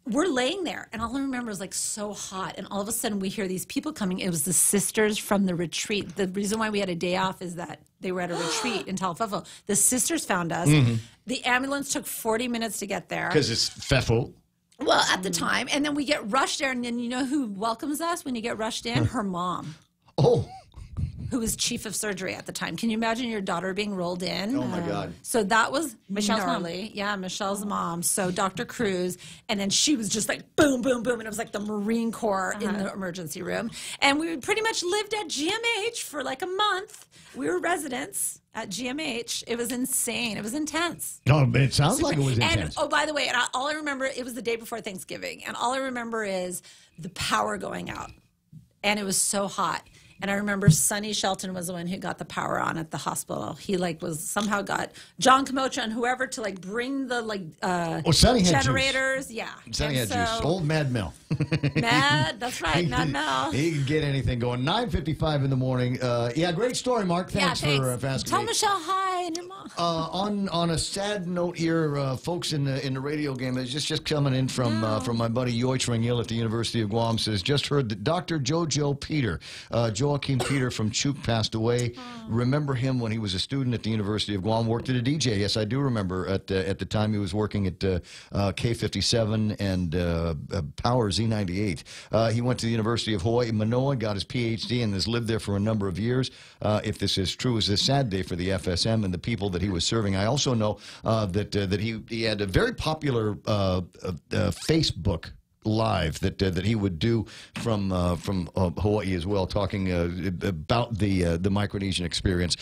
We're laying there, and all I remember is so hot, and all of a sudden we hear these people coming. It was the sisters from the retreat. The reason why we had a day off is that they were at a retreat in Talafofo. The sisters found us. The ambulance took 40 minutes to get there. Because it's Fefo. Well, at the time, and then we get rushed there, and then you know who welcomes us when you get rushed in? Her mom. Oh. Who was chief of surgery at the time. Can you imagine your daughter being rolled in? Oh, my God. So that was Michelle's gnarly. mom. Yeah, Michelle's mom. So Dr. Cruz, and then she was just like boom, boom, boom, and it was like the Marine Corps in the emergency room. And we pretty much lived at GMH for like a month. We were residents at GMH. It was insane. It was intense. No, but it sounds like it was And intense. oh, by the way, all I remember, it was the day before Thanksgiving, and all I remember is the power going out, and it was so hot. And I remember Sonny Shelton was the one who got the power on at the hospital. He was somehow got John Camocha and whoever to bring the Sonny had generators. Juice. Yeah. Sonny had juice. Old Mad Mel. That's right, Mad Mel. He could get anything going. 9:55 in the morning. Yeah, great story, Mark. Thanks for asking Tell me. Michelle hi and your mom. On a sad note here, folks in the radio game, it's just coming in from my buddy Yoich Rangil at the University of Guam, says, just heard that Dr. Joachim Peter from Chuk passed away. Remember him when he was a student at the University of Guam, worked at a DJ. Yes, I do remember at the time he was working at K57 and Power Z98. He went to the University of Hawaii, Manoa, got his PhD, and has lived there for a number of years. If this is true, it's a sad day for the FSM and the people that he was serving. I also know that he had a very popular Facebook Live that he would do from Hawaii as well, talking about the Micronesian experience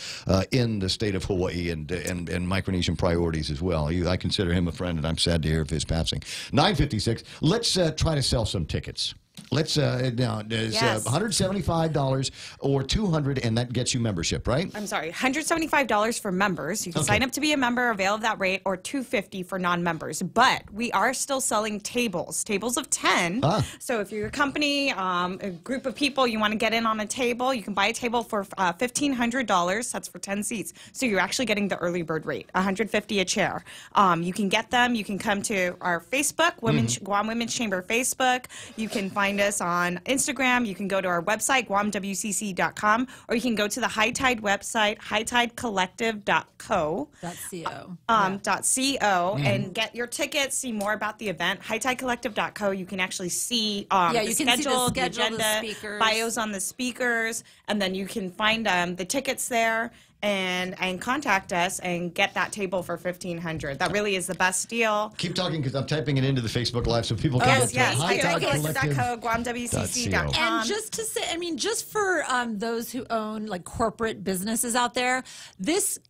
in the state of Hawaii and Micronesian priorities as well. I consider him a friend, and I'm sad to hear of his passing. 9:56. Let's try to sell some tickets. Let's now. There's $175 or $200, and that gets you membership, right? I'm sorry, $175 for members. You can sign up to be a member, avail of that rate, or $250 for non-members. But we are still selling tables of 10. So if you're a company, a group of people, you want to get in on a table, you can buy a table for $1,500. That's for 10 seats. So you're actually getting the early bird rate, $150 a chair. You can get them. You can come to our Facebook, Guam Women's Chamber Facebook. You can find us on Instagram. You can go to our website, guamwcc.com, or you can go to the High Tide website, hightidecollective.co. .co and get your tickets, see more about the event. hightidecollective.co. You can actually see the schedule, the agenda, bios on the speakers, and then you can find the tickets there. And contact us and get that table for $1,500. That really is the best deal. Keep talking because I'm typing it into the Facebook Live so people can get to hightidecollective.co, guamwcc.com. And just to say, just for those who own corporate businesses out there,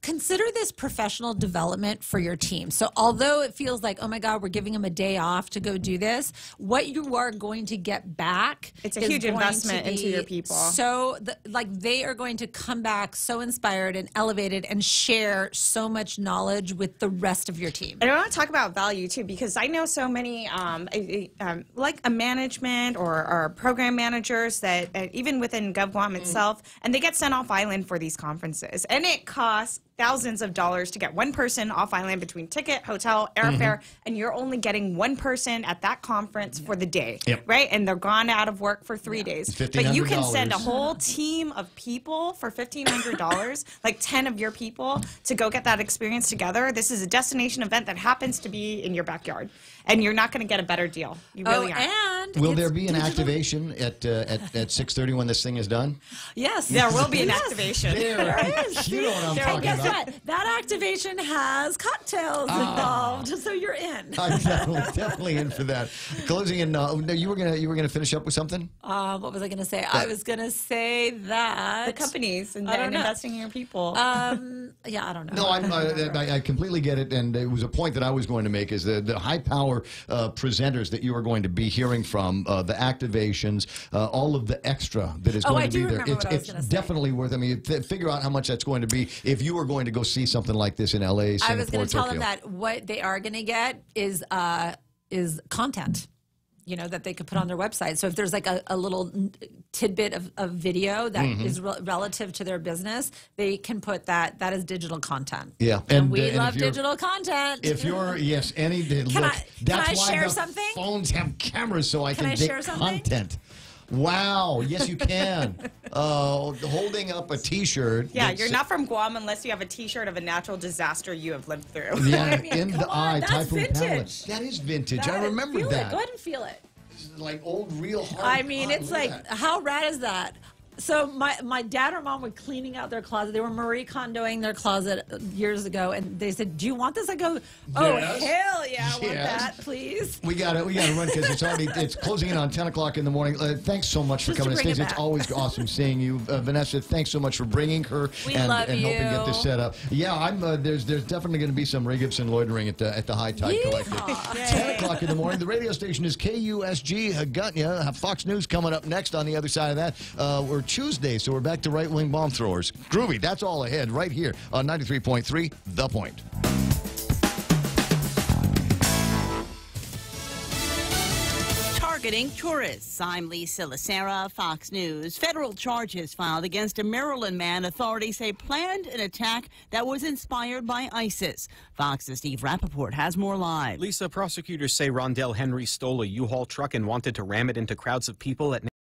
consider this professional development for your team. So although it feels like, oh my God, we're giving them a day off to go do this, what you are going to get back, it's a huge investment into your people. So they are going to come back so inspired and elevated and share so much knowledge with the rest of your team. And I want to talk about value too, because I know so many like a management or program managers that even within GovGuam itself, and they get sent off island for these conferences, and it costs thousands of dollars to get one person off island between ticket, hotel, airfare, and you're only getting one person at that conference for the day, right? And they're gone out of work for 3 days. But you can send a whole team of people for $1,500, like 10 of your people, to go get that experience together. This is a destination event that happens to be in your backyard, and you're not going to get a better deal. You really aren't. And will there be an activation at 6:30 when this thing is done? Yes, there will be an activation. There is. You know what I'm talking about. That activation has cocktails involved, so you're in. I'm definitely in for that. Closing in, you were gonna finish up with something. What was I gonna say? I was gonna say that the companies and investing in your people. Yeah, I don't know. No, I completely get it, and it was a point that I was going to make: is the high power presenters that you are going to be hearing from, the activations, all of the extra that is going to be there. It's definitely worth. I mean, figure out how much that's going to be if you are going to go see something like this in LA, Singapore, I was going to tell Tokyo. them that what they are going to get is content, that they could put on their website. So if there's like a little tidbit of video that is relative to their business, they can put that as digital content. Yeah, and we love digital content. If you're can I share something? Phones have cameras, so I can take content. Wow. Yes, you can. Holding up a T-shirt. Yeah, you're not from Guam unless you have a T-shirt of a natural disaster you have lived through. Yeah, in the eye, that's Typhoon vintage. Palace. That is vintage. I remember feel that. It. Go ahead and feel it. This is like old, real hard. I mean, it's look at like, that. how rad is that? So my dad or mom were cleaning out their closet. They were Marie Kondoing their closet years ago, and they said, "Do you want this?" I go, "Oh Yes. hell yeah, I want Yes. that, please." We got to run because it's closing in on 10 o'clock in the morning. Thanks so much for Just to coming, bring it Stacey. It's back. always awesome seeing you, Vanessa. Thanks so much for bringing her and love helping get this you. set up. Yeah, I'm. There's definitely going to be some Ray Gibson loitering at the High Tide Collective. 10 o'clock in the morning. The radio station is KUSG. Got you. Fox News coming up next on the other side of that. We're Tuesday, so we're back to right-wing bomb throwers. Groovy. That's all ahead right here on 93.3 The Point. Targeting tourists. I'm Lisa Lacera, Fox News. Federal charges filed against a Maryland man authorities say planned an attack that was inspired by ISIS. Fox's Steve Rappaport has more live. Lisa, prosecutors say Rondell Henry stole a U-Haul truck and wanted to ram it into crowds of people at